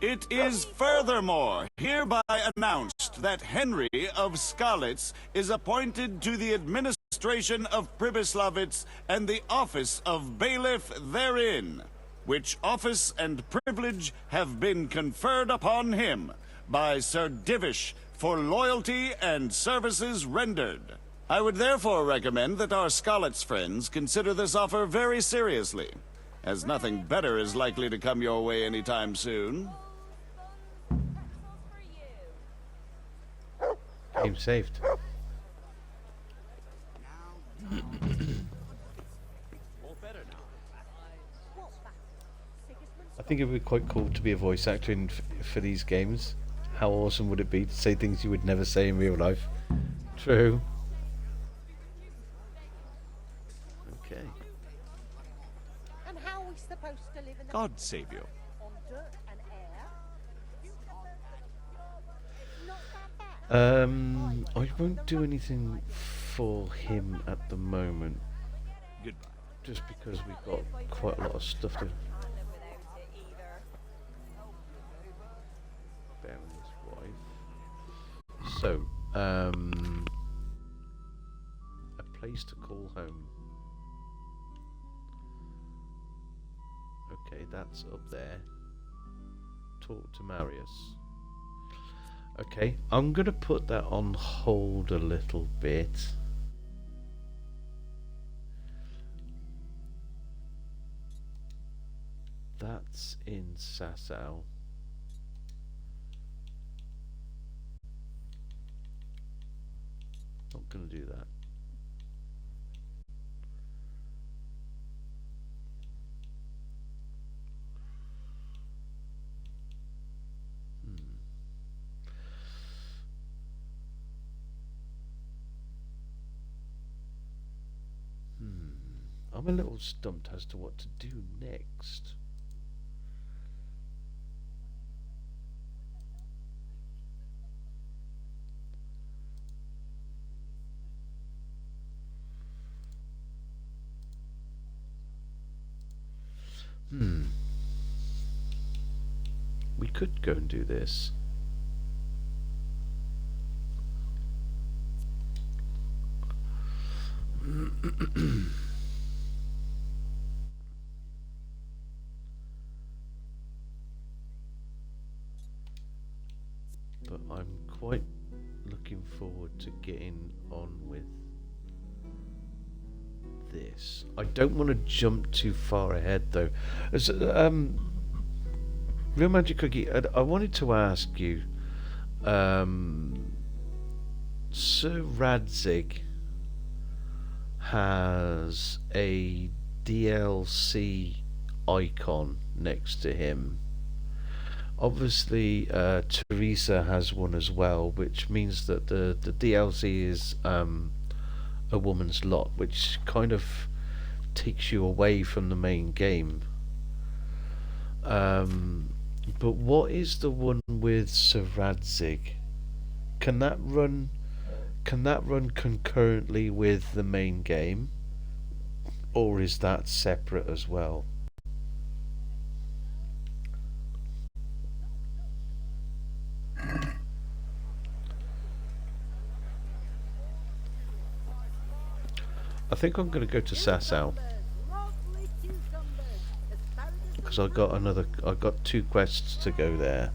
V: It is furthermore hereby announced that Henry of Skalitz is appointed to the administration of Pribyslavitz and the office of bailiff therein, which office and privilege have been conferred upon him by Sir Divish for loyalty and services rendered. I would therefore recommend that our Skalitz friends consider this offer very seriously, as nothing better is likely to come your way anytime soon.
B: Game saved. I think it would be quite cool to be a voice actor for these games. How awesome would it be to say things you would never say in real life? True. Okay.
S: And how are we supposed to live in the
V: God save you.
S: on dirt and air?
B: I won't do anything for him at the moment.
V: Goodbye.
B: Just because we've got quite a lot of stuff to... Baron's wife. So, a place to call home. Okay, that's up there. Talk to Marius. Okay, I'm going to put that on hold a little bit. That's in Sasau. Not going to do that. I'm a little stumped as to what to do next. We could go and do this. But I'm quite looking forward to getting on with this. I don't want to jump too far ahead though. As Real Magic Cookie, I wanted to ask you, Sir Radzig has a DLC icon next to him. Obviously, Teresa has one as well, which means that the DLC is a woman's lot, which kind of takes you away from the main game. But what is the one with Sir Radzig? Can that run concurrently with the main game, or is that separate as well? I think I'm going to go to Sasau because I got 2 quests to go there.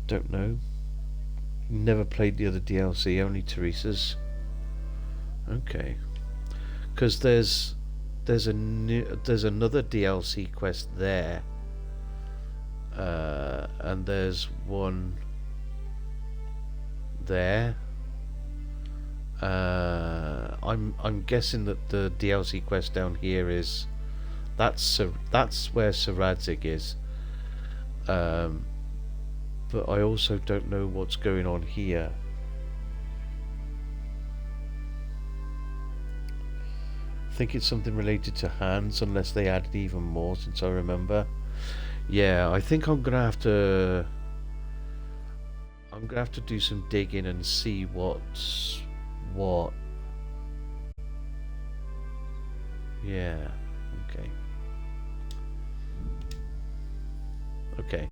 B: Don't know. Never played the other DLC, only Teresa's. Okay. Because there's another DLC quest there. And there's one there. I'm guessing that the DLC quest down here is that's where Sir Radzig is. But I also don't know what's going on here. I think it's something related to hands, unless they added even more since I remember. Yeah, I think I'm gonna have to do some digging and see what's what. Yeah, okay. Okay.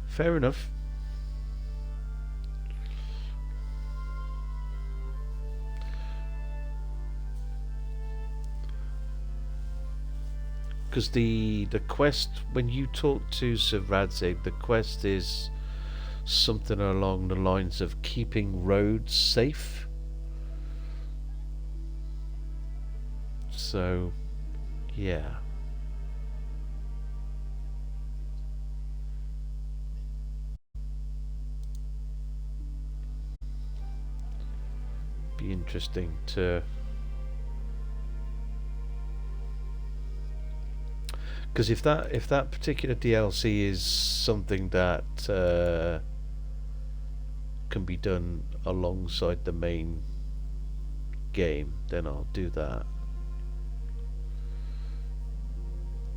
B: Fair enough. Because the quest, when you talk to Sir Radzig, the quest is something along the lines of keeping roads safe. So, yeah. Be interesting to... Because if that particular DLC is something that can be done alongside the main game, then I'll do that.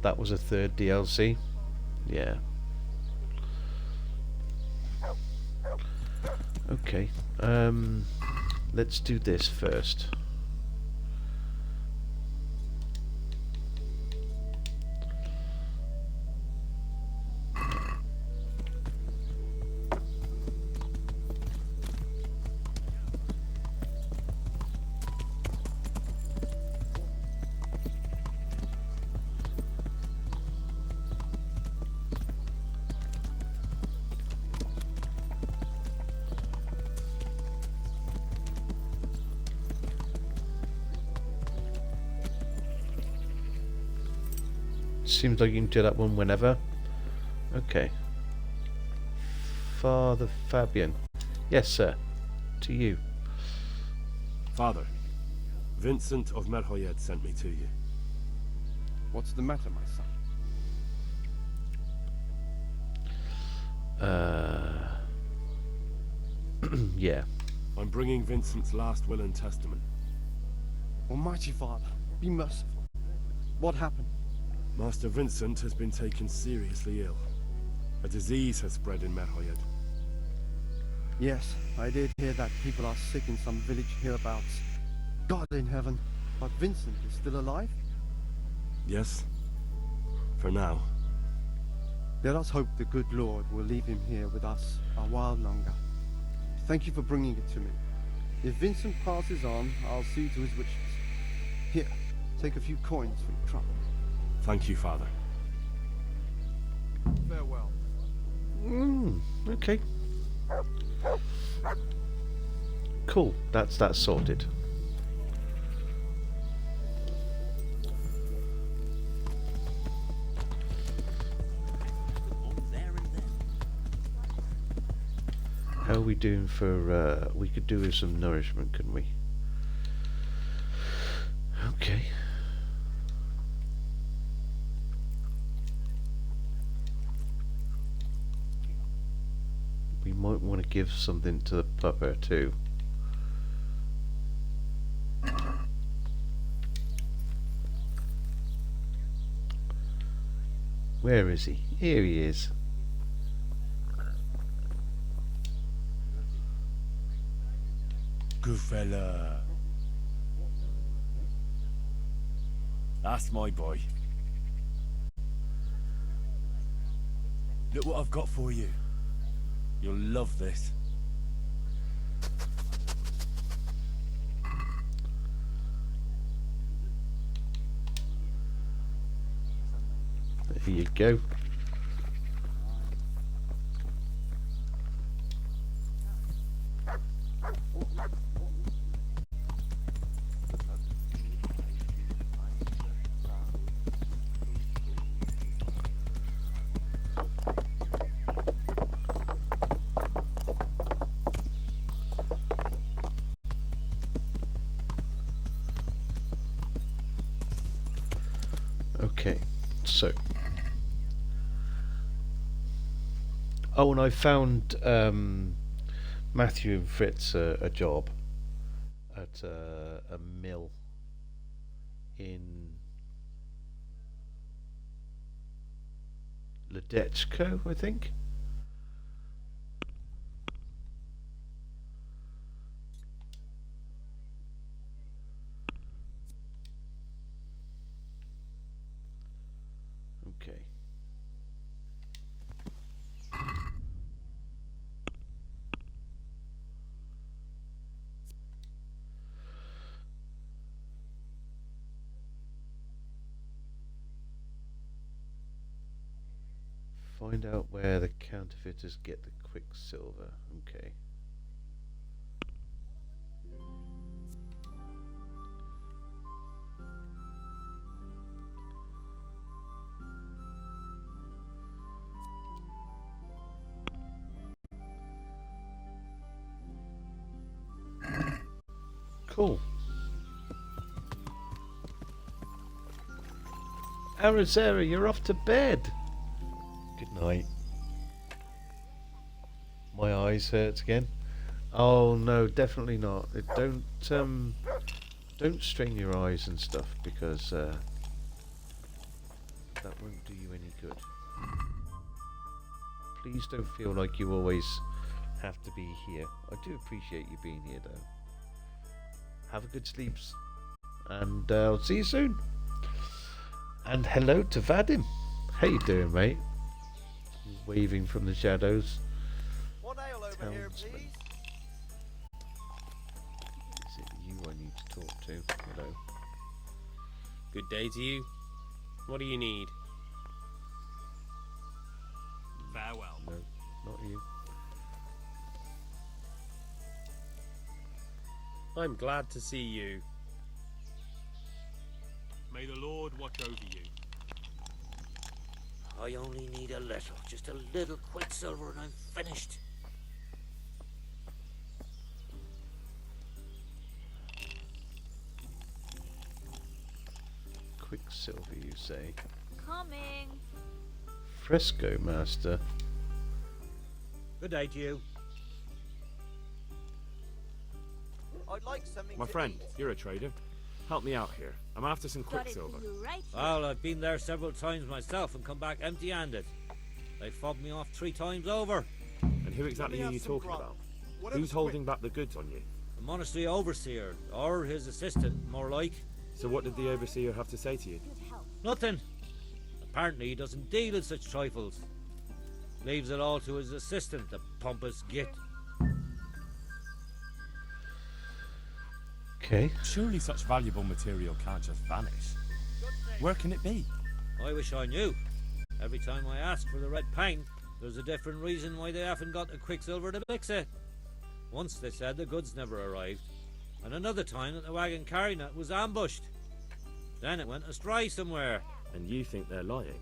B: That was a third DLC? Yeah. Okay. Let's do this first. Seems like you can do that one whenever. Okay. Father Fabian. Yes, sir. To you.
G: Father, Vincent of Merhoyed sent me to you.
K: What's the matter, my son?
B: Yeah.
G: I'm bringing Vincent's last will and testament.
F: Almighty Father, be merciful. What happened?
G: Master Vincent has been taken seriously ill. A disease has spread in Merhoyed.
F: Yes, I did hear that people are sick in some village hereabouts. God in heaven, but Vincent is still alive?
G: Yes. For now.
F: Let us hope the good Lord will leave him here with us a while longer. Thank you for bringing it to me. If Vincent passes on, I'll see to his wishes. Here, take a few coins for your trouble.
G: Thank you, Father.
F: Farewell.
B: Okay. Cool. That's sorted. How are we doing for, we could do with some nourishment, couldn't we? Okay. We might want to give something to the pupper too. Where is he? Here he is.
G: Good fella. That's my boy. Look what I've got for you. You'll love this.
B: There you go. Okay, so. Oh, and I found Matthew and Fritz a job at a mill in Ledetchko, I think. Okay. Find out where the counterfeiters get the quicksilver. Okay. Cool. Arizera, you're off to bed. Good night. My eyes hurt again. Oh no, definitely not. Don't strain your eyes and stuff because that won't do you any good. Please don't feel like you always have to be here. I do appreciate you being here though. Have a good sleeps, and I'll see you soon. And hello to Vadim. How you doing, mate? Waving from the shadows.
M: One ale over here, please.
B: Is it you I need to talk to? Hello.
E: Good day to you. What do you need? Farewell.
B: No, not you.
E: I'm glad to see you.
L: May the Lord watch over you.
I: I only need a little, just a little quicksilver and I'm finished.
B: Quicksilver, you say?
T: Coming.
B: Fresco master.
D: Good day to you.
M: I'd like something
C: My
M: to
C: friend,
M: eat.
C: you're a trader. Help me out here. I'm after some quicksilver.
D: Well, I've been there several times myself and come back empty-handed. They fobbed me off 3 times over.
C: And who exactly are you talking about? Who's holding back the goods on you?
D: The monastery overseer, or his assistant, more like.
C: So what did the overseer have to say to you?
D: Nothing. Apparently he doesn't deal in such trifles. Leaves it all to his assistant, the pompous git.
B: Okay.
N: Surely such valuable material can't just vanish. Where can it be?
D: I wish I knew. Every time I ask for the red paint, there's a different reason why they haven't got the quicksilver to mix it. Once they said the goods never arrived, and another time that the wagon carrying it was ambushed. Then it went astray somewhere.
C: And you think they're lying?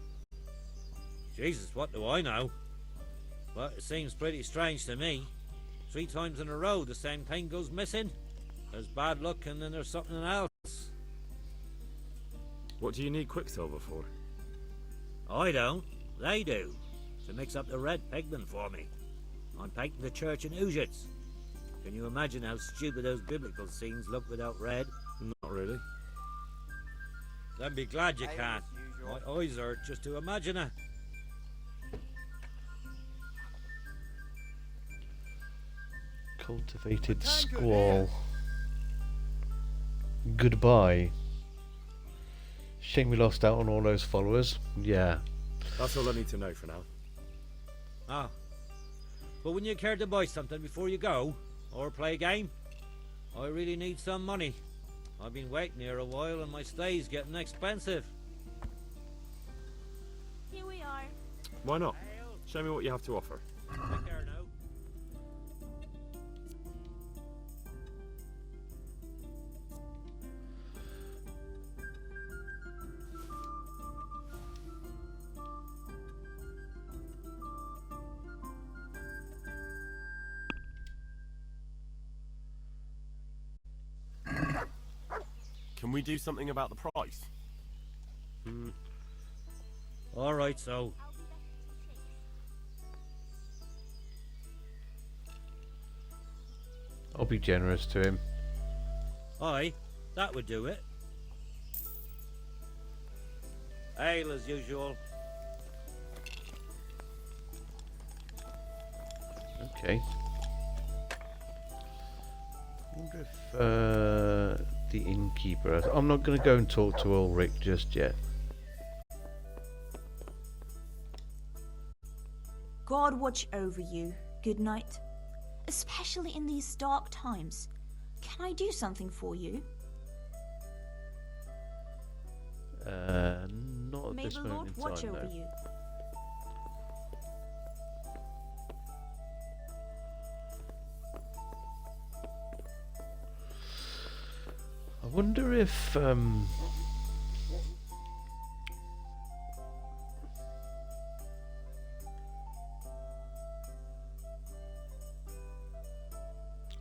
D: Jesus, what do I know? But it seems pretty strange to me. 3 times in a row the same thing goes missing. There's bad luck and then there's something else.
C: What do you need quicksilver for?
D: I don't. They do. To mix up the red pigment for me. I'm painting the church in Ujits. Can you imagine how stupid those biblical scenes look without red?
C: Not really.
D: Then be glad you can. My eyes hurt just to imagine it.
B: Cultivated squall. Goodbye. Shame we lost out on all those followers. Yeah.
C: That's all I need to know for now.
D: Ah. But wouldn't you care to buy something before you go? Or play a game? I really need some money. I've been waiting here a while and my stay's getting expensive.
T: Here we are.
C: Why not? Show me what you have to offer.
D: Take care now.
G: Can we do something about the price?
D: Alright, so.
B: I'll be generous to him.
D: Aye, that would do it. Ale as usual.
B: Okay. I wonder if the innkeeper... I'm not going to go and talk to Ulrich just yet.
H: God watch over you. Good night. Especially in these dark times. Can I do something for you?
B: Not at
H: May
B: this
H: the
B: moment
H: Lord
B: in
H: watch
B: time,
H: over
B: no.
H: you.
B: I wonder if I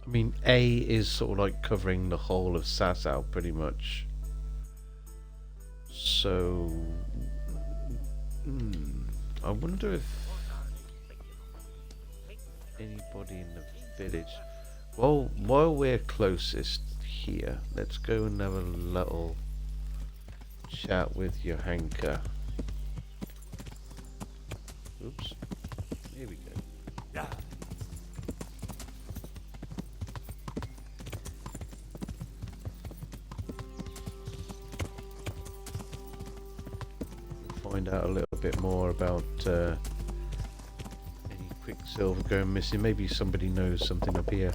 B: mean, A is sort of like covering the whole of Sasau pretty much. So I wonder if anybody in the village. Well, while we're closest here, let's go and have a little chat with Johanka. Oops. Here we go.
G: Yeah.
B: Find out a little bit more about any quicksilver going missing. Maybe somebody knows something up here.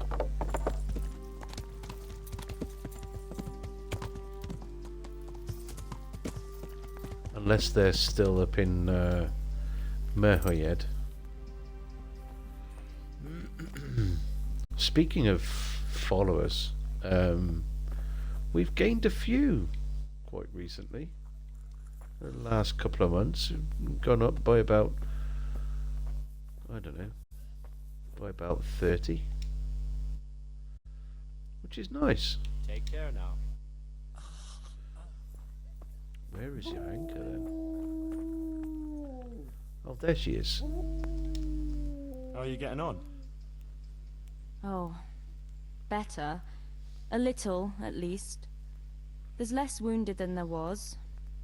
B: Unless they're still up in Merhoyed. Speaking of followers, we've gained a few quite recently. The last couple of months, gone up by about, I don't know, by about 30, which is nice.
E: Take care now.
B: Where is your anchor then? Oh, there she is.
G: How are you getting on?
T: Oh, better. A little, at least. There's less wounded than there was.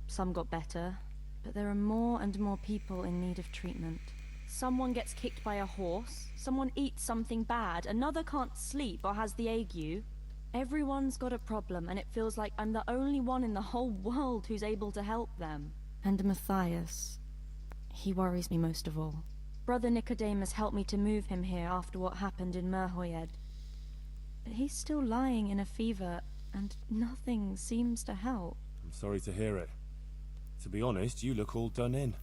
T: Some got better. But there are more and more people in need of treatment. Someone gets kicked by a horse, someone eats something bad, another can't sleep or has the ague. Everyone's got a problem, and it feels like I'm the only one in the whole world who's able to help them. And Matthias, he worries me most of all. Brother Nicodemus helped me to move him here after what happened in Merhoyed. But he's still lying in a fever, and nothing seems to help.
G: I'm sorry to hear it. To be honest, you look all done in.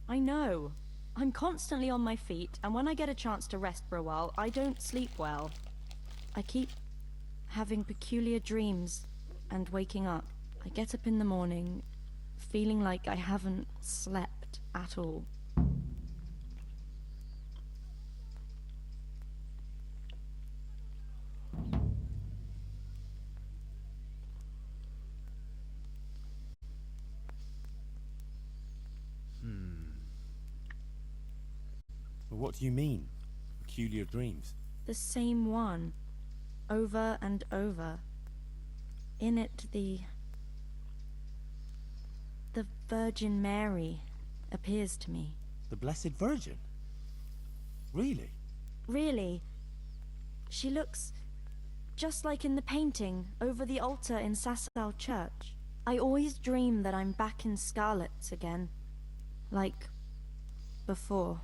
T: I know. I'm constantly on my feet, and when I get a chance to rest for a while, I don't sleep well. I keep having peculiar dreams and waking up. I get up in the morning, feeling like I haven't slept at all.
G: But what do you mean? Peculiar dreams?
T: The same one, over and over. In it, the Virgin Mary appears to me.
G: The Blessed Virgin? Really?
T: Really. She looks just like in the painting over the altar in Sasau Church. I always dream that I'm back in Scarlet's again. Like before.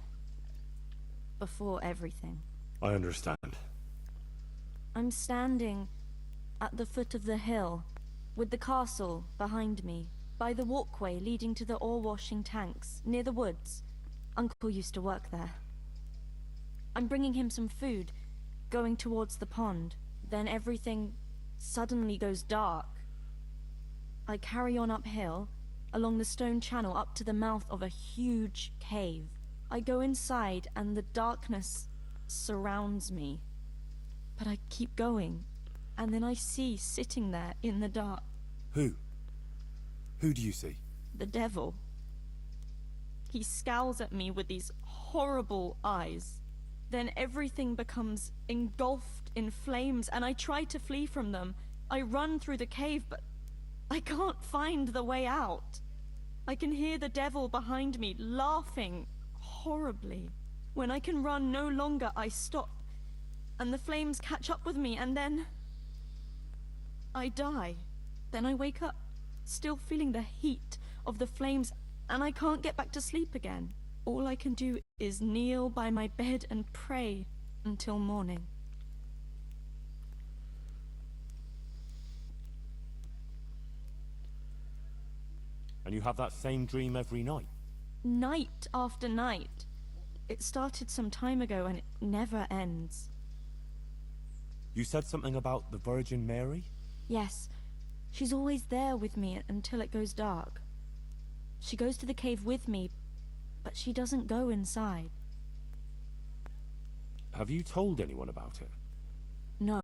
T: Before everything.
G: I understand.
T: I'm standing at the foot of the hill, with the castle behind me, by the walkway leading to the ore-washing tanks, near the woods. Uncle used to work there. I'm bringing him some food, going towards the pond. Then everything suddenly goes dark. I carry on uphill, along the stone channel up to the mouth of a huge cave. I go inside and the darkness surrounds me. But I keep going, and then I see sitting there in the dark.
G: Who? Who do you see?
T: The devil. He scowls at me with these horrible eyes. Then everything becomes engulfed in flames, and I try to flee from them. I run through the cave, but I can't find the way out. I can hear the devil behind me laughing horribly. When I can run no longer, I stop, and the flames catch up with me, and then I die. Then I wake up, still feeling the heat of the flames, and I can't get back to sleep again. All I can do is kneel by my bed and pray until morning.
G: And you have that same dream every night?
T: Night after night. It started some time ago and it never ends.
G: You said something about the Virgin Mary?
T: Yes, she's always there with me until it goes dark. She goes to the cave with me, but she doesn't go inside.
G: Have you told anyone about it?
T: No.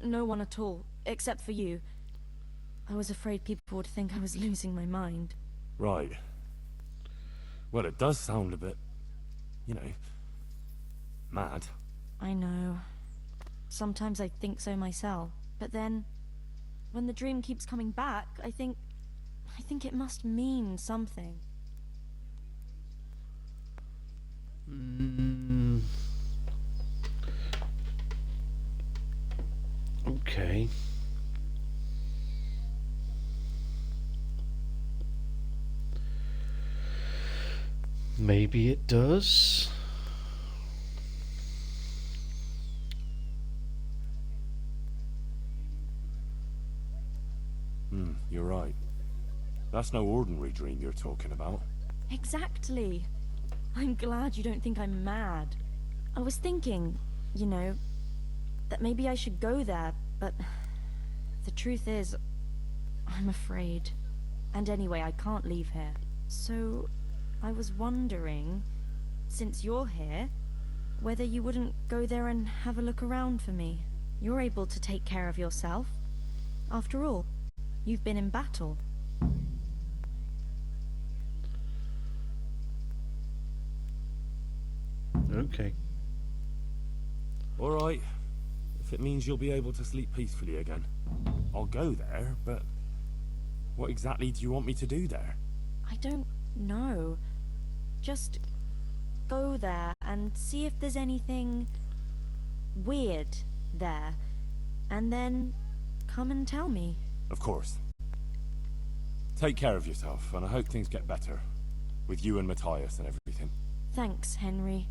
T: No one at all, except for you. I was afraid people would think I was losing my mind.
G: Right. Well, it does sound a bit, mad.
T: I know. Sometimes I think so myself. But then, when the dream keeps coming back, I think it must mean something.
B: Okay. Maybe it does.
G: You're right. That's no ordinary dream you're talking about.
T: Exactly. I'm glad you don't think I'm mad. I was thinking, that maybe I should go there, but the truth is, I'm afraid. And anyway, I can't leave here. So, I was wondering, since you're here, whether you wouldn't go there and have a look around for me. You're able to take care of yourself. After all, you've been in battle.
B: Okay.
G: All right. If it means you'll be able to sleep peacefully again, I'll go there, but what exactly do you want me to do there?
T: I don't know. Just go there and see if there's anything weird there, and then come and tell me.
G: Of course. Take care of yourself, and I hope things get better. With you and Matthias and everything.
T: Thanks, Henry.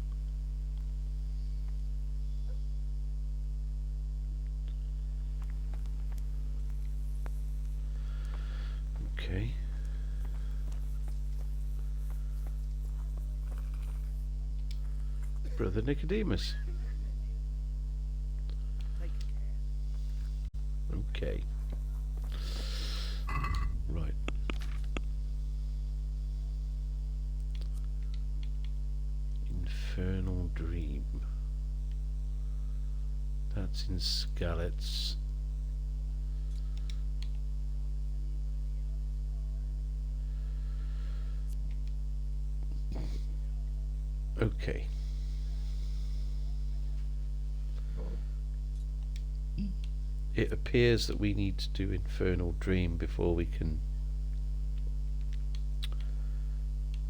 B: Okay. Brother Nicodemus. Okay. Right. Infernal Dream. That's in Skalitz. Okay. It appears that we need to do Infernal Dream before we can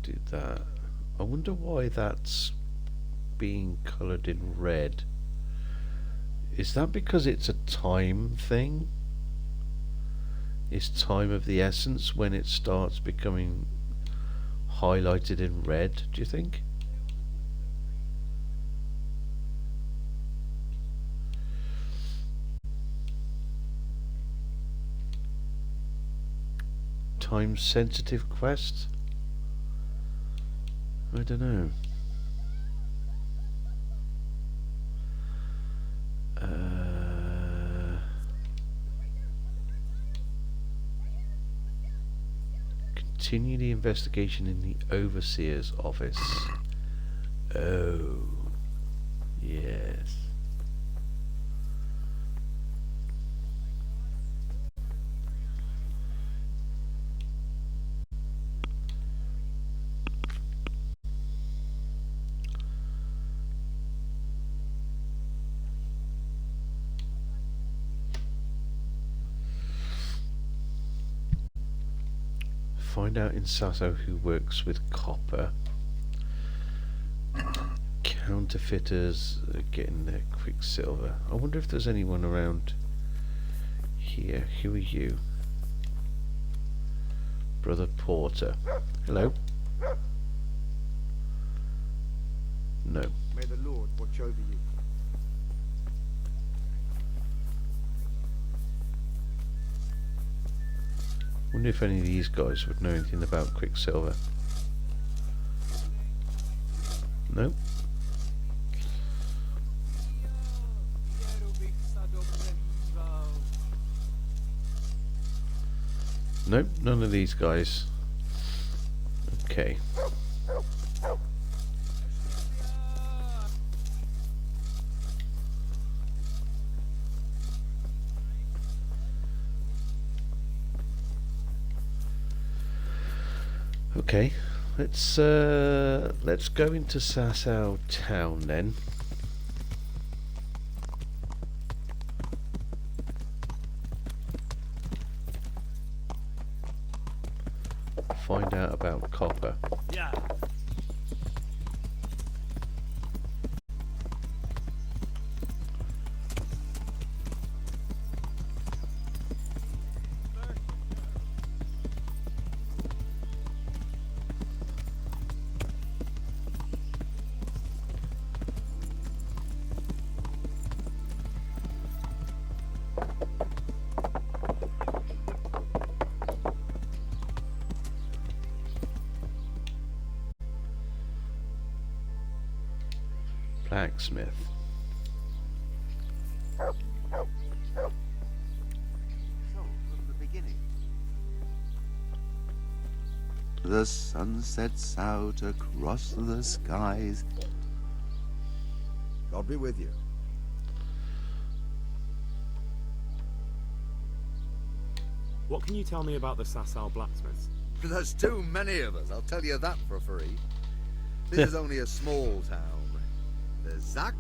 B: do that. I wonder why that's being coloured in red. Is that because it's a time thing? Is time of the essence when it starts becoming highlighted in red, do you think? Time sensitive quest? I don't know. Continue the investigation in the Overseer's office. Oh, yes. Find out in Sasso who works with copper. Counterfeiters are getting their quicksilver. I wonder if there's anyone around here. Who are you? Brother Porter. Hello. No.
M: May the Lord watch over you.
B: Wonder if any of these guys would know anything about quicksilver. Nope. Nope, none of these guys. Okay. Okay, let's go into Sasau town then. Find out about copper.
C: Yeah.
B: Blacksmith.
M: So, from the beginning.
Q: The sun sets out across the skies.
M: God be with you.
G: What can you tell me about the Sasau blacksmiths?
R: There's too many of us, I'll tell you that for free. This is only a small town. There's Zach,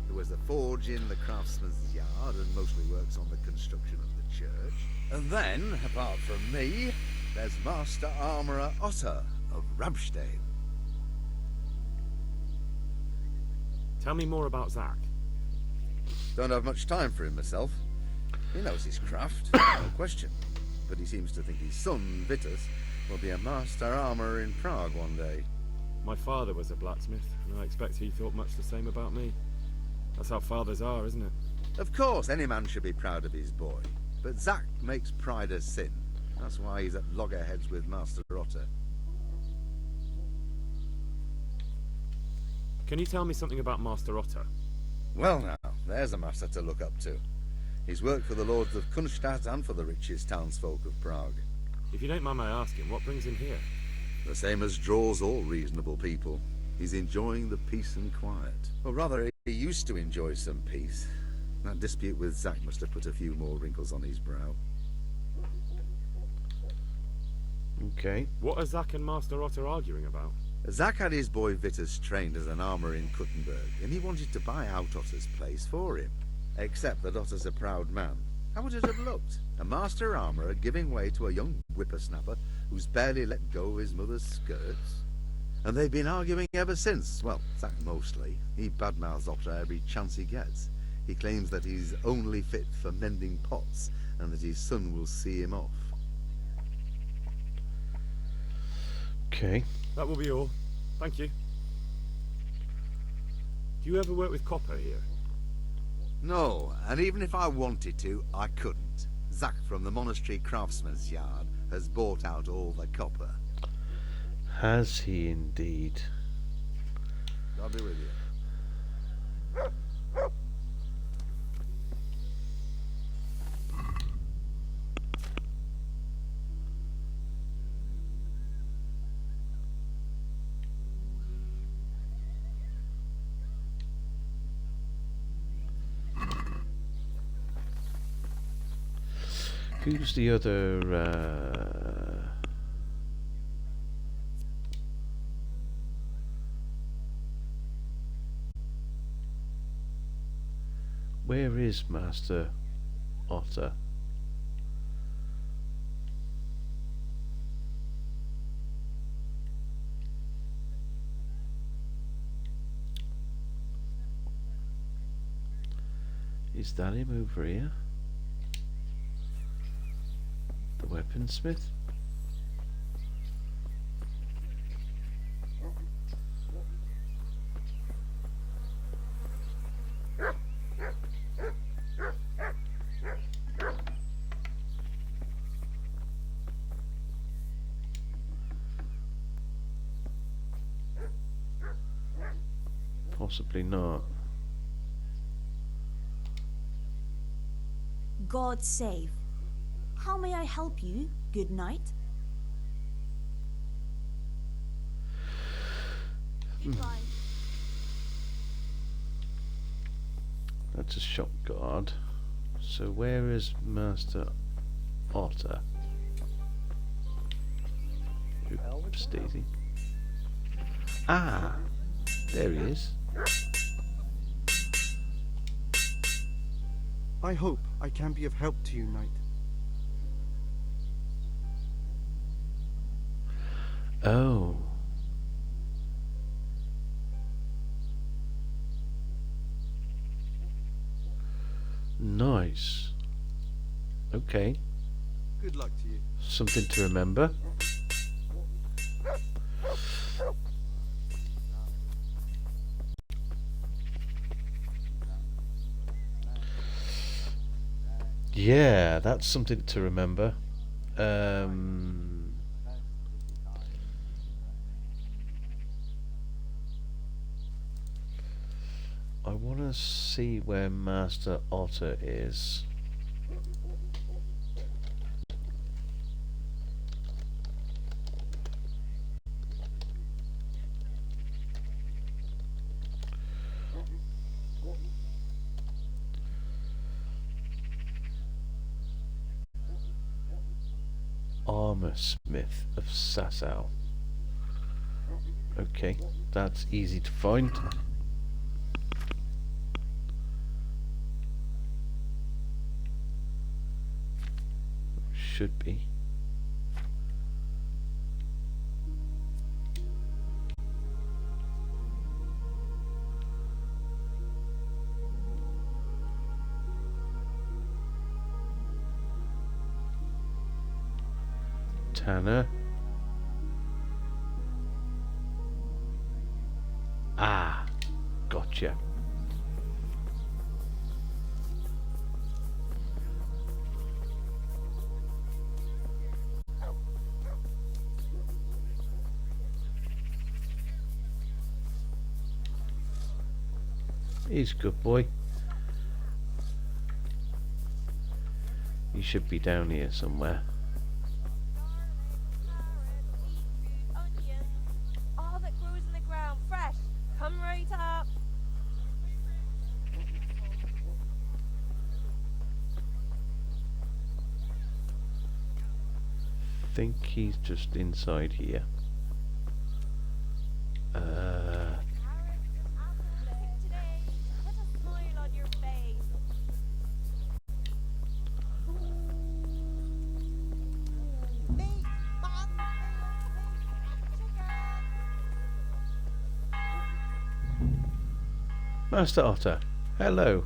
R: who has a forge in the craftsman's yard and mostly works on the construction of the church. And then, apart from me, there's Master Armourer Otter of Ramstein.
C: Tell me more about Zach.
R: Don't have much time for him myself. He knows his craft, no question. But he seems to think his son, Vitus, will be a master armourer in Prague one day.
C: My father was a blacksmith, and I expect he thought much the same about me. That's how fathers are, isn't it?
R: Of course, any man should be proud of his boy. But Zach makes pride a sin. That's why he's at loggerheads with Master Otter.
C: Can you tell me something about Master Otter?
R: Well now, there's a master to look up to. He's worked for the lords of Kunstadt and for the richest townsfolk of Prague.
C: If you don't mind my asking, what brings him here?
R: The same as draws all reasonable people. He's enjoying the peace and quiet. Or rather, he used to enjoy some peace. That dispute with Zach must have put a few more wrinkles on his brow.
B: Okay.
C: What are Zach and Master Otter arguing about?
R: Zach had his boy Vitus trained as an armourer in Kuttenberg, and he wanted to buy out Otter's place for him. Except that Otter's a proud man. How would it have looked? A master armourer giving way to a young whippersnapper who's barely let go of his mother's skirts? And they've been arguing ever since. Well, Zach mostly. He badmouths Otter every chance he gets. He claims that he's only fit for mending pots, and that his son will see him off.
B: Okay.
C: That will be all. Thank you. Do you ever work with copper here?
R: No, and even if I wanted to, I couldn't. Zach from the monastery craftsman's yard has bought out all the copper.
B: Has he indeed?
R: I'll be with you.
B: Who's the other? Where is Master Otter? Is that him over here? The weaponsmith? Possibly not.
H: God save. How may I help you? Good night.
T: Goodbye.
B: That's a shop guard. So where is Master Otter? Oops, Daisy. Ah, there he is.
F: I hope I can be of help to you, Knight.
B: Oh. Nice. Okay.
F: Good luck to you.
B: Something to remember. Yeah, that's something to remember. I want to see where Master Otter is. Armor Smith of Sasau. Okay, that's easy to find. should be. Tanner. Ah, gotcha. He's a good boy. He should be down here somewhere.
P: All that grows in the ground, fresh. Come right up.
B: Think he's just inside here. Master Otter, hello.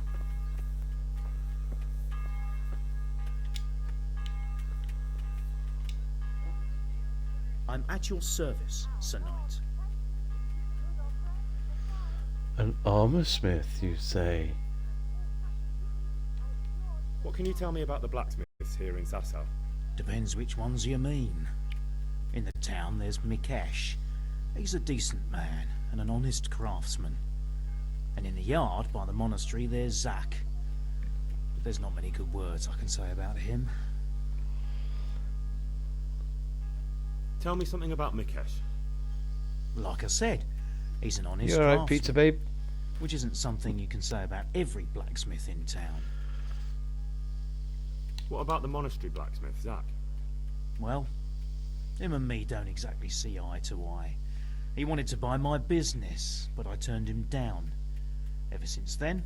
A: I'm at your service, Sir Knight.
B: An armor smith, you say?
G: What can you tell me about the blacksmiths here in Sasau?
A: Depends which ones you mean. In the town there's Mikesh. He's a decent man and an honest craftsman. And in the yard by the monastery there's Zach. But there's not many good words I can say about him.
G: Tell me something about Mikesh.
A: Like I said, he's an honest
B: You alright,
A: craftsman.
B: pizza babe?
A: Which isn't something you can say about every blacksmith in town.
G: What about the monastery blacksmith, Zach?
A: Well, him and me don't exactly see eye to eye. He wanted to buy my business, but I turned him down. Ever since then,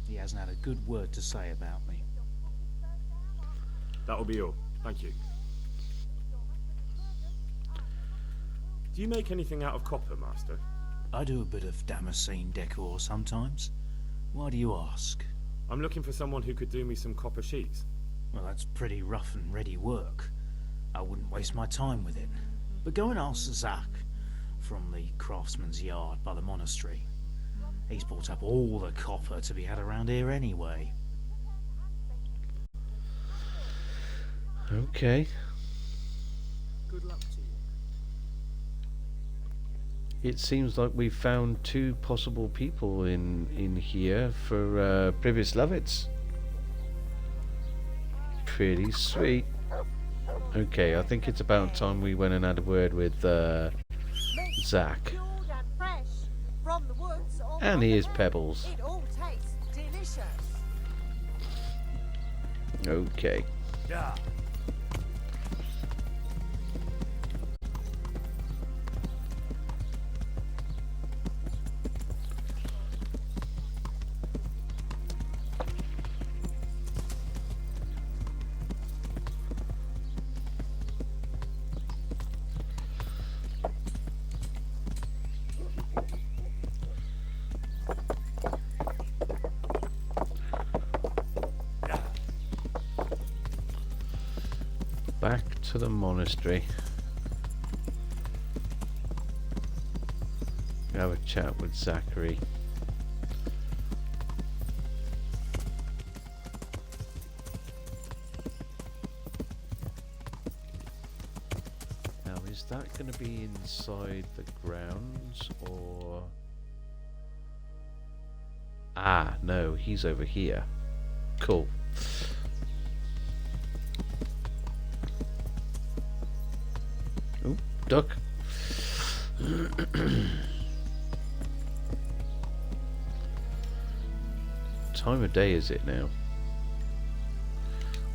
A: he hasn't had a good word to say about me.
G: That'll be all. Thank you. Do you make anything out of copper, Master?
A: I do a bit of Damascene decor sometimes. Why do you ask?
G: I'm looking for someone who could do me some copper sheets.
A: Well, that's pretty rough and ready work. I wouldn't waste my time with it. But go and ask Zach from the craftsman's yard by the monastery. He's bought up all the copper to be had around here anyway.
B: Okay.
A: Good luck to you.
B: It seems like we've found two possible people in here for Privislavitz. Pretty sweet. Okay, I think it's about time we went and had a word with Zach.
S: From the woods or
B: And
S: from
B: here's
S: the
B: Pebbles.
S: It all tastes delicious.
B: Okay.
G: Yeah.
B: Back to the monastery. Have a chat with Zachary. Now, is that going to be inside the grounds or... Ah, no, he's over here. Cool. Oh, duck. Time of day is it now?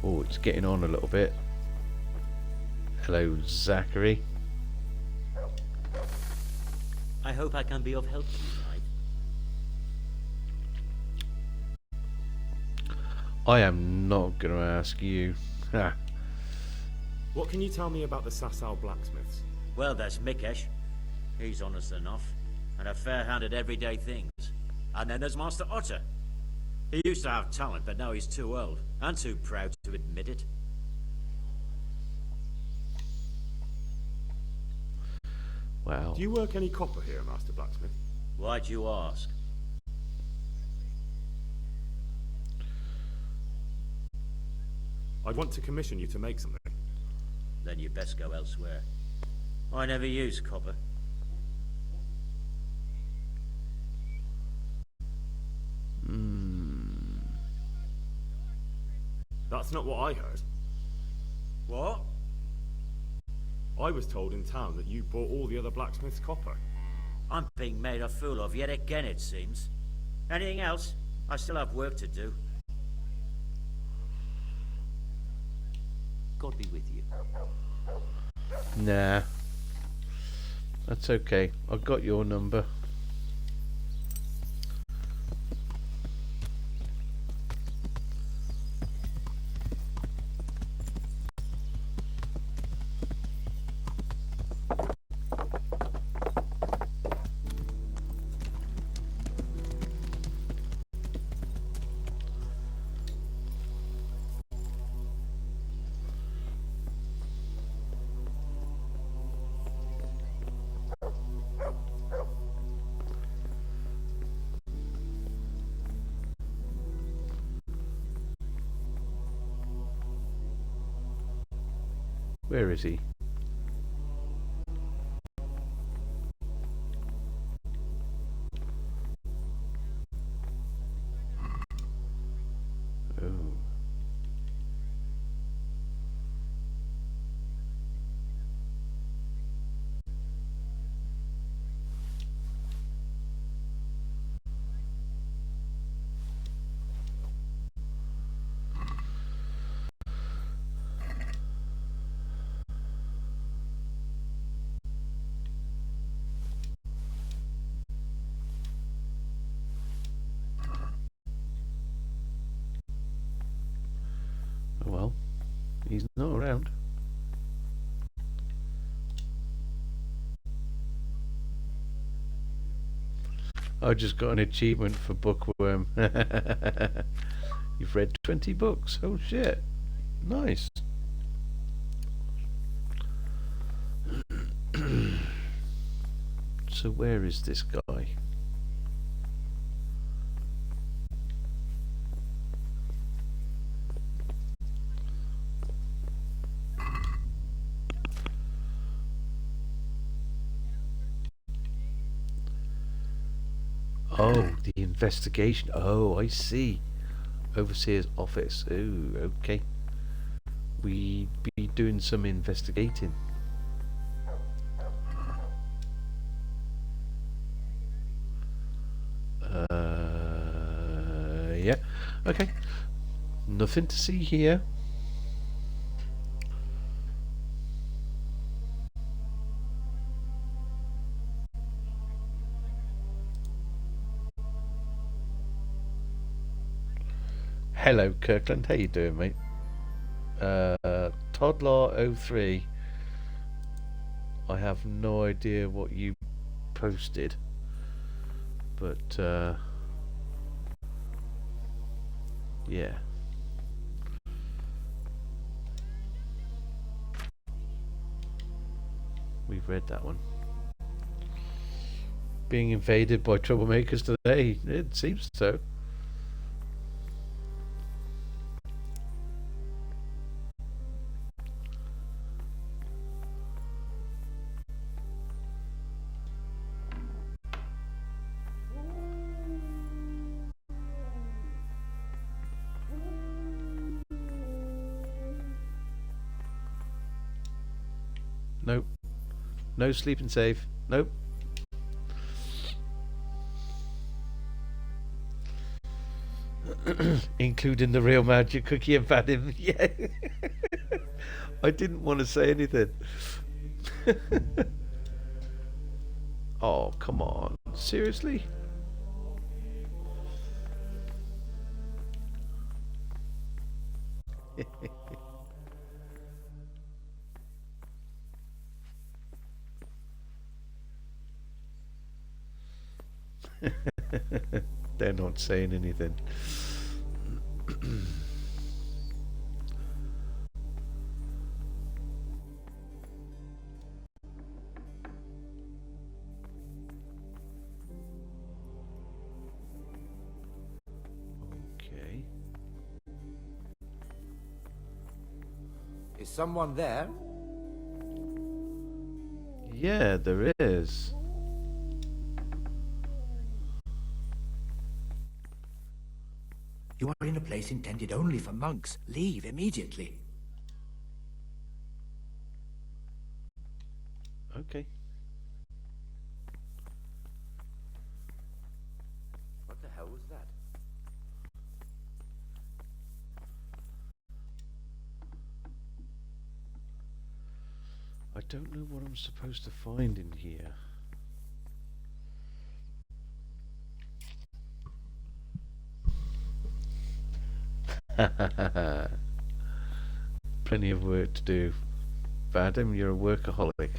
B: Oh, it's getting on a little bit. Hello, Zachary.
U: I hope I can be of help to you tonight.
B: I am not going to ask you. Ha.
C: What can you tell me about the Sasau blacksmiths?
J: Well, there's Mikesh. He's honest enough, and a fair-handed everyday things. And then there's Master Otter. He used to have talent, but now he's too old, and too proud to admit it.
B: Wow.
C: Do you work any copper here, Master Blacksmith?
J: Why'd you ask?
C: I'd want to commission you to make something.
J: Then you best go elsewhere. I never use copper.
C: That's not what I heard.
J: What?
C: I was told in town that you bought all the other blacksmiths' copper.
J: I'm being made a fool of yet again, it seems. Anything else? I still have work to do.
U: God be with you.
B: Nah. That's okay. I've got your number. Where is he? Oh. Well, he's not around. I just got an achievement for Bookworm. You've read 20 books. Oh shit. Nice. So where is this guy? Oh, the investigation. Oh, I see. Overseer's office. Oh, okay. We be doing some investigating. Yeah. Okay. Nothing to see here. Hello, Kirkland. How you doing, mate? Toddler03. I have no idea what you posted, but yeah. We've read that one. Being invaded by troublemakers today. It seems so. Nope. No sleep and save. Nope. Including the real magic cookie and bad him. Yeah. I didn't want to say anything. Oh, come on. Seriously? They're not saying anything. Okay.
M: Is someone there?
B: Yeah, there is.
O: You are in a place intended only for monks. Leave immediately.
B: Okay.
M: What the hell was that?
B: I don't know what I'm supposed to find in here. Plenty of work to do. Adam, you're a workaholic.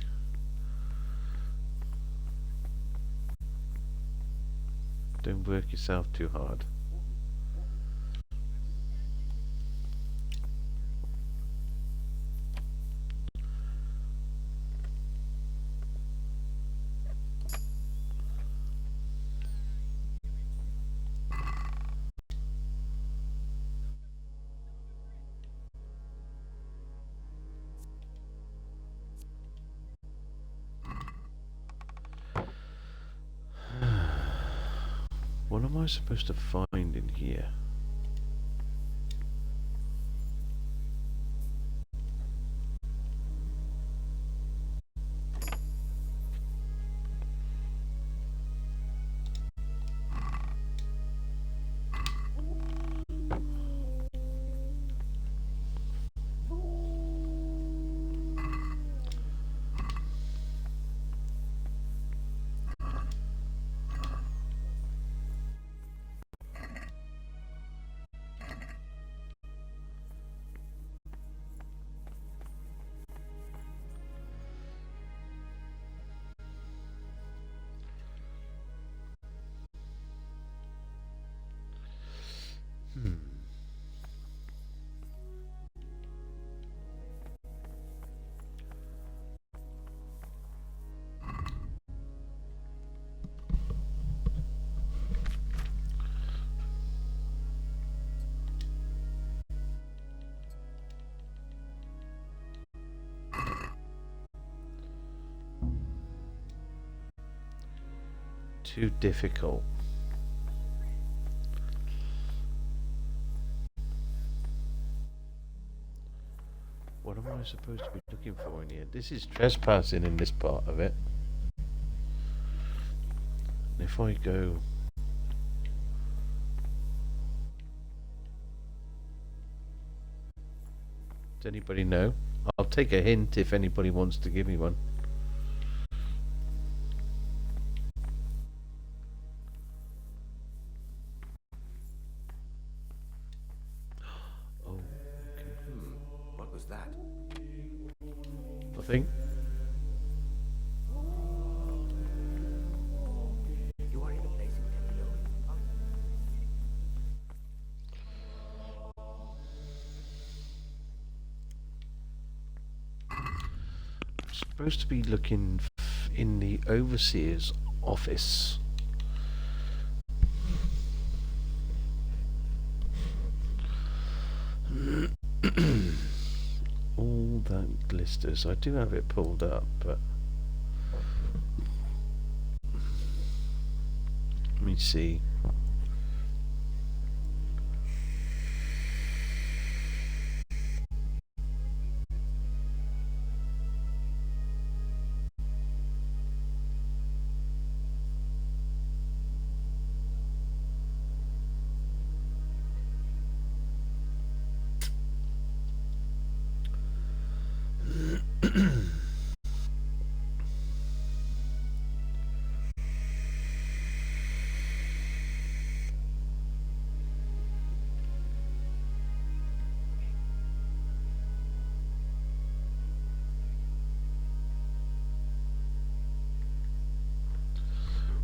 B: Don't work yourself too hard. What am I supposed to find in here? Too difficult. What am I supposed to be looking for in here? This is trespassing in this part of it. And if I go... Does anybody know? I'll take a hint if anybody wants to give me one.
M: What was that?
B: Nothing.
O: You are in a place intended only for monks.
B: I'm supposed to be looking in the overseer's office. All that glisters. I do have it pulled up, but let me see.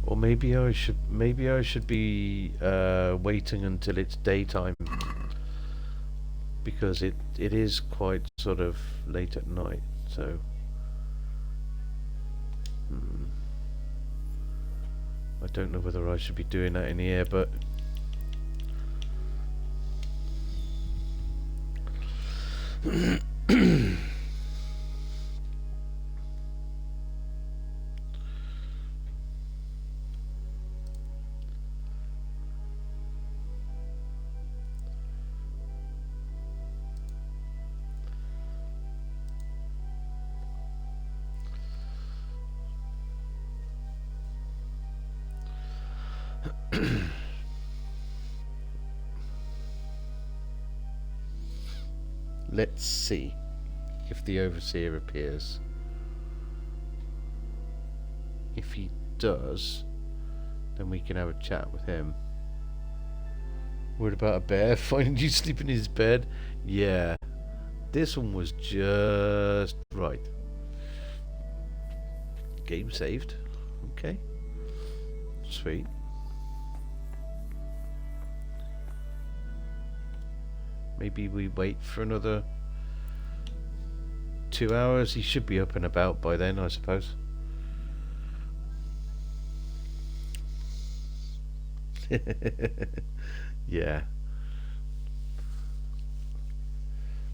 B: Or maybe I should be waiting until it's daytime, because it is quite sort of late at night. So I don't know whether I should be doing that in here, but let's see if the overseer appears. If he does, then we can have a chat with him. Worried about a bear? Finding you sleep in his bed? Yeah, this one was just right. Game saved. Okay, sweet. Maybe we wait for another 2 hours. He should be up and about by then, I suppose. Yeah.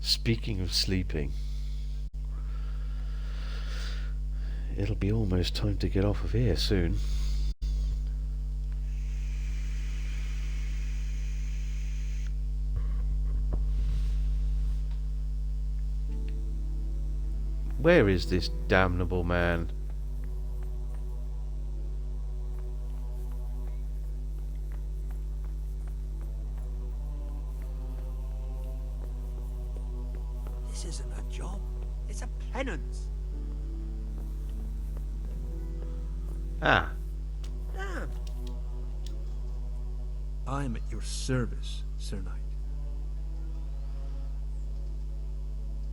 B: Speaking of sleeping, it'll be almost time to get off of here soon. Where is this damnable man?
O: This isn't a job. It's a penance.
B: Ah.
O: Damn.
K: I am at your service, Sir Knight.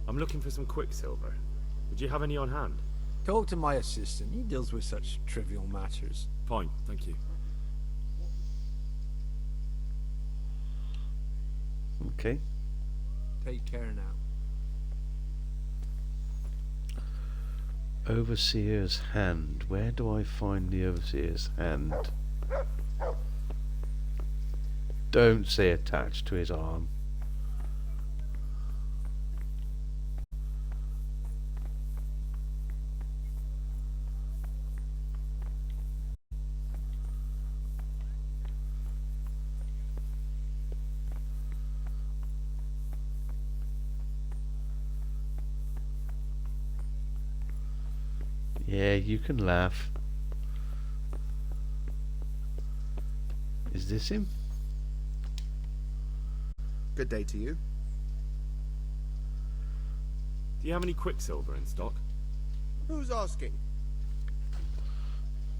C: I'm looking for some quicksilver. Would you have any on hand?
K: Talk to my assistant. He deals with such trivial matters.
C: Fine, thank you.
B: Okay.
K: Take care now.
B: Overseer's hand. Where do I find the overseer's hand? Don't say attached to his arm. Yeah, you can laugh. Is this him?
V: Good day to you.
C: Do you have any quicksilver in stock?
V: Who's asking?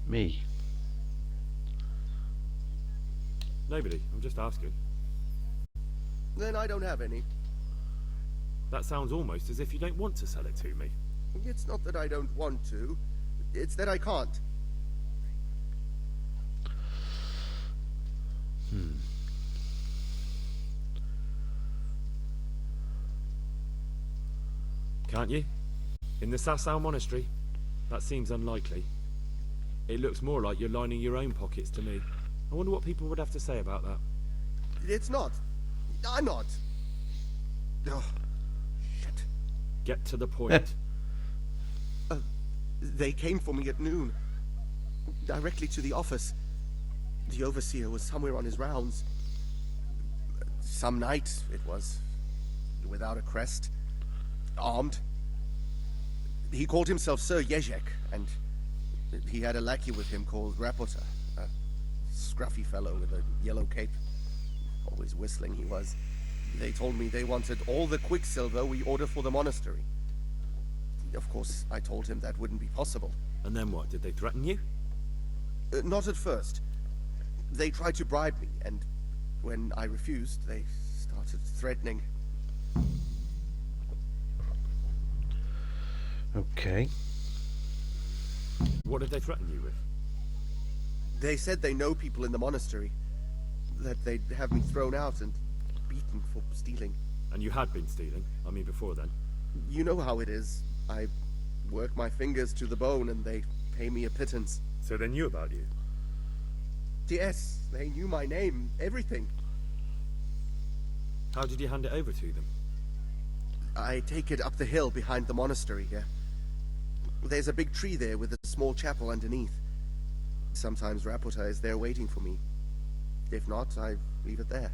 B: Me.
C: Nobody. I'm just asking.
V: Then I don't have any.
C: That sounds almost as if you don't want to sell it to me.
V: It's not that I don't want to. It's that I can't.
C: Can't you? In the Sasau Monastery? That seems unlikely. It looks more like you're lining your own pockets to me. I wonder what people would have to say about that.
V: It's not. I'm not. Oh, shit.
C: Get to the point.
V: They came for me at noon. Directly to the office. The overseer was somewhere on his rounds. Some night, it was. Without a crest. Armed. He called himself Sir Jezek, and he had a lackey with him called Rapota. A scruffy fellow with a yellow cape. Always whistling he was. They told me they wanted all the quicksilver we order for the monastery. Of course, I told him that wouldn't be possible.
C: And then what? Did they threaten you?
V: Not at first. They tried to bribe me, and when I refused, they started threatening.
B: Okay.
C: What did they threaten you with?
V: They said they know people in the monastery. That they'd have me thrown out and beaten for stealing.
G: And you had been stealing? I mean, before then?
V: You know how it is. I work my fingers to the bone and they pay me a pittance.
G: So they knew about you?
V: Yes, they knew my name, everything.
G: How did you hand it over to them?
V: I take it up the hill behind the monastery here. There's a big tree there with a small chapel underneath. Sometimes Rapota is there waiting for me. If not, I leave it there.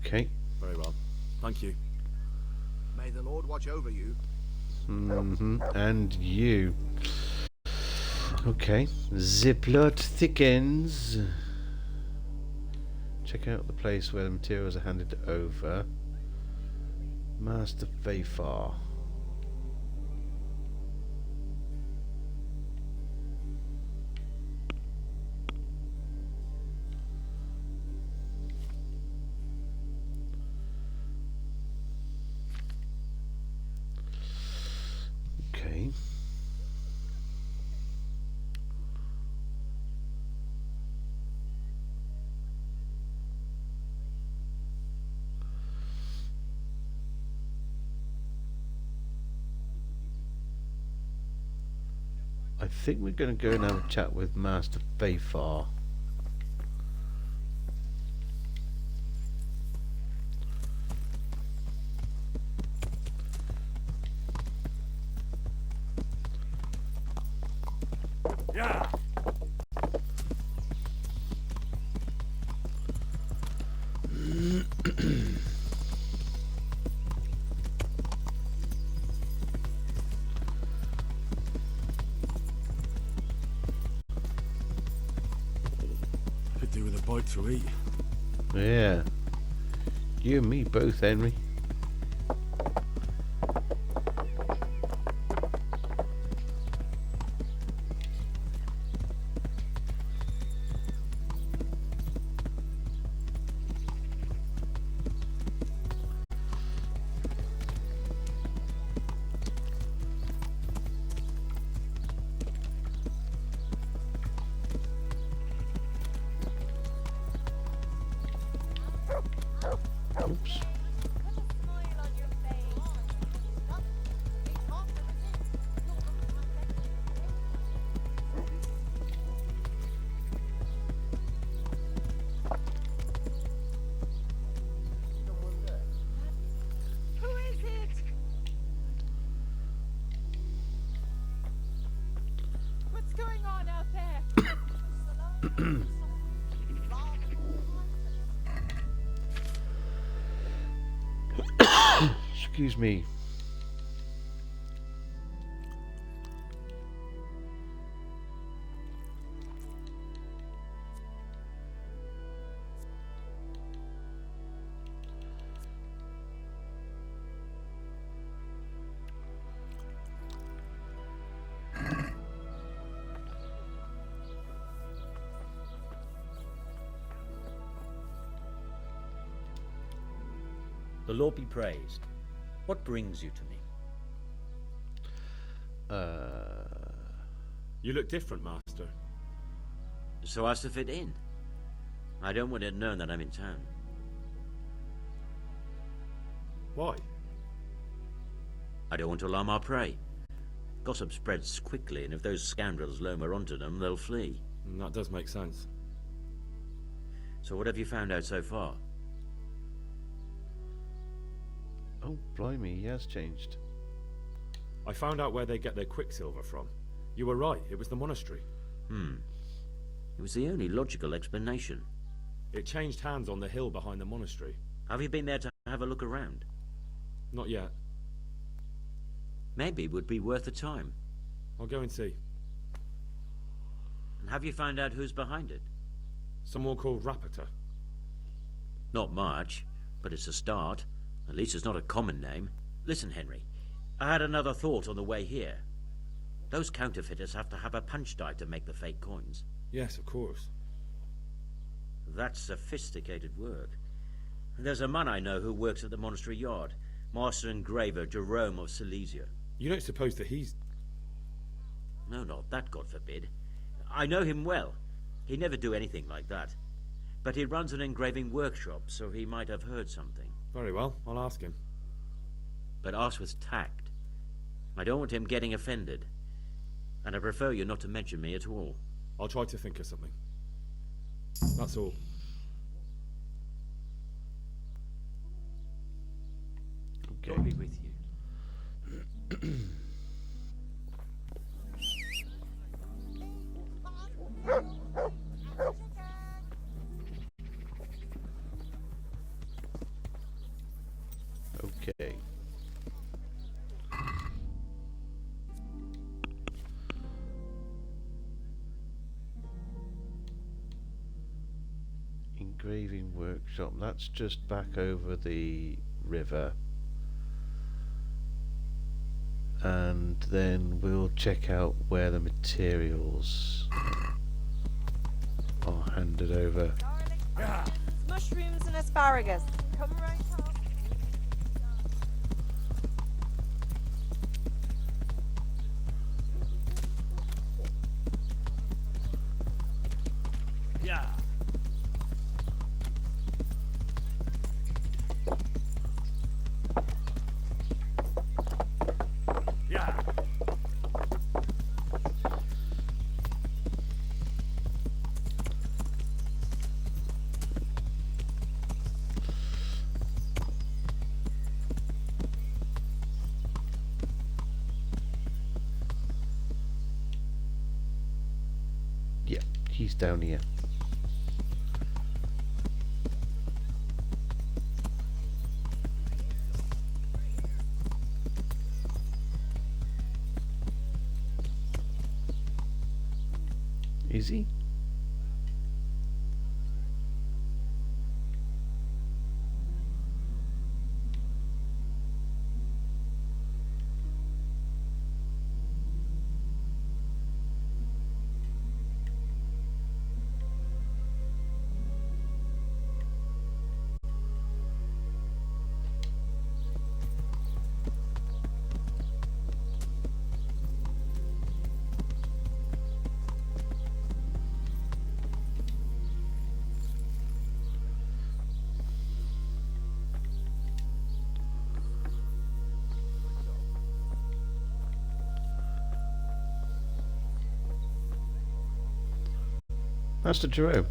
B: Okay.
G: Very well. Thank you.
K: May the Lord watch over you.
B: And you. Okay. The plot thickens. Check out the place where the materials are handed over. Master Fafar. Okay. I think we're going to go and have a chat with Master Fafar.
G: Yeah. Could do with a bite to eat.
B: Yeah. You and me both, Henry. Oops.
S: Who is it? What's going on out there?
B: Excuse me.
J: The Lord be praised. What brings you to me?
G: You look different, Master.
J: So as to fit in. I don't want it known that I'm in town.
G: Why?
J: I don't want to alarm our prey. Gossip spreads quickly, and if those scoundrels loam onto them, they'll flee.
G: That does make sense.
J: So what have you found out so far?
B: Oh, blimey, he has changed.
G: I found out where they get their quicksilver from. You were right, it was the monastery.
J: It was the only logical explanation.
G: It changed hands on the hill behind the monastery.
J: Have you been there to have a look around?
G: Not yet.
J: Maybe it would be worth the time.
G: I'll go and see.
J: And have you found out who's behind it?
G: Someone called Rapota.
J: Not much, but it's a start. At least it's not a common name. Listen, Henry, I had another thought on the way here. Those counterfeiters have to have a punch die to make the fake coins.
G: Yes, of course.
J: That's sophisticated work. And there's a man I know who works at the monastery yard, Master Engraver Jerome of Silesia.
G: You don't suppose that he's...
J: No, not that, God forbid. I know him well. He'd never do anything like that. But he runs an engraving workshop, so he might have heard something.
C: Very well, I'll ask him.
J: But ask with tact. I don't want him getting offended. And I prefer you not to mention me at all.
C: I'll try to think of something. That's all.
J: Okay. God be with you.
B: Okay. Engraving workshop, that's just back over the river. And then we'll check out where the materials are handed over.
P: Mushrooms and asparagus. Come right up.
C: Yeah. Yeah.
B: Yeah, he's down here. Is he? Master Jerome,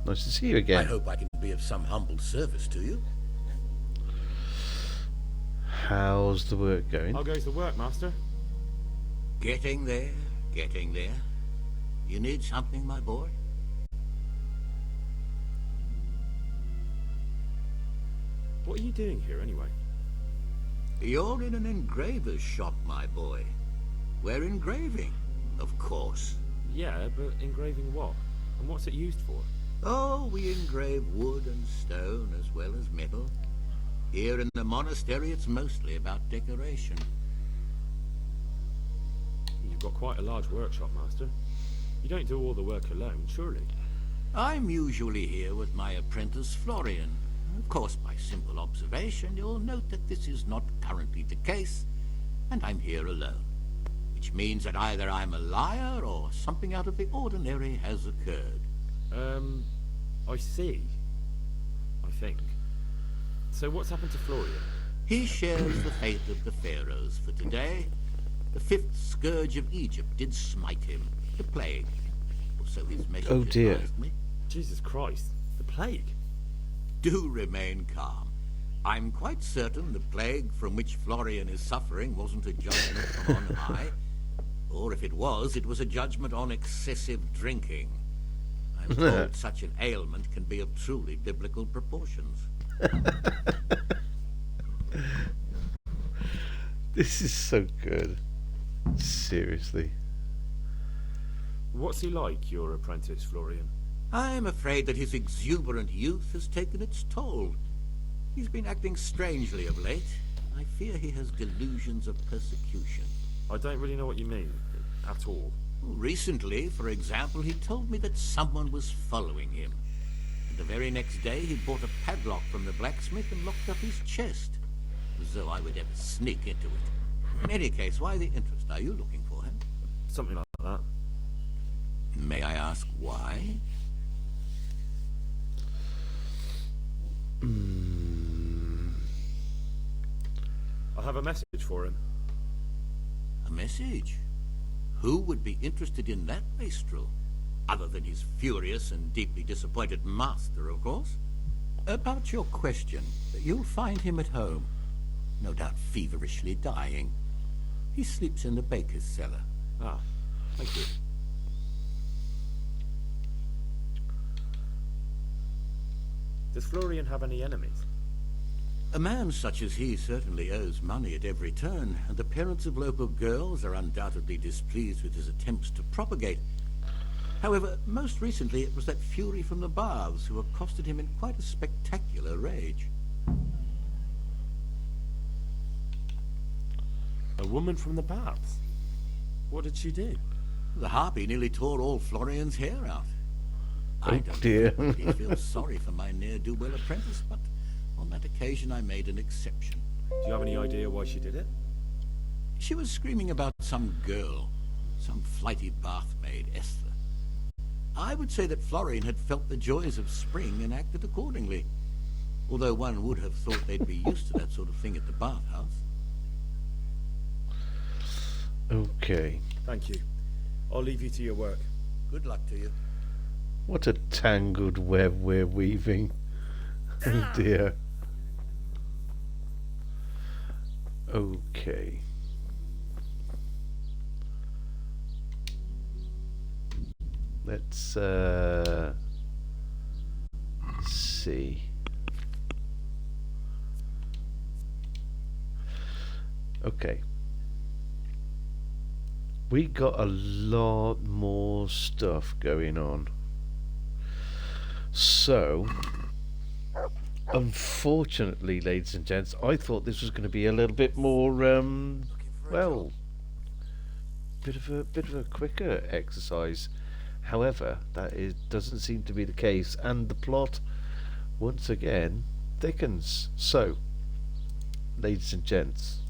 B: nice to see you again.
O: I hope I can be of some humble service to you.
B: How's the work going?
C: How goes the work, Master?
O: Getting there, getting there. You need something, my boy?
C: What are you doing here, anyway?
O: You're in an engraver's shop, my boy. We're engraving, of course.
C: Yeah, but engraving what? And what's it used for?
O: Oh, we engrave wood and stone as well as metal. Here in the monastery, it's mostly about decoration.
C: You've got quite a large workshop, Master. You don't do all the work alone, surely?
O: I'm usually here with my apprentice, Florian. Of course, by simple observation, you'll note that this is not currently the case, and I'm here alone. Which means that either I'm a liar or something out of the ordinary has occurred.
C: I see. I think. So what's happened to Florian?
O: He shares the fate of the pharaohs for today. The 5th scourge of Egypt did smite him, the plague. Or so his message advised me.
C: Jesus Christ, the plague?
O: Do remain calm. I'm quite certain the plague from which Florian is suffering wasn't a judgment from on high. Or if it was a judgment on excessive drinking. I'm told such an ailment can be of truly biblical proportions.
B: This is so good. Seriously.
C: What's he like, your apprentice, Florian?
O: I'm afraid that his exuberant youth has taken its toll. He's been acting strangely of late. I fear he has delusions of persecution.
C: I don't really know what you mean, at all.
O: Recently, for example, he told me that someone was following him. And the very next day, he bought a padlock from the blacksmith and locked up his chest. As though I would ever sneak into it. In any case, why the interest? Are you looking for him?
C: Something like that.
O: May I ask why?
C: I have a message for him.
O: A message? Who would be interested in that wastrel? Other than his furious and deeply disappointed master, of course. About your question, you'll find him at home. No doubt feverishly dying. He sleeps in the baker's cellar.
C: Ah, thank you. Does Florian have any enemies?
O: A man such as he certainly owes money at every turn, and the parents of local girls are undoubtedly displeased with his attempts to propagate. However, most recently it was that fury from the baths who accosted him in quite a spectacular rage.
C: A woman from the baths? What did she do?
O: The harpy nearly tore all Florian's hair out. I don't
B: dear.
O: really feel sorry for my ne'er-do-well apprentice, but on that occasion I made an exception.
C: Do you have any idea why she did it?
O: She was screaming about some girl, some flighty bath maid, Esther. I would say that Florian had felt the joys of spring and acted accordingly, although one would have thought they'd be used to that sort of thing at the bathhouse.
B: Okay.
C: Thank you. I'll leave you to your work.
O: Good luck to you.
B: What a tangled web we're weaving. Oh dear. Okay. Let's see. Okay. We got a lot more stuff going on. So, unfortunately, ladies and gents, I thought this was going to be a little bit more, well, bit of a quicker exercise. However, doesn't seem to be the case, and the plot once again thickens. So, ladies and gents,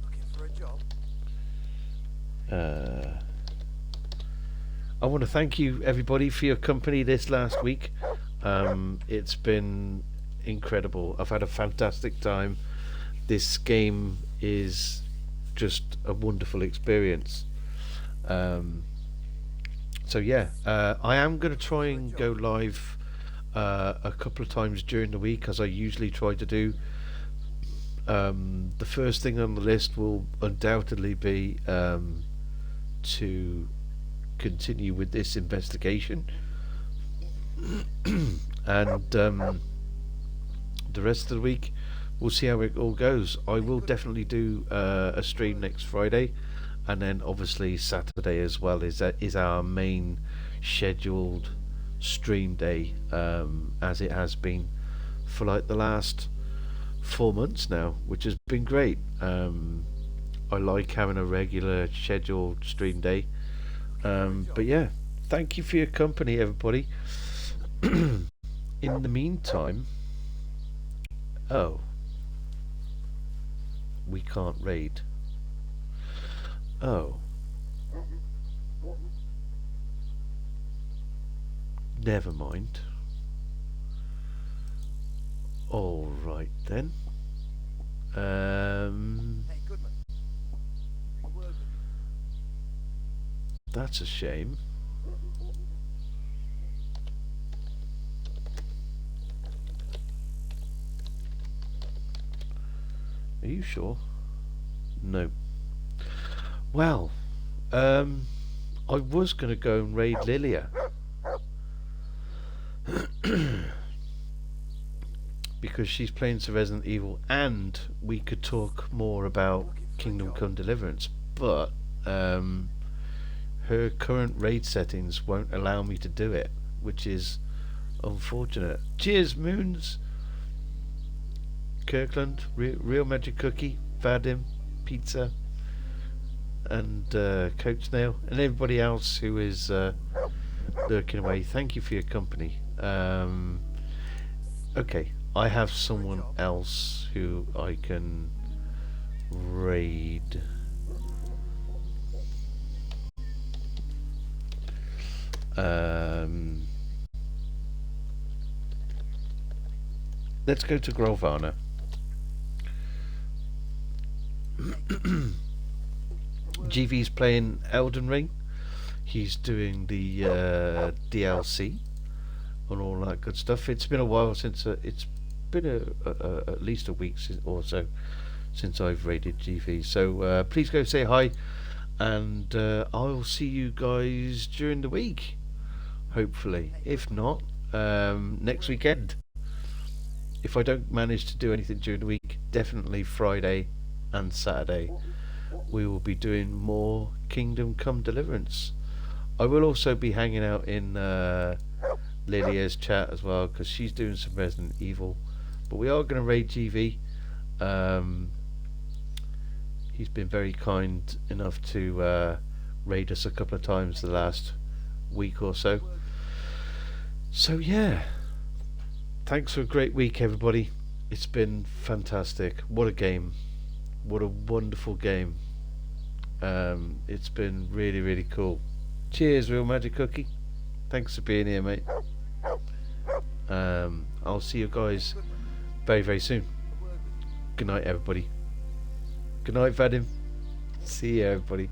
K: Looking for a job?
B: I want to thank you everybody for your company this last week. It's been incredible. I've had a fantastic time. This game is just a wonderful experience. So yeah, I am going to try and go live a couple of times during the week, as I usually try to do. The first thing on the list will undoubtedly be to continue with this investigation, and the rest of the week we'll see how it all goes. I will definitely do a stream next Friday, and then obviously Saturday as well is our main scheduled stream day, as it has been for like the last 4 months now, which has been great. I like having a regular scheduled stream day. But yeah, thank you for your company, everybody. In the meantime, we can't raid. Never mind. All right then.
K: Hey, Goodman. Bring word with you.
B: That's a shame. Are you sure? No. Well, I was going to go and raid Lilia. Because she's playing some Resident Evil, and we could talk more about Kingdom Come Deliverance, but her current raid settings won't allow me to do it, which is unfortunate. Cheers, Moons, Kirkland, Real Magic Cookie, Vadim, Pizza, and Coach Snail, and everybody else who is lurking away. Thank you for your company. Okay, I have someone else who I can raid. Let's go to Grovana. GV's playing Elden Ring. He's doing the DLC and all that good stuff. It's been a while since it's been at least a week or so since I've raided GV. So please go say hi, and I'll see you guys during the week, hopefully. If not, next weekend. If I don't manage to do anything during the week, definitely Friday and Saturday we will be doing more Kingdom Come Deliverance. I will also be hanging out in Lydia's chat as well, because she's doing some Resident Evil. But we are going to raid GV. He's been very kind enough to raid us a couple of times the last week or so. So yeah, thanks for a great week, everybody. It's been fantastic. What a game. What a wonderful game. It's been really, really cool. Cheers, Real Magic Cookie. Thanks for being here, mate. I'll see you guys very, very soon. Good night, everybody. Good night, Vadim. See you, everybody.